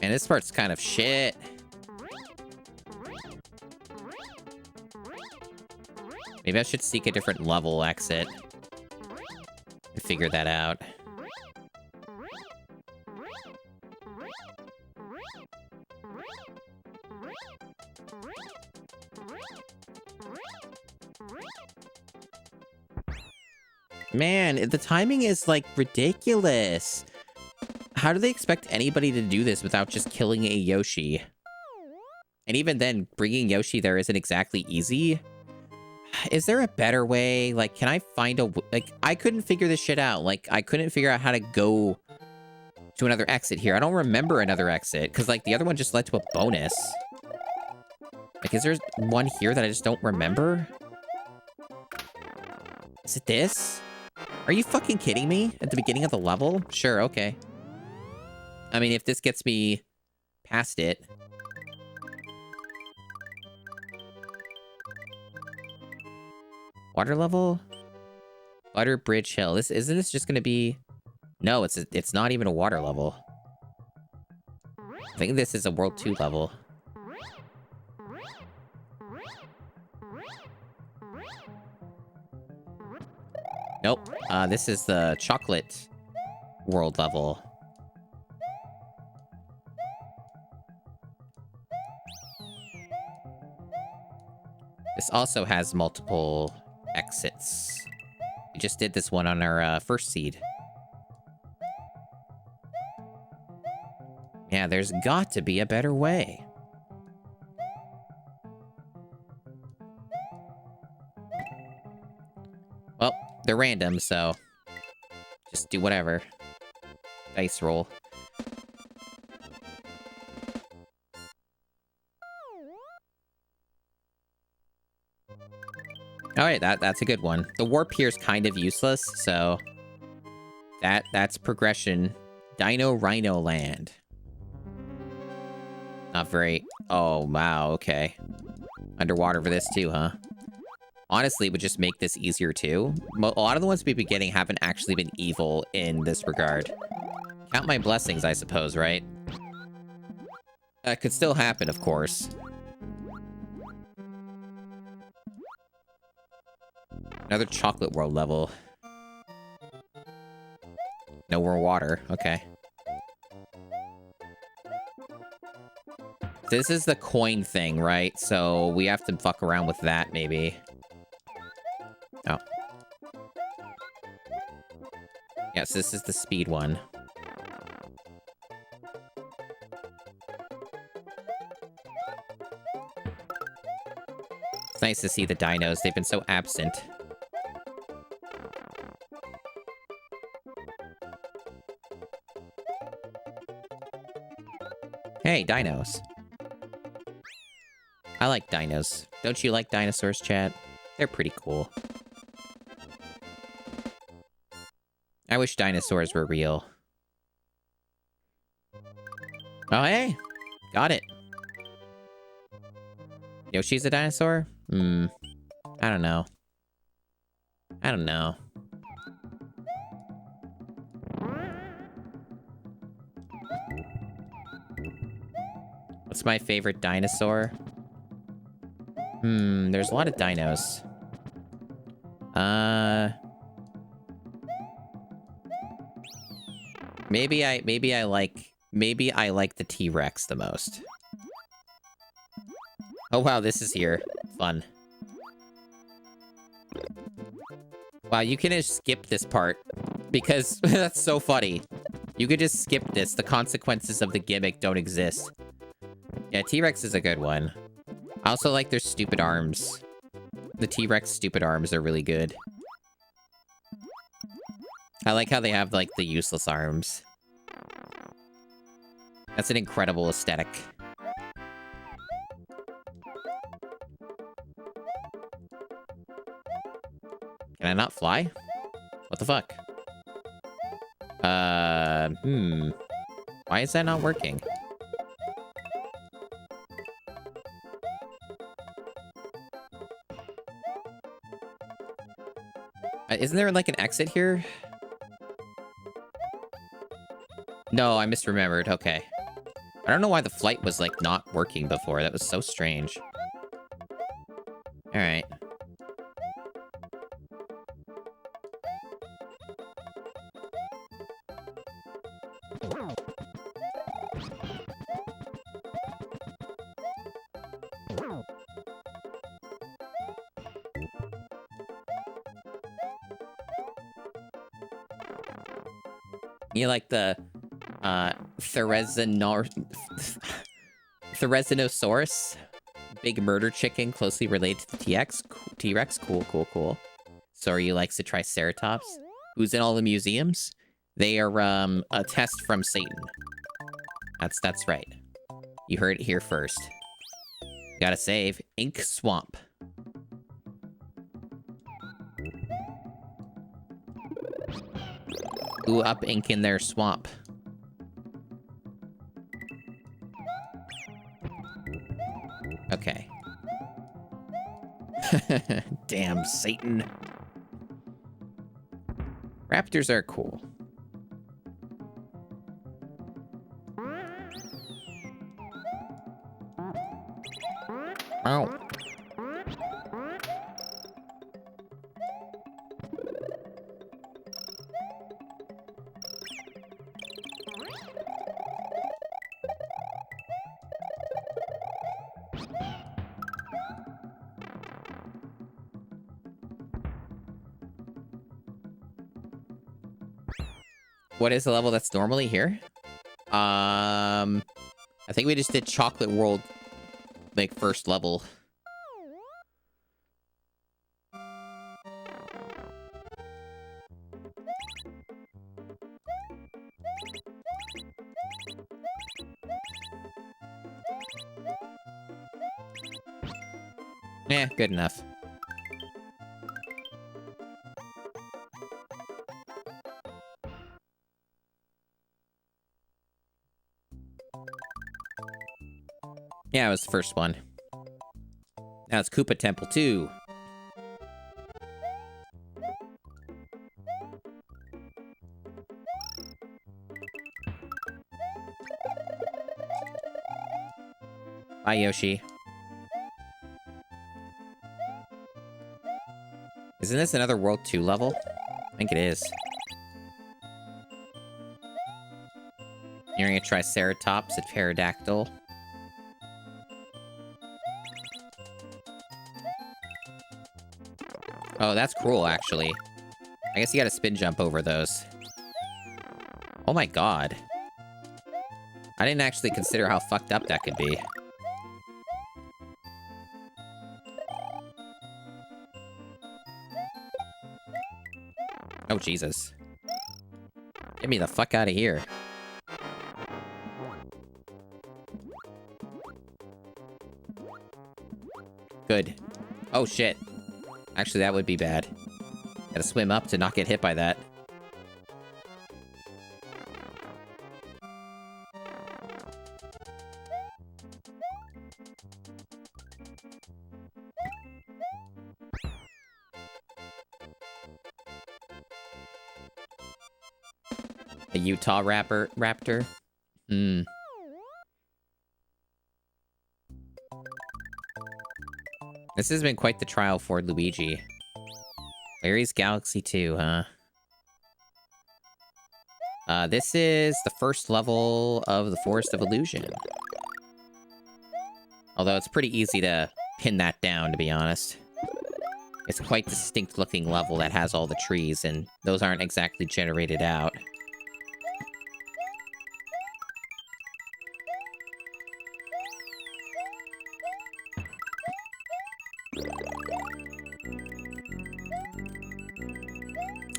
And this part's kind of shit. Maybe I should seek a different level exit. And figure that out. Man, the timing is, like, ridiculous. How do they expect anybody to do this without just killing a Yoshi? And even then, bringing Yoshi there isn't exactly easy. Is there a better way? Like, can I find a... Like, I couldn't figure this shit out. Like, I couldn't figure out how to go to another exit here. I don't remember another exit, because, like, the other one just led to a bonus. Like, is there one here that I just don't remember? Is it this? Are you fucking kidding me? At the beginning of the level? Sure, okay. I mean, if this gets me past it... Water level? Butter Bridge Hill. Isn't this just gonna be... No, it's not even a water level. I think this is a World 2 level. Nope. This is the chocolate world level. This also has multiple exits. We just did this one on our first seed. Yeah, there's got to be a better way. Well, they're random, so just do whatever. Dice roll. Alright, that's a good one. The warp here is kind of useless, so that's progression. Dino Rhino Land. Not very... Oh, wow, okay. Underwater for this too, huh? Honestly, it would just make this easier too. A lot of the ones we've been getting haven't actually been evil in this regard. Count my blessings, I suppose, right? That could still happen, of course. Another chocolate world level. No more water. Okay. This is the coin thing, right? So we have to fuck around with that, maybe. Oh. Yes, this is the speed one. It's nice to see the dinos. They've been so absent. Hey, dinos. I like dinos. Don't you like dinosaurs, chat? They're pretty cool. I wish dinosaurs were real. Oh, hey! Got it. Yoshi's a dinosaur? I don't know. I don't know. What's my favorite dinosaur? There's a lot of dinos. Maybe I like the T-Rex the most. Oh wow, this is here. Fun. Wow, you can just skip this part because that's so funny. You could just skip this. The consequences of the gimmick don't exist. Yeah, T-Rex is a good one. I also like their stupid arms. The T-Rex stupid arms are really good. I like how they have, like, the useless arms. That's an incredible aesthetic. Can I not fly? What the fuck? Why is that not working? Isn't there, like, an exit here? No, I misremembered. Okay. I don't know why the flight was, like, not working before. That was so strange. Alright. You like the Therizinosaurus? Big murder chicken closely related to the T-Rex? Cool, cool, cool. Sorry, likes the Triceratops. Who's in all the museums? They are a test from Satan. That's right. You heard it here first. Gotta save. Ink Swamp. Ooh, up ink in their swamp. Okay. Damn, Satan. Raptors are cool. Oh. What is the level that's normally here? I think we just did Chocolate World, like, first level. Yeah, good enough. Yeah, it was the first one. Now it's Koopa Temple 2. Bye, Yoshi. Isn't this another World 2 level? I think it is. Hearing a Triceratops, a Pterodactyl. Oh, that's cruel, actually. I guess you gotta spin jump over those. Oh my god. I didn't actually consider how fucked up that could be. Oh, Jesus. Get me the fuck out of here. Good. Oh, shit. Actually, that would be bad. Gotta swim up to not get hit by that. A Utah raptor? Hmm. This has been quite the trial for Luigi. Larry's Galaxy 2, huh? This is the first level of the Forest of Illusion. Although it's pretty easy to pin that down, to be honest. It's a quite distinct looking level that has all the trees, and those aren't exactly generated out.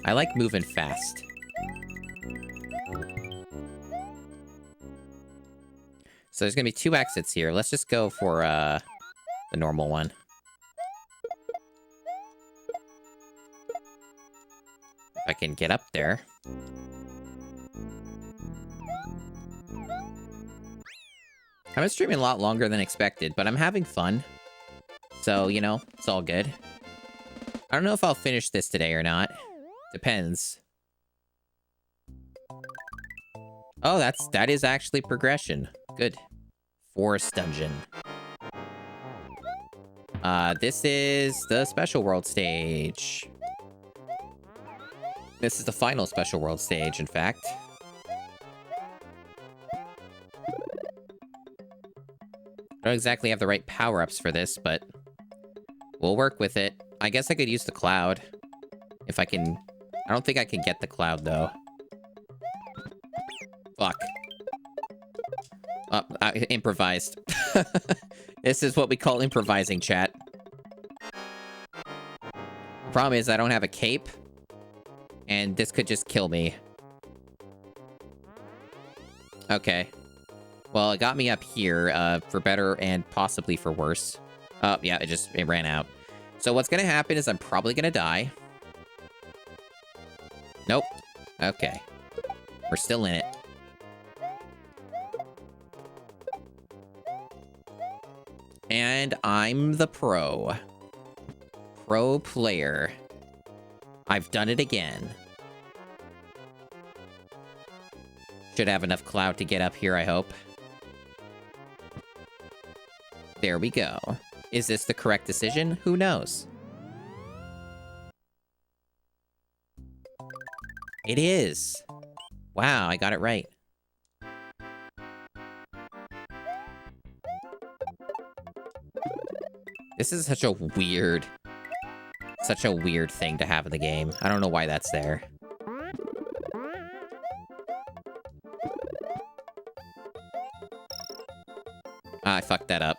I like moving fast. So there's gonna be 2 exits here. Let's just go for the normal one. If I can get up there. I've been streaming a lot longer than expected, but I'm having fun. So, you know, it's all good. I don't know if I'll finish this today or not. Depends. Oh, that is actually progression. Good. Forest dungeon. This is the special world stage. This is the final special world stage, in fact. I don't exactly have the right power-ups for this, but we'll work with it. I guess I could use the cloud. If I can... I don't think I can get the cloud, though. Improvised. This is what we call improvising, chat. Problem is, I don't have a cape. And this could just kill me. Okay. Well, it got me up here, for better and possibly for worse. Oh, yeah, it ran out. So what's gonna happen is I'm probably gonna die. Nope. Okay. We're still in it. And I'm the pro. Pro player. I've done it again. Should have enough clout to get up here, I hope. There we go. Is this the correct decision? Who knows? It is. Wow, I got it right. This is such a weird thing to have in the game. I don't know why that's there. Ah, I fucked that up.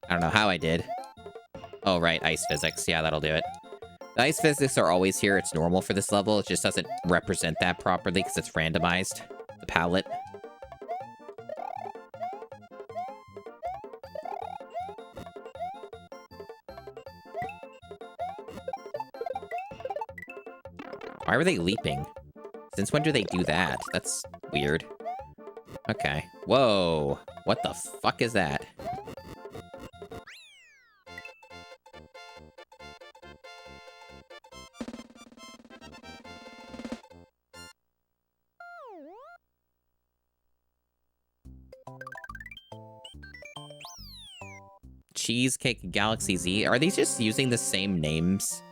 I don't know how I did. Oh, right, ice physics. Yeah, that'll do it. The ice physics are always here. It's normal for this level. It just doesn't represent that properly because it's randomized. The palette. Why were they leaping? Since when do they do that? That's weird. Okay. Whoa. What the fuck is that? Cheesecake Galaxy Z? Are these just using the same names?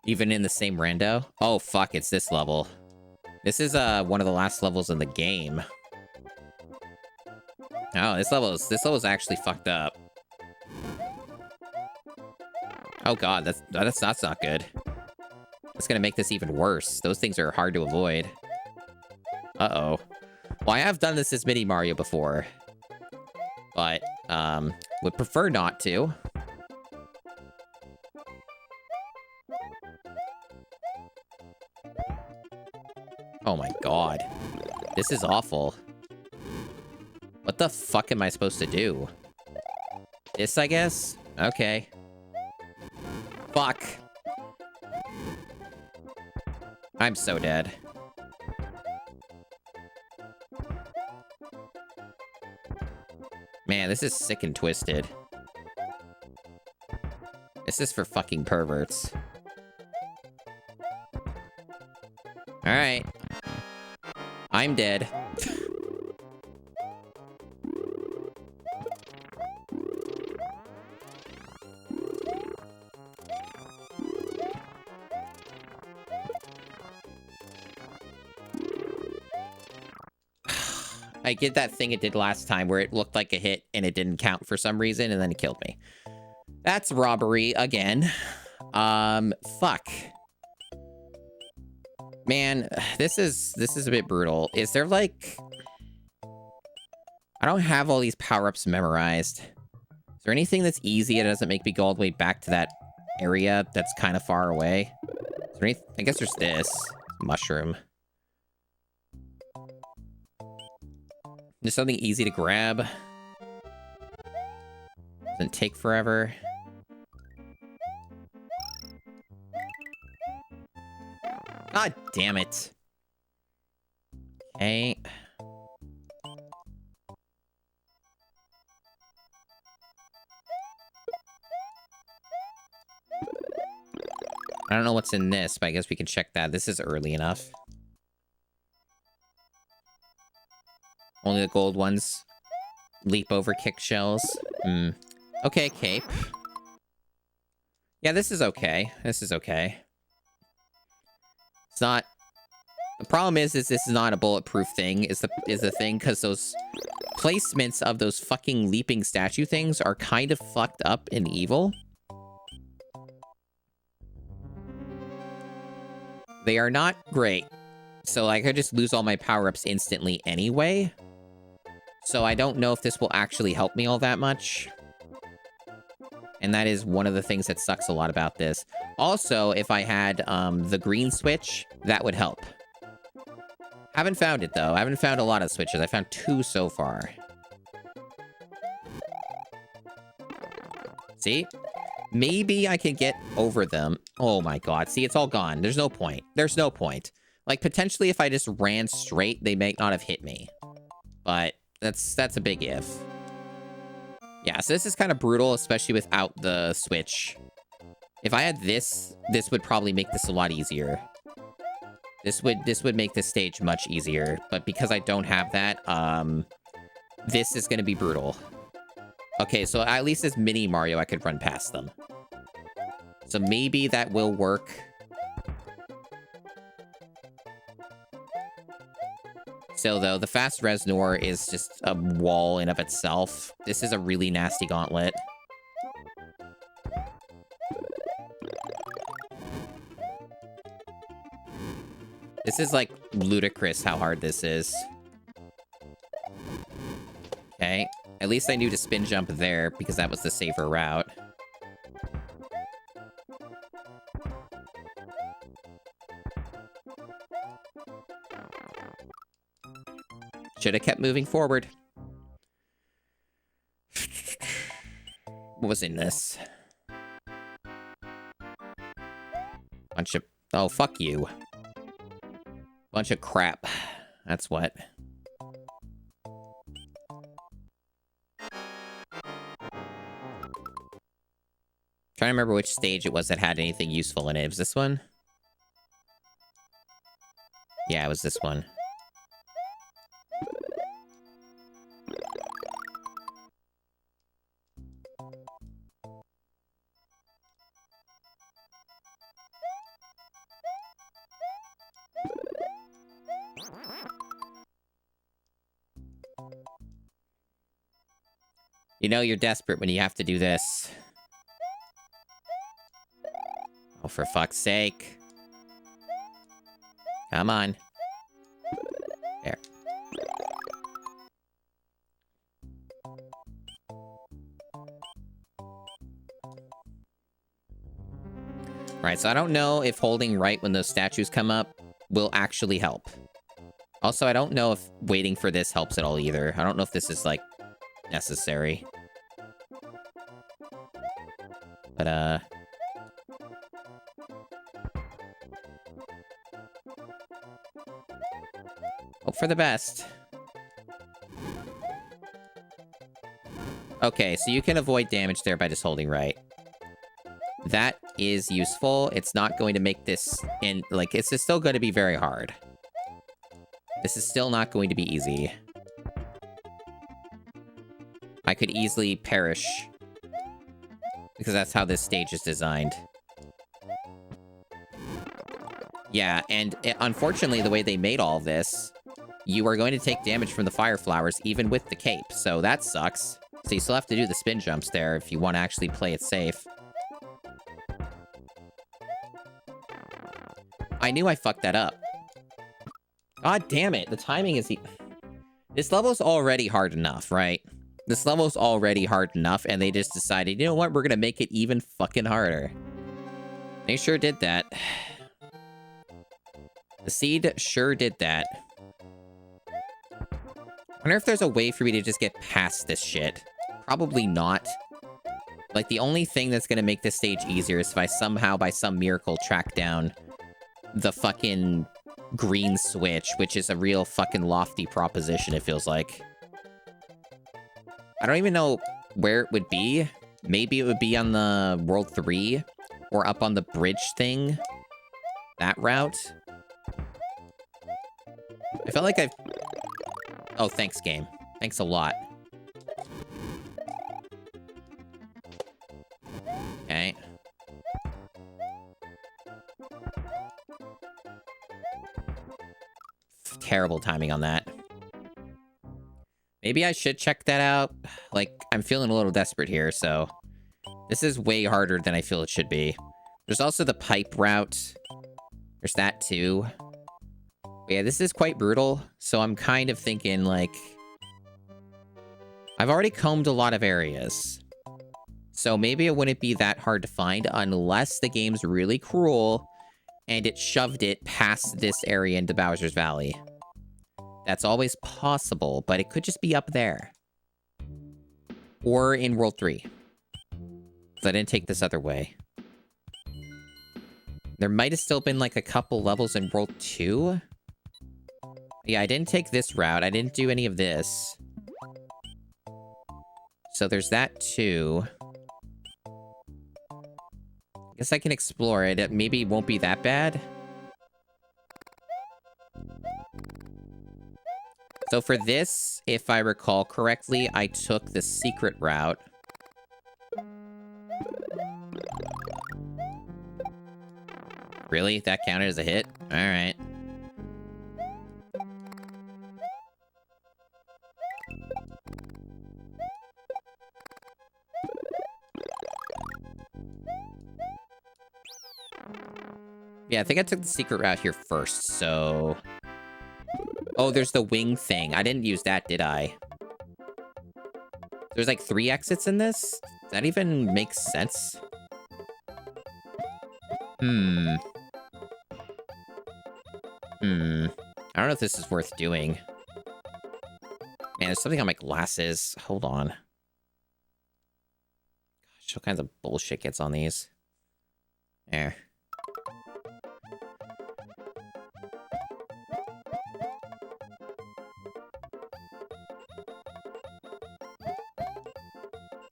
Even in the same rando? Oh, fuck, it's this level. This is, one of the last levels in the game. Oh, this level's actually fucked up. Oh god, that's not good. That's gonna make this even worse. Those things are hard to avoid. Uh-oh. Well, I have done this as Mini Mario before. But, would prefer not to. Oh my god. This is awful. What the fuck am I supposed to do? This, I guess? Okay. Fuck. I'm so dead. Man, this is sick and twisted. This is for fucking perverts. Alright. I'm dead. I did that thing it did last time where it looked like a hit and it didn't count for some reason and then it killed me. That's robbery again. Fuck. Man, this is a bit brutal. Is there like... I don't have all these power-ups memorized. Is there anything that's easy that doesn't make me go all the way back to that area that's kind of far away? Is there anything? I guess there's this. Mushroom. There's something easy to grab. Doesn't take forever. God damn it. Okay. I don't know what's in this, but I guess we can check that. This is early enough. Only the gold ones leap over kick shells. Okay, cape. Yeah, this is okay. This is okay. It's not... The problem is this is not a bulletproof thing, is the thing, because those placements of those fucking leaping statue things are kind of fucked up and evil. They are not great. So, like, I just lose all my power-ups instantly anyway. So I don't know if this will actually help me all that much. And that is one of the things that sucks a lot about this. Also, if I had the green switch, that would help. Haven't found it, though. I haven't found a lot of switches. I found 2 so far. See? Maybe I can get over them. Oh my god. See, it's all gone. There's no point. There's no point. Like, potentially, if I just ran straight, they might not have hit me. But that's a big if. Yeah, so this is kind of brutal, especially without the switch. If I had this, this would probably make this a lot easier. This would make this stage much easier. But because I don't have that, this is going to be brutal. Okay, so at least as Mini Mario, I could run past them. So maybe that will work. Still, though, the fast Reznor is just a wall in of itself. This is a really nasty gauntlet. This is, like, ludicrous how hard this is. Okay. At least I knew to spin jump there, because that was the safer route. Should have kept moving forward. What was in this? Bunch of... Oh, fuck you. Bunch of crap. That's what. Trying to remember which stage it was that had anything useful in it. Was this one? Yeah, it was this one. You know you're desperate when you have to do this. Oh, for fuck's sake. Come on. There. Right, so I don't know if holding right when those statues come up will actually help. Also, I don't know if waiting for this helps at all either. I don't know if this is, like, necessary. But, hope for the best. Okay, so you can avoid damage there by just holding right. That is useful. It's not going to make this... like, it's still going to be very hard. This is still not going to be easy. I could easily perish. Because that's how this stage is designed. Yeah, and unfortunately, the way they made all of this, you are going to take damage from the fire flowers, even with the cape. So that sucks. So you still have to do the spin jumps there if you want to actually play it safe. I knew I fucked that up. God damn it, the timing is... This level's already hard enough, right? This level's already hard enough, and they just decided, you know what, we're gonna make it even fucking harder. They sure did that. The seed sure did that. I wonder if there's a way for me to just get past this shit. Probably not. Like, the only thing that's gonna make this stage easier is if I somehow, by some miracle, track down the fucking green switch, which is a real fucking lofty proposition, it feels like. I don't even know where it would be. Maybe it would be on the World 3, or up on the bridge thing. That route. I felt like I've... Oh, thanks, game. Thanks a lot. Okay. Terrible timing on that. Maybe I should check that out. Like, I'm feeling a little desperate here, so... This is way harder than I feel it should be. There's also the pipe route. There's that, too. But yeah, this is quite brutal, so I'm kind of thinking, like... I've already combed a lot of areas. So maybe it wouldn't be that hard to find unless the game's really cruel and it shoved it past this area into Bowser's Valley. That's always possible, but it could just be up there. Or in World 3. Because I didn't take this other way. There might have still been like a couple levels in World 2. Yeah, I didn't take this route. I didn't do any of this. So there's that too. Guess I can explore it. It maybe won't be that bad. So for this, if I recall correctly, I took the secret route. Really? That counted as a hit? Alright. Yeah, I think I took the secret route here first, so... Oh, there's the wing thing. I didn't use that, did I? There's like 3 exits in this? Does that even make sense? I don't know if this is worth doing. Man, there's something on my glasses. Hold on. Gosh, what kinds of bullshit gets on these? There.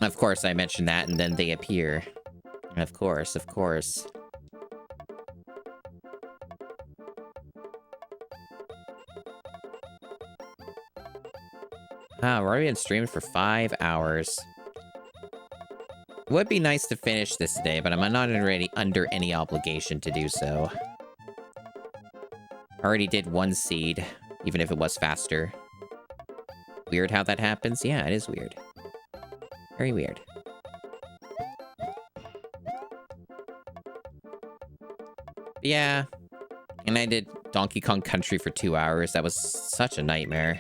Of course, I mentioned that, and then they appear. Of course, of course. Ah, we're already been streaming for 5 hours. It would be nice to finish this today, but I'm not already under any obligation to do so. I already did 1 seed, even if it was faster. Weird how that happens? Yeah, it is weird. Very weird. Yeah. And I did Donkey Kong Country for 2 hours. That was such a nightmare.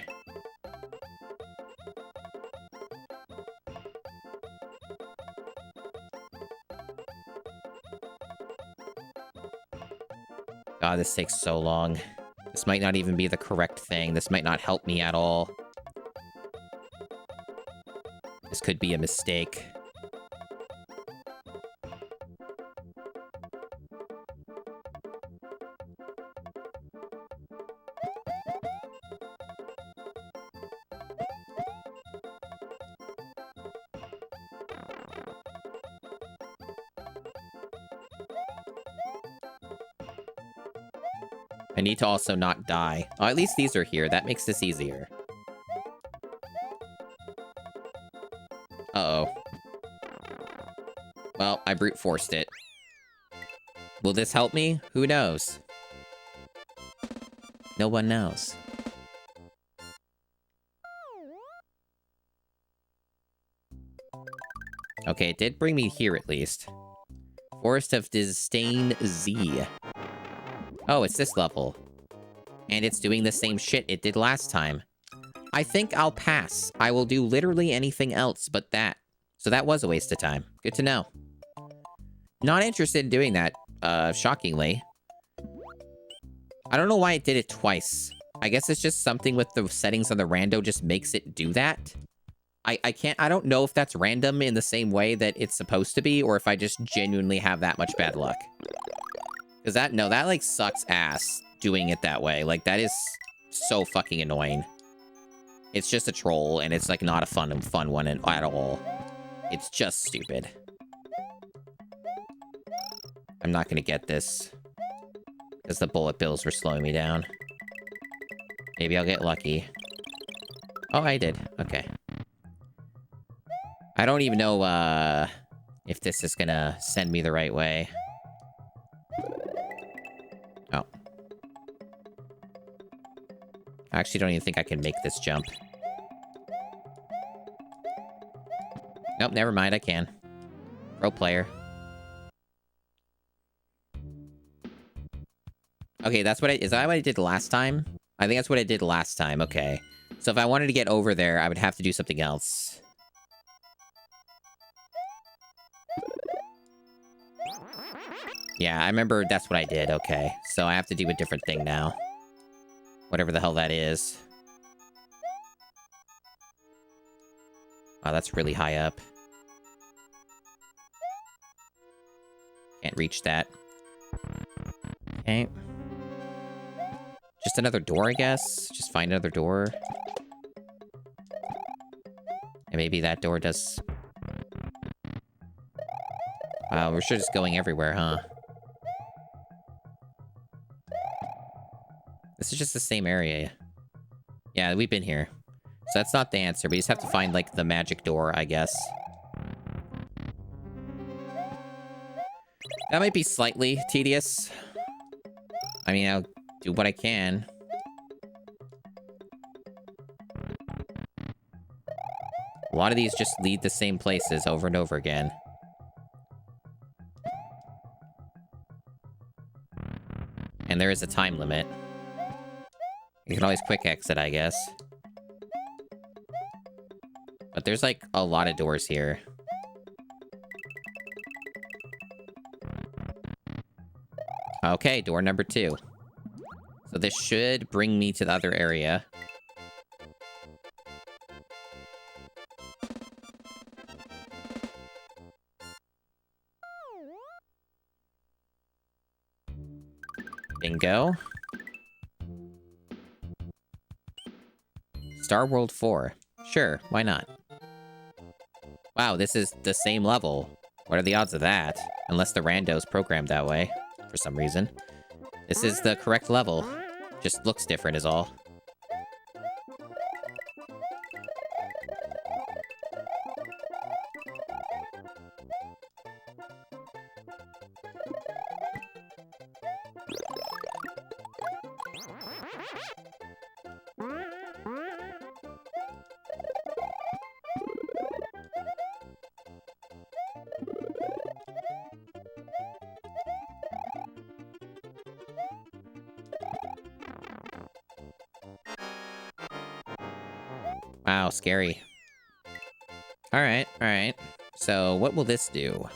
God, this takes so long. This might not even be the correct thing. This might not help me at all. This could be a mistake. I need to also not die. Oh, at least these are here. That makes this easier. Uh-oh. Well, I brute forced it. Will this help me? Who knows? No one knows. Okay, it did bring me here at least. Forest of Disdain Z. Oh, it's this level. And it's doing the same shit it did last time. I think I'll pass. I will do literally anything else but that. So that was a waste of time. Good to know. Not interested in doing that, shockingly. I don't know why it did it twice. I guess it's just something with the settings on the rando just makes it do that. I don't know if that's random in the same way that it's supposed to be, or if I just genuinely have that much bad luck. Because that like, sucks ass doing it that way. Like, that is so fucking annoying. It's just a troll, and it's, like, not a fun one at all. It's just stupid. I'm not gonna get this. Because the bullet bills were slowing me down. Maybe I'll get lucky. Oh, I did. Okay. I don't even know, if this is gonna send me the right way. Oh. I actually don't even think I can make this jump. Nope, never mind, I can. Pro player. Okay, is that what I did last time? I think that's what I did last time, okay. So if I wanted to get over there, I would have to do something else. Yeah, I remember that's what I did. Okay, so I have to do a different thing now. Whatever the hell that is. Wow, that's really high up. Can't reach that. Okay. Just another door, I guess. Just find another door. And maybe that door does... Wow, we're sure just going everywhere, huh? This is just the same area. Yeah, we've been here. So that's not the answer. We just have to find, like, the magic door, I guess. That might be slightly tedious. I mean, I'll do what I can. A lot of these just lead the same places over and over again. And there is a time limit. You can always quick exit, I guess. But there's, like, a lot of doors here. Okay, door number 2. So this should bring me to the other area. Bingo. Star World 4. Sure, why not? Wow, this is the same level. What are the odds of that? Unless the rando's programmed that way, for some reason. This is the correct level. Just looks different is all. Wow, scary. Alright, alright. So, what will this do?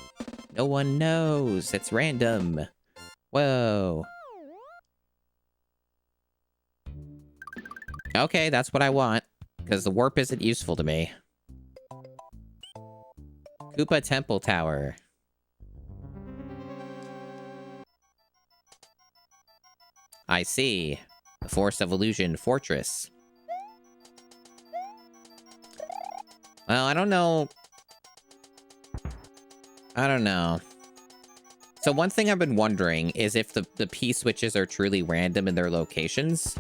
No one knows. It's random. Whoa. Okay, that's what I want. Because the warp isn't useful to me. Koopa Temple Tower. I see. The Force of Illusion Fortress. Well, I don't know. I don't know. So one thing I've been wondering is if the P-switches are truly random in their locations.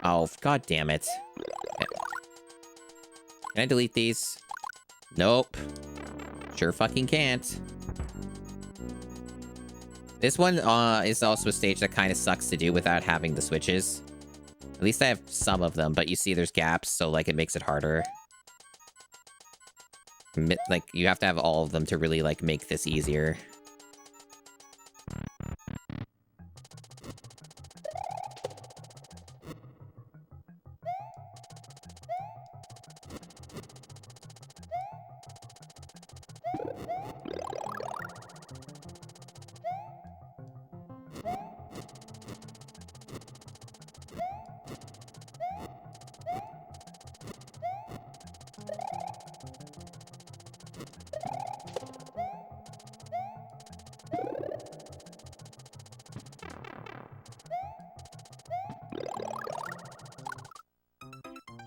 Oh, god damn it. Can I delete these? Nope. Sure fucking can't. This one is also a stage that kind of sucks to do without having the switches. At least I have some of them, but you see there's gaps, so like it makes it harder. Like, you have to have all of them to really, like, make this easier.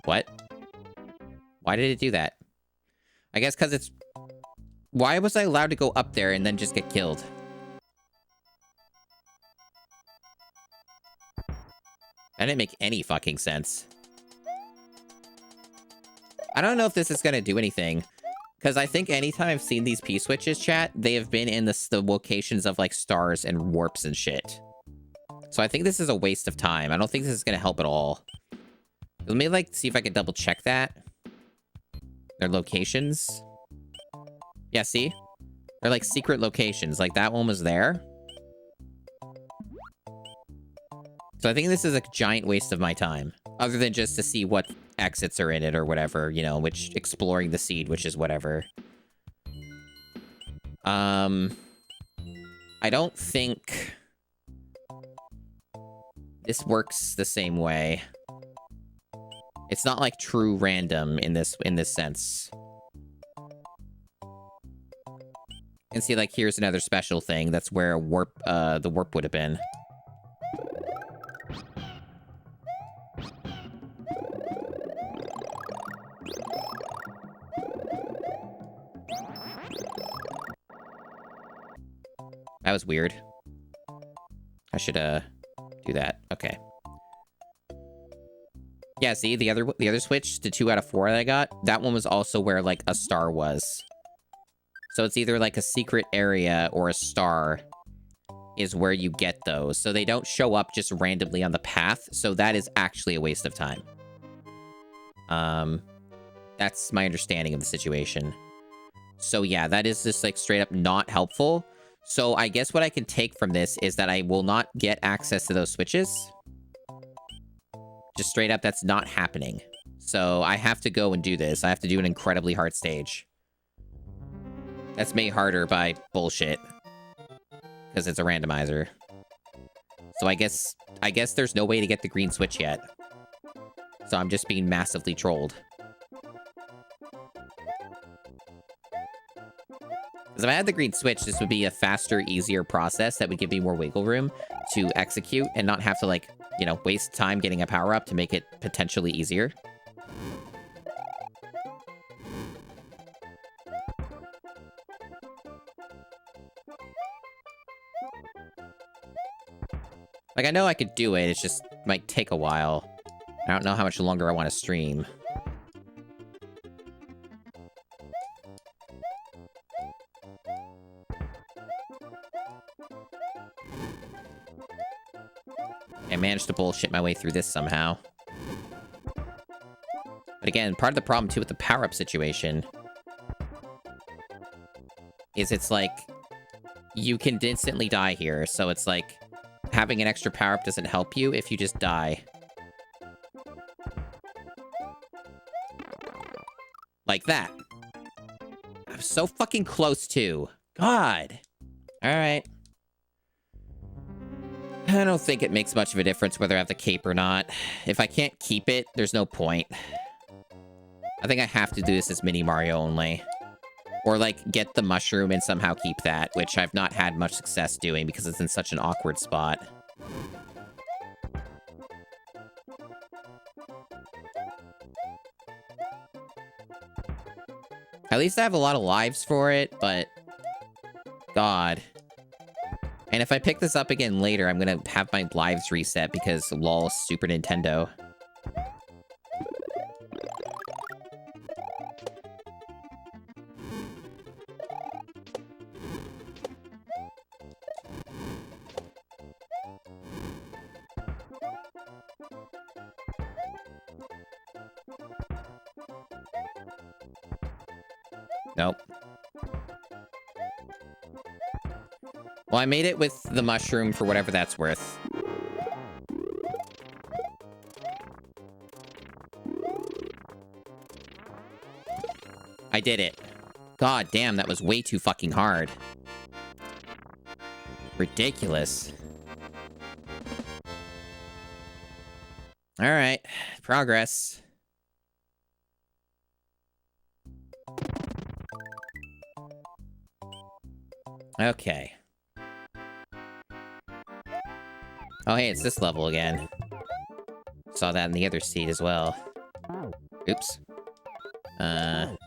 What? Why did it do that? I guess because it's... Why was I allowed to go up there and then just get killed? That didn't make any fucking sense. I don't know if this is going to do anything. Because I think anytime I've seen these P-switches, chat, they have been in the locations of, like, stars and warps and shit. So I think this is a waste of time. I don't think this is going to help at all. Let me, like, see if I can double check that. Their locations. Yeah, see? They're, like, secret locations. Like, that one was there. So So I think this is a giant waste of my time, other than just to see what exits are in it or whatever, you know, which exploring the seed, which is whatever. I don't think this works the same way. It's not like true random in this sense. And see, like, here's another special thing. That's where the warp would have been. That was weird. I should do that. Okay. Yeah, see, the other switch, the 2 out of 4 that I got, that one was also where, like, a star was. So it's either, like, a secret area or a star is where you get those. So they don't show up just randomly on the path, so that is actually a waste of time. That's my understanding of the situation. So yeah, that is just, like, straight up not helpful. So I guess what I can take from this is that I will not get access to those switches. Just straight up, that's not happening. So I have to go and do this. I have to do an incredibly hard stage. That's made harder by bullshit. Because it's a randomizer. So I guess there's no way to get the green switch yet. So I'm just being massively trolled. Because if I had the green switch, this would be a faster, easier process that would give me more wiggle room to execute and not have to, like, you know, waste time getting a power-up to make it potentially easier. Like, I know I could do it, it's just might take a while. I don't know how much longer I want to stream. I managed to bullshit my way through this somehow. But again, part of the problem, too, with the power-up situation is it's like, you can instantly die here, so it's like, having an extra power-up doesn't help you if you just die. Like that. I'm so fucking close, too. God. Alright. I don't think it makes much of a difference whether I have the cape or not. If I can't keep it, there's no point. I think I have to do this as Mini Mario only. Or, like, get the mushroom and somehow keep that, which I've not had much success doing because it's in such an awkward spot. At least I have a lot of lives for it, but... God. And if I pick this up again later, I'm gonna have my lives reset because lol, Super Nintendo. Nope. Well, I made it with the mushroom for whatever that's worth. I did it. God damn, that was way too fucking hard. Ridiculous. Alright. Progress. Okay. Oh, hey, it's this level again. Saw that in the other seed as well. Oops. Oh,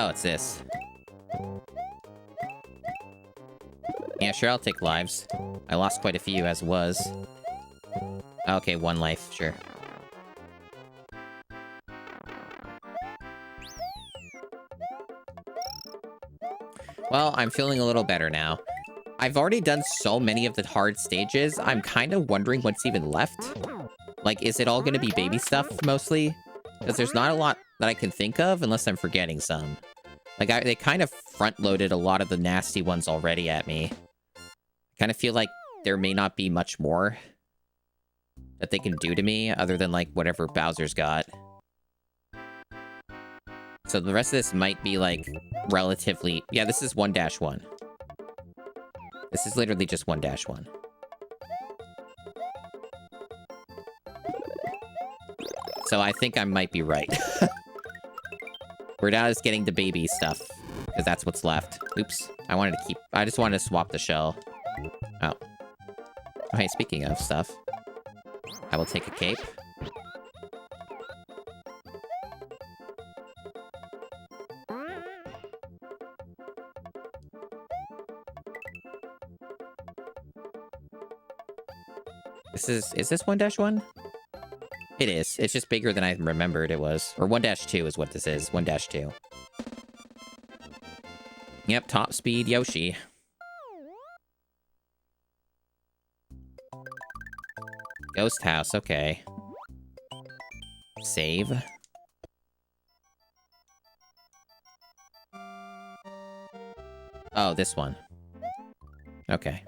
it's this. Yeah, sure, I'll take lives. I lost quite a few as was. Okay, 1 life, sure. Well, I'm feeling a little better now. I've already done so many of the hard stages, I'm kind of wondering what's even left. Like, is it all going to be baby stuff, mostly? Because there's not a lot that I can think of, unless I'm forgetting some. Like, they kind of front-loaded a lot of the nasty ones already at me. kind of feel like there may not be much more that they can do to me other than like whatever Bowser's got. So the rest of this might be like relatively... Yeah, this is 1-1. This is literally just 1-1. So I think I might be right. We're now just getting the baby stuff, because that's what's left. Oops. I just wanted to swap the shell. Oh. Oh, hey, speaking of stuff. I will take a cape. Is this 1-1? It is. It's just bigger than I remembered it was. Or 1-2 is what this is. 1-2. Yep, top speed Yoshi. Ghost house, okay. Save. Oh, this one. Okay.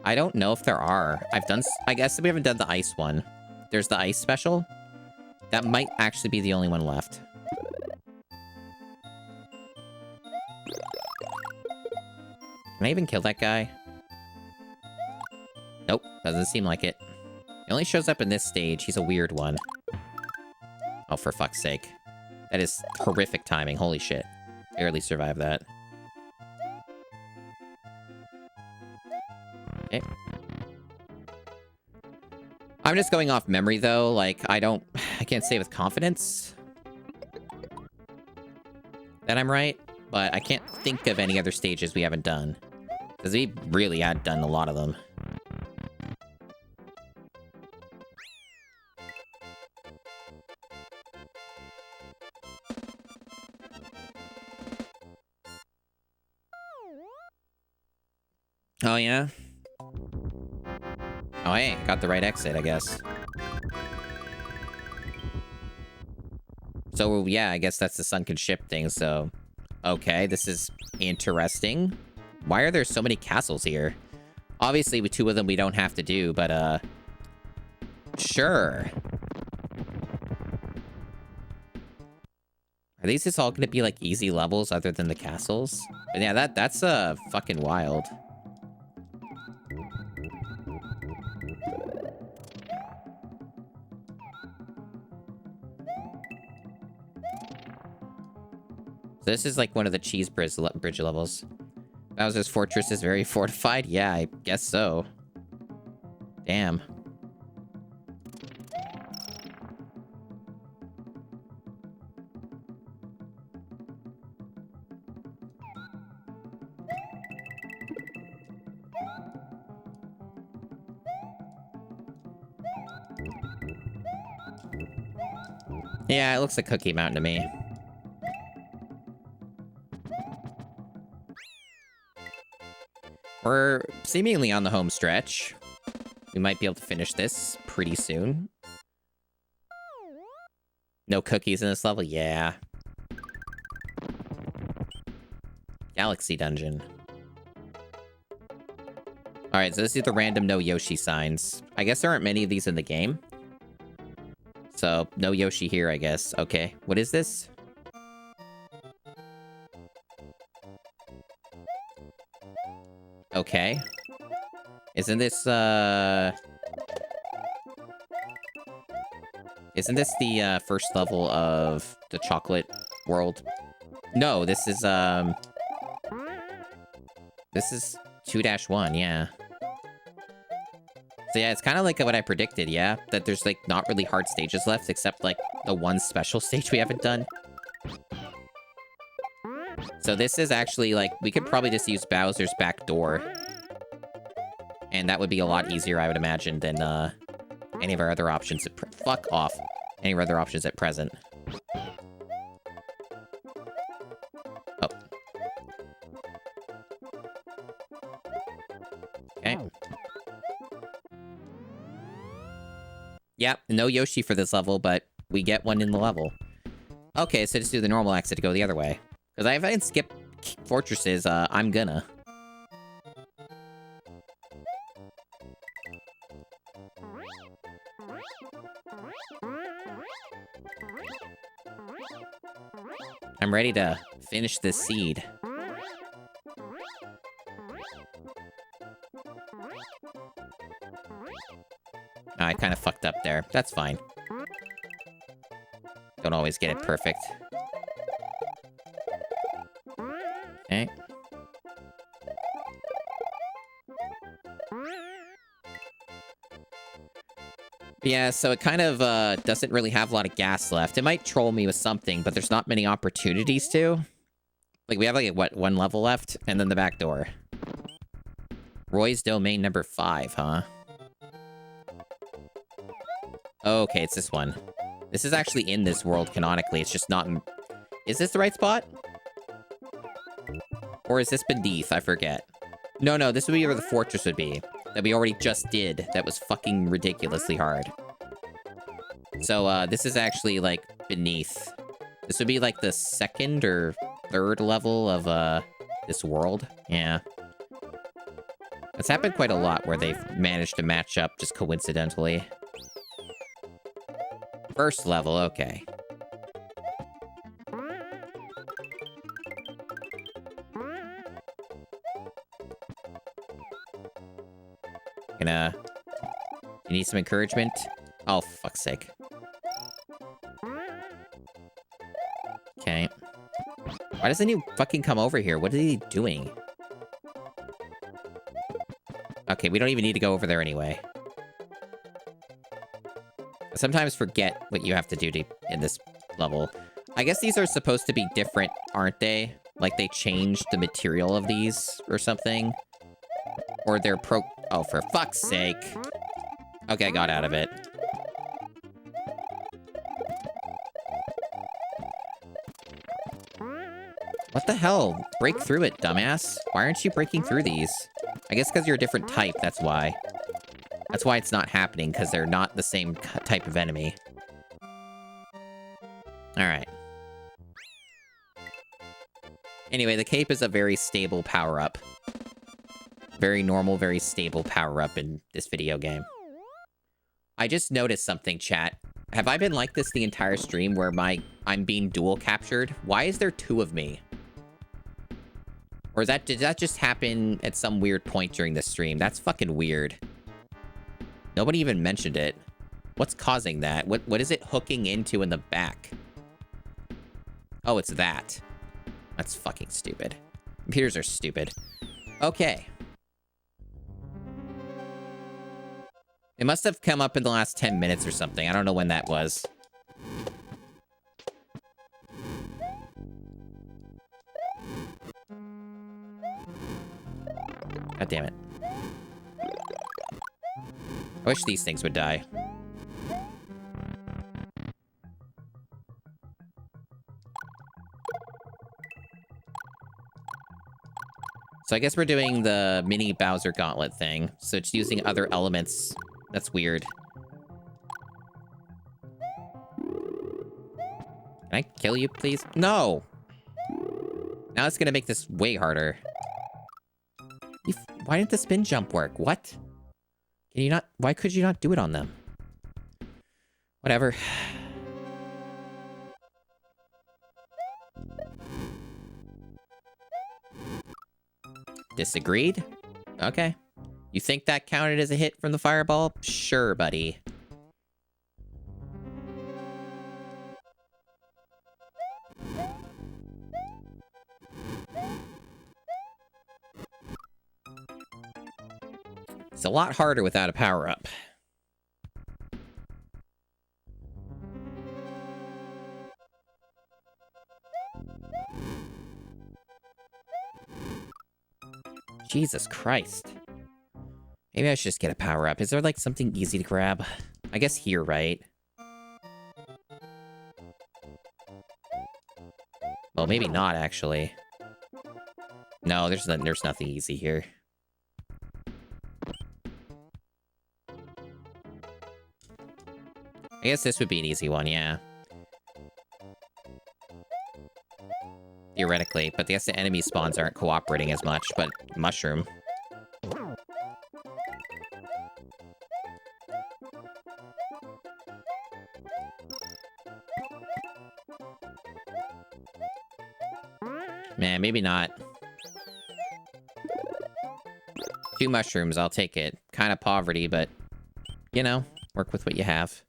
I don't know if there are. I guess we haven't done the ice one. There's the ice special. That might actually be the only one left. Can I even kill that guy? Nope, doesn't seem like it. He only shows up in this stage. He's a weird one. Oh, for fuck's sake. That is horrific timing. Holy shit. Barely survived that. Okay. I'm just going off memory, though. Like, I can't say with confidence that I'm right, but I can't think of any other stages we haven't done. Because we really had done a lot of them. Oh, yeah? Oh, hey, got the right exit, I guess. So, yeah, I guess that's the sunken ship thing, so... Okay, this is interesting. Why are there so many castles here? Obviously, with 2 of them, we don't have to do, but, sure. Are these just all gonna be, like, easy levels other than the castles? But yeah, that's, fucking wild. So this is like one of the cheese bridge levels. Bowser's fortress is very fortified? Yeah, I guess so. Damn. Yeah, it looks like Cookie Mountain to me. We're seemingly on the home stretch. We might be able to finish this pretty soon. No cookies in this level? Yeah. Galaxy Dungeon. Alright, so this is the random no Yoshi signs. I guess there aren't many of these in the game. So, no Yoshi here, I guess. Okay, what is this? Okay. Isn't this, Isn't this the, first level of the chocolate world? No, this is 2-1, yeah. So yeah, it's kind of like what I predicted, yeah? That there's, like, not really hard stages left, except, like, the one special stage we haven't done. So this is actually, like, we could probably just use Bowser's back door. And that would be a lot easier, I would imagine, than, any of our other options. Fuck off. Any of our other options at present. Oh. Okay. Yeah, no Yoshi for this level, but we get one in the level. Okay, so just do the normal exit to go the other way. Because if I can skip fortresses, I'm gonna. I'm ready to finish this seed. Oh, I kind of fucked up there. That's fine. Don't always get it perfect. Okay. Yeah, so it kind of doesn't really have a lot of gas left. It might troll me with something, but there's not many opportunities to. Like, we have, like, what, one level left? And then the back door. Roy's Domain number 5, huh? Okay, it's this one. This is actually in this world canonically. It's just not in... Is this the right spot? Or is this beneath? I forget. No, this would be where the fortress would be. That we already just did. That was fucking ridiculously hard. So, this is actually, like, beneath. This would be, like, the second or third level of, this world. Yeah. It's happened quite a lot where they've managed to match up just coincidentally. First level, okay. You need some encouragement? Oh, fuck's sake. Okay. Why doesn't he fucking come over here? What is he doing? Okay, we don't even need to go over there anyway. I sometimes forget what you have to do in this level. I guess these are supposed to be different, aren't they? Like they changed the material of these or something? Or they're Oh, for fuck's sake. Okay, I got out of it. What the hell? Break through it, dumbass. Why aren't you breaking through these? I guess because you're a different type, that's why. That's why it's not happening, because they're not the same type of enemy. Alright. Anyway, the cape is a very stable power-up. Very normal, very stable power-up in this video game. I just noticed something, chat. Have I been like this the entire stream where I'm being dual captured? Why is there 2 of me? Or did that just happen at some weird point during the stream? That's fucking weird. Nobody even mentioned it. What's causing that? What is it hooking into in the back? Oh, it's that. That's fucking stupid. Computers are stupid. Okay. It must have come up in the last 10 minutes or something. I don't know when that was. God damn it. I wish these things would die. So I guess we're doing the mini Bowser Gauntlet thing. So it's using other elements. That's weird. Can I kill you, please? No! Now it's gonna make this way harder. Why didn't the spin jump work? What? Can you not? Why could you not do it on them? Whatever. Disagreed? Okay. You think that counted as a hit from the fireball? Sure, buddy. It's a lot harder without a power-up. Jesus Christ. Maybe I should just get a power-up. Is there, like, something easy to grab? I guess here, right? Well, maybe not, actually. No, there's nothing easy here. I guess this would be an easy one, yeah. theoretically, but I guess the enemy spawns aren't cooperating as much, but mushroom. Man, maybe not. 2 mushrooms, I'll take it. Kind of poverty, but, you know, work with what you have.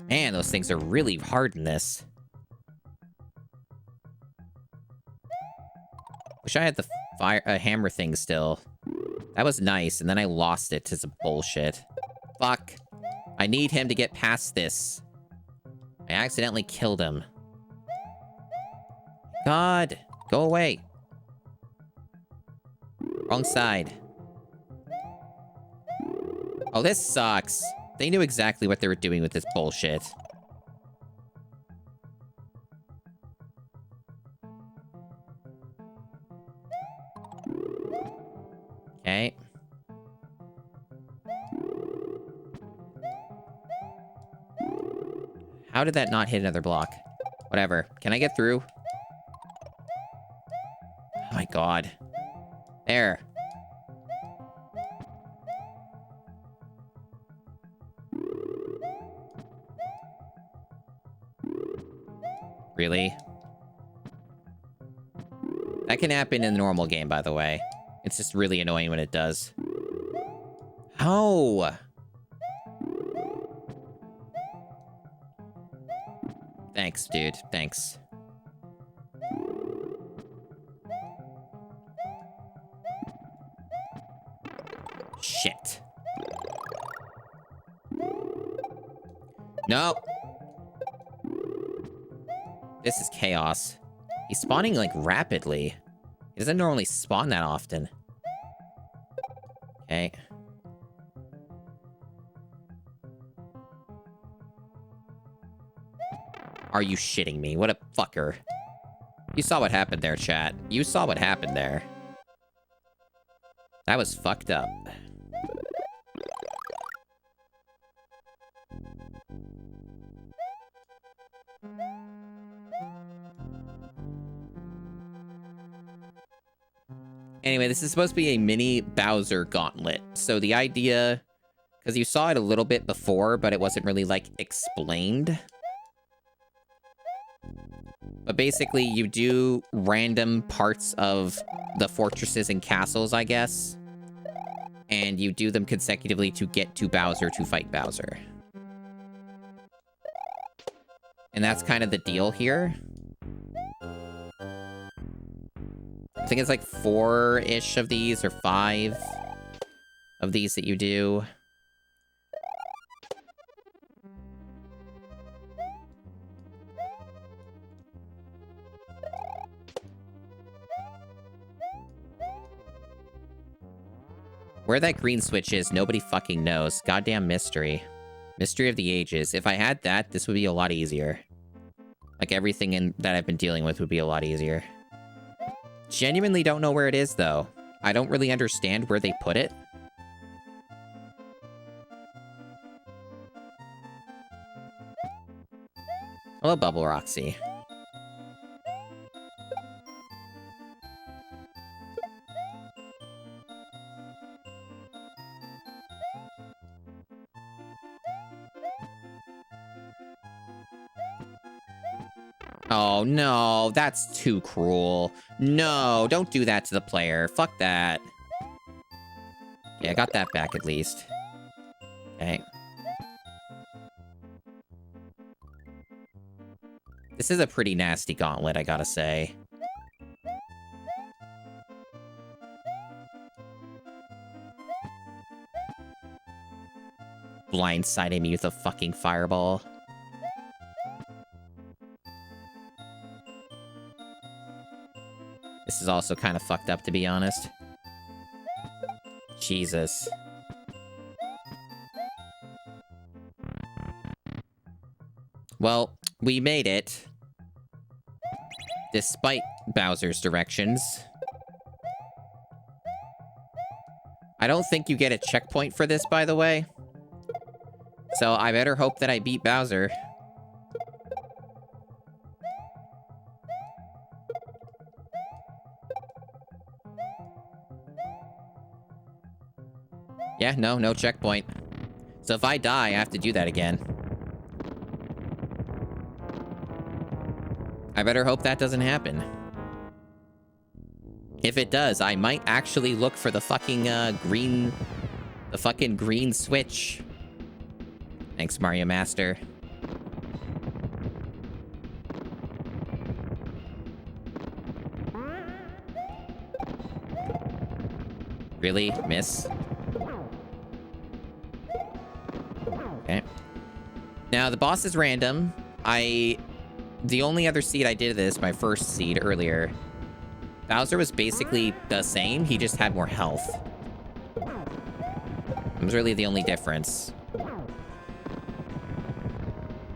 Man, those things are really hard in this. Wish I had the hammer thing still. That was nice, and then I lost it to some bullshit. Fuck. I need him to get past this. I accidentally killed him. God, go away. Wrong side. Oh, this sucks. They knew exactly what they were doing with this bullshit. Okay. How did that not hit another block? Whatever. Can I get through? Oh my god. There. Really? That can happen in the normal game, by the way. It's just really annoying when it does. Oh! Thanks, dude. Thanks. Shit. No! This is chaos. He's spawning, like, rapidly. He doesn't normally spawn that often. Okay. Are you shitting me? What a fucker. You saw what happened there, chat. You saw what happened there. That was fucked up. Anyway, this is supposed to be a mini Bowser gauntlet. So the idea, because you saw it a little bit before, but it wasn't really, like, explained. But basically, you do random parts of the fortresses and castles, I guess. And you do them consecutively to get to Bowser to fight Bowser. And that's kind of the deal here. I think it's like 4-ish of these, or 5 of these that you do. Where that green switch is, nobody fucking knows. Goddamn mystery. Mystery of the ages. If I had that, this would be a lot easier. Like, everything that I've been dealing with would be a lot easier. Genuinely don't know where it is, though. I don't really understand where they put it. Hello, Bubble Roxy. Oh, no, that's too cruel. No, don't do that to the player. Fuck that. Yeah, I got that back at least. Okay. This is a pretty nasty gauntlet, I gotta say. Blindsiding me with a fucking fireball. This is also kind of fucked up, to be honest. Jesus. Well, we made it. despite Bowser's directions. I don't think you get a checkpoint for this, by the way. So I better hope that I beat Bowser. Yeah, no checkpoint. So if I die, I have to do that again. I better hope that doesn't happen. If it does, I might actually look for the fucking green switch. Thanks, Mario Master. Really? Miss? Okay. Now, the boss is random. The only other seed I did this, my first seed earlier, Bowser was basically the same. He just had more health. It was really the only difference.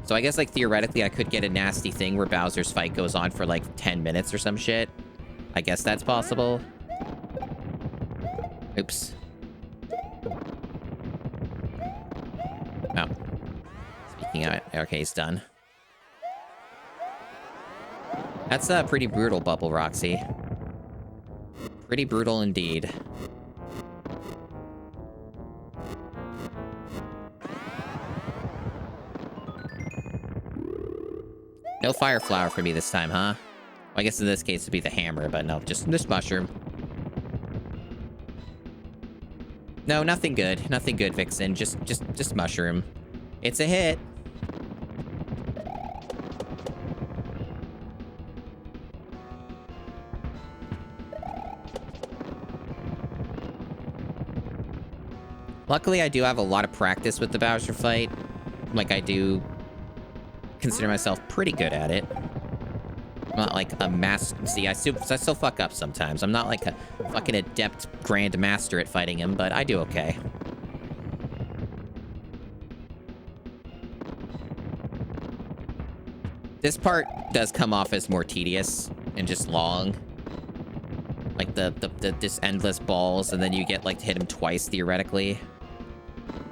So I guess, like, theoretically, I could get a nasty thing where Bowser's fight goes on for, like, 10 minutes or some shit. I guess that's possible. Oops. Oh. Speaking of it, okay, he's done. That's pretty brutal, Bubble Roxy. Pretty brutal indeed. No fire flower for me this time, huh? Well, I guess in this case it'd be the hammer, but no, just mushroom. No, nothing good. Nothing good, Vixen. Just mushroom. It's a hit. Luckily, I do have a lot of practice with the Bowser fight. Like, I do consider myself pretty good at it. I'm not like a master. See, I still fuck up sometimes. I'm not like a fucking adept grand master at fighting him, but I do okay. This part does come off as more tedious and just long. Like this endless balls, and then you get like to hit him twice theoretically.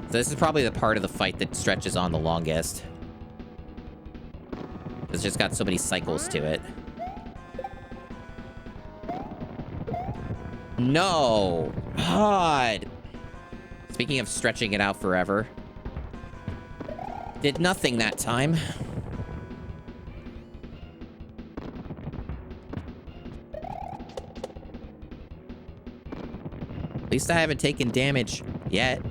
So this is probably the part of the fight that stretches on the longest. It's just got so many cycles to it. No! God! Speaking of stretching it out forever. Did nothing that time. At least I haven't taken damage yet.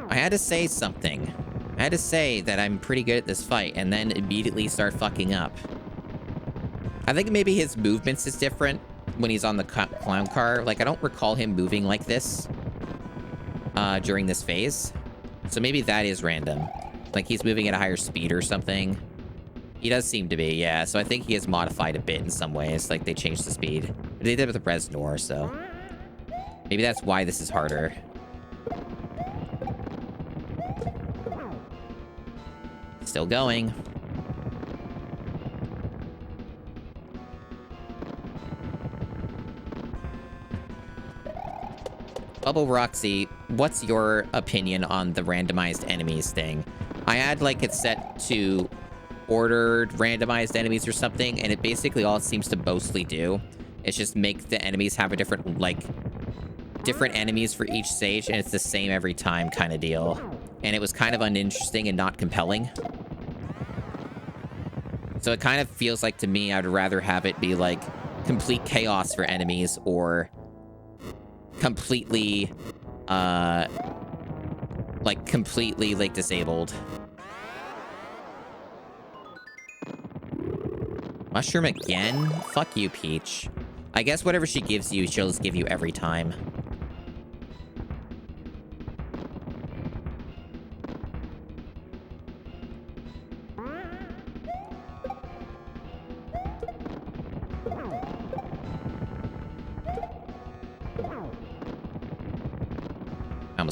I had to say something. I had to say that I'm pretty good at this fight, and then immediately start fucking up. I think maybe his movements is different when he's on the clown car. Like, I don't recall him moving like this during this phase. So maybe that is random. Like, he's moving at a higher speed or something. He does seem to be, yeah. So I think he is modified a bit in some ways. Like, they changed the speed. They did it with the Resnor, so maybe that's why this is harder. Still going. Bubble Roxy, what's your opinion on the randomized enemies thing? I had like it set to ordered randomized enemies or something, and it basically all it seems to mostly do is just make the enemies have a different, like, different enemies for each stage, and it's the same every time kind of deal. And it was kind of uninteresting and not compelling. So it kind of feels like to me I'd rather have it be like complete chaos for enemies, or completely like disabled. Mushroom again? Fuck you, Peach. I guess whatever she gives you, she'll just give you every time.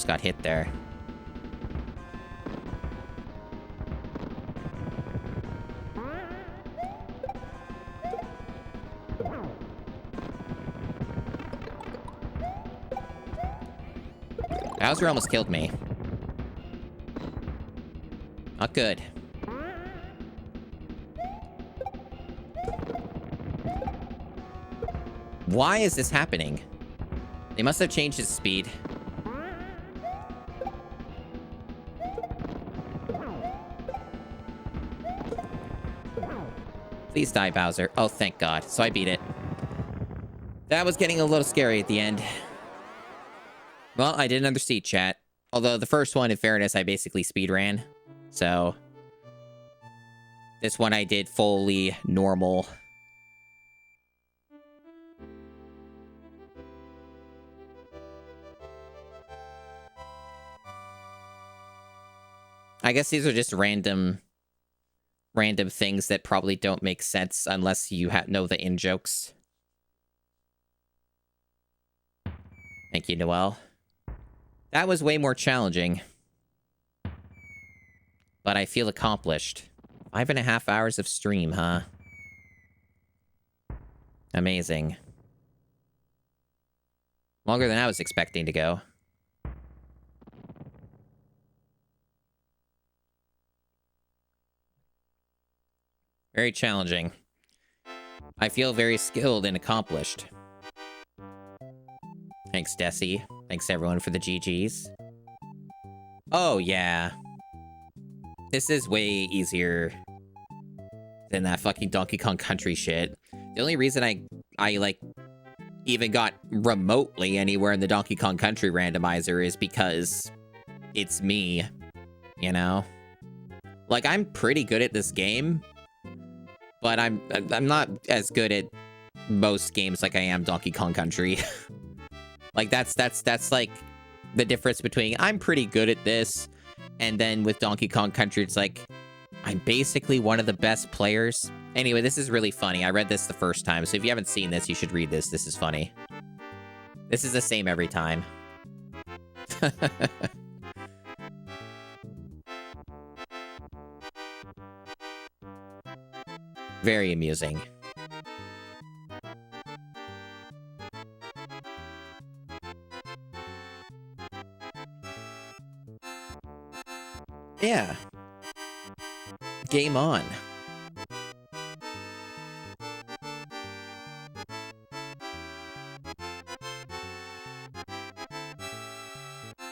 almost got hit there. Bowser almost killed me. Not good. Why is this happening? They must have changed his speed. Please die, Bowser. Oh, thank God. So I beat it. That was getting a little scary at the end. Well, I didn't undersea, chat. Although the first one, in fairness, I basically speed ran. So this one I did fully normal. I guess these are just random things that probably don't make sense unless you know the in-jokes. Thank you, Noelle. That was way more challenging. But I feel accomplished. 5.5 hours of stream, huh? Amazing. Longer than I was expecting to go. Very challenging. I feel very skilled and accomplished. Thanks, Desi. Thanks, everyone, for the GGs. Oh, yeah. This is way easier than that fucking Donkey Kong Country shit. The only reason I like, even got remotely anywhere in the Donkey Kong Country randomizer is because it's me, you know? Like, I'm pretty good at this game, but I'm not as good at most games like I am Donkey Kong Country. Like, that's like the difference between I'm pretty good at this, and then with Donkey Kong Country, it's like, I'm basically one of the best players. Anyway, this is really funny. I read this the first time, so if you haven't seen this, you should read this. This is funny. This is the same every time. Very amusing. Yeah. Game on.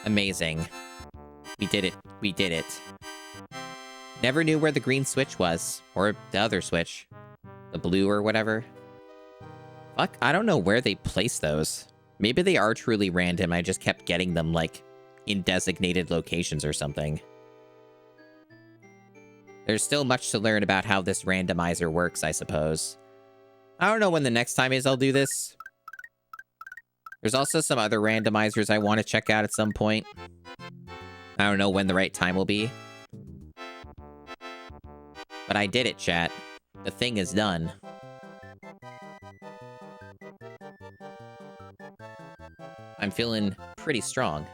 Amazing. We did it. We did it. Never knew where the green switch was. Or the other switch. The blue or whatever. Fuck, I don't know where they place those. Maybe they are truly random. I just kept getting them, like, in designated locations or something. There's still much to learn about how this randomizer works, I suppose. I don't know when the next time is I'll do this. There's also some other randomizers I want to check out at some point. I don't know when the right time will be. But I did it, chat. The thing is done. I'm feeling pretty strong.